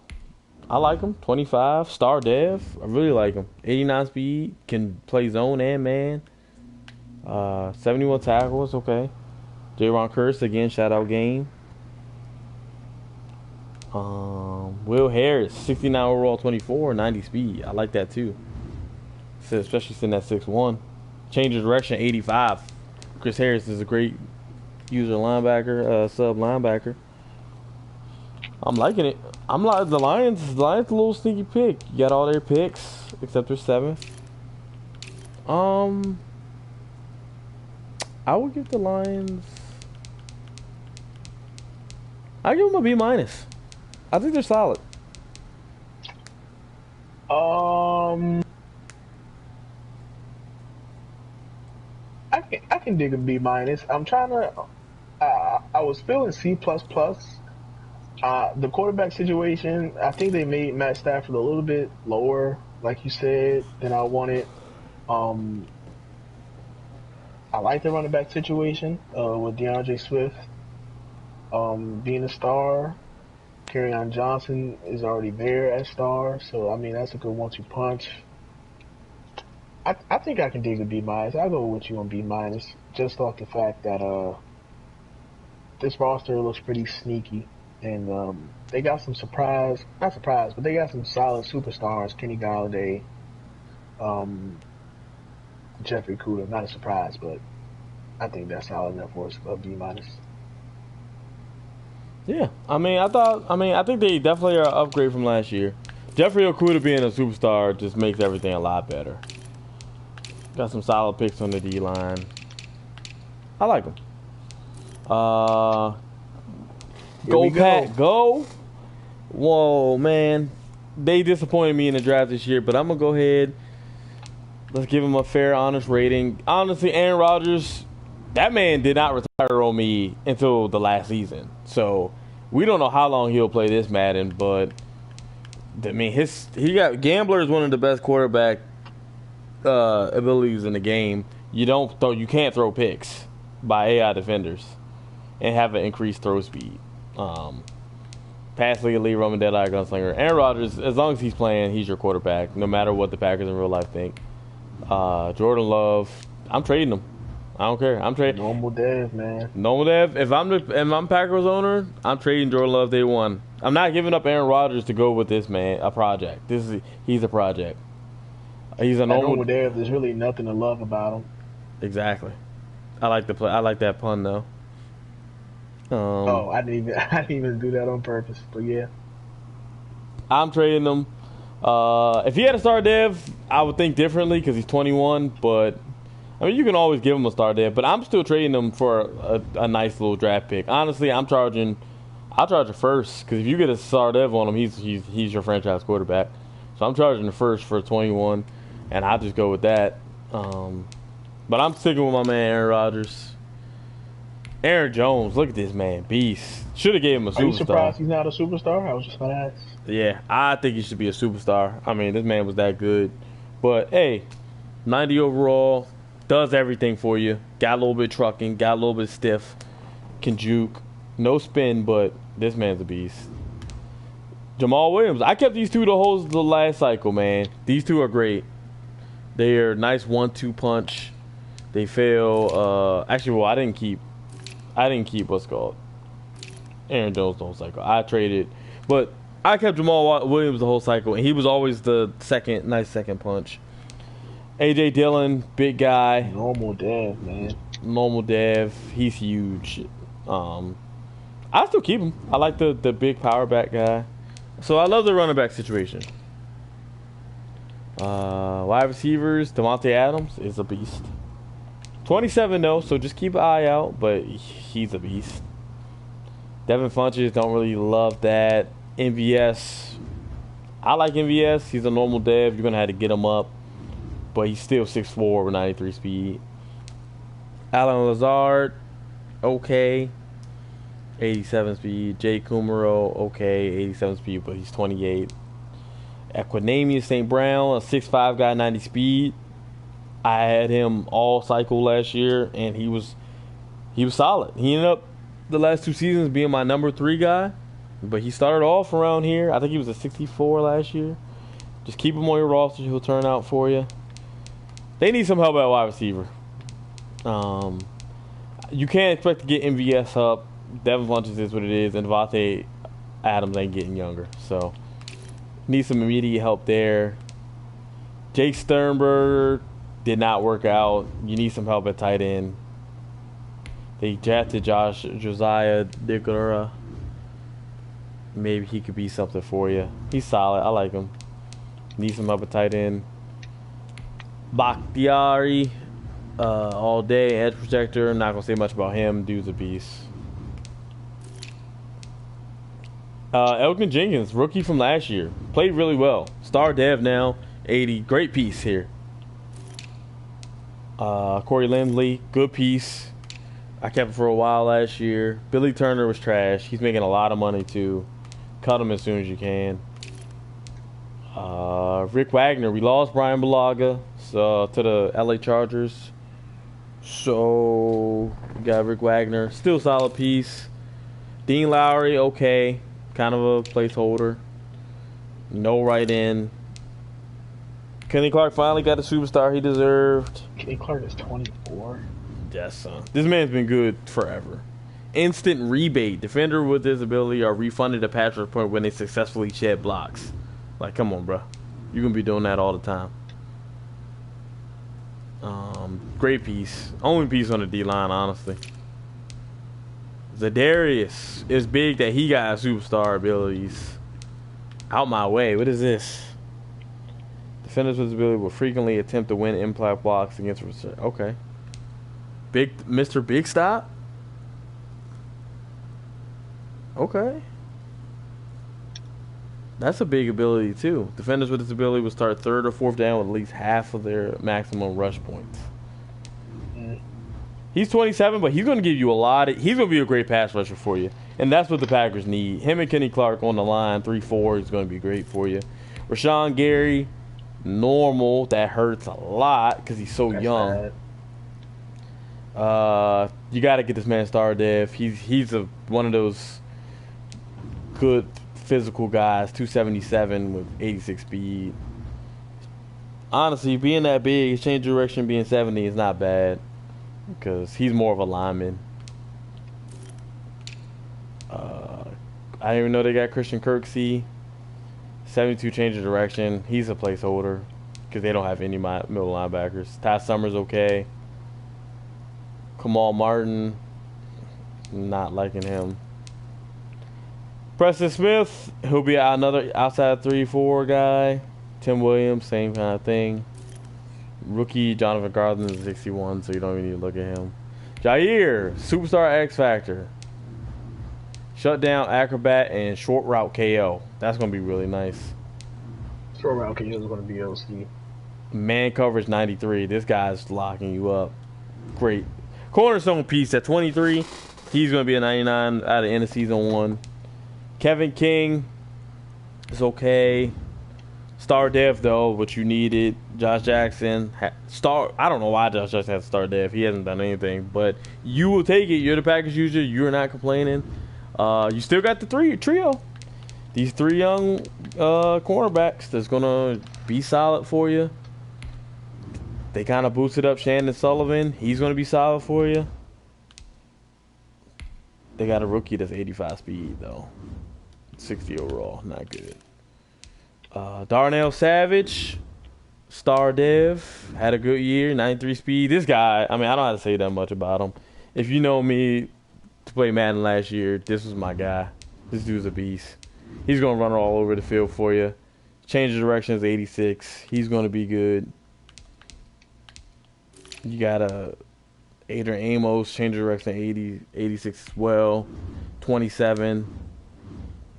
I like him. 25, star dev. I really like him. 89 speed, can play zone and man. 71 tackles, okay. J-Ron Curse, again, shout out game. Will Harris, 69 overall, 24, 90 speed. I like that too. Especially sitting at 6'1". Change of direction, 85. Chris Harris is a great user linebacker, sub linebacker. I'm liking it. I'm like the Lions. The Lions a little sneaky pick. You got all their picks except their 7th. I would give the Lions. I give them a B minus. I think they're solid. I can dig a B minus. I'm trying to. I was feeling C plus plus. The quarterback situation, I think they made Matt Stafford a little bit lower, like you said, than I wanted. I like the running back situation with DeAndre Swift being a star. Kerryon Johnson is already there as star, so I mean that's a good 1-2 punch. I think I can dig a B minus. I'll go with you on B minus, just off the fact that this roster looks pretty sneaky. And they got some not surprise, but they got some solid superstars. Kenny Galladay, Jeffrey Kuda. Not a surprise, but I think that's solid enough for us, a B minus. Yeah, I think they definitely are an upgrade from last year. Jeffrey Okuda being a superstar just makes everything a lot better. Got some solid picks on the D line. I like them. Go Pat, go. Whoa, man. They disappointed me in the draft this year, but I'm going to go ahead. Let's give him a fair, honest rating. Honestly, Aaron Rodgers, that man did not retire on me until the last season. So, we don't know how long he'll play this Madden, but I mean, Gambler is one of the best quarterback abilities in the game. You can't throw picks by AI defenders and have an increased throw speed. Pass league elite, Roman Deadeye, gunslinger. Aaron Rodgers, as long as he's playing, he's your quarterback, no matter what the Packers in real life think. Jordan Love, I'm trading him. I don't care. I'm trading. Normal dev, man. Normal dev. If I'm Packers owner, I'm trading Jordan Love day one. I'm not giving up Aaron Rodgers to go with this man. A project. He's a project. He's a normal dev. There's really nothing to love about him. Exactly. I like the play. I like that pun though. I didn't even do that on purpose, but yeah. I'm trading him. If he had a star dev, I would think differently because he's 21. But I mean, you can always give him a star dev. But I'm still trading him for a nice little draft pick. Honestly, I'll charge a first because if you get a star dev on him, he's your franchise quarterback. So I'm charging the first for 21, and I'll just go with that. But I'm sticking with my man Aaron Rodgers. Aaron Jones, look at this man, beast. Should have gave him a superstar. Are you surprised he's not a superstar? I was just gonna ask. Yeah, I think he should be a superstar. I mean, this man was that good. But hey, 90 overall, does everything for you. Got a little bit trucking, got a little bit stiff, can juke, no spin, but this man's a beast. Jamal Williams, I kept these two the last cycle, man. These two are great. They are nice 1-2 punch. They fail. I didn't keep what's called Aaron Jones the whole cycle. I traded, but I kept Jamal Williams the whole cycle, and he was always the nice second punch. A.J. Dillon, big guy. Normal dev, man. Normal dev. He's huge. I still keep him. I like the big power back guy. So I love the running back situation. Wide receivers, Devontae Adams is a beast. 27 though, so just keep an eye out, but he's a beast. Devin Funches, don't really love that. MVS, I like MVS. He's a normal dev. You're going to have to get him up, but he's still 6'4" with 93 speed. Alan Lazard, okay. 87 speed. Jay Kumaro, okay. 87 speed, but he's 28. Equinemius St. Brown, a 6'5" guy, 90 speed. I had him all cycle last year, and he was solid. He ended up the last 2 seasons being my number 3 guy, but he started off around here. I think he was a 64 last year. Just keep him on your roster; he'll turn out for you. They need some help at wide receiver. You can't expect to get MVS up. Devin Funches is what it is, and Devontae Adams ain't getting younger, so need some immediate help there. Jake Sternberger did not work out. You need some help at tight end. They drafted Josiah Digura. Maybe he could be something for you. He's solid. I like him. Need some help at tight end. Bakhtiari, all day edge protector. Not gonna say much about him. Dude's a beast. Elgin Jenkins, rookie from last year, played really well. Star dev now, 80. Great piece here. Corey Lindley, good piece. I kept him for a while last year. Billy Turner was trash. He's making a lot of money too. Cut him as soon as you can. Rick Wagner, we lost Brian Bulaga to the LA Chargers. So we got Rick Wagner, still solid piece. Dean Lowry, okay, kind of a placeholder. No right in. Kenny Clark finally got the superstar he deserved. Kenny Clark is 24. Yes, son. This man's been good forever. Instant rebate. Defender with disability are refunded a patch report when they successfully shed blocks. Like, come on, bro. You're going to be doing that all the time. Great piece. Only piece on the D-line, honestly. Zadarius is big that he got superstar abilities. Out my way. What is this? Defenders with disability will frequently attempt to win impact blocks against... Okay. Mr. Big Stop? Okay. That's a big ability, too. Defenders with this ability will start 3rd or 4th down with at least half of their maximum rush points. He's 27, but he's going to give you a lot of... He's going to be a great pass rusher for you. And that's what the Packers need. Him and Kenny Clark on the line, 3-4, is going to be great for you. Rashawn Gary, normal. That hurts a lot because he's so young. You got to get this man star dev. He's one of those good physical guys, 277 with 86 speed. Honestly, being that big, his change of direction being 70 is not bad because he's more of a lineman. I didn't even know they got Christian Kirksey. 72 change of direction. He's a placeholder because they don't have any middle linebackers. Ty Summers okay. Kamal Martin, not liking him. Preston Smith, he'll be another outside 3-4 guy. Tim Williams, same kind of thing. Rookie Jonathan Garland is 61, so you don't even need to look at him. Jair, superstar X Factor. Shutdown, acrobat, and short route KO. That's going to be really nice. Short route KO is going to be OC. Man coverage 93. This guy's locking you up. Great. Cornerstone piece at 23. He's going to be a 99 out of end of season 1. Kevin King is okay. Star dev though, what you needed. Josh Jackson I don't know why Josh Jackson has star dev. He hasn't done anything, but you will take it. You're the package user. You're not complaining. You still got the trio. These 3 young cornerbacks that's gonna be solid for you. They kind of boosted up Shannon Sullivan. He's gonna be solid for you. They got a rookie that's 85 speed though. 60 overall, not good. Darnell Savage, star dev, had a good year, 93 speed. This guy, I mean, I don't have to say that much about him. If you know me to play Madden last year, this was my guy. This dude's a beast. He's going to run all over the field for you. Change of direction is 86. He's going to be good. You got Adrian Amos, change of direction 80, 86 as well, 27.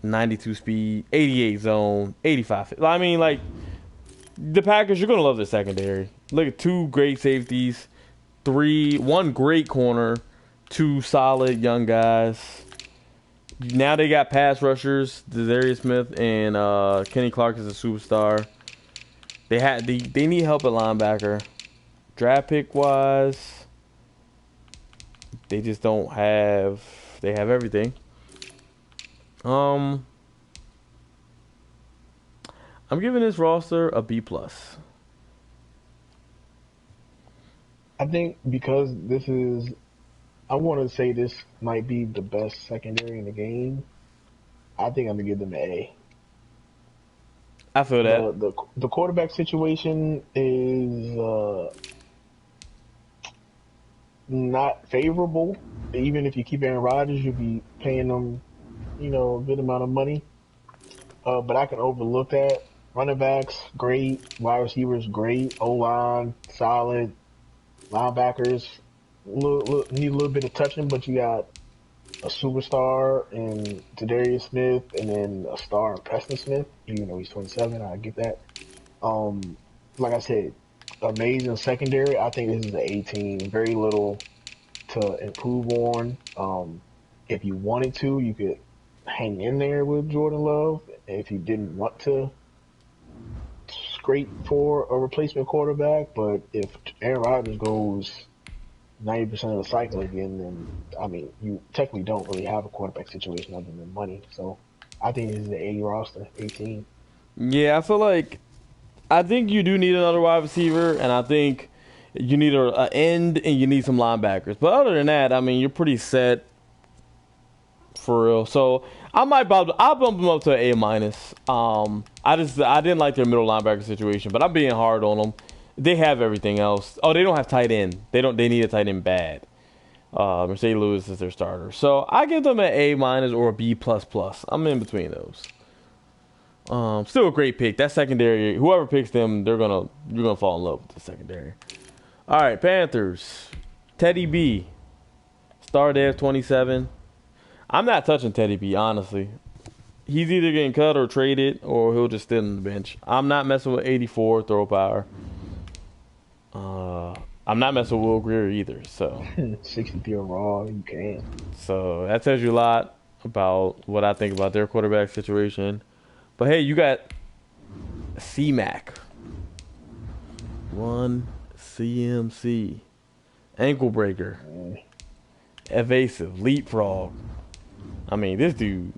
92 speed, 88 zone, 85. I mean, like, the Packers, you're going to love the secondary. Look at 2 great safeties, 1 great corner, 2 solid young guys. Now they got pass rushers, Darius Smith and Kenny Clark is a superstar. They need help at linebacker. Draft pick wise, they just don't have. They have everything. I'm giving this roster a B plus. I think because this is, I want to say this might be the best secondary in the game. I think I'm gonna give them an A. I feel that. The quarterback situation is not favorable. Even if you keep Aaron Rodgers, you'll be paying them, a good amount of money. But I can overlook that. Running backs, great. Wide receivers, great. O-line, solid. Linebackers, need a little bit of touching, but you got a superstar in Darius Smith and then a star in Preston Smith, even though he's 27. I get that. Like I said, amazing secondary. I think this is an 18. Very little to improve on. If you wanted to, you could hang in there with Jordan Love. If you didn't want to scrape for a replacement quarterback, but if Aaron Rodgers goes 90% of the cycle again, then I mean, you technically don't really have a quarterback situation other than money. So I think this is the A roster, 18. Yeah, I think you do need another wide receiver, and I think you need an end and you need some linebackers. But other than that, I mean, you're pretty set for real. So I'll bump them up to an A minus. I didn't like their middle linebacker situation, but I'm being hard on them. They have everything else. Oh, they don't have tight end. They need a tight end bad. Mercedes Lewis is their starter. So I give them an A minus or a B plus plus. I'm in between those. Still a great pick. That secondary, whoever picks them, you're gonna fall in love with the secondary. All right, Panthers. Teddy B, star dev 27. I'm not touching Teddy B, honestly. He's either getting cut or traded, or he'll just sit on the bench. I'm not messing with 84 throw power. I'm not messing with Will Grier either. So 63 overall, you can. So that tells you a lot about what I think about their quarterback situation. But hey, you got C-Mac. One CMC. Ankle breaker. Evasive. Leapfrog. I mean, this dude.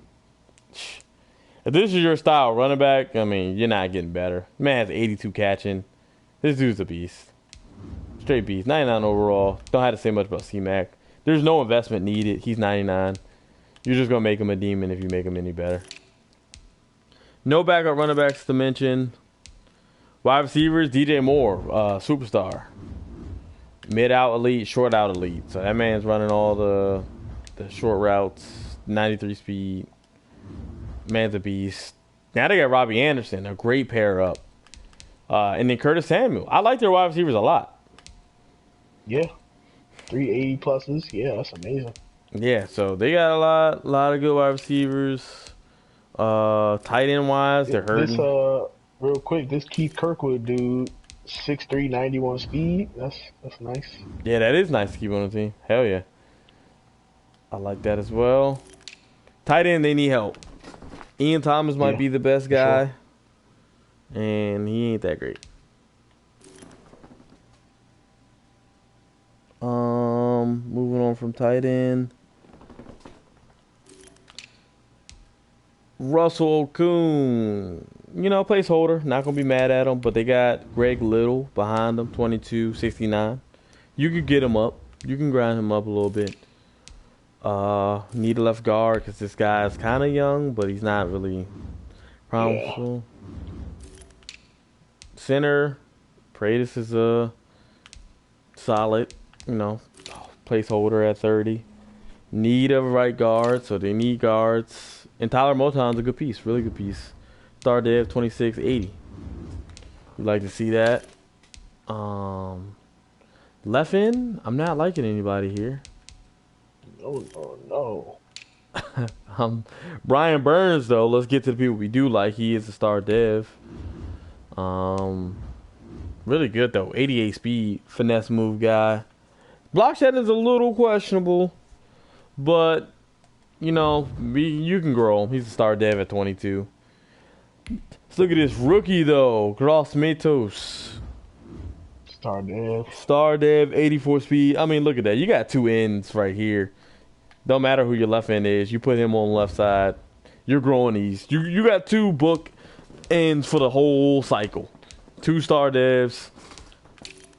If this is your style running back, I mean, you're not getting better. Man has 82 catching. This dude's a beast. Straight beast. 99 overall. Don't have to say much about C-Mac. There's no investment needed. He's 99. You're just going to make him a demon if you make him any better. No backup running backs to mention. Wide receivers, DJ Moore, superstar. Mid-out elite, short-out elite. So that man's running all the short routes, 93 speed. Man's a beast. Now they got Robbie Anderson, a great pair up. And then Curtis Samuel. I like their wide receivers a lot. Yeah. 380 pluses. Yeah, that's amazing. Yeah, so they got a lot of good wide receivers. Tight end wise, they're hurting. Real quick, this Keith Kirkwood dude, 6'3", 91 speed. That's nice. Yeah, that is nice to keep on the team. Hell yeah. I like that as well. Tight end, they need help. Ian Thomas might be the best guy. Sure. And he ain't that great. Moving on from tight end. Russell Okung. Placeholder. Not going to be mad at him, but they got Greg Little behind them, 22-69. You could get him up. You can grind him up a little bit. Need a left guard because this guy is kind of young, but he's not really promising. Yeah. Center. Pratis is a solid, placeholder at 30. Need a right guard, so they need guards. And Tyler Motown's a good piece, really good piece. Star dev 2680. You'd like to see that. Left end, I'm not liking anybody here. No. Brian Burns, though, let's get to the people we do like. He is a star dev. Really good, though. 88 speed, finesse move guy. Block shedding is a little questionable, but you know, you can grow him. He's a star dev at 22. Let's look at this rookie though, Gross Matos. Star dev, 84 speed. I mean, look at that. You got two ends right here. Don't matter who your left end is. You put him on the left side. You're growing these. You got two book ends for the whole cycle. Two star devs.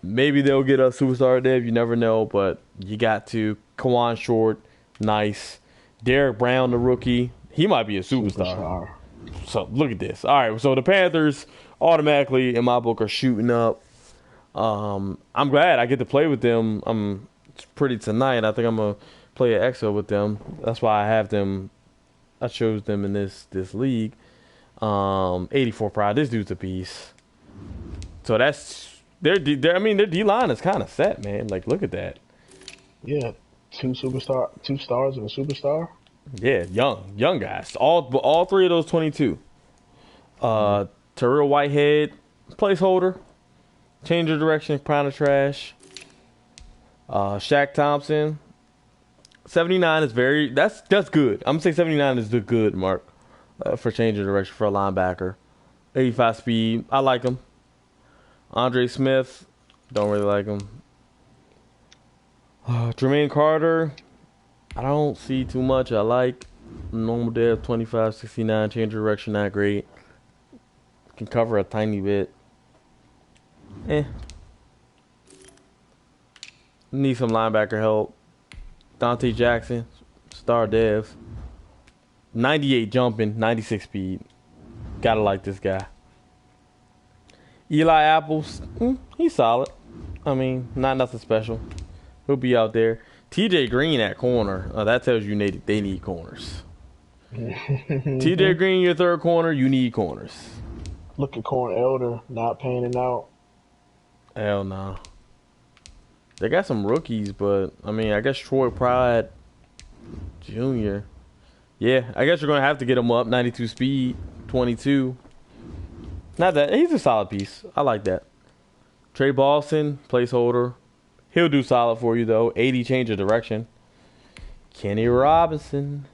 Maybe they'll get a superstar dev. You never know, but you got to. Kawan Short, nice. Derek Brown, the rookie. He might be a superstar. So look at this. All right, so the Panthers automatically in my book are shooting up. I'm glad I get to play with them. It's pretty tonight. I think I'm gonna play an EXO with them. That's why I have them. I chose them in this league. 84 pride. This dude's a beast. So that's their D line is kind of set, man. Like look at that. Yeah, two stars and a superstar. Yeah, young guys. All three of those 22. Terrell Whitehead, placeholder. Change of direction, pound of trash. Shaq Thompson. 79 is that's good. I'm gonna say 79 is the good mark for change of direction for a linebacker. 85 speed, I like him. Andre Smith, don't really like him. Jermaine Carter, I don't see too much. I like normal dev 25, 69, change of direction, not great. Can cover a tiny bit. Need some linebacker help. Dante Jackson, star dev. 98 jumping, 96 speed. Gotta like this guy. Eli Apples, he's solid. I mean, not nothing special. He'll be out there. TJ Green at corner. That tells you they need corners. TJ Green, your third corner, you need corners. Look at Corn Elder not panning out. Hell no. They got some rookies, but I mean, I guess Troy Pride Jr. Yeah, I guess you're gonna have to get him up. 92 speed, 22. Not that he's a solid piece. I like that. Trey Boston, placeholder. He'll do solid for you though. 80 change of direction. Kenny Robinson,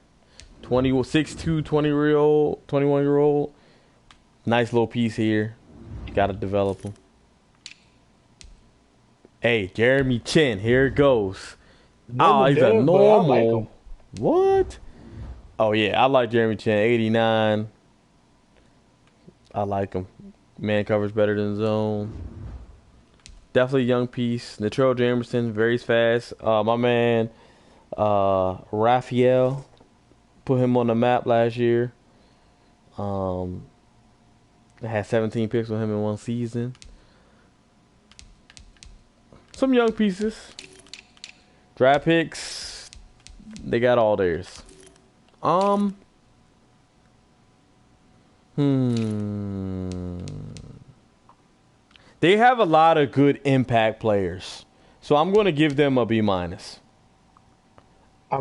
6'2", 21-year-old. Nice little piece here. Got to develop him. Hey, Jeremy Chin, here it goes. He's a normal. Like what? Oh yeah, I like Jeremy Chin. 89. I like him. Man covers better than zone. Definitely a young piece. Natrell Jamerson, very fast. My man, Raphael, put him on the map last year. I had 17 picks with him in one season. Some young pieces. Draft picks, they got all theirs. They have a lot of good impact players. So I'm going to give them a B-. I'm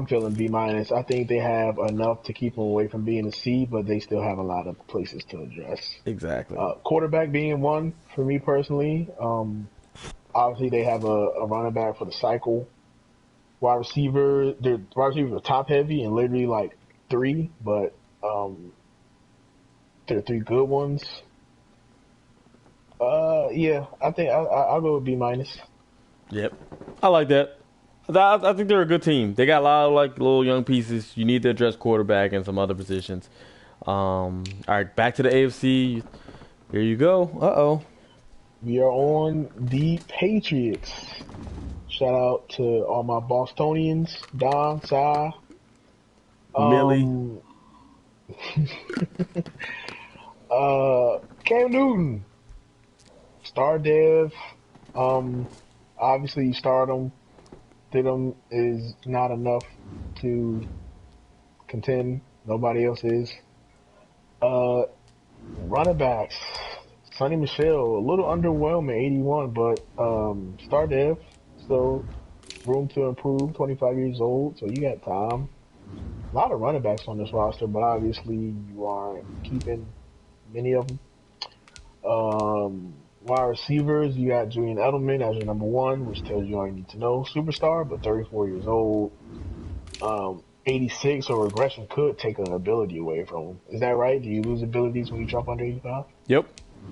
feeling B-. I think they have enough to keep them away from being a C, but they still have a lot of places to address. Exactly. Quarterback being one for me personally. Obviously, they have a running back for the cycle. Wide receiver, their wide receivers are top heavy and literally like three, but there are three good ones. Yeah, I think I'll go with B-. Yep, I like that. I think they're a good team. They got a lot of like little young pieces. You need to address quarterback and some other positions. All right, back to the AFC. Here you go. We are on the Patriots. Shout out to all my Bostonians, Don, Sai, Millie. Cam Newton, star dev. Obviously you start him. Stidham is not enough to contend. Nobody else is. Running backs. Sonny Michel, a little underwhelming, 81, but star dev, so room to improve, 25 years old, so you got time. A lot of running backs on this roster, but obviously you aren't keeping many of them. Wide receivers, you got Julian Edelman as your number one, which tells you all you need to know. Superstar, but 34 years old. 86 or regression could take an ability away from him. Is that right? Do you lose abilities when you drop under 85? Yep,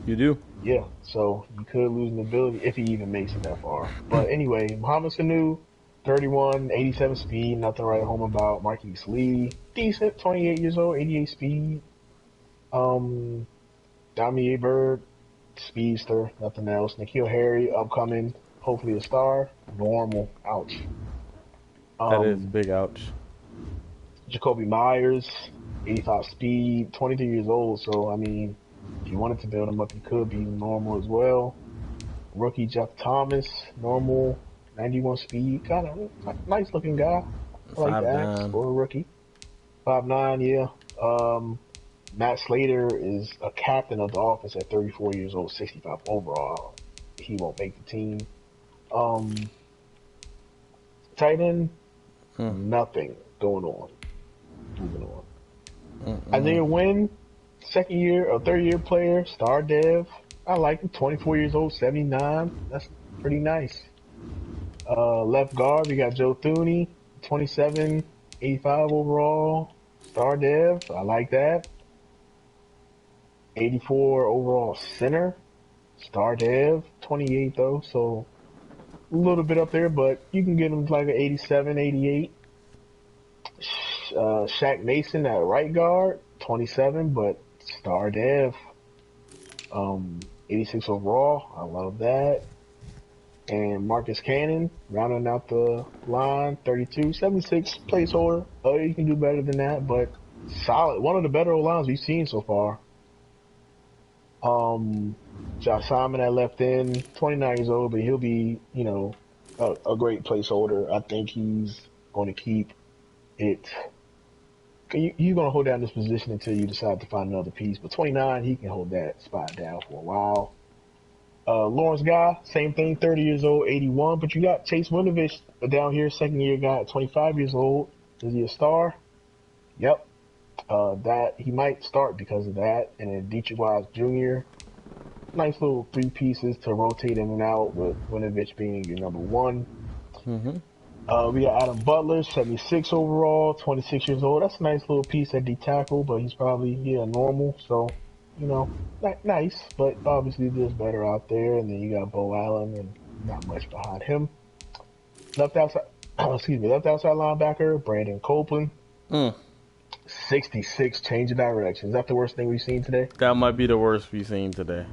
you do. Yeah, so you could lose an ability if he even makes it that far. But anyway, Muhammad Sanu, 31, 87 speed, nothing to write home about. Marquise Lee, decent, 28 years old, 88 speed. Damier Bird, speedster, nothing else. N'Keal Harry, upcoming, hopefully a star. Normal, ouch. That is big ouch. Jacoby Myers, 85 speed, 23 years old. So, I mean, if you wanted to build him up, you could be normal as well. Rookie Jeff Thomas, normal, 91 speed, kind of nice looking guy. I like that for a rookie. 5'9", yeah. Matt Slater is a captain of the office at 34 years old, 65 overall. He won't make the team. Tight end, nothing going on. Moving on. Isaiah Wynn, third year player, star dev. I like him, 24 years old, 79. That's pretty nice. Left guard, we got Joe Thuney, 27, 85 overall, star dev. I like that. 84 overall center, star dev, 28 though, so a little bit up there, but you can get him like an 87, 88. Shaq Mason at right guard, 27, but star dev. 86 overall, I love that. And Marcus Cannon, rounding out the line, 32, 76 placeholder. Oh, you can do better than that, but solid. One of the better lines we've seen so far. Josh Simon at left end, 29 years old, but he'll be, a great placeholder. I think he's going to keep it. You're going to hold down this position until you decide to find another piece. But 29, he can hold that spot down for a while. Lawrence Guy, same thing, 30 years old, 81. But you got Chase Winovich down here, second year guy at 25 years old. Is he a star? Yep. That he might start because of that. And then Dietrich Wise Jr., nice little three pieces to rotate in and out with Winovich being your number one. We got Adam Butler, 76 overall, 26 years old. That's a nice little piece at D tackle, but he's probably, normal. So, nice, but obviously there's better out there. And then you got Bo Allen and not much behind him. Left outside linebacker, Brandon Copeland. 66 change of direction. Is that the worst thing we've seen today? That might be the worst we've seen today.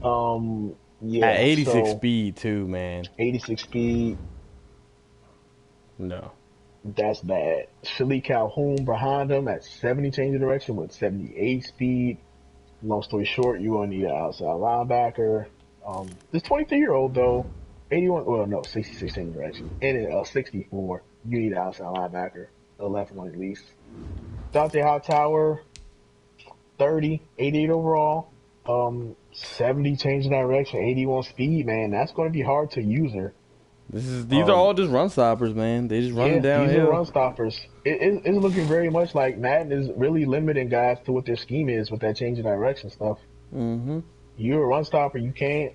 Yeah. At 86 speed too, man. 86 speed. No. That's bad. Shalik Calhoun behind him at 70 change of direction with 78 speed. Long story short, you want to need an outside linebacker. This 23-year-old though, 66 change of direction. And at 64, you need an outside linebacker. The left one at least. Dante Hightower, 30, 88 overall. 70 change of direction, 81 speed, man. That's going to be hard to use her. These are all just run stoppers, man. They just run downhill. These are run stoppers. It's looking very much like Madden is really limiting guys to what their scheme is with that change of direction stuff. You're a run stopper. You can't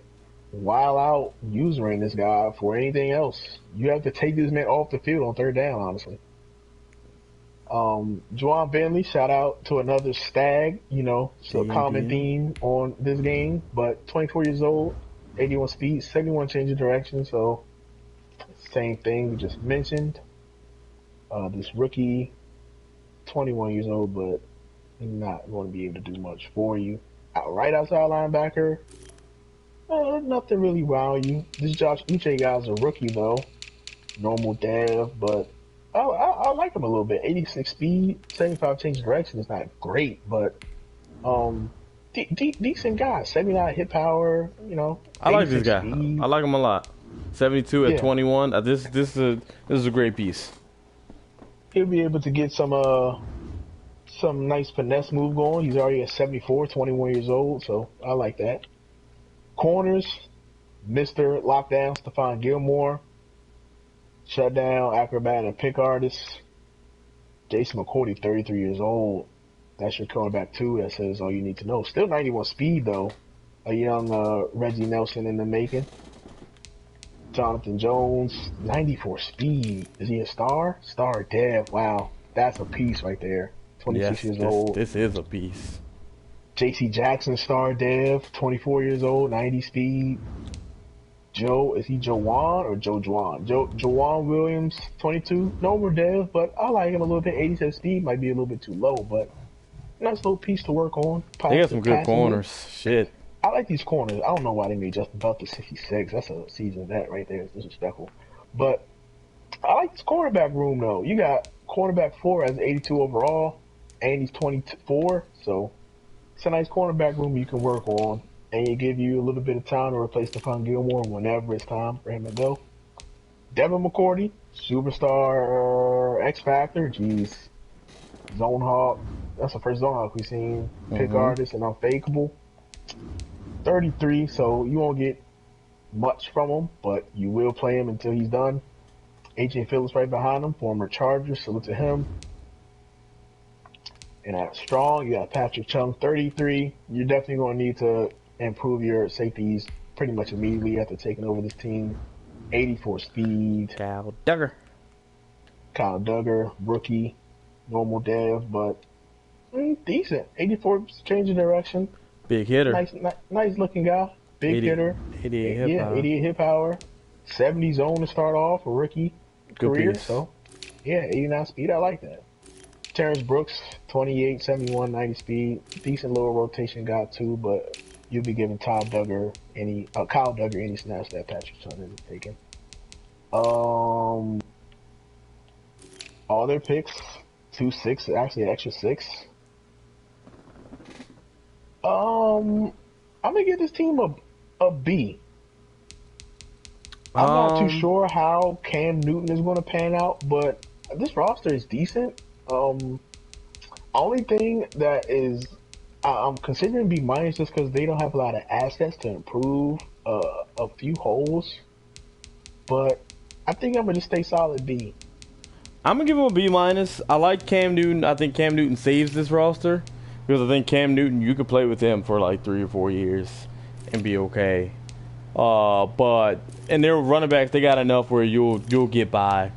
wild out usering this guy for anything else. You have to take this man off the field on third down, honestly. Juwan Bentley, shout out to another stag, it's a common theme on this game, but 24 years old, 81 speed, 71 change of direction, so same thing we just mentioned. This rookie, 21 years old, but not going to be able to do much for you. Right outside linebacker, nothing really wow you. This Josh Uche guy's a rookie though, normal dev, but I like him a little bit. 86 speed, 75 change of direction is not great, but decent guy. 79 hit power, I like this guy. Speed. I like him a lot. 72 at 21. This is a great piece. He'll be able to get some nice finesse move going. He's already at 74, 21 years old, so I like that. Corners, Mr. Lockdown, Stephon Gilmore. Shutdown, acrobat, and pick artist. Jason McCourty, 33 years old. That's your cornerback too. That says all you need to know. Still 91 speed though. A young Reggie Nelson in the making. Jonathan Jones, 94 speed. Is he a star? Star dev. Wow. That's a piece right there. 26 Yes, years old. this is a piece. J.C. Jackson, star dev, 24 years old, 90 speed. Joe, is he Joanne or Joe Juan? Joanne Williams, 22. No more dev, but I like him a little bit. 87 speed might be a little bit too low, but nice little piece to work on. They got some good corners. Shit. I like these corners. I don't know why they made Justin Belt to 66. That's a season vet right there. It's disrespectful. But I like this cornerback room, though. You got cornerback 4 as 82 overall, and he's 24, so it's a nice cornerback room you can work on. And it give you a little bit of time to replace Stephon Gilmore whenever it's time for him to go. Devin McCourty, superstar X Factor, jeez. Zone Hawk, that's the first Zone Hawk we've seen. Pick artist and unfakeable. 33, so you won't get much from him, but you will play him until he's done. AJ Phillips right behind him, former Charger, salute to him. And at strong, you got Patrick Chung, 33. You're definitely going to need to improve your safeties pretty much immediately after taking over this team. 84 speed. Kyle Duggar, rookie, normal dev, but decent. 84 change of direction. Big hitter. Nice looking guy. Big hitter. 88 hip power. 88 hip power. 70 zone to start off, a rookie career. Piece. So, yeah, 89 speed. I like that. Terrence Brooks, 28, 71, 90 speed. Decent lower rotation guy, too, but you'll be giving Kyle Duggar any snaps that Patrick Chung is taking. All their picks, 2-6, actually an extra 6. I'm gonna give this team a B. I'm not too sure how Cam Newton is going to pan out, but this roster is decent. Only thing that is I'm considering B minus just because they don't have a lot of assets to improve a few holes. But I think I'm gonna just stay solid B. I'm gonna give him a B minus. I like Cam Newton. I think Cam Newton saves this roster because I think Cam Newton, you could play with him for like 3 or 4 years and be okay. But their running backs, they got enough where you'll get by.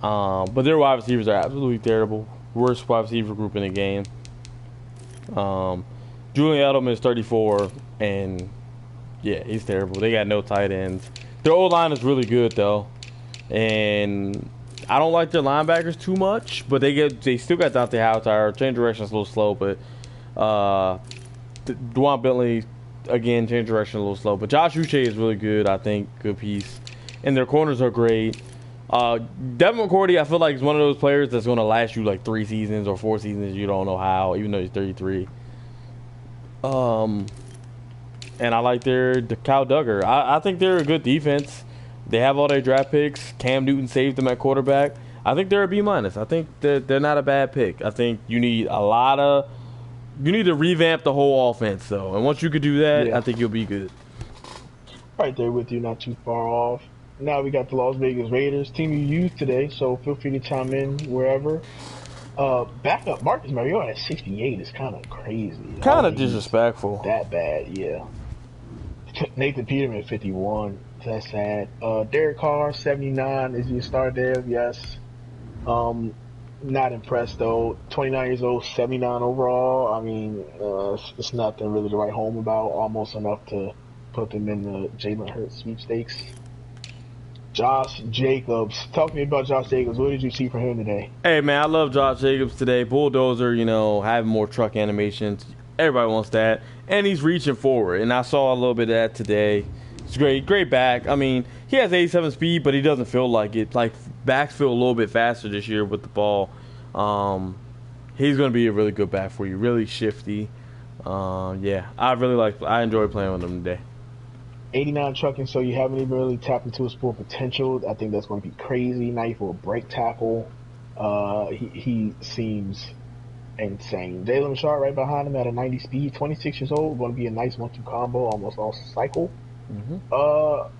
But their wide receivers are absolutely terrible. Worst wide receiver group in the game. Julian Edelman is 34, and yeah, he's terrible. They got no tight ends. Their O-line is really good though, and I don't like their linebackers too much, but they still got Dante Hightower. Change direction is a little slow, but Dwan Bentley again change direction a little slow. But Josh Uche is really good. I think good piece, and their corners are great. Devin McCourty, I feel like is one of those players that's going to last you like 3 seasons or 4 seasons. You don't know how, even though he's 33. And I like their Kyle Duggar. I think they're a good defense. They have all their draft picks. Cam Newton saved them at quarterback. I think they're a B minus. I think they're not a bad pick. I think you need to revamp the whole offense though. And once you could do that, yeah. I think you'll be good. Right there with you, not too far off. Now we got the Las Vegas Raiders team you used today, so feel free to chime in wherever. Backup Marcus Mariota at 68 is kind of crazy. Kind of disrespectful. That bad, yeah. Nathan Peterman at 51. That's sad. Derek Carr, 79. Is he a star dev? Yes. Not impressed, though. 29 years old, 79 overall. I mean, it's nothing really to write home about. Almost enough to put them in the Jalen Hurts sweepstakes. Josh Jacobs. Talk to me about Josh Jacobs. What did you see from him today? Hey, man, I love Josh Jacobs today. Bulldozer, having more truck animations. Everybody wants that. And he's reaching forward. And I saw a little bit of that today. It's great. Great back. I mean, he has 87 speed, but he doesn't feel like it. Like, backs feel a little bit faster this year with the ball. He's going to be a really good back for you. Really shifty. Yeah, I enjoyed playing with him today. 89 trucking, so you haven't even really tapped into his full potential. I think that's going to be crazy. Now for a break tackle. He seems insane. Jalen Richard right behind him at a 90 speed, 26 years old, going to be a nice 1-2 combo, almost all cycle.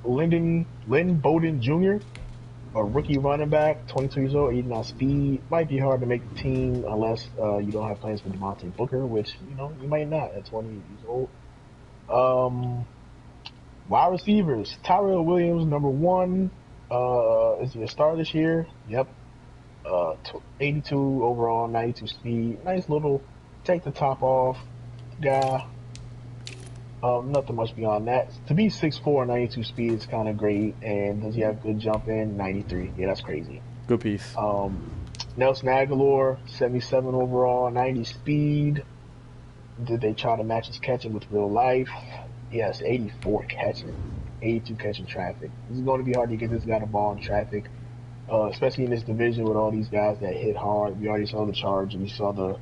Lynn Bowden Jr., a rookie running back, 22 years old, 89 speed. Might be hard to make the team unless you don't have plans for Devontae Booker, which you might not at 20 years old. Wide receivers, Tyrell Williams, number 1. Is he a star this year? Yep. 82 overall, 92 speed. Nice little take the top off guy. Nothing much beyond that. To be 6'4", 92 speed is kind of great. And does he have good jump in? 93. Yeah, that's crazy. Good piece. Nelson Aguilar, 77 overall, 90 speed. Did they try to match his catching with real life? Yes, 84 catching, 82 catching traffic. This is going to be hard to get this guy the ball in traffic, especially in this division with all these guys that hit hard. We already saw the Chargers, we saw the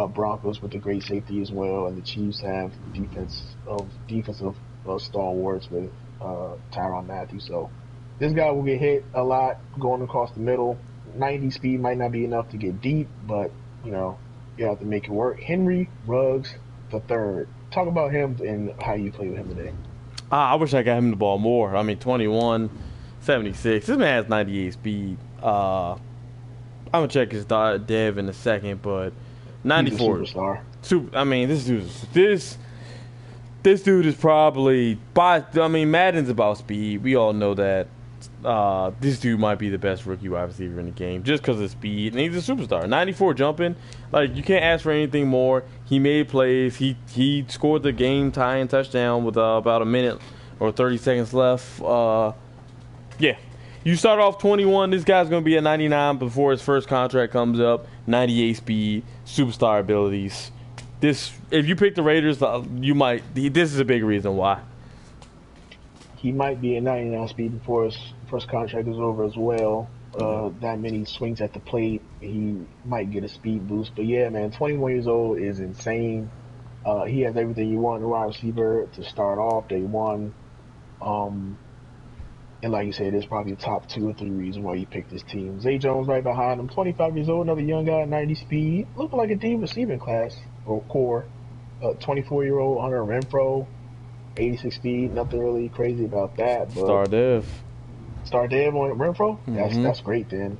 Broncos with the great safety as well, and the Chiefs have defensive stalwarts with Tyrann Mathieu. So this guy will get hit a lot going across the middle. 90 speed might not be enough to get deep, but you have to make it work. Henry Ruggs the third. Talk about him and how you play with him today. I wish I got him the ball more. I mean, 21, 76. This man has 98 speed. I'm gonna check his dev in a second, but 94. He's a superstar. I mean, this dude is probably Madden's about speed. We all know that. This dude might be the best rookie wide receiver in the game just because of speed, and he's a superstar. 94 jumping, like you can't ask for anything more. He made plays. He scored the game-tying touchdown with about a minute or 30 seconds left. Yeah, you start off 21. This guy's gonna be at 99 before his first contract comes up. 98 speed, superstar abilities. If you pick the Raiders, This is a big reason why. He might be at 99 speed before his first contract is over as well. That many swings at the plate, he might get a speed boost. But yeah, man, 21 years old is insane. He has everything you want in a wide receiver to start off day one. And like you said, there's probably the top 2 or 3 reasons why you picked this team. Zay Jones right behind him, 25 years old, another young guy, 90 speed. Looking like a deep receiving class or core. 24-year-old Hunter Renfro, 86 speed. Nothing really crazy about that. But Star Dev on Renfro? Mm-hmm. That's great then.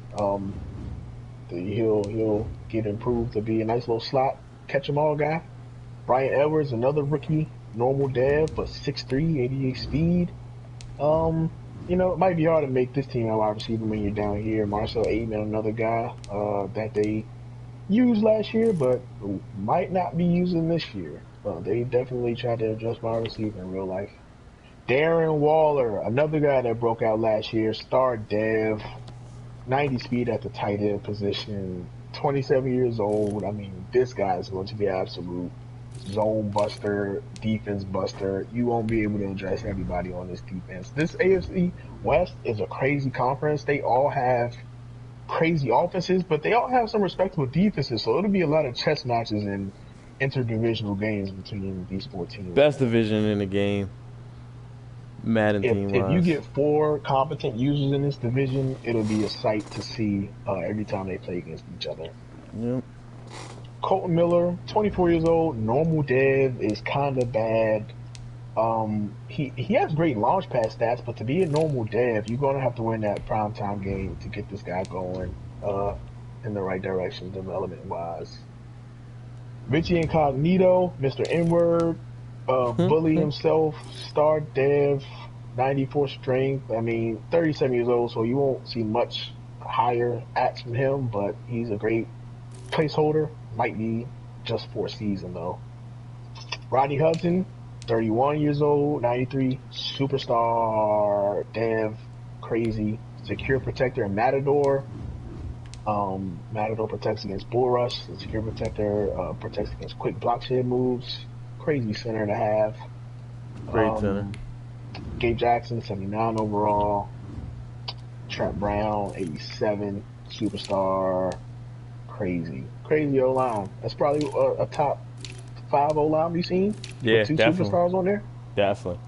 He'll get improved to be a nice little slot catch 'em all guy. Brian Edwards, another rookie, normal dev, but 6'3", 88 speed. It might be hard to make this team a wide receiver when you're down here. Marcel Aitman, another guy that they used last year, but might not be using this year. They definitely tried to adjust wide receiver in real life. Darren Waller, another guy that broke out last year, star dev, 90 speed at the tight end position, 27 years old. I mean, this guy is going to be absolute zone buster, defense buster. You won't be able to address everybody on this defense. This AFC West is a crazy conference. They all have crazy offenses, but they all have some respectable defenses. So it'll be a lot of chess matches and interdivisional games between these 4 teams. Best division in the game. Madden team. If you get 4 competent users in this division, it'll be a sight to see every time they play against each other. Yep. Colton Miller, 24 years old, normal dev, is kind of bad. He has great launch pad stats, but to be a normal dev, you're going to have to win that primetime game to get this guy going in the right direction development-wise. Richie Incognito, Mr. N-Word, bully himself, star dev, 94 strength. I mean, 37 years old, so you won't see much higher ats from him, but he's a great placeholder. Might be just for a season, though. Rodney Hudson, 31 years old, 93, superstar, dev, crazy, secure protector, and Matador. Matador protects against bull rush. The secure protector protects against quick block shed moves. Crazy center to have. Great center. Gabe Jackson, 79 overall. Trent Brown, 87, superstar. Crazy O-line. That's probably a top 5 O-line we've seen. Yeah, with 2 definitely. superstars on there. Definitely,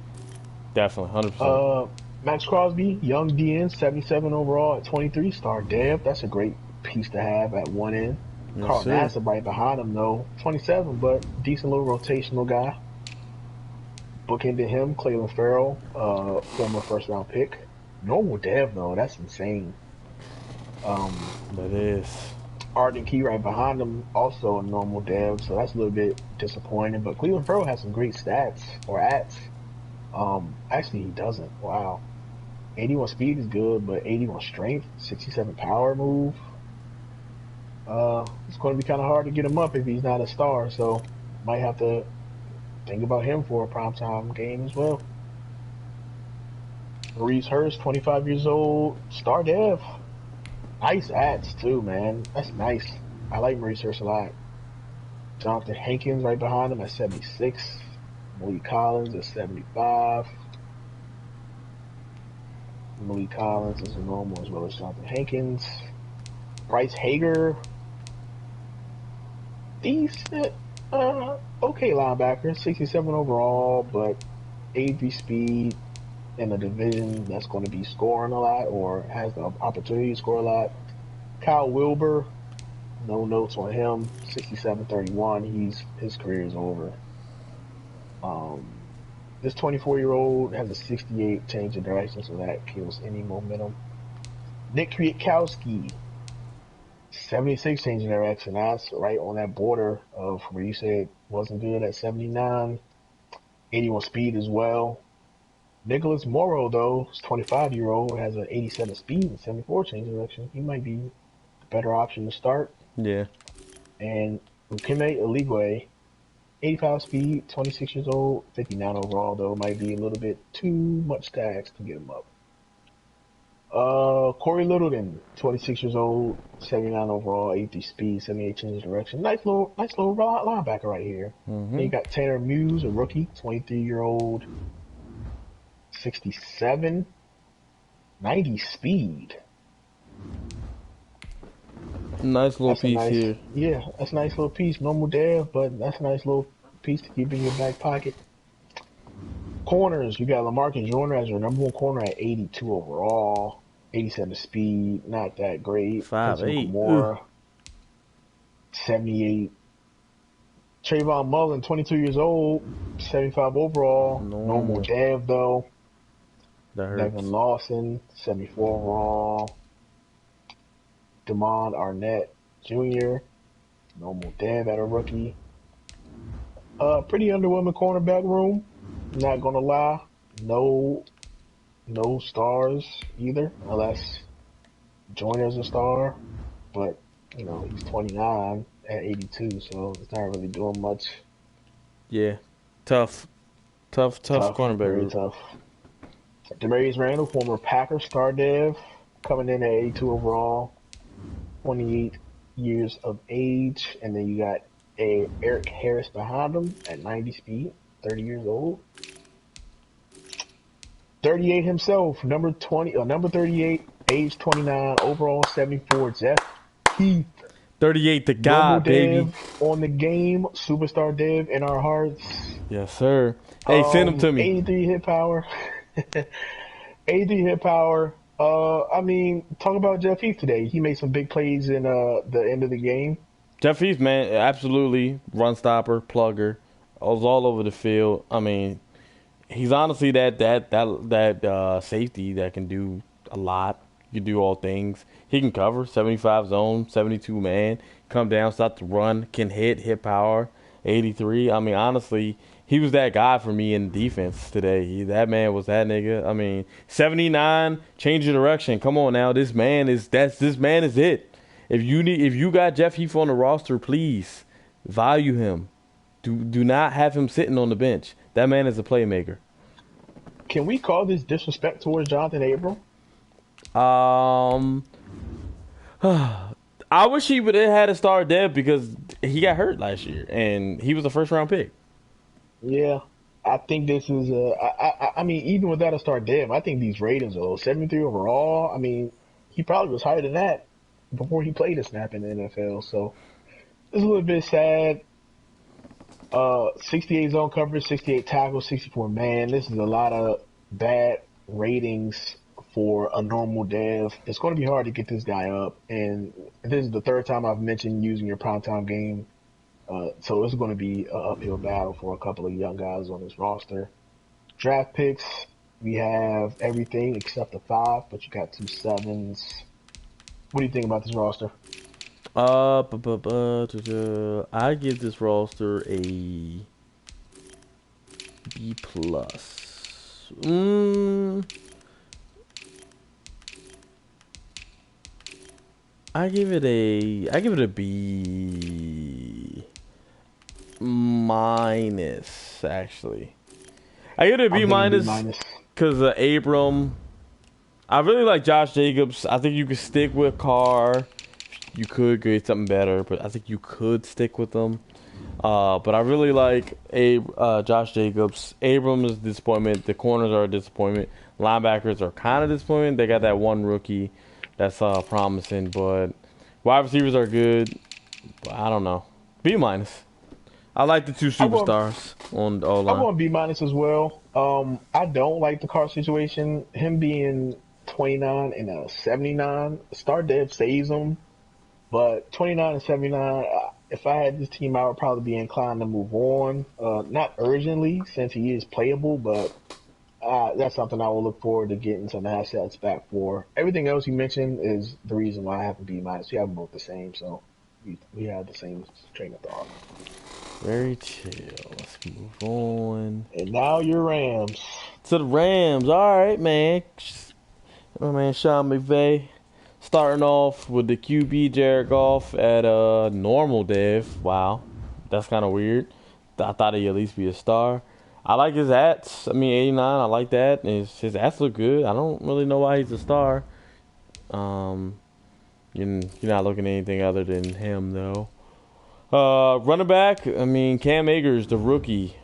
100%. Max Crosby, young DN, 77 overall at 23, star dev. That's a great piece to have at one end. Yes, Carl sir. Nassib right behind him, though. 27, but decent little rotational guy. Bookended him, Cleveland Farrell, former first-round pick. Normal dev, though. That's insane. That is. Arden Key right behind him, also a normal dev, so that's a little bit disappointing. But Cleveland Farrell has some great stats, or ats. Actually, he doesn't. Wow. 81 speed is good, but 81 strength, 67 power move. It's going to be kind of hard to get him up if he's not a star. So might have to think about him for a primetime game as well. Maurice Hurst, 25 years old, star dev. Nice ads too, man. That's nice. I like Maurice Hurst a lot. Jonathan Hankins right behind him at 76. Malik Collins at 75. Malik Collins is a normal as well as Jonathan Hankins. Bryce Hager, decent, okay linebacker, 67 overall, but 83 speed in a division that's going to be scoring a lot or has the opportunity to score a lot. Kyle Wilbur, no notes on him, 67-31. His career is over. This 24-year-old has a 68 change of direction, so that kills any momentum. Nick Kwiatkowski, 76 change in direction. That's right on that border of where you said wasn't good at 79. 81 speed as well. Nicholas Morrow, though, is 25-year-old, has an 87 speed and 74 change in direction. He might be the better option to start. Yeah. And Ukeme Eligwe, 85 speed, 26 years old, 59 overall, though, might be a little bit too much tax to get him up. Corey Littleton, 26 years old, 79 overall, 83 speed, 78 change direction. Nice little linebacker right here. Mm-hmm. Then you got Tanner Muse, a rookie, 23-year-old, 67, 90 speed. Nice little piece here. Yeah, that's a nice little piece. Normal dev, but that's a nice little piece to keep in your back pocket. Corners, you got Lamarcus Joyner as your number one corner at 82 overall, 87 speed, not that great. 5'8". Gamora, 78. Trayvon Mullen, 22 years old, 75 overall, normal dev though. That hurts. Devin Lawson, 74 overall. Damon Arnett Jr., normal dev at a rookie. Pretty underwhelming cornerback room. Not gonna lie, no stars either, unless Joyner's a star. But you know he's 29 at 82, so it's not really doing much. Yeah, tough cornerback. Very tough. Demarius Randall, former Packer star dev, coming in at 82 overall, 28 years of age, and then you got Eric Harris behind him at 90 speed, 30 years old. 38 himself, number 38, age 29, overall 74, Jeff Heath. 38 the guy, baby. On the game, superstar dev in our hearts. Yes, sir. Hey, send him to me. 83 hit power. 83 hit power. I mean, talk about Jeff Heath today. He made some big plays in the end of the game. Jeff Heath, man, absolutely run stopper, plugger. I was all over the field. I mean, he's honestly that safety that can do a lot. He can do all things. He can cover 75 zone, 72 man, come down, start to run, can hit power, 83. I mean, honestly, he was that guy for me in defense today. That man was that nigga. I mean, 79, change of direction. Come on now, this man is it. If you got Jeff Heath on the roster, please value him. Do not have him sitting on the bench. That man is a playmaker. Can we call this disrespect towards Jonathan Abram? I wish he would have had a star dev because he got hurt last year and he was a first round pick. Yeah, I think this is I mean, even without a star dev, I think these ratings are low. 73 overall. I mean, he probably was higher than that before he played a snap in the NFL. So it's a little bit sad. 68 zone coverage, 68 tackles, 64 man. This is a lot of bad ratings for a normal dev. It's going to be hard to get this guy up. And this is the third time I've mentioned using your primetime game. So it's going to be an uphill battle for a couple of young guys on this roster. Draft picks, we have everything except a 5, but you got 2 7s. What do you think about this roster? I give this roster a B plus. I give it a B minus actually. I give it a I'll B give it a B minus minus. because Abram. I really like Josh Jacobs. I think you could stick with Carr. You could get something better, but I think you could stick with them. But I really like Josh Jacobs. Abram is a disappointment. The corners are a disappointment. Linebackers are kind of disappointment. They got that one rookie that's promising, but wide receivers are good. But I don't know. B minus. I like the two I'm going. superstars on the O I'm line. going B minus as well. I don't like the car situation. Him being 29 and a 79, star dev saves him. But 29 and 79, if I had this team, I would probably be inclined to move on. Not urgently, since he is playable, but that's something I will look forward to getting some assets back for. Everything else you mentioned is the reason why I have to be minus. We have them both the same, so we have the same train of thought. Very chill. Let's move on And now your Rams. to the Rams. All right, man. My man Sean McVay starting off with the QB Jared Goff at a normal dev. Wow, that's kind of weird. I thought he'd at least be a star. I like his ats. I mean, 89. I like that. His ats look good. I don't really know why he's a star. Um, you're not looking at anything other than him though. Running back. I mean, Cam Akers, the rookie.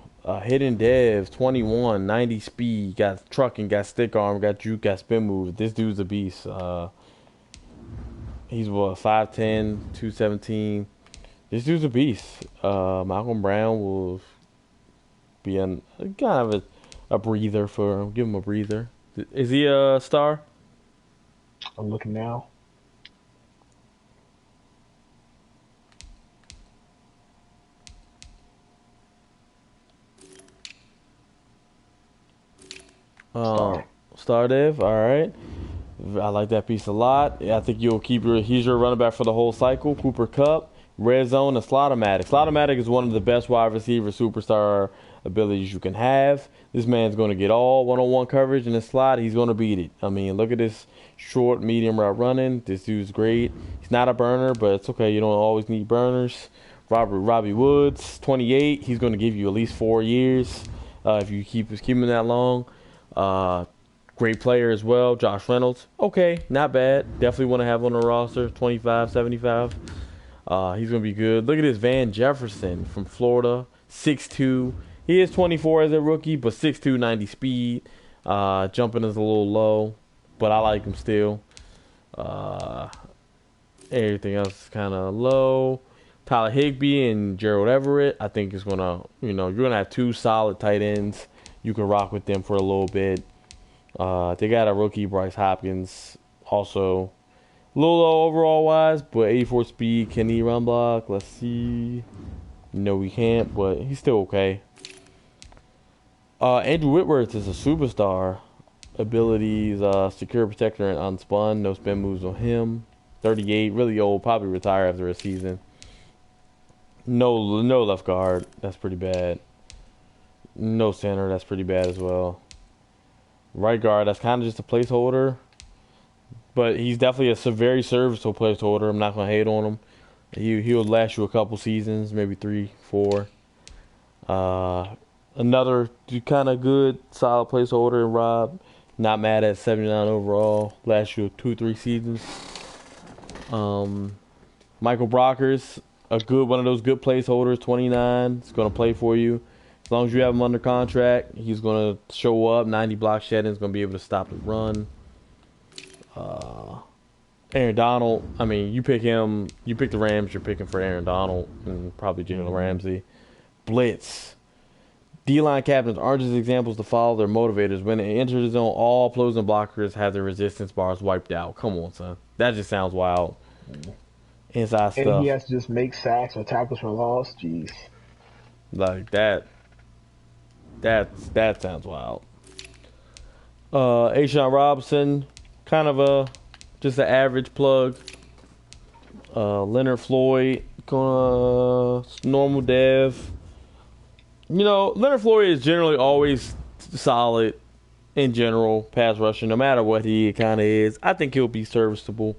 Hidden dev, 21, 90 speed, got trucking, got stick arm, got juke, got spin move. This dude's a beast. He's what, 5'10", 217. This dude's a beast. Malcolm Brown will be kind of a breather for him. Give him a breather. Is he a star? I'm looking now. Star. Star Dev, all right. I like that piece a lot. I think you'll keep he's your running back for the whole cycle. Cooper Kupp, red zone, and Slotomatic. Slotomatic is one of the best wide receiver superstar abilities you can have. This man's going to get all one-on-one coverage in the slot. He's going to beat it. I mean, look at this short, medium route running. This dude's great. He's not a burner, but it's okay. You don't always need burners. Robbie Woods, 28. He's going to give you at least 4 years if you keep him that long. Great player as well. Josh Reynolds. Okay, not bad. Definitely want to have on the roster. 25, 75. He's going to be good. Look at this Van Jefferson from Florida. 6'2". He is 24 as a rookie, but 6'2", 90 speed. Jumping is a little low, but I like him still. Everything else is kind of low. Tyler Higbee and Gerald Everett, I think is going to, you're going to have two solid tight ends. You can rock with them for a little bit. They got a rookie, Bryce Hopkins, also a little low overall wise, but 84 speed. Can he run block? Let's see. No, he can't, but he's still okay. Andrew Whitworth is a superstar. Abilities, secure protector and unspun. No spin moves on him. 38, really old, probably retire after a season. No left guard. That's pretty bad. No center. That's pretty bad as well. Right guard. That's kind of just a placeholder. But he's definitely a very serviceable placeholder. I'm not going to hate on him. He'll last you a couple seasons, maybe 3, 4. Another kind of good, solid placeholder, Rob. Not mad at 79 overall. Last you 2, 3 seasons. Michael Brockers, one of those good placeholders, 29. He's going to play for you. As long as you have him under contract, he's going to show up. 90 block shedding is going to be able to stop the run. Aaron Donald, I mean, you pick him. You pick the Rams, you're picking for Aaron Donald and probably Jalen Ramsey. Blitz. D-line captains aren't just examples to follow, they're motivators. When they enter the zone, all opposing blockers have their resistance bars wiped out. Come on, son. That just sounds wild. Inside stuff. And he has to just make sacks or tackles for loss. Jeez. Like that. That sounds wild. Ashawn Robinson, kind of just an average plug. Leonard Floyd, normal dev. Leonard Floyd is generally always solid in general, pass rushing, no matter what he kind of is. I think he'll be serviceable.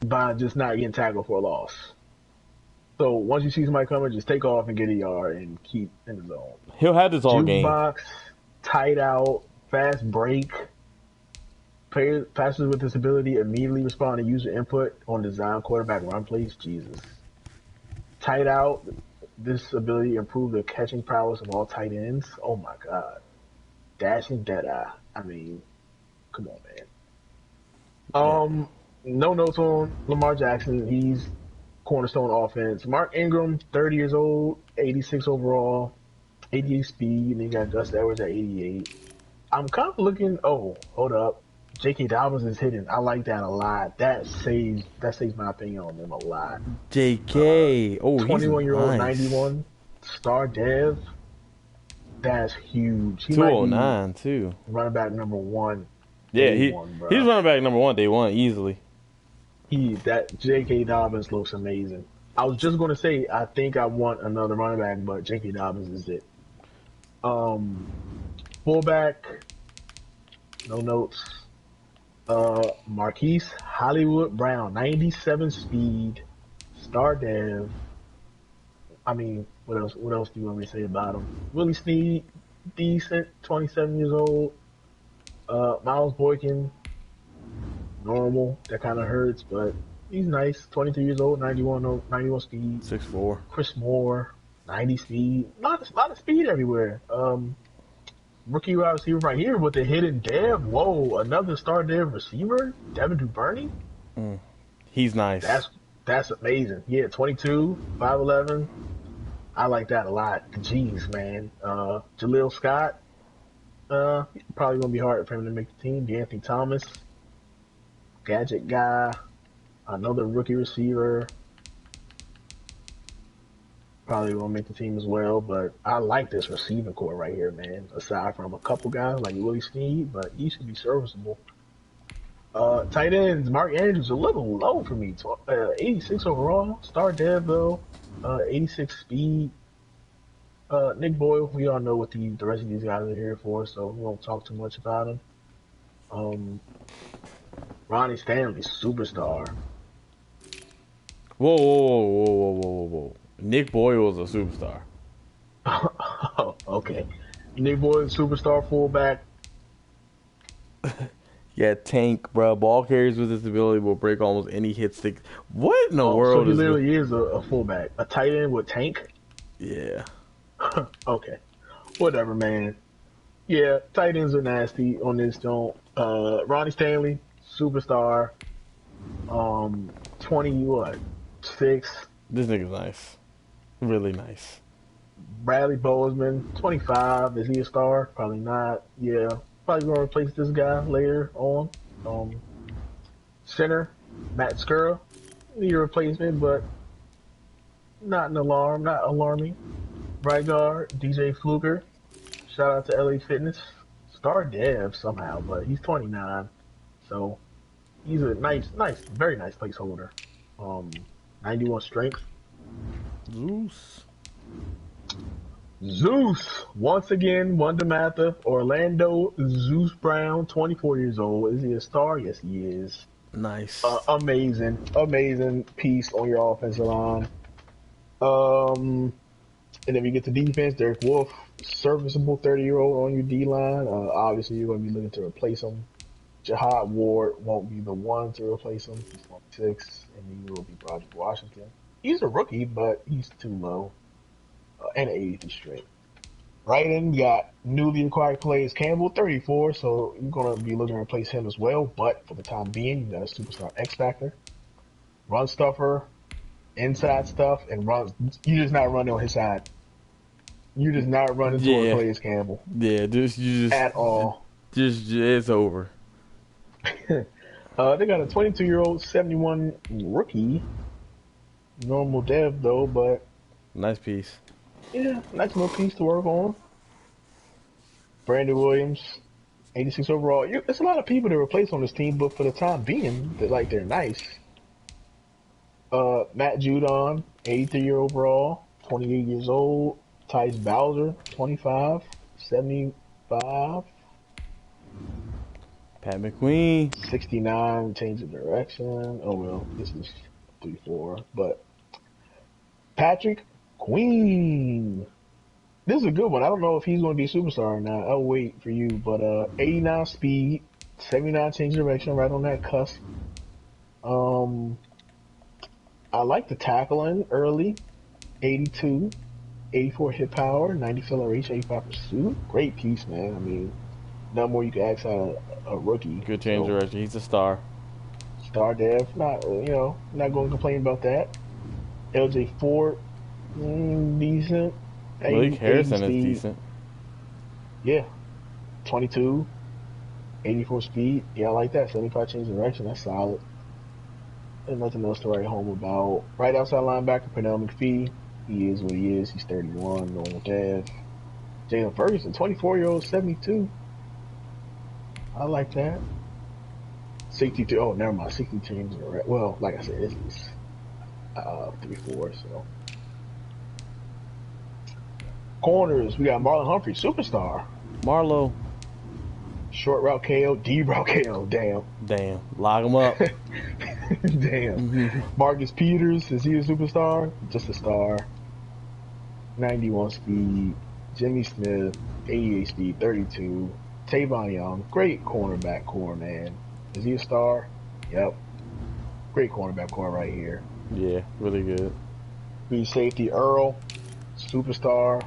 by just not getting tackled for a loss. So once you see somebody coming, just take off and get a yard and keep in the zone. He'll have this all game. Jukebox, tight out, fast break. Passers with this ability immediately respond to user input on design quarterback run plays. Jesus. Tight out. This ability improves the catching prowess of all tight ends. Oh my god. Dashing Deadeye. I mean, come on, man. No notes on Lamar Jackson. He's cornerstone offense. Mark Ingram, 30 years old, 86 overall, 88 speed, and then you got Gus Edwards at 88. I'm kind of looking. Oh, hold up. J.K. Dobbins is hidden. I like that a lot. That saves my opinion on them a lot. J.K. 21-year-old, nice. 91 star dev. That's huge. He 209 too. Running back number 1. Yeah, he's running back number 1 day 1 easily. That J.K. Dobbins looks amazing. I was just going to say I think I want another running back, but J.K. Dobbins is it. Fullback, no notes. Marquise Hollywood Brown, 97 speed, star dev. I mean, what else do you want me to say about him? Willie Snead, decent, 27 years old. Miles Boykin, normal. That kind of hurts, but he's nice. 23 years old, 91 speed. 6'4". Chris Moore, 90 speed. A lot of speed everywhere. Rookie wide receiver right here with the hidden dev. Whoa, another star dev receiver, Devin Duvernay. He's nice. That's amazing. Yeah, 22, 5'11". I like that a lot. Jeez, man. Jaleel Scott. Probably gonna be hard for him to make the team. DeAnthony Thomas, gadget guy, another rookie receiver. Probably won't make the team as well, but I like this receiving core right here, man. Aside from a couple guys like Willie Snead, but he should be serviceable. Tight ends, Mark Andrews a little low for me. 86 overall, star dev though, 86 speed. Nick Boyle, we all know what the rest of these guys are here for, so we won't talk too much about him. Ronnie Stanley, superstar. Whoa. Nick Boyle is a superstar. Oh, okay. Nick Boyle, superstar fullback. Yeah, tank, bro. Ball carriers with this ability will break almost any hit stick. What in the world so he literally is a fullback. A tight end with tank? Yeah. Okay. Whatever, man. Yeah, tight ends are nasty on this joint. Ronnie Stanley, superstar. 6. This nigga's nice. Really nice. Bradley Bozeman, 25. Is he a star? Probably not. Yeah. Probably going to replace this guy later on. Center, Matt Skura. Need a replacement, but not alarming. Right guard, DJ Fluker. Shout out to LA Fitness. Star dev somehow, but he's 29. So he's a very nice placeholder. 91 strength. Zeus, once again, Wonder Matha, Orlando Zeus Brown, 24 years old. Is he a star? Yes, he is. Nice. Amazing piece on your offensive line. And then we get to defense. Derek Wolf, serviceable 30-year-old on your D-line. Obviously, you're going to be looking to replace him. Jahad Ward won't be the one to replace him. He's 26, and he will be Broderick Washington. He's a rookie, but he's too low. And an 83 straight. Right in, you got newly acquired Calais Campbell, 34, so you're going to be looking to replace him as well. But for the time being, you got a superstar X Factor, run stuffer, inside stuff, and runs. You just not running on his side. You just not running toward Calais Campbell. Yeah, just at all. Just it's over. They got a 22-year-old, 71 rookie. Normal dev though, but nice piece. Yeah, nice little piece to work on. Brandon Williams, 86 overall. There's a lot of people to replace on this team, but for the time being, they're nice. Matt Judon, 83 overall, 28 years old. Tyus Bowser, 25, 75. Pat McQueen. 69, change of direction. Oh well, this is 3-4. But Patrick Queen. This is a good one. I don't know if he's going to be a superstar or not. I'll wait for you. But 89 speed, 79 change of direction, right on that cusp. Um, I like the tackling early. 82, 84 hit power, 90 acceleration, 85 pursuit. Great piece, man. I mean, no more you can ask out of a rookie. Good change of direction. He's a star. Star dev, not not going to complain about that. LJ Ford, decent. Malik Harrison is speed. decent. Yeah, 22, 84 speed. Yeah, I like that. 75 change of direction. That's solid. And nothing else to write home about. Right outside linebacker, Pernell McPhee. He is what he is. He's 31, normal dev. Jalen Ferguson, 24-year-old, 72. I like that. 62. Oh, never mind. 60 change of direction. Well, like I said, it's 3-4. So corners, we got Marlon Humphrey, superstar. Marlo. Short route KO, deep route KO. Damn. Lock him up. Damn. Marcus Peters, is he a superstar? Just a star. 91 speed. Jimmy Smith, 88 speed, 32. Tavon Young, great cornerback core, man. Is he a star? Yep. Great cornerback core right here. Yeah, really good. Free safety Earl, superstar.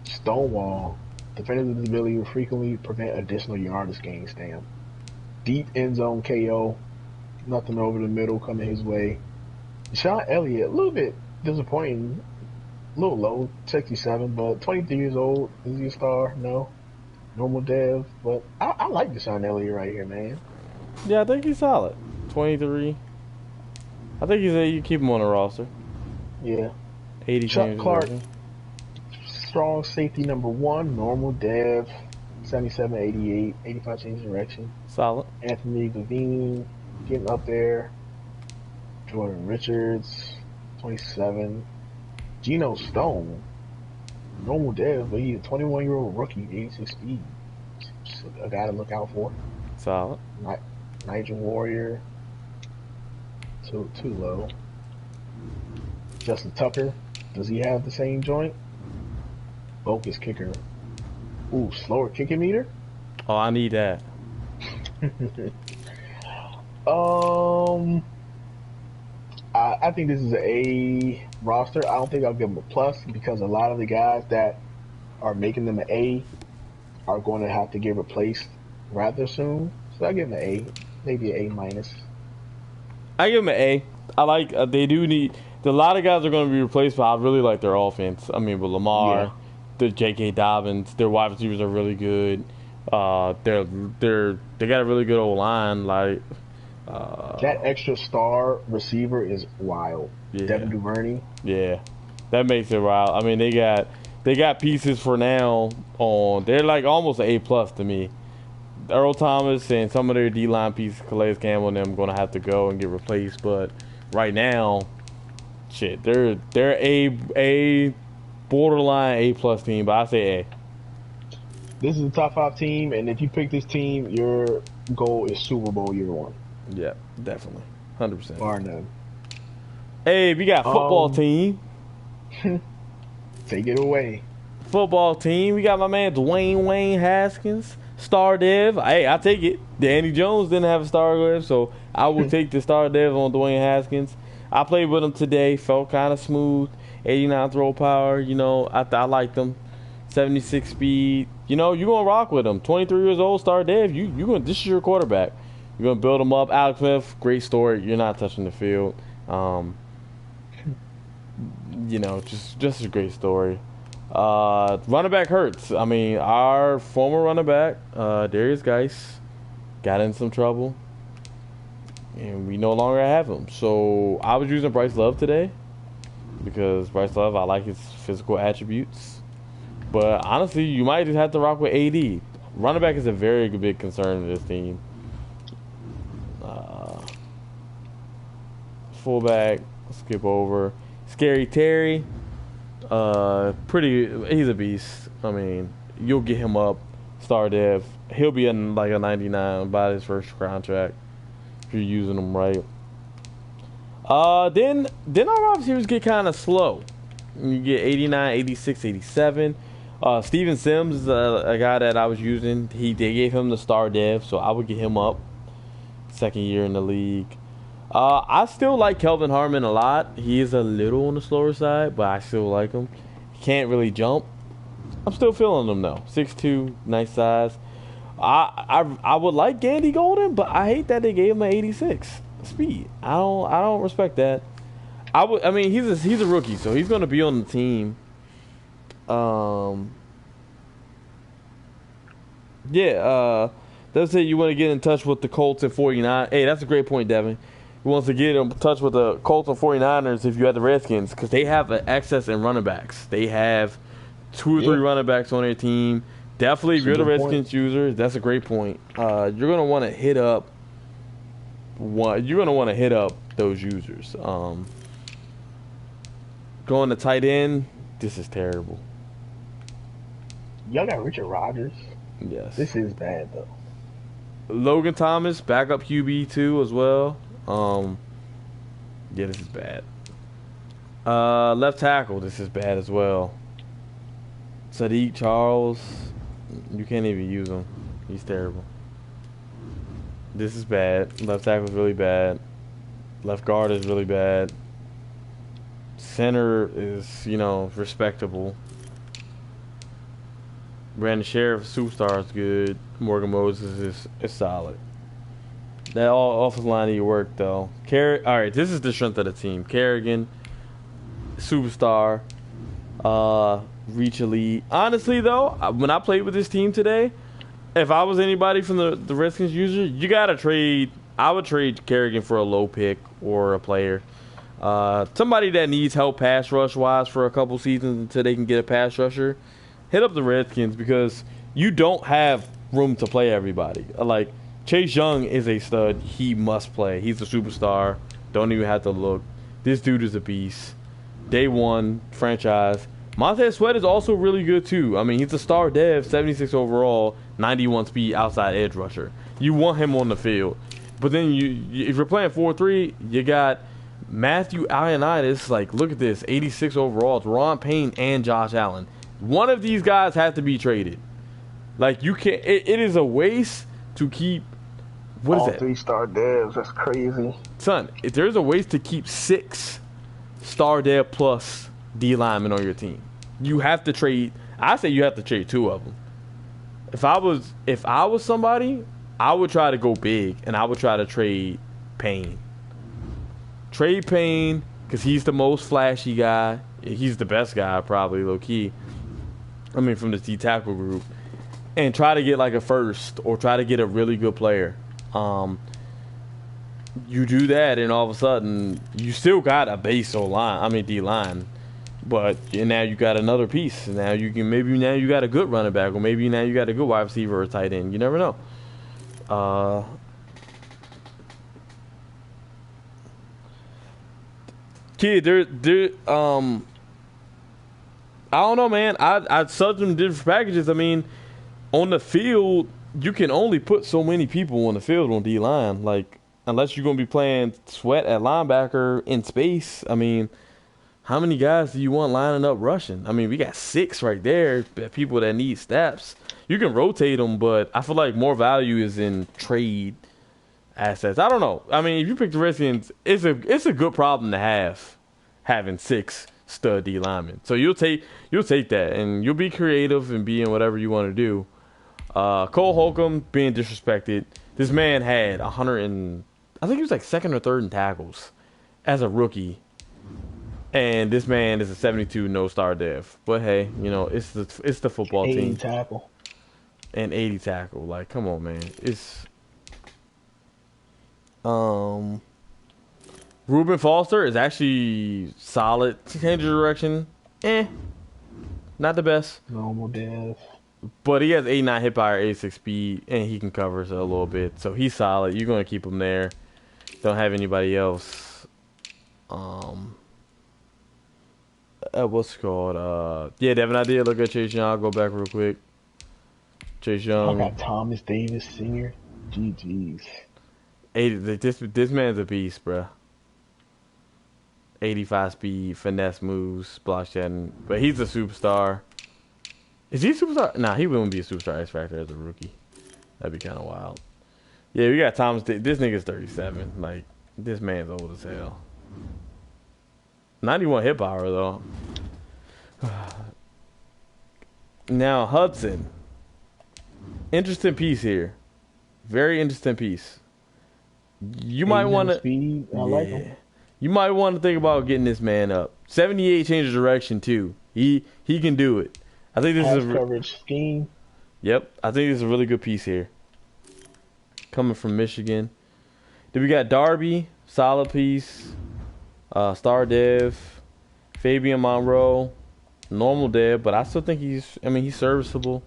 Stonewall, defenders with ability to frequently prevent additional yardage gains. Damn. Deep end zone KO. Nothing over the middle coming his way. Sean Elliott, a little bit disappointing. A little low, 67, but 23 years old. Is he a star? No. Normal dev. But I like Deshaun Elliott right here, man. Yeah, I think he's solid. 23. I think you keep him on the roster. Yeah. 80 Chuck Clark, strong safety number 1, normal dev. 77, 88, 85 change direction. Solid. Anthony Levine, getting up there. Jordan Richards, 27. Geno Stone, normal dev, but he's a 21-year-old rookie, 86 speed. A guy to look out for. Solid. Nigel Warrior, too low. Justin Tucker, does he have the same joint? Focus kicker. Ooh, slower kicking meter? Oh, I need that. I think this is an A roster. I don't think I'll give them a plus because a lot of the guys that are making them an A are going to have to get replaced rather soon. So I give them an A, maybe an A minus. I give them an A. I like they do need. A lot of guys are going to be replaced, but I really like their offense. I mean, with Lamar, the J.K. Dobbins, their wide receivers are really good. They got a really good old line. Like that extra star receiver is wild. Yeah. Devin Duvernay. Yeah, that makes it wild. I mean, they got pieces for now on. They're like almost an A+ to me. Earl Thomas and some of their D-line pieces, Calais Campbell and them, going to have to go and get replaced. But right now, shit, they're a borderline A+ team, but I say A. This is a top 5 team, and if you pick this team, your goal is Super Bowl year 1. Yeah, definitely, 100%. Bar none. Hey, we got football team. Take it away. Football team. We got my man Dwayne Haskins, star dev. Hey, I take it. Danny Jones didn't have a star dev, so I will take the star dev on Dwayne Haskins. I played with him today. Felt kind of smooth. 89 throw power. You know, I liked him. 76 speed. You know, you're going to rock with him. 23 years old, star dev. This is your quarterback. You're going to build him up. Alex Smith, great story. You're not touching the field. You know, just a great story. Running back hurts. I mean, our former running back, Darius Geis, got in some trouble. And we no longer have him. So I was using Bryce Love today. Because Bryce Love, I like his physical attributes. But honestly, you might just have to rock with AD. Running back is a very big concern in this team. Fullback, skip over. Scary Terry, he's a beast. I mean, you'll get him up star dev. He'll be in like a 99 by his first contract if you're using him right. Then our wide receivers get kind of slow. You get 89, 86, 87. Steven Sims is a guy that I was using. They gave him the star dev, so I would get him up. Second year in the league. I still like Kelvin Harmon a lot. He is a little on the slower side, but I still like him. He can't really jump. I'm still feeling him though. 6'2", nice size. I would like Gandy Golden, but I hate that they gave him an 86 speed. I don't respect that. I mean he's a rookie, so he's gonna be on the team. Let's say you want to get in touch with the Colts at 49. Hey, that's a great point, Devin. He wants to get in touch with the Colts and 49ers if you had the Redskins, because they have an excess in running backs. They have 2 or 3 running backs on their team. Definitely, if you're the Redskins user, that's a great point. You're gonna want to hit up those users. Going to tight end, this is terrible. Y'all got Richard Rodgers. Yes. This is bad though. Logan Thomas, backup QB too as well. Yeah, this is bad. Left tackle, this is bad as well. Sadiq Charles, you can't even use him. He's terrible. This is bad. Left tackle is really bad. Left guard is really bad. Center is, respectable. Brandon Sheriff, superstar, is good. Morgan Moses is solid. That all offensive line need to work though. Alright, this is the strength of the team. Kerrigan, superstar, reach elite. Honestly though, when I played with this team today, if I was anybody from the Redskins user, you gotta trade. I would trade Kerrigan for a low pick or a player. Somebody that needs help pass rush wise for a couple seasons until they can get a pass rusher. Hit up the Redskins because you don't have room to play everybody. Like, Chase Young is a stud. He must play. He's a superstar. Don't even have to look. This dude is a beast. Day one, franchise. Montez Sweat is also really good too. I mean, he's a star dev, 76 overall, 91 speed outside edge rusher. You want him on the field. But then if you're playing 4-3, you got Matthew Ioannidis. Like, look at this, 86 overall. It's Ron Payne and Josh Allen. One of these guys have to be traded. Like, you can't. It is a waste to keep. What is that? All 3-star devs. That's crazy. Son, if there's a waste to keep 6 star dev plus D linemen on your team, you have to trade. I say you have to trade 2 of them. If I was somebody, I would try to go big and I would try to trade Payne. Trade Payne because he's the most flashy guy. He's the best guy, probably, low key. I mean, from the D tackle group, and try to get like a first or try to get a really good player. You do that, and all of a sudden, you still got a base O line. I mean, D line, but now you got another piece. Now you got a good running back, or maybe now you got a good wide receiver or tight end. You never know. Kid, I don't know, man. I subbed them different packages. I mean, on the field, you can only put so many people on the field on D-line. Like, unless you're going to be playing Sweat at linebacker in space. I mean, how many guys do you want lining up rushing? I mean, we got 6 right there, people that need steps. You can rotate them, but I feel like more value is in trade assets. I don't know. I mean, if you pick the Redskins, it's a good problem to have, having 6 stud D linemen. So you'll take that, and you'll be creative and be in whatever you want to do. Cole Holcomb being disrespected. This man had 100 and I think he was like 2nd or 3rd in tackles as a rookie, and this man is a 72 no star dev. But hey, it's the football 80 team. tackle. And 80 tackle. Like, come on, man. It's Reuben Foster is actually solid. Change of direction. Not the best. Normal dev. But he has 89 hit by 86 speed, and he can cover a little bit. So he's solid. You're going to keep him there. Don't have anybody else. What's it called? Yeah, Devin, I did look at Chase Young. I'll go back real quick. Chase I Young. got Thomas Davis Sr. GG's. 80. This man's a beast, bro. 85 speed, finesse moves, block shedding. But he's a superstar. Is he a superstar? Nah, he wouldn't be a superstar X Factor as a rookie. That'd be kind of wild. Yeah, we got Thomas. This nigga's 37. Like, this man's old as hell. 91 hit power, though. Now, Hudson. Interesting piece here. Very interesting piece. You might want to. Speed. I like him. You might want to think about getting this man up. 78 change of direction too. He can do it. I think this is a coverage scheme. Yep, I think this is a really good piece here. Coming from Michigan. Then we got Darby, solid piece. Star Dev, Fabian Monroe, normal Dev, but I still think he's serviceable.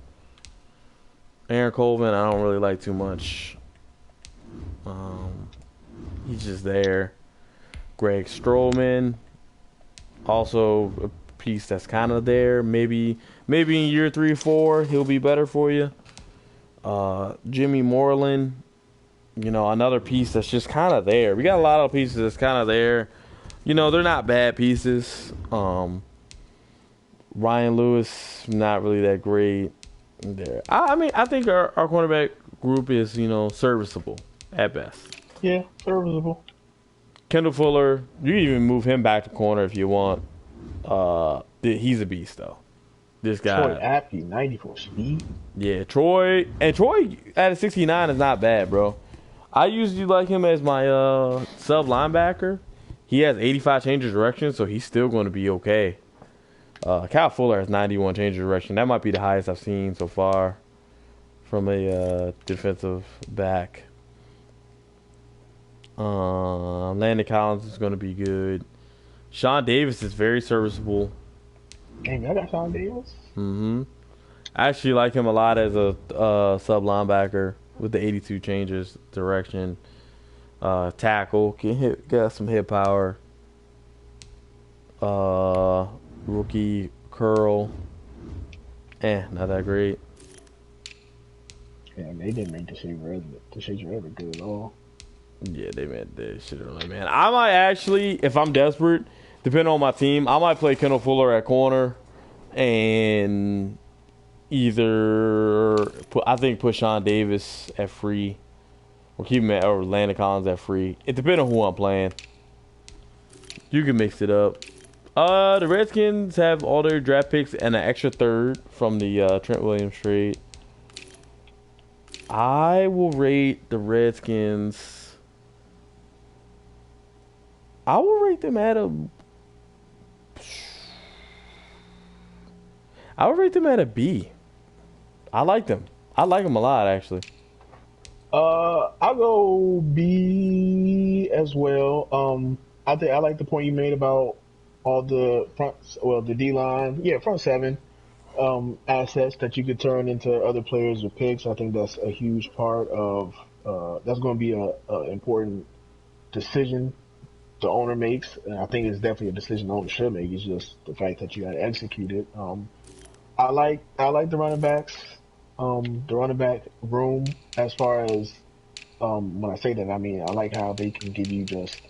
Aaron Colvin, I don't really like too much. He's just there. Greg Stroman, also a piece that's kind of there. Maybe in year 3 or 4 he'll be better for you. Jimmy Moreland, another piece that's just kind of there. We got a lot of pieces that's kind of there. They're not bad pieces. Ryan Lewis, not really that great there. I think our cornerback group is serviceable at best. Yeah, serviceable. Kendall Fuller, you can even move him back to corner if you want. He's a beast though. This guy. Troy Apke, 94 speed. Yeah, Troy at a 69 is not bad, bro. I usually like him as my sub linebacker. He has 85 change of direction, so he's still going to be okay. Kyle Fuller has 91 change of direction. That might be the highest I've seen so far from a defensive back. Landon Collins is going to be good. Sean Davis is very serviceable. Dang, I got Sean Davis. I actually like him a lot as a sub linebacker with the 82 changes direction. Tackle, got some hit power. Rookie curl, not that great. Yeah, they didn't make the Shazer ever good at all. Yeah, they made this shit early, man. I might actually, if I'm desperate, depending on my team, I might play Kendall Fuller at corner and either put Sean Davis at free or keep him at, or Landon Collins at free. It depends on who I'm playing. You can mix it up. The Redskins have all their draft picks and an extra third from the Trent Williams trade. I will rate the Redskins. I will rate them at a. I would rate them at a B. I like them. I like them a lot, actually. I'll go B as well. I think I like the point you made about all the the D line, front seven assets that you could turn into other players with picks. I think that's a huge part of that's going to be a important decision the owner makes, and I think it's definitely a decision the owner should make. It's just the fact that you got to execute it. I like the running backs, the running back room. As far as when I say that, I mean I like how they can give you just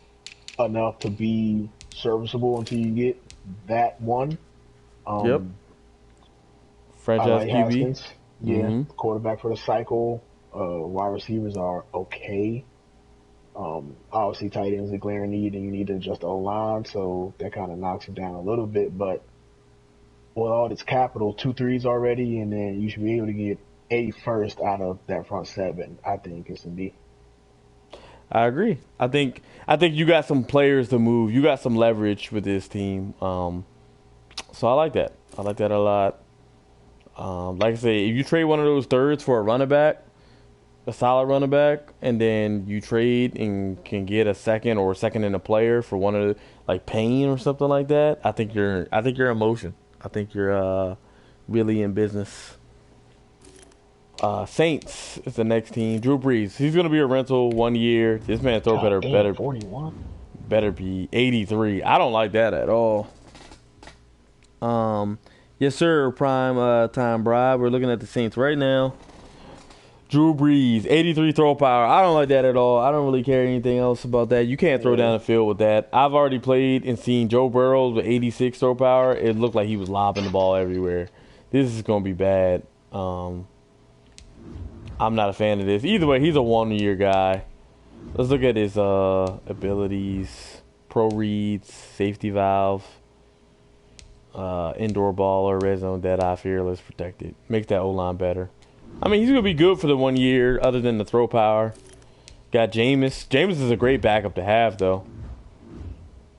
enough to be serviceable until you get that one. Yep. Franchise QB. Haskins. Yeah, quarterback for the cycle. Wide receivers are okay. Obviously, tight ends a glaring need, and you need to adjust the O-line, so that kind of knocks him down a little bit. But with all this capital, 2 threes already, and then you should be able to get a first out of that front seven. I think it's a B. I agree. I think you got some players to move. You got some leverage with this team. So I like that. I like that a lot. Like I say, if you trade one of those thirds for a running back, a solid running back, and then you trade and can get a second or a second in a player for one of the, like Payne or something like that, I think you're in motion. I think you're really in business. Saints is the next team. Drew Brees, he's gonna be a rental 1 year. This man throw better 41. Better be 83. I don't like that at all. Yes sir, prime time bribe. We're looking at the Saints right now. Drew Brees, 83 throw power. I don't like that at all. I don't really care anything else about that. You can't throw down the field with that. I've already played and seen Joe Burrow with 86 throw power. It looked like he was lobbing the ball everywhere. This is going to be bad. I'm not a fan of this. Either way, he's a 1-year guy. Let's look at his abilities. Pro reads, safety valve, indoor baller, red zone, dead eye, fearless, protected. Makes that O-line better. I mean, he's going to be good for the 1 year other than the throw power. Got Jameis. Jameis is a great backup to have, though.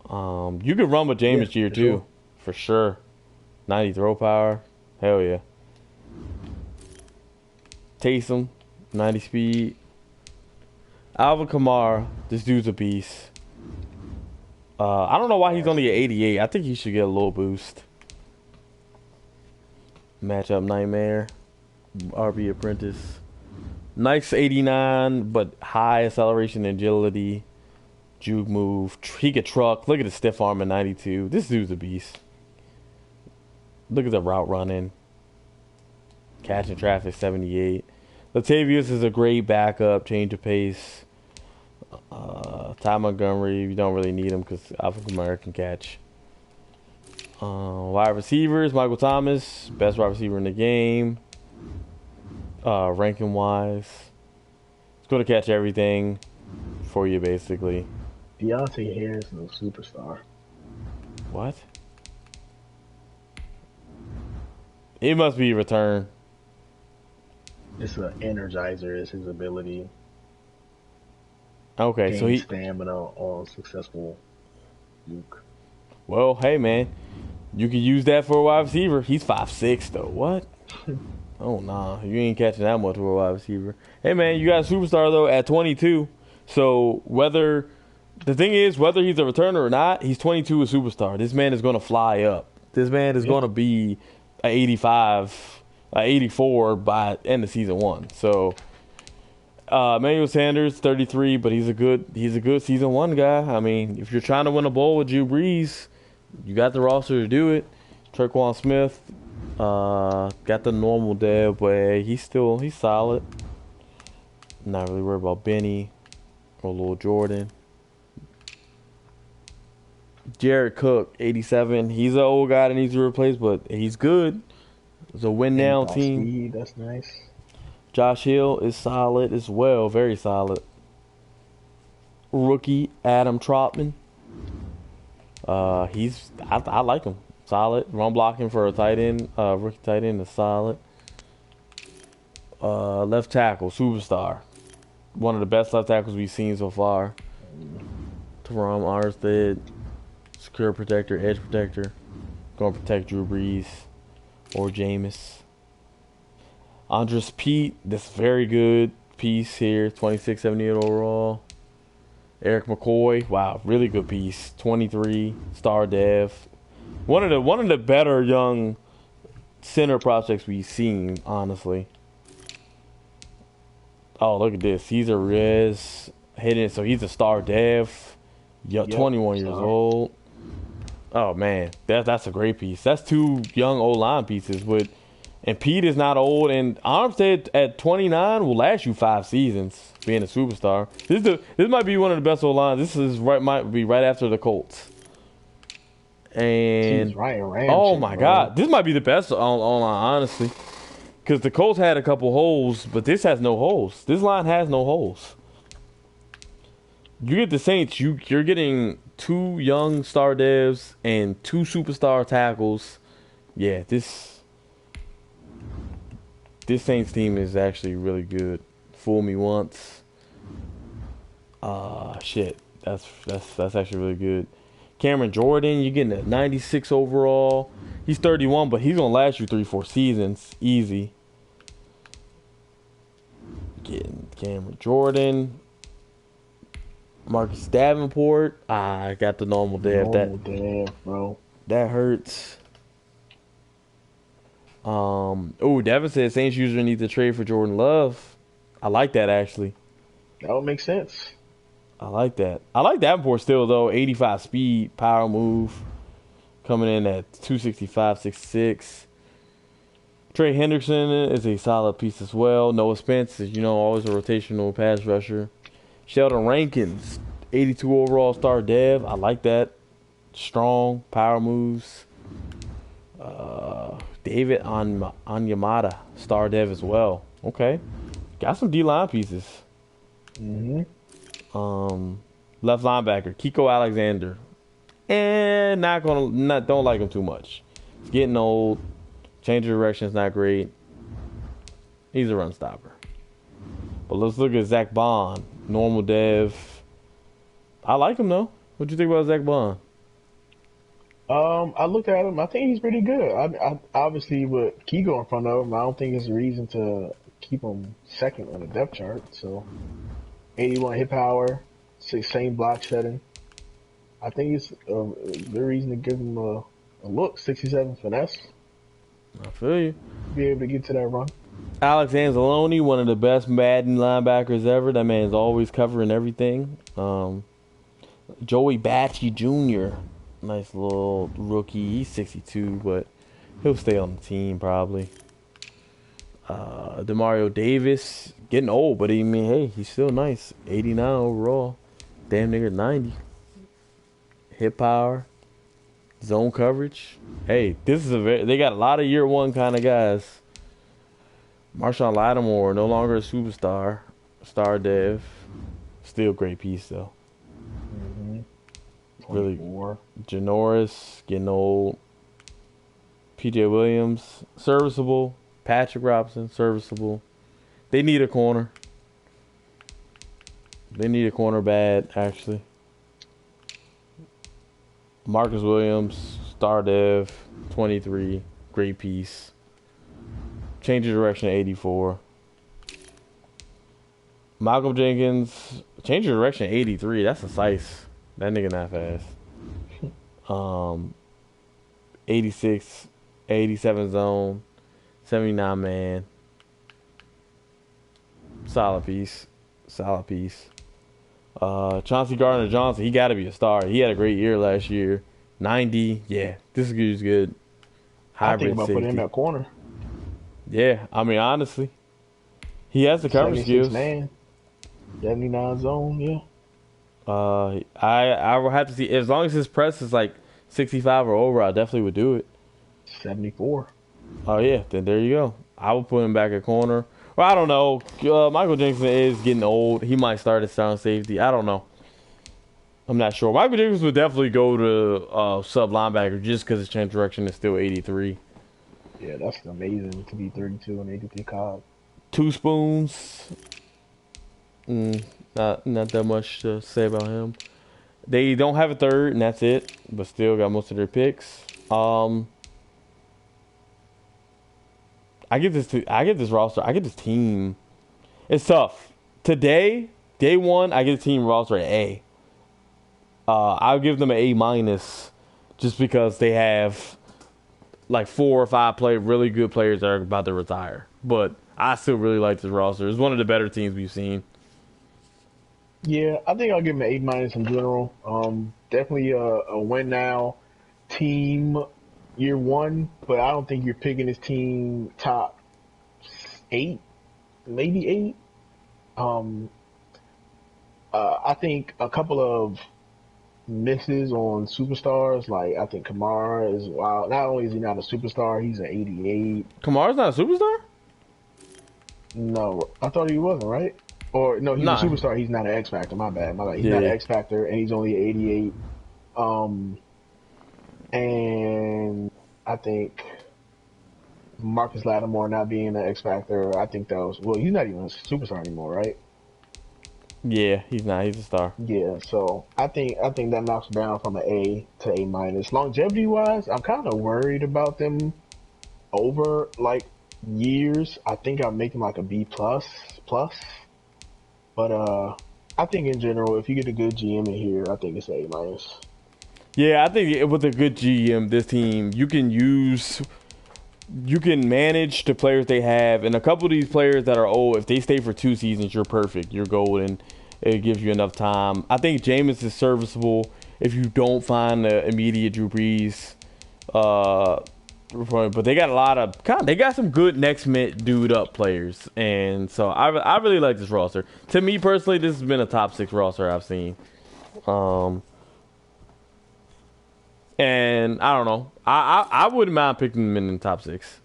You could run with Jameis year 2. Sure. For sure. 90 throw power. Hell yeah. Taysom, 90 speed. Alvin Kamara, this dude's a beast. I don't know why he's only at 88. I think he should get a little boost. Matchup nightmare. RB apprentice. Nice 89, but high acceleration and agility. Juke move. He could truck. Look at the stiff arm at 92. This dude's a beast. Look at the route running. Catching traffic 78. Latavius is a great backup. Change of pace. Ty Montgomery, you don't really need him because Alvin Kamara can catch. Wide receivers, Michael Thomas, best wide receiver in the game. Ranking wise, it's going to catch everything for you basically. Deontay Harris, no superstar. What? It must be a return. It's an energizer. Is his ability. Okay, so he stamina on successful Luke. Well, hey man, you can use that for a wide receiver. He's 5'6" though. What? Oh nah, you ain't catching that much for a wide receiver. Hey man, you got a superstar though at 22. So whether he's a returner or not, he's 22 a superstar. This man is going to fly up. This man is going to be a 85, a 84 by end of season 1. So. Emmanuel Sanders, 33, but he's a good season 1 guy. I mean, if you're trying to win a bowl with Drew Brees, you got the roster to do it. Tre'Quan Smith, got the normal dev, but he's solid. Not really worried about Benny or Lil Jordan. Jared Cook, 87. He's an old guy that needs to replace, but he's good. It's a win now team. Speed, that's nice. Josh Hill is solid as well, very solid. Rookie Adam Trotman. I like him. Solid. Run blocking for a tight end. Rookie tight end is solid. Left tackle, superstar. One of the best left tackles we've seen so far. Teron Armstead. Secure protector, edge protector. Going to protect Drew Brees or Jameis. Andres Pete, this very good piece here, 2678 overall. Eric McCoy, wow, really good piece, 23 star dev. One of the better young center prospects we've seen, honestly. Oh, look at this, he's a res hitting, so he's a star dev. 21 years old. Oh man, that's a great piece. That's 2 young O-line pieces with. And Pete is not old, and Armstead at 29 will last you 5 seasons being a superstar. This might be one of the best O-lines. This might be right after the Colts. And oh my God, this might be the best O-line, honestly, because the Colts had a couple holes, but this has no holes. This line has no holes. You get the Saints, you're getting 2 young star devs and 2 superstar tackles. Yeah, this Saints team is actually really good. Fool me once. Shit. That's actually really good. Cameron Jordan, you're getting a 96 overall. He's 31, but he's gonna last you 3-4 seasons. Easy. Getting Cameron Jordan. Marcus Davenport. I got the normal dev. Bro. That hurts. Devin said Saints user needs to trade for Jordan Love. I like that actually. That would make sense. I like that. I like Davenport still though. 85 speed, power move, coming in at 265, 66. Trey Henderson is a solid piece as well. Noah Spence is, always a rotational pass rusher. Sheldon Rankins, 82 overall star dev. I like that. Strong, power moves. David Onyemata, star dev as well. Okay. Got some D-line pieces. Mm-hmm. Left linebacker, Kiko Alexander. And don't like him too much. He's getting old. Change of direction is not great. He's a run stopper. But let's look at Zach Bond, normal dev. I like him though. What do you think about Zach Bond? I looked at him. I think he's pretty good. I obviously with Kigo in front of him, I don't think it's a reason to keep him second on the depth chart. So, 81 hit power, same block setting. I think it's a good reason to give him a look. 67 finesse. I feel you. Be able to get to that run. Alex Anzalone, one of the best Madden linebackers ever. That man's always covering everything. Joey Batchy Jr., nice little rookie. He's 62, but he'll stay on the team probably. Demario Davis, getting old, but hey, he's still nice. 89 overall. Damn nigga 90. Hit power. Zone coverage. Hey, they got a lot of year one kind of guys. Marshawn Lattimore, no longer a superstar. Star dev. Still great piece though. Mm-hmm. Really. Janoris, getting old. PJ Williams, serviceable. Patrick Robinson, serviceable. They need a corner. They need a corner bad, actually. Marcus Williams, star dev, 23, great piece. Change of direction, 84. Malcolm Jenkins, change of direction, 83. That's a size. That nigga not fast. 86, 87 zone, 79 man. Solid piece. Solid piece. Chauncey Gardner-Johnson, he got to be a star. He had a great year last year. 90, yeah, this is good. I think about putting him at corner. Yeah, I mean, honestly, he has the coverage skills. Man. 79 zone, yeah. I will have to see, as long as his press is like 65 or over, I definitely would do it. 74. Oh yeah, then there you go. I would put him back at corner. Well, I don't know. Michael Jenkins is getting old. He might start at sound safety. I don't know. I'm not sure. Michael Jenkins would definitely go to sub linebacker just because his change direction is still 83. Yeah, that's amazing to be 32 and 83 cog. Two spoons. Not that much to say about him. They don't have a third, and that's it. But still got most of their picks. I get this roster. I get this team. It's tough. Today, day one, I get the team roster at A. I'll give them an A minus, just because they have like 4 or 5 really good players that are about to retire. But I still really like this roster. It's one of the better teams we've seen. Yeah, I think I'll give them an A minus in general. Definitely a win now team year one, but I don't think you're picking this team top 8, maybe 8. I think a couple of misses on superstars, like I think Kamara is wild. Not only is he not a superstar, he's an 88. Kamara's not a superstar? No, I thought he wasn't, right? Or no, he's a superstar. He's not an X Factor. My bad. He's not an X Factor, and he's only 88. And I think Marcus Lattimore not being an X Factor, I think that was, well, he's not even a superstar anymore, right? Yeah, he's not. He's a star. Yeah, so I think that knocks down from an A to A minus. Longevity wise, I'm kind of worried about them over like years. I think I'll make them like a B plus. But I think in general, if you get a good GM in here, I think it's A minus. Yeah, I think with a good GM, this team, you can manage the players they have, and a couple of these players that are old, if they stay for 2 seasons, you're perfect. You're golden. It gives you enough time. I think Jameis is serviceable if you don't find the immediate Drew Brees But they got a lot of they got some good next mid dude up players, and so I really like this roster. To me personally, this has been a top 6 roster I've seen. And I don't know, I wouldn't mind picking them in the top 6.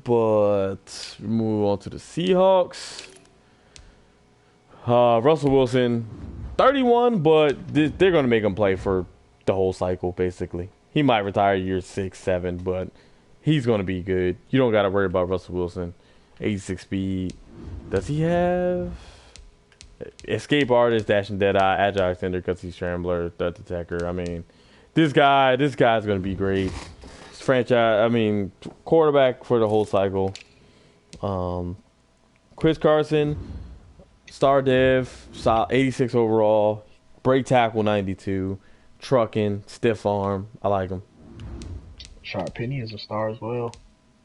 But move on to the Seahawks. Russell Wilson, 31, but they're gonna make him play for the whole cycle basically. He might retire year 6, 7, but he's going to be good. You don't got to worry about Russell Wilson. 86 speed. Does he have escape artist, dashing deadeye, agile extender, cutscene scrambler, threat detector? I mean, this guy's going to be great. Quarterback for the whole cycle. Chris Carson, star dev, 86 overall, break tackle 92. Trucking, stiff arm. I like him. Sharp Penny is a star as well.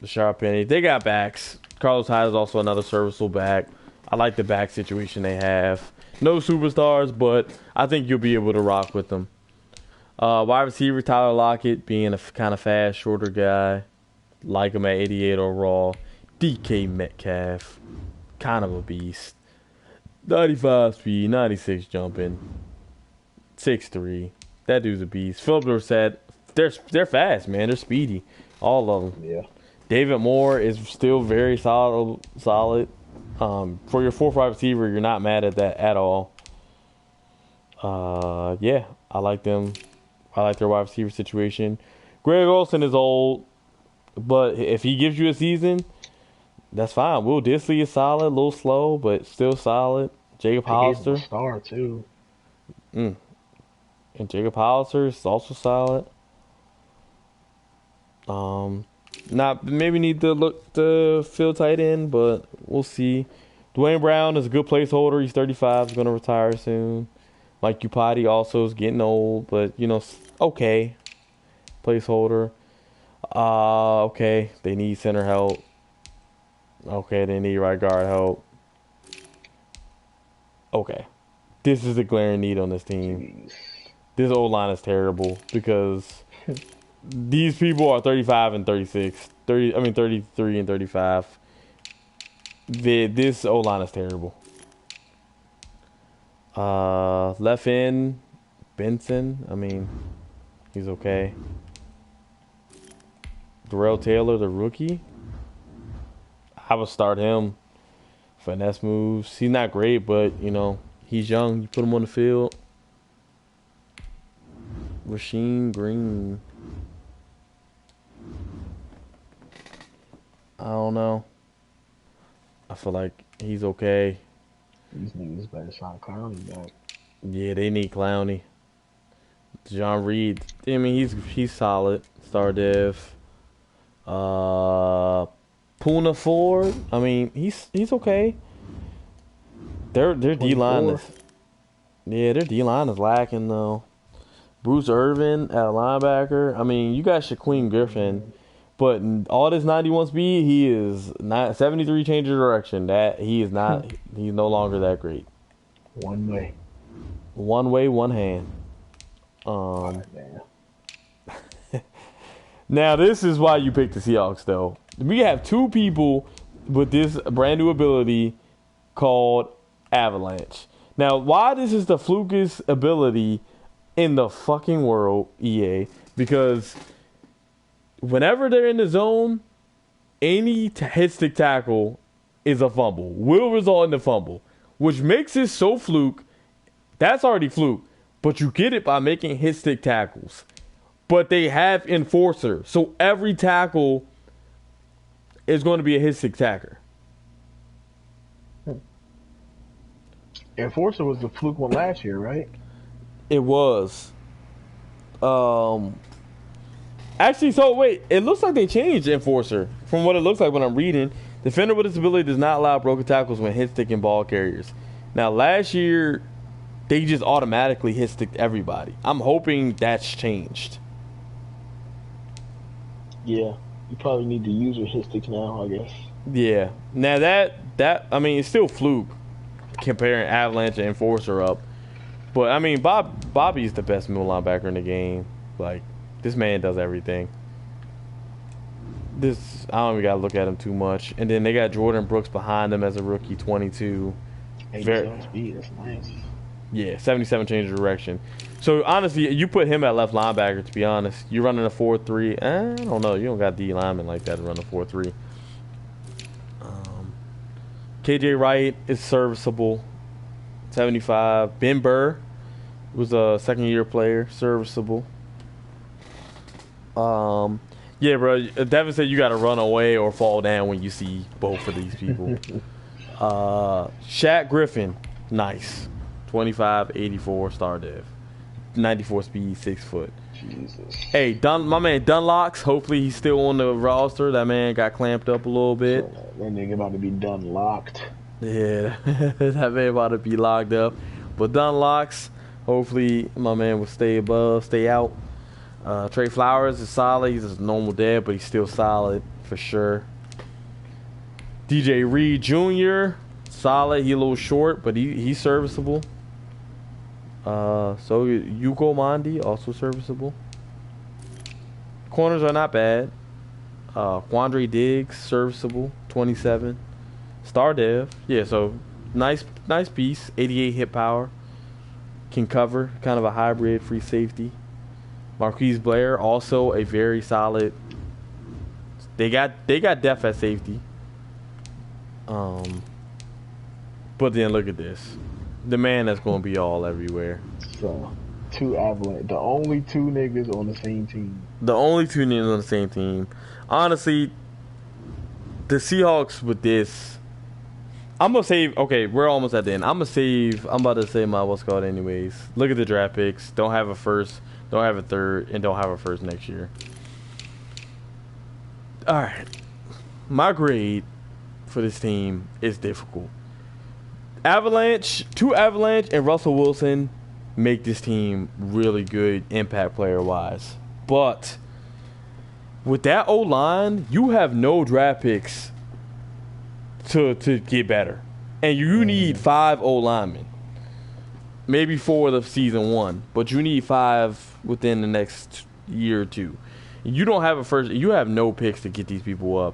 The Sharp Penny. They got backs. Carlos Hyde is also another serviceable back. I like the back situation they have. No superstars, but I think you'll be able to rock with them. Wide receiver Tyler Lockett, being a kind of fast, shorter guy. Like him at 88 overall. DK Metcalf, kind of a beast. 95 speed, 96 jumping. 6'3". That dude's a beast. Philip Dorsett, they're fast, man. They're speedy, all of them. Yeah. David Moore is still very solid. For your 4-5 receiver, you're not mad at that at all. Yeah, I like them. I like their wide receiver situation. Greg Olsen is old, but if he gives you a season, that's fine. Will Disley is solid, a little slow, but still solid. Jacob Hollister, star too. And Jacob Hollister is also solid. Maybe need to look to fill tight end, but we'll see. Dwayne Brown is a good placeholder. He's 35, is going to retire soon. Mike Upati also is getting old, but okay. Placeholder. Okay, they need center help. Okay, they need right guard help. Okay, this is a glaring need on this team. Jeez. This O-line is terrible because these people are 35 and 36. 33 and 35. This O-line is terrible. Left end, Benson. He's okay. Darrell Taylor, the rookie. I would start him. Finesse moves. He's not great, but, he's young. You put him on the field. Rasheem Green. I don't know. I feel like he's okay. These niggas better sign Clowney back. Yeah, they need Clowney. John Reed. He's solid. Star dev. Poona Ford. He's okay. Their D line is. Yeah, their D line is lacking though. Bruce Irvin at linebacker. You got Shaquem Griffin, but all this 91 speed, he is not 73 change of direction. That he is not. He's no longer that great. One way, one hand. Man. Now this is why you picked the Seahawks, though. We have 2 people with this brand new ability called Avalanche. Now, why this is the flukest ability in the fucking world, EA, because whenever they're in the zone, any hit stick tackle is a fumble, will result in a fumble, which makes it so fluke. That's already fluke, but you get it by making hit stick tackles. But they have enforcer, so every tackle is going to be a hit stick tacker. Enforcer was the fluke one last year, right? It was. Actually, so wait, it looks like they changed Enforcer. From what it looks like when I'm reading, defender with this ability does not allow broken tackles when hit sticking ball carriers. Now, last year, they just automatically hit sticked everybody. I'm hoping that's changed. Yeah, you probably need to use your hit sticks now, I guess. Yeah. Now that it's still fluke comparing Avalanche and Enforcer up. But Bobby's the best middle linebacker in the game. Like, this man does everything. I don't even gotta look at him too much. And then they got Jordan Brooks behind him as a rookie, 22. 87 speed, that's nice. Yeah, 77 change of direction. So honestly, you put him at left linebacker. To be honest, you're running a 4-3. I don't know. You don't got D lineman like that to run a 4-3. KJ Wright is serviceable, 75. Ben Burr was a second-year player, serviceable. Yeah, bro. Devin said you got to run away or fall down when you see both of these people. Shaq Griffin, nice. 25, 84, star dev. 94 speed, 6 foot. Jesus. Hey, my man Dunlocks, hopefully he's still on the roster. That man got clamped up a little bit. That nigga about to be done locked. Yeah, that man about to be locked up. But Dunlocks, hopefully my man will stay out. Trey Flowers is solid. He's a normal dev, but he's still solid for sure. DJ Reed Jr., solid. He a little short, but he's serviceable. So Yuko Mondi, also serviceable. Corners are not bad. Quandre Diggs, serviceable, 27. Star Dev, yeah, so nice piece. 88 hit power. Can cover, kind of a hybrid free safety. Marquise Blair, also a very solid. They got depth at safety. But then look at this. The man that's going to be all everywhere. So, two Avalanche. The only two niggas on the same team. The only two niggas on the same team. Honestly, the Seahawks with this, I'm going to save. Okay, we're almost at the end. I'm about to save my what's called anyways. Look at the draft picks. Don't have a first, don't have a third, and don't have a first next year. All right. My grade for this team is difficult. Avalanche and Russell Wilson make this team really good impact player wise. But with that O-line, you have no draft picks to get better. And you need 5 O-linemen. Maybe 4 of season 1, but you need 5 within the next year or two. You don't have a first, you have no picks to get these people up.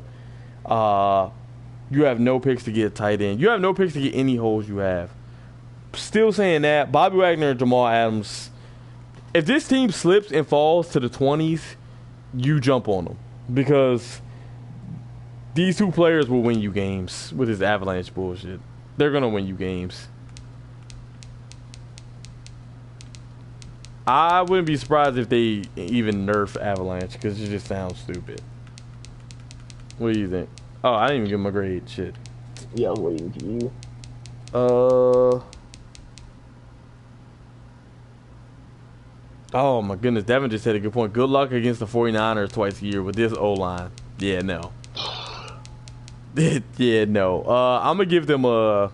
You have no picks to get a tight end. You have no picks to get any holes you have. Still saying that, Bobby Wagner and Jamal Adams, if this team slips and falls to the 20s, you jump on them. Because these two players will win you games with this Avalanche bullshit. They're going to win you games. I wouldn't be surprised if they even nerf Avalanche because it just sounds stupid. What do you think? Oh, I didn't even give him a grade. Shit. Yeah, I was waiting for you. Oh, my goodness. Devin just said a good point. Good luck against the 49ers twice a year with this O-line. Yeah, no. Yeah, no. I'm going to give them a...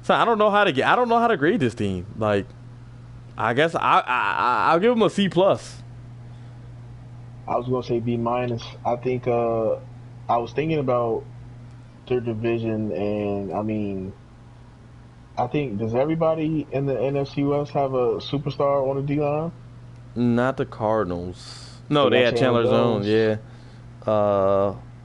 So I don't know how to grade this team. Like, I guess I'll give them a C+. I was going to say B-. I think... I was thinking about their division, and I mean, I think, does everybody in the NFC West have a superstar on the D-line? Not the Cardinals. No, they had Chandler Jones, yeah.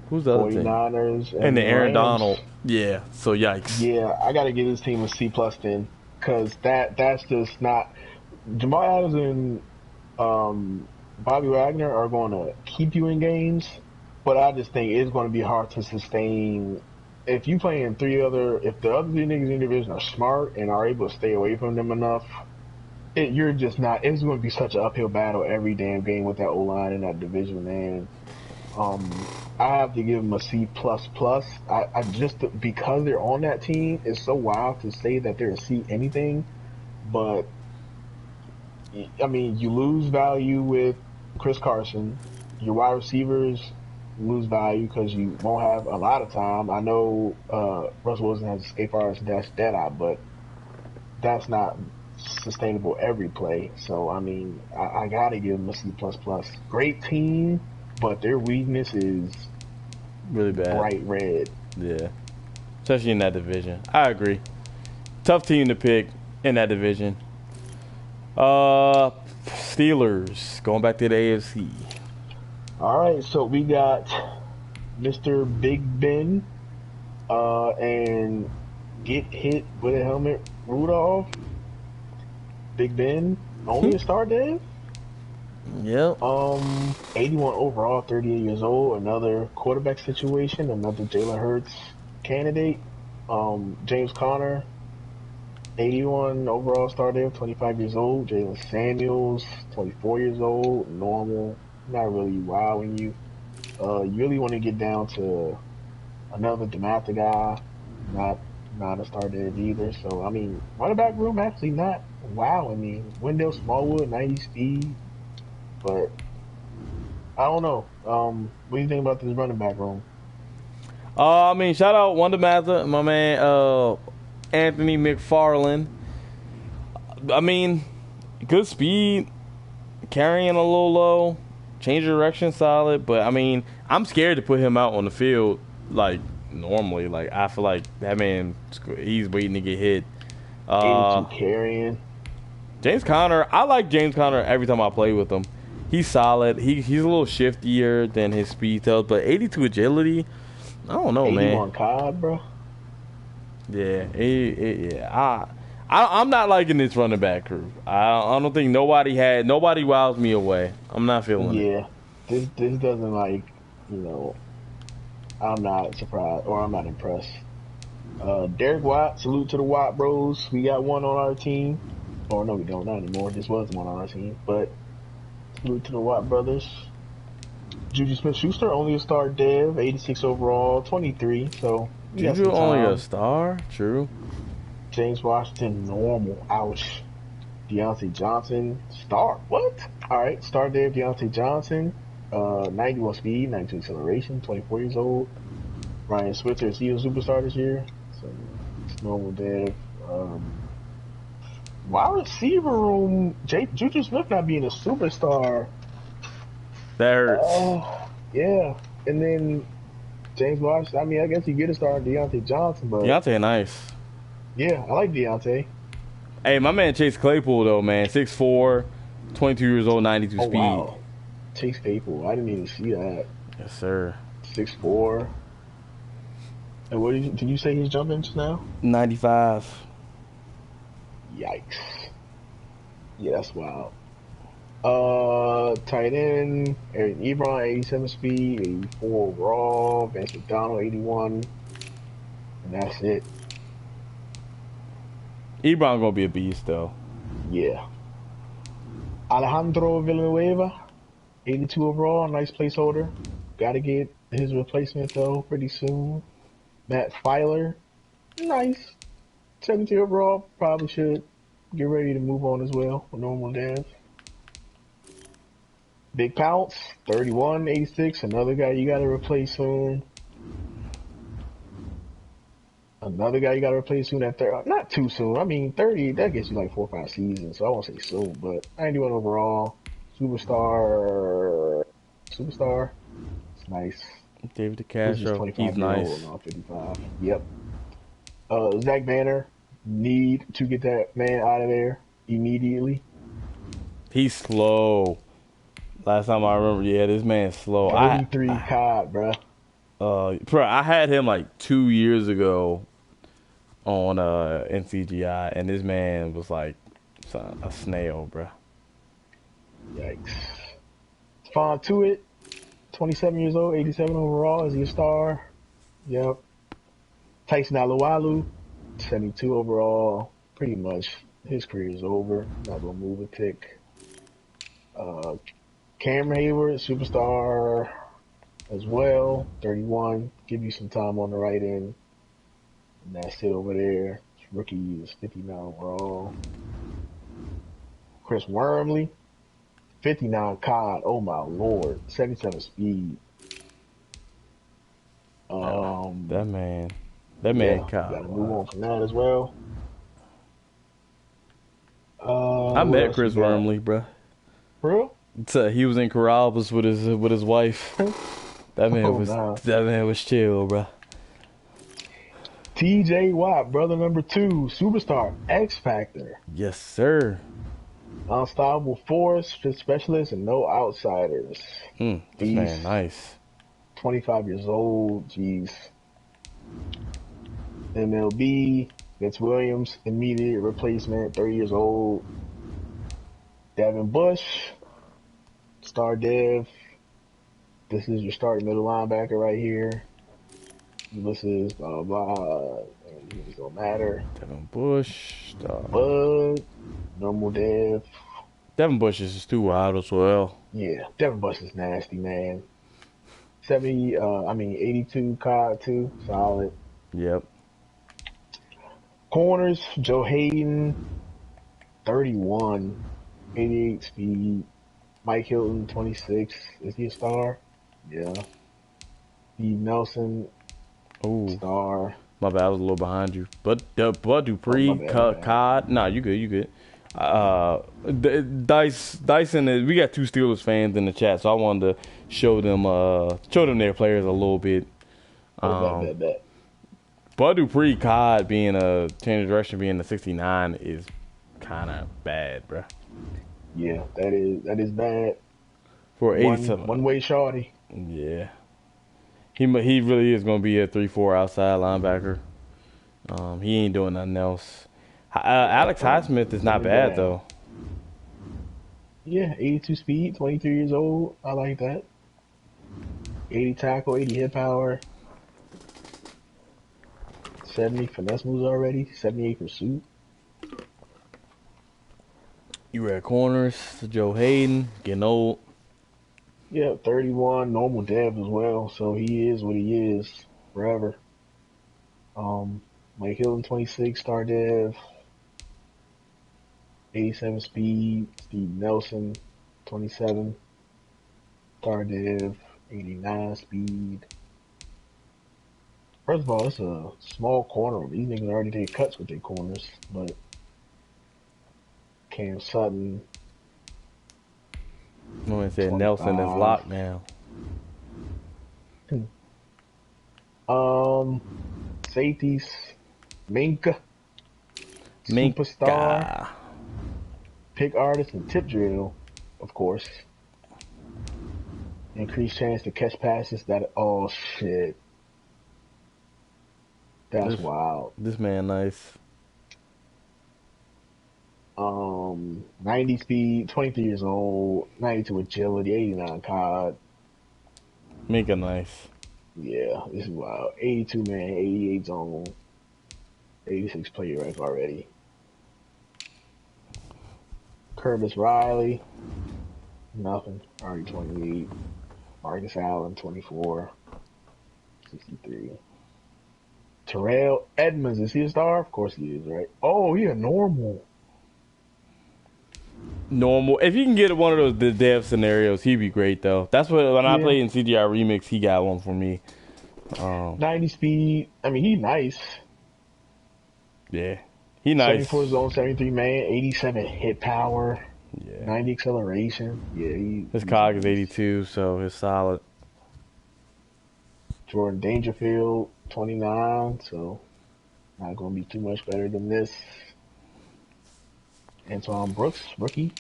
Who's the other team? 49ers and the Aaron Rams. Donald. Yeah, so yikes. Yeah, I got to give this team a C+ then, because that's just not... Jamal Adams and Bobby Wagner are going to keep you in games. But I just think it's going to be hard to sustain if you playing if the other 3 niggas in the division are smart and are able to stay away from them enough. You're just not. It's going to be such an uphill battle every damn game with that O-line in that division, man. I have to give them a C++. I just because they're on that team, it's so wild to say that they're a C anything. But I mean, you lose value with Chris Carson. Your wide receivers lose value because you won't have a lot of time. I know Russell Wilson has escape artist dash dead-eye, but that's not sustainable every play. So, I mean, I got to give them a C++. Great team, but their weakness is really bad. Bright red. Yeah. Especially in that division. I agree. Tough team to pick in that division. Steelers, going back to the AFC. All right, so we got Mr. Big Ben, and get hit with a helmet. Rudolph, Big Ben, only a star dev. Yep. 81 overall, 38 years old. Another quarterback situation. Another Jalen Hurts candidate. James Conner, 81 overall star dev, 25 years old. Jalen Samuels, 24 years old. Normal, not really wowing you. You really want to get down to another Dematha guy, not a star dev either. So I mean, running back room actually not wowing me. Wendell Smallwood, 90 speed, but I don't know. What do you think about this running back room? I mean, shout out Wonder Mather, my man, Anthony McFarland. I mean, good speed, carrying a little low, change of direction solid, but I mean, I'm scared to put him out on the field like normally. Like, I feel like that man, he's waiting to get hit. 82 carrying. James Conner, I like James Conner every time I play with him. He's solid. He's a little shiftier than his speed tells, but 82 agility, I don't know, 81 man. COD, bro. Yeah, yeah. I'm not liking this running back crew. I don't think nobody wows me away. I'm not feeling it. Yeah, this doesn't I'm not surprised or I'm not impressed. Derek Watt, salute to the Watt Bros. We got one on our team. Or no, we don't, not anymore. This was one on our team, but salute to the Watt brothers. Juju Smith-Schuster, only a star dev, 86 overall, 23. So Juju only a star, true. James Washington, normal. Ouch. Deontay Johnson, star. What? All right, star dev Deontay Johnson, 91 speed, 92 acceleration, 24 years old. Ryan Switzer, is he a superstar this year? So it's normal dev. Wide receiver room, Juju Smith not being a superstar. That hurts. Yeah. And then James Washington, I mean, I guess you get a star on Deontay Johnson, but Deontay nice. Yeah, I like Deontay. Hey, my man Chase Claypool though, man, 6'4", 22 years old, 92 speed. Wow. Chase Claypool, I didn't even see that. Yes, sir. 6'4". And what did you say his jump inches now? 95. Yikes. Yeah, that's wild. Tight end, Eric Ebron, 87 speed, 84 overall, Vance McDonald, 81. And that's it. Ebron gonna be a beast though. Yeah. Alejandro Villanueva, 82 overall, nice placeholder. Gotta get his replacement though pretty soon. Matt Filer, nice. 72 overall, probably should get ready to move on as well with normal dev. Big Pounce, 31, 86, another guy you gotta replace soon. Another guy you gotta replace soon at 30. Not too soon. I mean, 30, that gets you like 4 or 5 seasons, so I won't say soon, but 91 overall. Superstar. It's nice. David DeCastro, he's nice. Old, 55. Yep. Zach Banner, need to get that man out of there immediately. He's slow. Last time I remember, yeah, this man's slow. 33 COD, bruh. Bro, I had him like 2 years ago on NCGI, and this man was like a snail, bro. Yikes. Spawn to it. 27 years old, 87 overall. Is he a star? Yep. Tyson Alualu, 72 overall. Pretty much his career is over. Not gonna move a tick. Cameron Hayward, superstar as well. 31. Give you some time on the right end. And that's it over there. Rookie is 59 overall. Chris Wormley, 59 COD. Oh my lord. 77 speed. That man yeah, COD. Gotta move on from that as well. I met Chris Wormley, bro. For real? He was in Corrales with his wife. That man was chill, bro. TJ Watt, brother number 2, superstar, X Factor. Yes, sir. Unstoppable force, fit specialist, and no outsiders. This man, nice. 25 years old. Jeez. MLB, Vince Williams, immediate replacement, 30 years old. Devin Bush, star dev. This is your starting middle linebacker right here. This is blah blah blah. It don't matter. Devin Bush. Bud, normal dev. Devin Bush is just too wild as well. Yeah, Devin Bush is nasty, man. 82 COD too, solid. Yep. Corners, Joe Hayden, 31, 88 speed. Mike Hilton, 26. Is he a star? Yeah. Steve Nelson, Ooh. star. My bad, I was a little behind you. But Dupree, COD. Nah, you good. Dyson is, we got two Steelers fans in the chat, so I wanted to show them their players a little bit. Bet. Bud Dupree, COD being a change of direction, being a 69 is kind of bad, bruh. Yeah, that is bad. For 87, one way shorty. Yeah, he really is gonna be a 3-4 outside linebacker. He ain't doing nothing else. Alex Highsmith is not bad though. Yeah, 82 speed, 23 years old. I like that. 80 tackle, 80 hit power. 70 finesse moves already. 78 pursuit. You at corners, Joe Hayden, getting old. Yeah, 31, normal dev as well. So he is what he is forever. Mike Hilton, 26, star dev. 87 speed. Steve Nelson, 27, star dev. 89 speed. First of all, it's a small corner. These niggas already take cuts with their corners, but Cam Sutton. I'm gonna say Nelson is locked now. Safeties, Minka, superstar, pick artist, and tip drill, of course. Increased chance to catch passes. Oh shit, that's wild. This man nice. 90 speed, 23 years old, 92 agility, 89 COD. Minka nice. Yeah, this is wild. 82 man, 88 zone, 86 player rank already. Curtis Riley, nothing. Already 28. Marcus Allen, 24. 63. Terrell Edmonds, is he a star? Of course he is, right? Oh, he a normal. If you can get one of the dev scenarios, he'd be great though. That's what when I played in CGI Remix, he got one for me. 90 speed. I mean, he's nice. Yeah, he nice. 74 zone, 73 man, 87 hit power. Yeah. 90 acceleration. Yeah, his cog is 82, so it's solid. Jordan Dangerfield, 29, so not gonna be too much better than this. Antoine Brooks, rookie.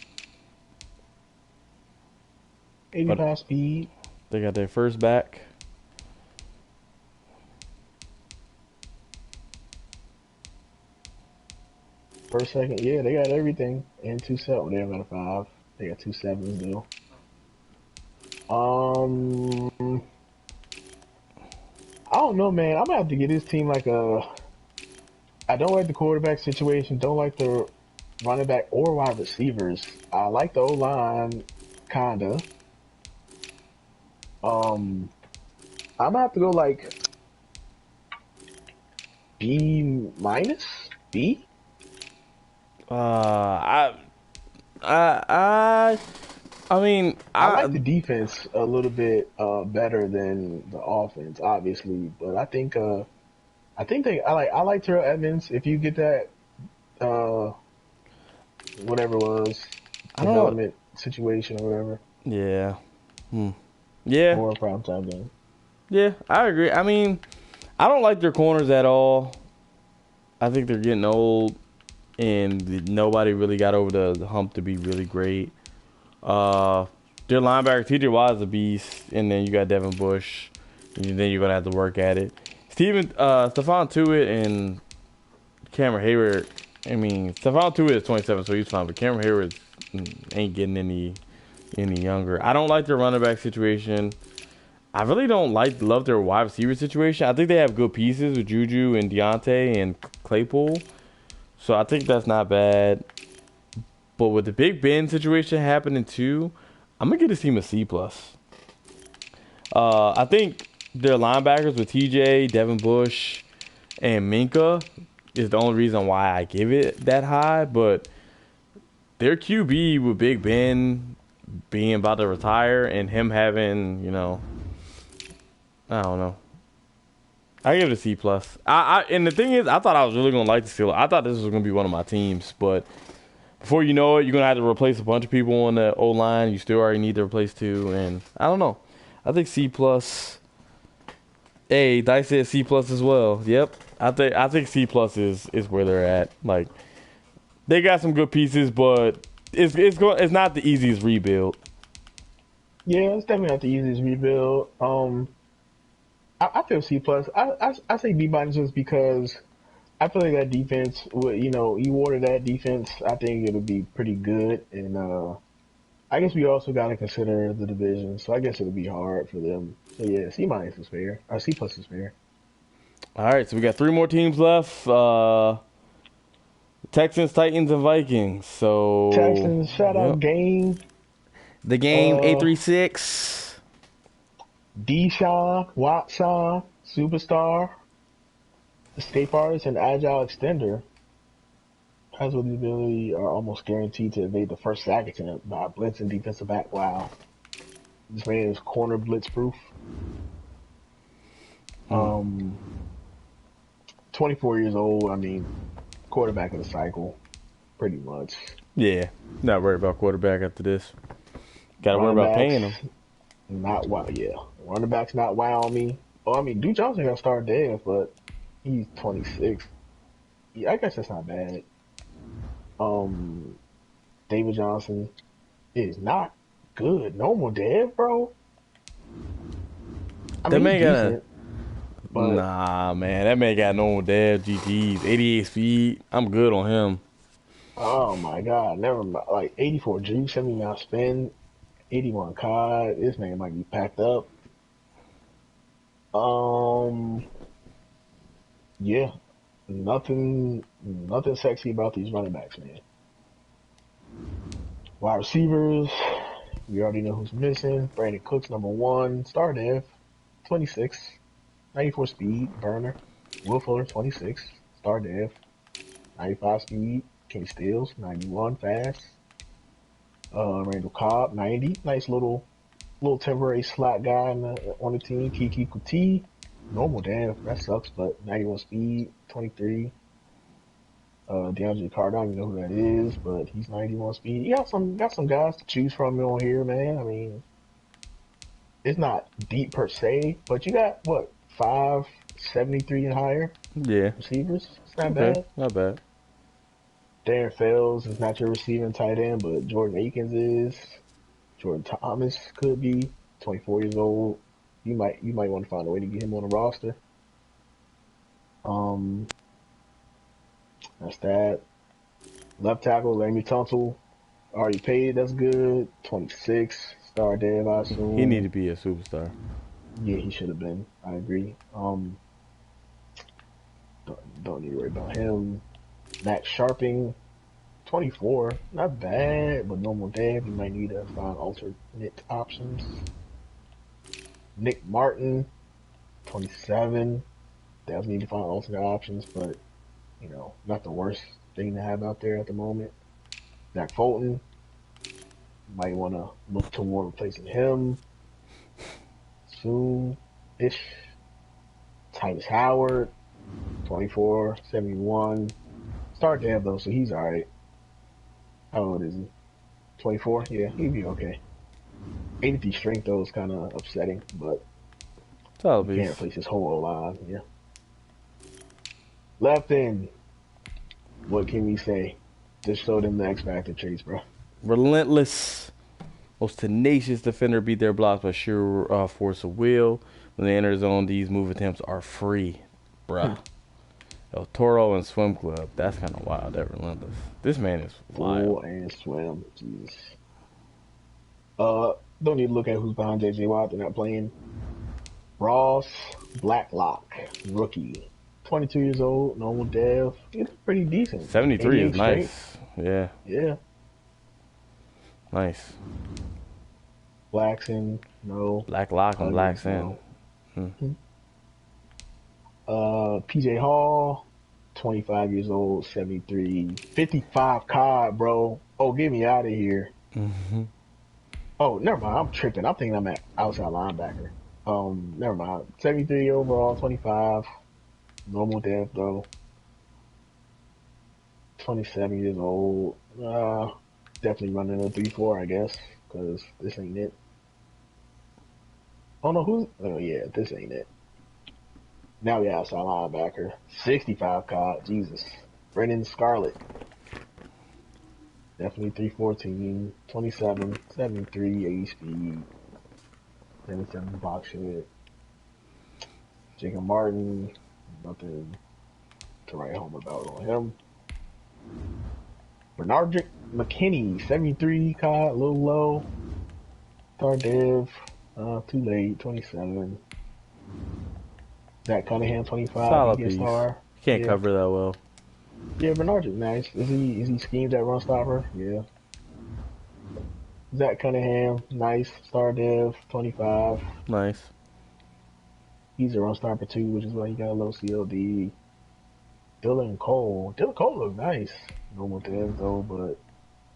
85 speed. They got their first back. First, second, yeah, they got everything. And 2 7. They don't got a 5. They got 2 7s though. I don't know, man. I'm gonna have to get this team like a. I don't like the quarterback situation. Don't like the running back or wide receivers. I like the O-line, kinda. I'm gonna have to go like B minus? B? I mean, I like the defense a little bit better than the offense, obviously, but I like Terrell Edmonds. If you get that, whatever it was, development situation or whatever. Yeah. Yeah. Or a primetime game. Yeah, I agree. I mean, I don't like their corners at all. I think they're getting old, and nobody really got over the hump to be really great. Their linebacker, TJ Watt, is a beast, and then you got Devin Bush. then you're gonna have to work at it. Stephon Tuitt and Cameron Hayward. I mean, Stephon Tuitt is 27, so he's fine, but Cameron Hayward ain't getting any younger. I don't like their running back situation. I really don't love their wide receiver situation. I think they have good pieces with Juju and Deontay and Claypool, so I think that's not bad. But with the Big Ben situation happening too, I'm gonna give this team a C plus. I think their linebackers with TJ, Devin Bush, and Minka is the only reason why I give it that high. But their QB with Big Ben being about to retire and him having, I don't know. I give it a C plus. And the thing is, I thought I was really gonna like the Steelers. I thought this was gonna be one of my teams, but before you know it, you're gonna have to replace a bunch of people on the O line. You still already need to replace 2, and I don't know. I think C plus. Hey, Dice said C plus as well. Yep, I think C plus is where they're at. Like, they got some good pieces, but it's not the easiest rebuild. Yeah, it's definitely not the easiest rebuild. I feel C plus. I say B minus just because I feel like that defense would, you order that defense, I think it'll be pretty good. And I guess we also got to consider the division, so I guess it'll be hard for them. So yeah, C minus is fair. C plus is fair. All right, so we got 3 more teams left. Texans, Titans, and Vikings. So Texans, shout out Game. The Game 836. Deshaun Watson, superstar, escape artist, and agile extender. Has with the ability are almost guaranteed to evade the first sack attempt by a blitz and defensive back. Wow. This man is corner blitz proof. 24 years old. I mean, quarterback of the cycle, pretty much. Yeah, not worried about quarterback after this. Got to worry about paying him. Not wow. Yeah, running backs not wow me. Oh, I mean, Duke Johnson got started there, but he's 26. Yeah, I guess that's not bad. David Johnson is not good. Normal dev, bro. That man got Nah, man. That man got normal dev, GTs, 88 speed. I'm good on him. Oh, my God. Never mind. Like, 84 juice, 79 spin, 81 COD. This man might be packed up. Yeah. Nothing sexy about these running backs, man. Wide receivers, we already know who's missing. Brandon Cooks, number 1. Star Dev, 26. 94 speed, burner. Will Fuller, 26. Star Dev, 95 speed. Kenny Stills, 91 fast. Randall Cobb, 90. Nice little temporary slot guy on the team. Kiki Kuti, normal dev. That sucks, but 91 speed, 23. DeAndre Carter, I don't even know who that is, but he's 91 speed. You got some guys to choose from on here, man. I mean, it's not deep per se, but you got 573 and higher. Yeah, Receivers. It's not bad. Not bad. Darren Fells is not your receiving tight end, but Jordan Akins is. Jordan Thomas could be 24 years old. You might want to find a way to get him on the roster. That's that. Left tackle, Laremy Tunsil, already paid. That's good. 26. Star Dev, I assume. He need to be a superstar. Yeah, he should have been. I agree. Don't need to worry about him. Max Sharping, 24. Not bad, but normal dev. You might need to find alternate options. Nick Martin, 27. Definitely need to find alternate options, but not the worst thing to have out there at the moment. Zach Fulton, might want to look toward replacing him soon-ish. Titus Howard, 24, 71. Start dev though, so he's alright. How old is he? 24? Yeah, he'd be okay. 83 strength though is kind of upsetting, but you can't replace his whole O-line. Yeah. Left end. What can we say? Just show them the X Factor traits, bro. Relentless, most tenacious defender, beat their blocks by sheer force of will. When they enter zone, these move attempts are free. Bruh. El Toro and Swim Club. That's kind of wild. That relentless. This man is wild. Full and swim. Jesus. Don't need to look at who's behind JJ Watt. They're not playing. Ross Blacklock, rookie. 22 years old, normal dev. He's pretty decent. 73 is nice. Straight. Yeah. Yeah. Nice. Blackson, no. Blacklock and Blackson. No. PJ Hall, 25 years old, 73. 55 COD, bro. Oh, get me out of here. Oh, never mind. I'm tripping. I'm thinking I'm at outside linebacker. Never mind. 73 overall, 25. Normal dev, though. 27 years old. Definitely running a 3-4, I guess, because this ain't it. Oh, no, oh, yeah, this ain't it. Now we outside linebacker. 65 COD. Jesus. Brennan Scarlett. Definitely 314. 27. 73. 80 speed. 77 box shit. Jacob Martin. Nothing to write home about on him. Bernardrick McKinney. 73 COD. A little low. Star Dev. Too late. 27. Zach Cunningham, 25. Solid piece. Star. Can't cover that well. Yeah, Bernardrick, nice. Is he schemed at run stopper? Yeah. Zach Cunningham, nice. Star Dev, 25. Nice. He's a run stopper too, which is why he got a low CLD. Dylan Cole look nice. Normal dev though, but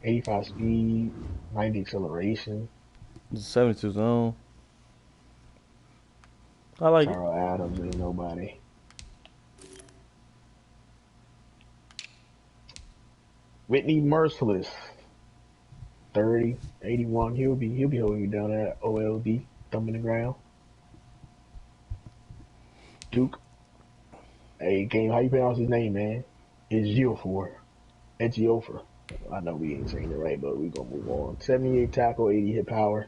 85 speed, 90 acceleration. 72 zone. I like it. Carl Adams ain't nobody. Whitney Merciless, 30, 81. He'll be holding you down at OLD, thumb in the ground. Duke. Hey, game, how you pronounce his name, man? It's Geofor. Ejiofor. I know we ain't saying it right, but we gonna move on. 78 tackle, 80 hit power.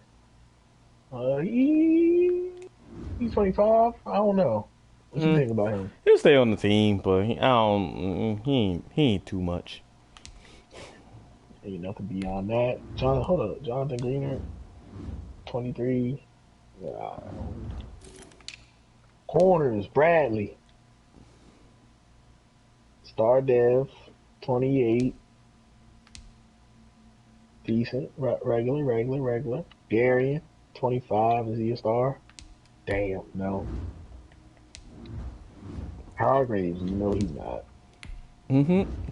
He's 25. I don't know. What you think about him? He'll stay on the team, but he ain't too much. Ain't nothing beyond that. Jonathan Greener, 23. Corners, Bradley. Star Dev, 28. Decent. Regular. Darian, 25. Is he a star? Damn, no. Hargraves, you know he's not.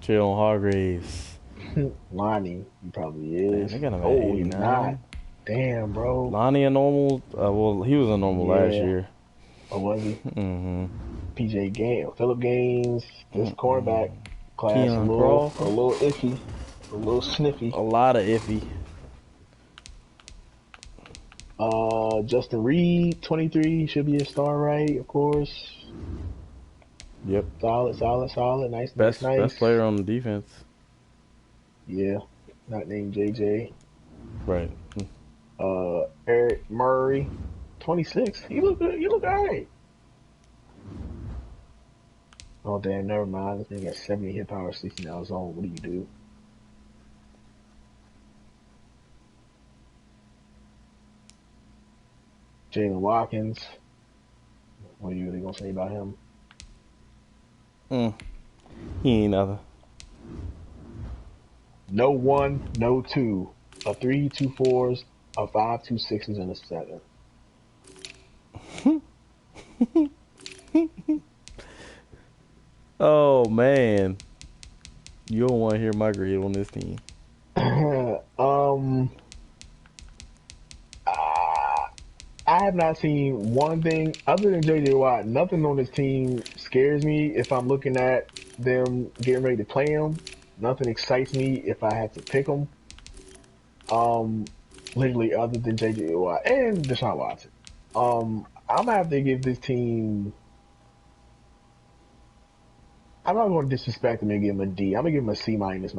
Chill on Hargraves. Lonnie, he probably is. Man, they got him at 89. He's not. Damn, bro. Lonnie a normal? Well, he was a normal last year. Oh, was he? PJ Gaines, Philip Gaines, this cornerback class a little iffy, a little sniffy. A lot of iffy. Justin Reed, 23, should be a star, right? Of course. Yep. Solid. Nice. Best player on the defense. Yeah. Not named JJ. Right. Eric Murray, 26. You look good. You look alright. Oh damn, never mind. This thing got 70 hit power, 60 now zone. What do you do? Jalen Watkins. What are you really gonna say about him? He ain't nothing. No 1, no 2. A 3, 2 4s, a 5, 2 6s, and a 7. Oh man, you don't want to hear my grade on this team. I have not seen one thing other than JJ Watt. Nothing on this team scares me if I'm looking at them getting ready to play him. Nothing excites me if I have to pick them. Literally other than JJ Watt and Deshaun Watson. I'm gonna have to give this team. I'm not going to disrespect them and give them a D. I'm gonna give them a C minus.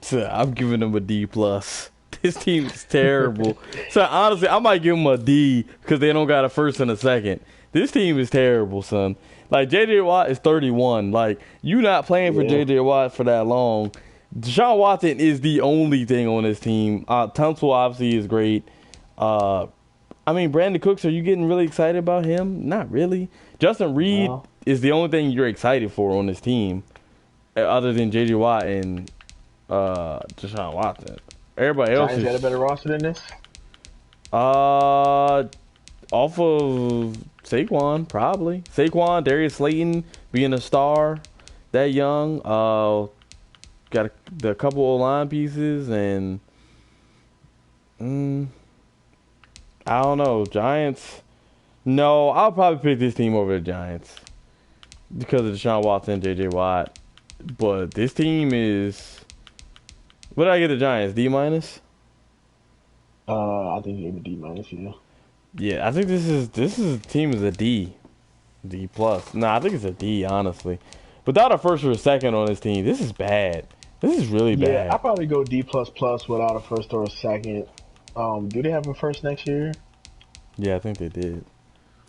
So I'm giving them a D plus. This team is terrible. So honestly, I might give them a D because they don't got a first and a second. This team is terrible, son. Like J.J. Watt is 31. Like you not playing for J.J. Watt for that long. Deshaun Watson is the only thing on this team. Tunsil obviously is great. I mean, Brandon Cooks, are you getting really excited about him? Not really. Justin Reed is the only thing you're excited for on this team, other than J.J. Watt and Deshaun Watson. Everybody else Giants got a better roster than this? off of Saquon, probably. Saquon, Darius Slayton being a star that young. Got a couple O-line pieces and I don't know. Giants. No, I'll probably pick this team over the Giants because of Deshaun Watson and J.J. Watt. But this team is. What did I get the Giants? D minus? I think he gave a D minus, yeah. Yeah, I think this team is a D. D plus. Nah, I think it's a D, honestly. Without a first or a second on this team, this is bad. This is really bad. Yeah, I'd probably go D plus plus without a first or a second. Do they have a first next year? Yeah, I think they did.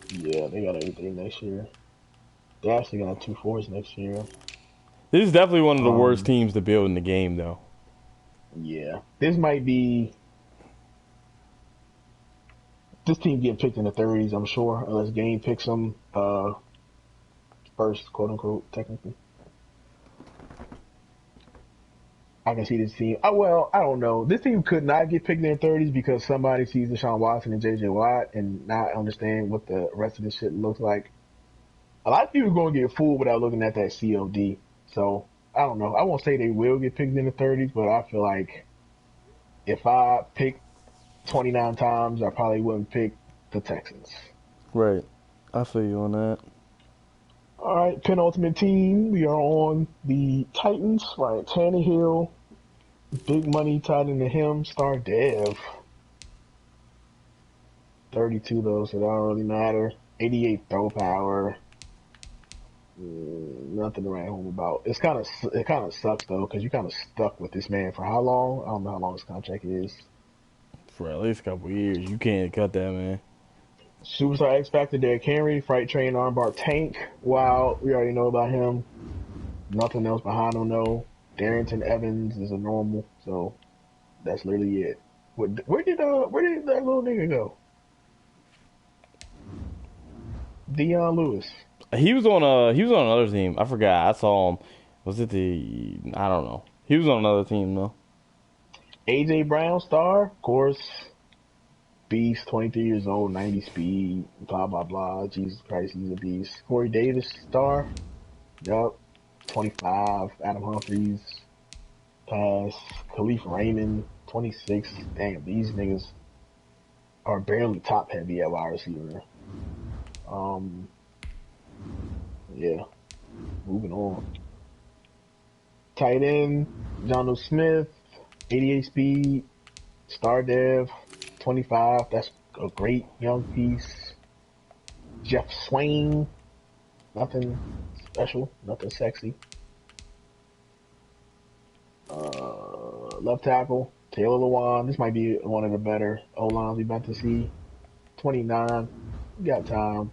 Yeah, they got everything next year. They actually got 2 fours next year. This is definitely one of the worst teams to build in the game, though. Yeah. This might be... This team getting picked in the 30s, I'm sure, unless Game picks them first, quote-unquote, technically. I can see this team. Well, I don't know. This team could not get picked in the 30s because somebody sees Deshaun Watson and J.J. Watt and not understand what the rest of this shit looks like. A lot of people are going to get fooled without looking at that COD. So, I don't know. I won't say they will get picked in the 30s, but I feel like if I pick 29 times, I probably wouldn't pick the Texans. Right. I feel you on that. All right, penultimate team. We are on the Titans. Right, Tannehill, big money tied into him. Star Dev. 32 though, so that don't really matter. 88 throw power. Nothing to write home about. It kind of sucks though, because you kind of stuck with this man for how long? I don't know how long his contract is. For at least a couple years, you can't cut that, man. Superstar X Factor, Derrick Henry, Freight Train, Armbar Tank. Wow, we already know about him. Nothing else behind him, no. Darrington Evans is a normal, so that's literally it. Where did that little nigga go? Deion Lewis. He was on another team. I forgot. I saw him. Was it I don't know. He was on another team though. AJ Brown, star, of course. Beast, 23 years old, 90 speed, blah, blah, blah. Jesus Christ, he's a beast. Corey Davis, star. Yup. 25. Adam Humphries, pass. Khalif Raymond, 26. Damn, these niggas are barely top heavy at wide receiver. Yeah. Moving on. Tight end, Jonnu Smith, 88 speed, star dev. 25, that's a great young piece. Jeff Swain, nothing special, nothing sexy. Left tackle, Taylor Lewan. This might be one of the better O-lines we're about to see. 29, we got time.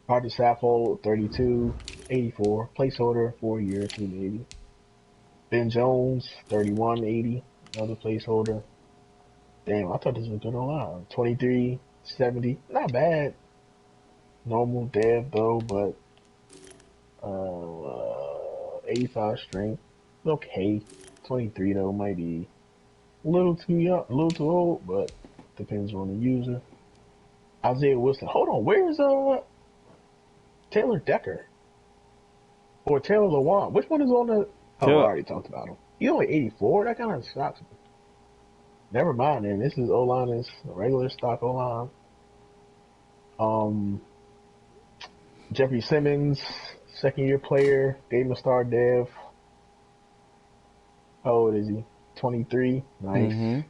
Roger Saffold, 32, 84, placeholder, 4 year, 280. Ben Jones, 31, 80, another placeholder. Damn, I thought this was good online. 23, 70, not bad. Normal dev though, but 85 strength, okay. 23 though, might be a little too young, a little too old, but depends on the user. Isaiah Wilson, hold on, where's Taylor Decker or Taylor Lewan? Which one is on the? Oh, I already talked about him. He's only 84. That kind of shocks me. Never mind, then. This is O-line is a regular stock O-line. Jeffrey Simmons, second-year player, gave him a star dev. How old is he? 23. Nice.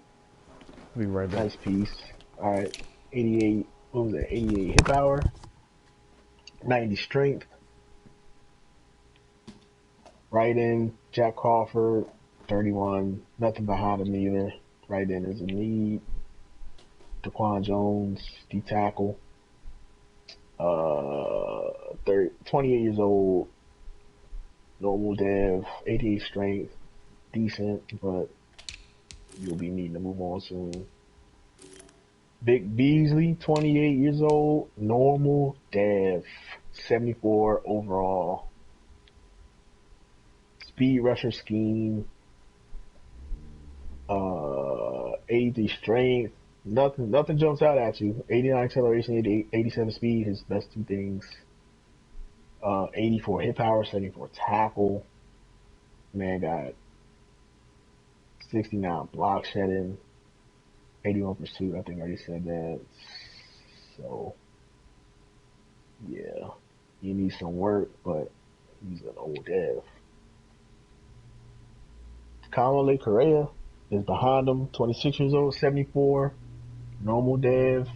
Be right back. Nice piece. All right. 88. What was that? 88 hip power. 90 strength. Right in, Jack Crawford, 31. Nothing behind him either. Right then is a need. Daquan Jones, D tackle. 28 years old, normal dev, 88 strength, decent, but you'll be needing to move on soon. Vic Beasley, 28 years old, normal dev, 74 overall. Speed rusher scheme, 83 strength. Nothing jumps out at you. 89 acceleration, 87 speed, his best two things. 84 hit power, 74 tackle. Man got 69 block shedding, 81 pursuit. I think I already said that. So, yeah, he needs some work, but he's an old dev. Kamale Correa is behind him, 26 years old, 74, normal dev.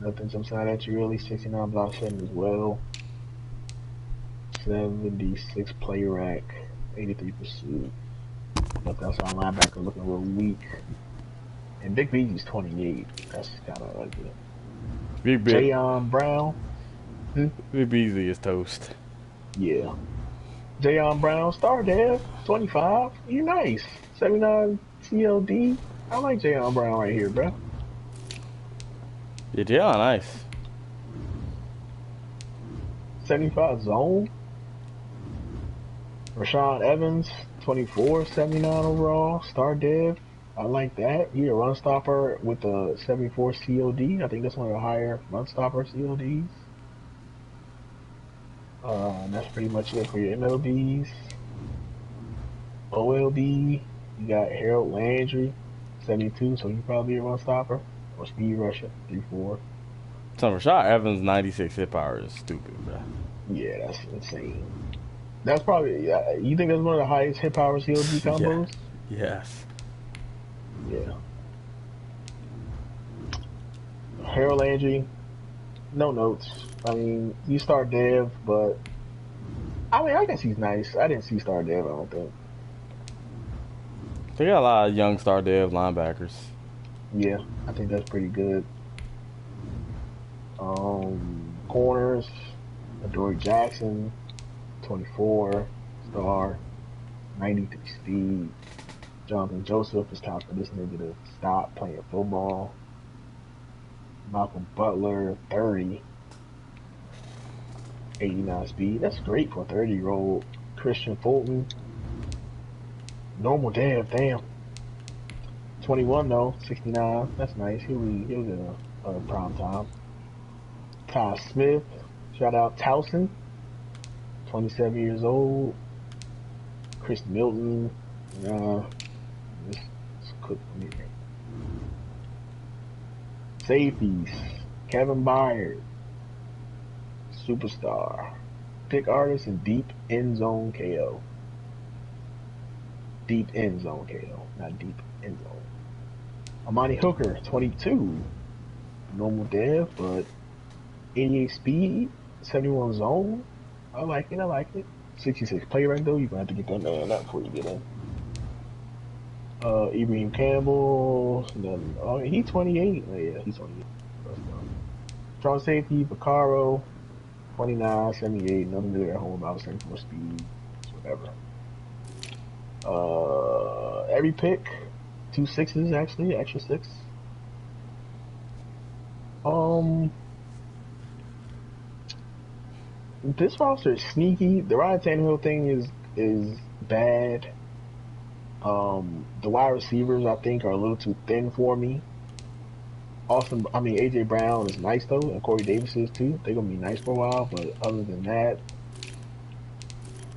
Nothing jumps out at you really. 69 block shedding as well. 76 play rack, 83 pursuit. Nothing else on linebacker looking real weak. And Big Beezy's 28. That's kind of ugly. Big Jayon Brown. Big Beasley is toast. Yeah. Jayon Brown, star dev, 25. You nice. 79 TLD. I like Jayon Brown right here, bro. Yeah, nice. 75 zone. Rashawn Evans, 24, 79 overall, star dev. I like that. He a run stopper with a 74 COD. I think that's one of the higher run stopper CODs. That's pretty much it for your MLBs. OLB, you got Harold Landry, 72, so he's probably a run stopper. Or speed rusher, 3-4. So Rashad Evans' 96 hit power is stupid, bro. Yeah, that's insane. That's probably, you think that's one of the highest hit power COD combos? Yeah. Yes. Yeah. Harold Landry, no notes. I mean, you start Dev, but I mean, I guess he's nice. I didn't see star Dev, I don't think. They got a lot of young star dev linebackers. Yeah, I think that's pretty good. Corners, Adoree Jackson, 24, star, 93 speed. Jonathan Joseph is time for this nigga to stop playing football. Malcolm Butler, 30, 89 speed. That's great for a 30-year-old. Christian Fulton, normal dev, damn. 21 though, 69. That's nice. He'll get a prime time. Kyle Smith, shout out Towson, 27 years old. Chris Milton, this cook for me. Safeties, Kevin Byard, superstar. Pick artist and deep end zone KO. Deep end zone KO, not deep end zone. Amani Hooker, 22. Normal dev, but 88 speed, 71 zone. I like it. 66 play rank though, you're gonna have to get that man up before you get in. Ibrahim Campbell, he's 28. Oh, yeah, he's 28. Strong safety, Vaccaro, 29, 78. Nothing really at home about 74 speed, whatever. Every pick, 2 6s actually, extra 6. This roster is sneaky. The Ryan Tannehill thing is bad. The wide receivers I think are a little too thin for me. AJ Brown is nice though, and Corey Davis is too. They're gonna be nice for a while, but other than that,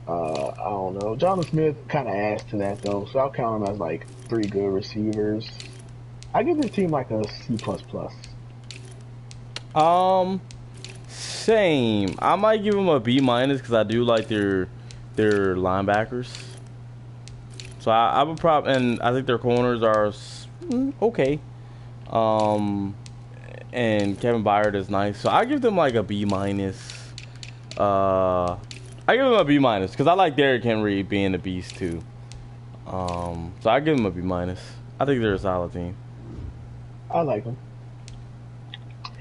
I don't know. Jonathan Smith kind of adds to that though, so I'll count him as like 3 good receivers. I give this team like a C++. Same. I might give them a B- because I do like their linebackers. So I would and I think their corners are okay. And Kevin Byard is nice, so I give them like a B-. I give them a B- because I like Derrick Henry being a beast too. So I give them a B minus. I think they're a solid team. I like them.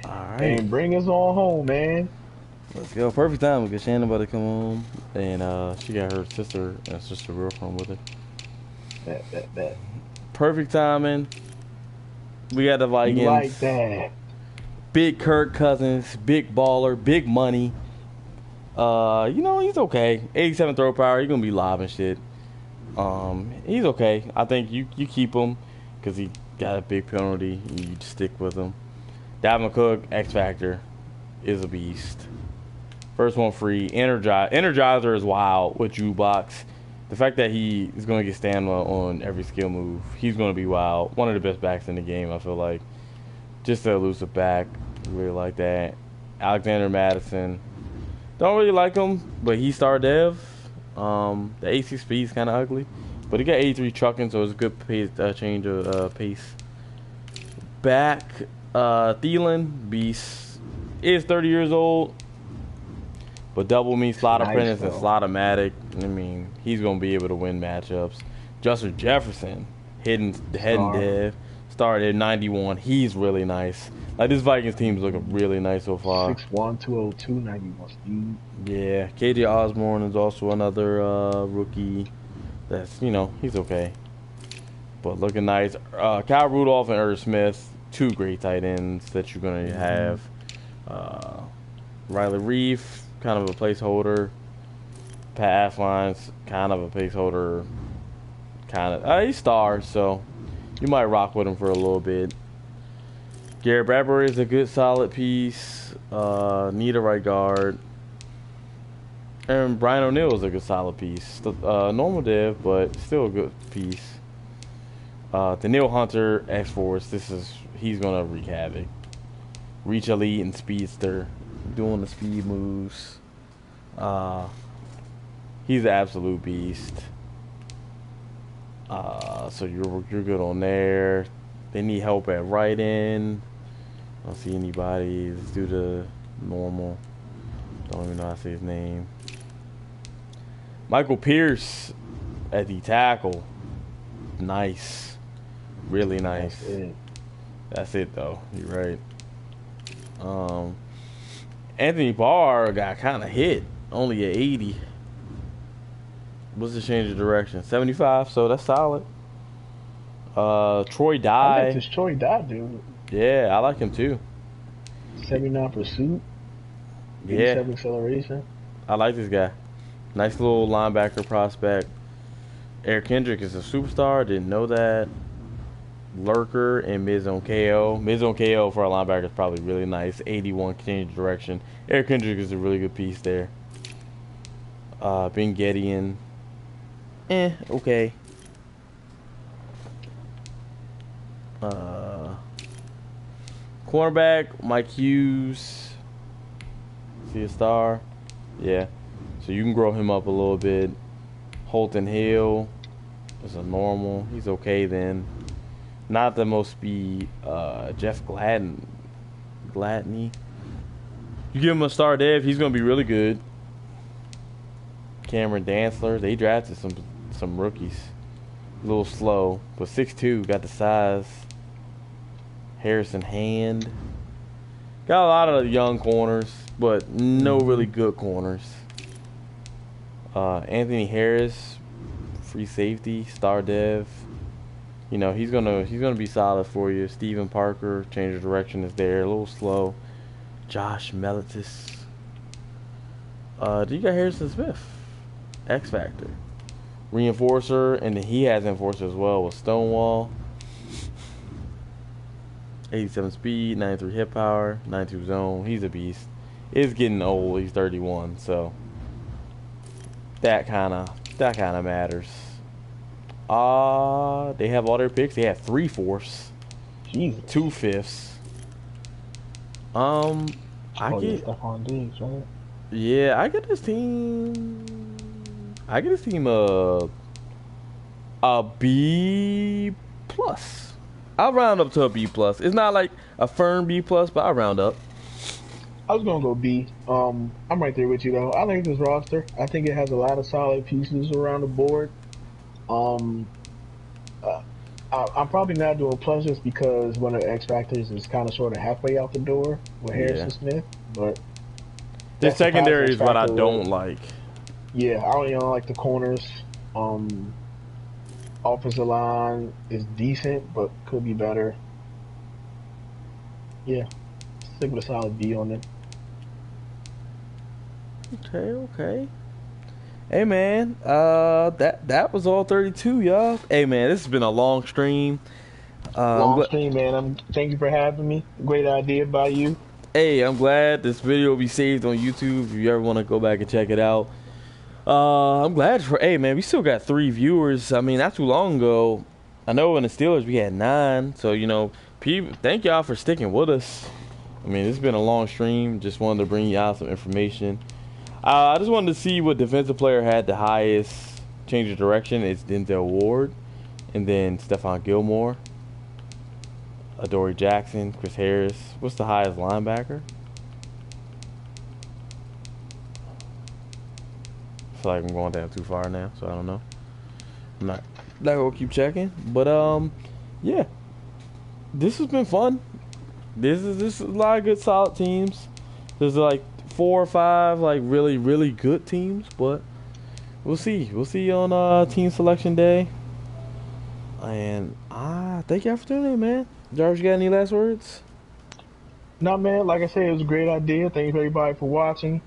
All right, And bring us on home, man. let's go. Perfect time because Shannon about to come home, and she got her sister and sister girlfriend with her. That. Perfect timing. We got the Vikings. You like that? Big Kirk Cousins, big baller, big money. He's okay. 87 throw power. He's gonna be live and shit. He's okay. I think you keep him because he got a big penalty. You stick with him. Dalvin Cook, X Factor, is a beast. First one free. Energizer is wild with jukebox. The fact that he is going to get stamina on every skill move, he's going to be wild. One of the best backs in the game, I feel like. Just an elusive back. Really like that. Alexander Madison. Don't really like him, but he star dev. The AC speed is kind of ugly. But he got 83 trucking, so it's a good pace, change of pace. Back, Thielen, beast. Is 30 years old. But double me, slot apprentice, and slot-o-matic. I mean, he's going to be able to win matchups. Justin Jefferson, heading dev. Started at 91. He's really nice. Like, this Vikings team is looking really nice so far. 6'1", 202, 91 speed. Yeah. KJ Osborne is also another rookie. That's, he's okay. But looking nice. Kyle Rudolph and Irv Smith, two great tight ends that you're going to have. Riley Reef, kind of a placeholder. Pat Affline's kind of a placeholder. He's stars, so you might rock with him for a little bit. Garrett Bradbury is a good, solid piece. Need a right guard. And Brian O'Neill is a good, solid piece. Normal dev, but still a good piece. Daniil Hunter, X-Force. He's going to wreak havoc. Reach elite and speedster. Doing the speed moves. He's an absolute beast. So you're good on there. They need help at right end. I don't see anybody. Let's do the normal. Don't even know how to say his name. Michael Pierce at the tackle. Nice. Really nice. That's it though. You're right. Anthony Barr got kind of hit. Only at 80. What's the change of direction? 75, so that's solid. Troy Dye. I like this Troy Dye dude. Yeah, I like him too. 79 pursuit. 87 acceleration. I like this guy. Nice little linebacker prospect. Eric Kendrick is a superstar. Didn't know that. Lurker and Miz on KO. Miz on KO for a linebacker is probably really nice. 81 change of direction. Eric Kendrick is a really good piece there. Ben Gideon. Okay. Cornerback, Mike Hughes. See a star? Yeah. So you can grow him up a little bit. Holton Hill is a normal. He's okay then. Not the most speed. Jeff Gladney. You give him a star dev, he's going to be really good. Cameron Dantzler. They drafted some rookies. A little slow, but 6'2", got the size. Harrison Hand. Got a lot of young corners, but no really good corners. Anthony Harris, free safety, star dev. He's gonna be solid for you. Steven Parker, change of direction is there, a little slow. Josh Mellitus. Do you got Harrison Smith? X Factor. Reinforcer, and then he has Enforcer as well with Stonewall. 87 speed, 93 hit power, 92 zone. He's a beast. It's getting old. He's 31, so that kind of matters. They have all their picks. They have 3 fourths, 2 fifths. I get Stephon Diggs, right? Yeah, I get this team a B plus. I'll round up to a B plus. It's not like a firm B plus, but I'll round up. I was gonna go B. I'm right there with you though. I like this roster. I think it has a lot of solid pieces around the board. Um, uh, I'm probably not doing plus just because one of the X factors is kind of sort of halfway out the door with Yeah. Harrison Smith, but The that surprise secondary X is what I factor don't will. like. Yeah, I don't even like the corners. Um, Offensive line is decent, but could be better. Yeah, stick with a solid B on them. Okay, okay. Hey man, that was all 32, y'all. Hey man, this has been a long stream. I'm Long glad. stream, man. Thank you for having me. Great idea by you. Hey, I'm glad this video will be saved on YouTube if you ever want to go back and check it out. I'm glad for. Hey man, we still got 3 viewers. I mean, not too long ago. I know in the Steelers we had 9. So people, thank y'all for sticking with us. I mean, it's been a long stream. Just wanted to bring y'all some information. I just wanted to see what defensive player had the highest change of direction. It's Denzel Ward, and then Stephon Gilmore, Adoree Jackson, Chris Harris. What's the highest linebacker? I feel like I'm going down too far now, so I don't know. I'm not gonna keep checking, but yeah, this has been fun. This is a lot of good solid teams. There's like 4 or 5 like really good teams, but we'll see. We'll see you on team selection day. And thank y'all for tuning in, man. Jarvis, you got any last words? No, man. Like I said, it was a great idea. Thank you for everybody for watching.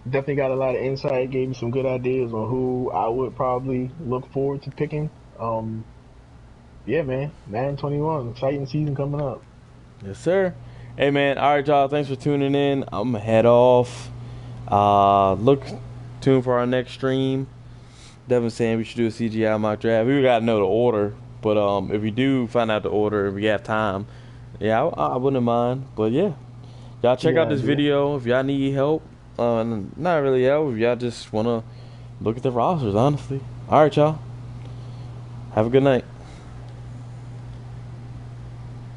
Definitely got a lot of insight. Gave me some good ideas on who I would probably look forward to picking. Yeah, man. Madden 21, exciting season coming up. Yes, sir. Hey, man. All right, y'all. Thanks for tuning in. I'm gonna head off. Look, tuned for our next stream. Devin saying we should do a CGI mock draft. We gotta know the order, but if we do find out the order, if we have time, yeah, I wouldn't mind. But yeah, y'all check Good out this idea. video if y'all need help. Not really help. If y'all just wanna look at the rosters, honestly. All right, y'all. Have a good night.